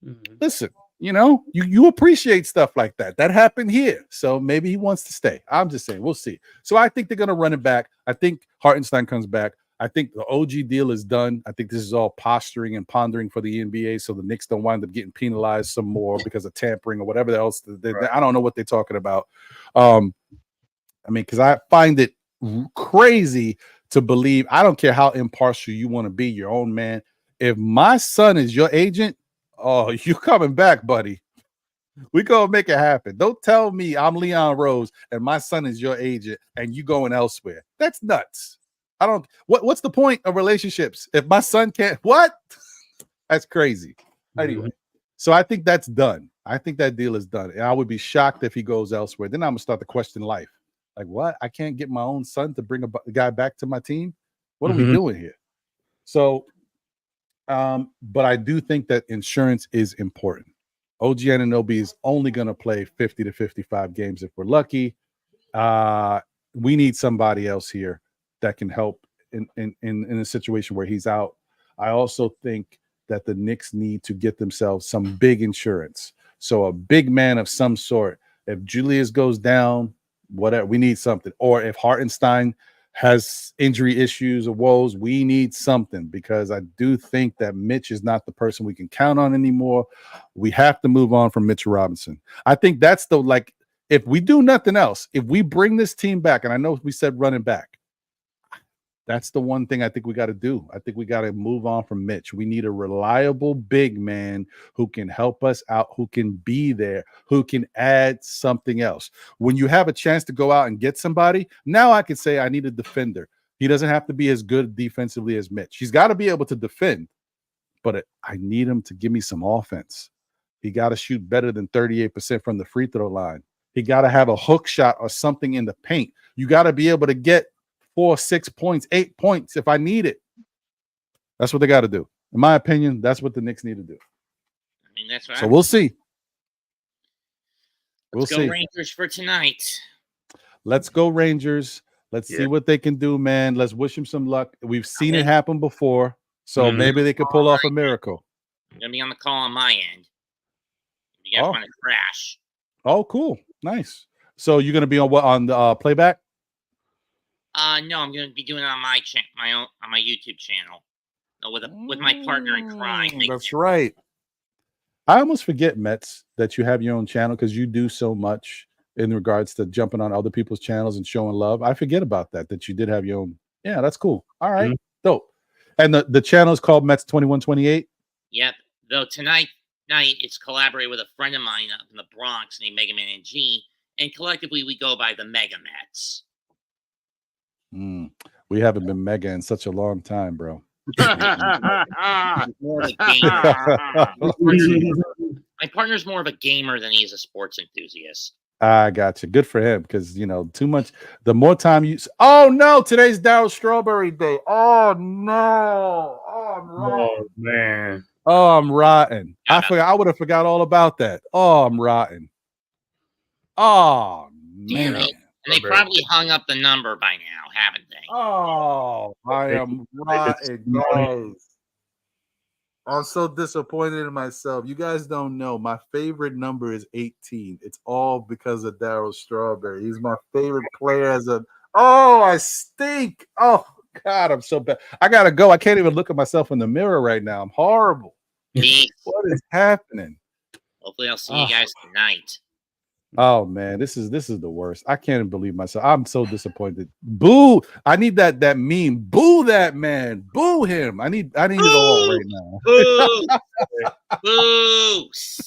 Mm-hmm. Listen, you appreciate stuff like that. That happened here. So maybe he wants to stay. I'm just saying, we'll see. So I think they're going to run it back. I think Hartenstein comes back. I think the OG deal is done. I think this is all posturing and pondering for the NBA so the Knicks don't wind up getting penalized some more because of tampering or whatever else. I don't know what they're talking about. Because I find it crazy to believe, I don't care how impartial you want to be, your own man. If my son is your agent, you coming back, buddy. We gonna make it happen. Don't tell me I'm Leon Rose and my son is your agent and you going elsewhere. That's nuts. I don't. What's the point of relationships if my son can't? What? That's crazy. Anyway, so I think that's done. I think that deal is done. And I would be shocked if he goes elsewhere. Then I'm gonna start to question life. Like, what? I can't get my own son to bring a guy back to my team. What are we doing here? So, but I do think that insurance is important. OG Anunoby is only going to play 50 to 55 games if we're lucky. We need somebody else here that can help in a situation where he's out. I also think that the Knicks need to get themselves some big insurance. So a big man of some sort. If Julius goes down, whatever, we need something. Or if Hartenstein has injury issues or woes, we need something, because I do think that Mitch is not the person we can count on anymore. We have to move on from Mitchell Robinson. I think that's the, like, if we do nothing else, if we bring this team back, and I know we said running back, that's the one thing I think we got to do. I think we got to move on from Mitch. We need a reliable big man who can help us out, who can be there, who can add something else. When you have a chance to go out and get somebody, now I can say I need a defender. He doesn't have to be as good defensively as Mitch. He's got to be able to defend, but I need him to give me some offense. He got to shoot better than 38% from the free throw line. He got to have a hook shot or something in the paint. You got to be able to get 4, 6 points, 8 points if I need it. That's what they got to do. In my opinion, that's what the Knicks need to do. I mean, that's right. So we'll see. Let's go Rangers for tonight. Let's go Rangers. Let's see what they can do, man. Let's wish them some luck. We've seen it happen before, so maybe they could pull off a miracle. I'm going to be on the call on my end. You guys want to crash. Oh, cool. Nice. So you're going to be on what, on the playback? No, I'm going to be doing it on my on my YouTube channel. No, with my partner in crime. That's right. I almost forget, Mets, that you have your own channel because you do so much in regards to jumping on other people's channels and showing love. I forget about that you did have your own. Yeah, that's cool. All right. Dope. And the channel is called Mets 2128. Yep. Though tonight it's collaborated with a friend of mine up in the Bronx named Mega Man and G, and collectively we go by the Mega Mets. We haven't been mega in such a long time, bro. My partner's more of a gamer than he is a sports enthusiast. I got you. Good for him, because too much. The more time you. Oh no! Today's Darryl Strawberry Day. Oh no! Oh, I'm rotten. Oh man! Oh, I'm rotten. I forgot. I would have forgot all about that. Oh, I'm rotten. Oh man! And they probably hung up the number by now, haven't they? Oh, I am rotten, guys. I'm so disappointed in myself. You guys don't know. My favorite number is 18. It's all because of Darryl Strawberry. He's my favorite player I stink. Oh, God, I'm so bad. I got to go. I can't even look at myself in the mirror right now. I'm horrible. What is happening? Hopefully I'll see you guys tonight. Oh man, this is the worst. I can't even believe myself. I'm so disappointed. Boo! I need that meme. Boo that man. Boo him. I need it all right now. Boo!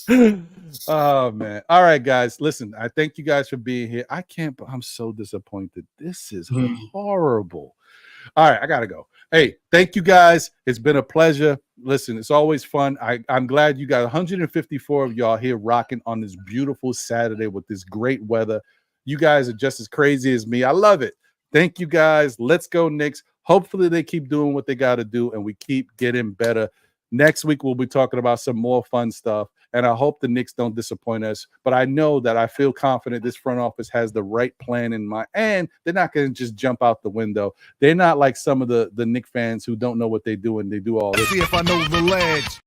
Boo! Oh man. All right, guys. Listen, I thank you guys for being here. I'm so disappointed. This is horrible. All right, I gotta go. Hey, thank you guys. It's been a pleasure. Listen, it's always fun. I'm glad you got 154 of y'all here rocking on this beautiful Saturday with this great weather. You guys are just as crazy as me. I love it. Thank you guys. Let's go Knicks. Hopefully they keep doing what they got to do and we keep getting better. Next week, we'll be talking about some more fun stuff, and I hope the Knicks don't disappoint us. But I know that I feel confident this front office has the right plan in mind, and they're not going to just jump out the window. They're not like some of the Knicks fans who don't know what they do, and they do all this. See if I know the ledge.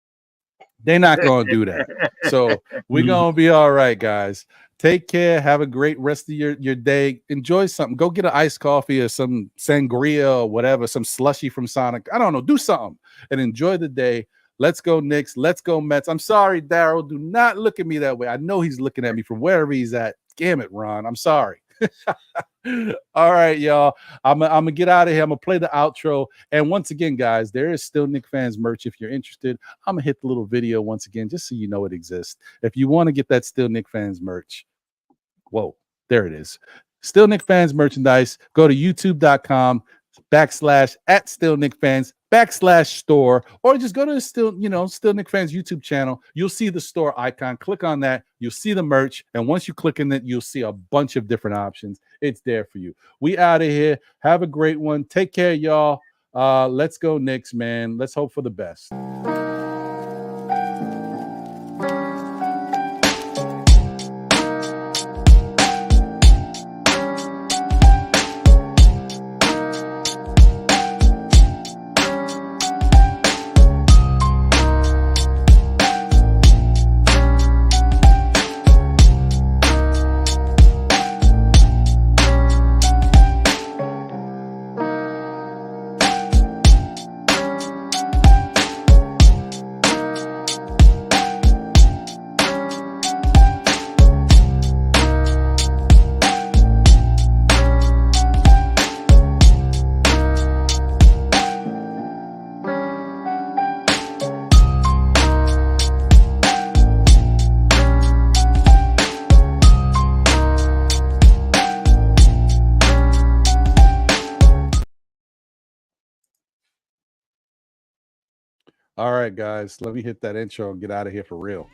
They're not going to do that. So we're going to be all right, guys. Take care. Have a great rest of your day. Enjoy something. Go get an iced coffee or some sangria or whatever, some slushy from Sonic. I don't know. Do something and enjoy the day. Let's go Knicks. Let's go Mets. I'm sorry, Darryl. Do not look at me that way. I know he's looking at me from wherever he's at. Damn it, Ron. I'm sorry. All right, y'all. I'm gonna get out of here. I'm gonna play the outro. And once again, guys, there is still Knicks fans merch if you're interested. I'm gonna hit the little video once again, just so you know it exists. If you want to get that Still Knicks fans merch, whoa, there it is. Still Knicks fans merchandise. Go to youtube.com. /@StillKnickFans/store, or just go to the Still Knick Fans YouTube channel. You'll see the store icon. Click on that. You'll see the merch. And once you click in it, you'll see a bunch of different options. It's there for you. We out of here. Have a great one. Take care, y'all. Let's go Knicks, man. Let's hope for the best. All right, guys, let me hit that intro and get out of here for real.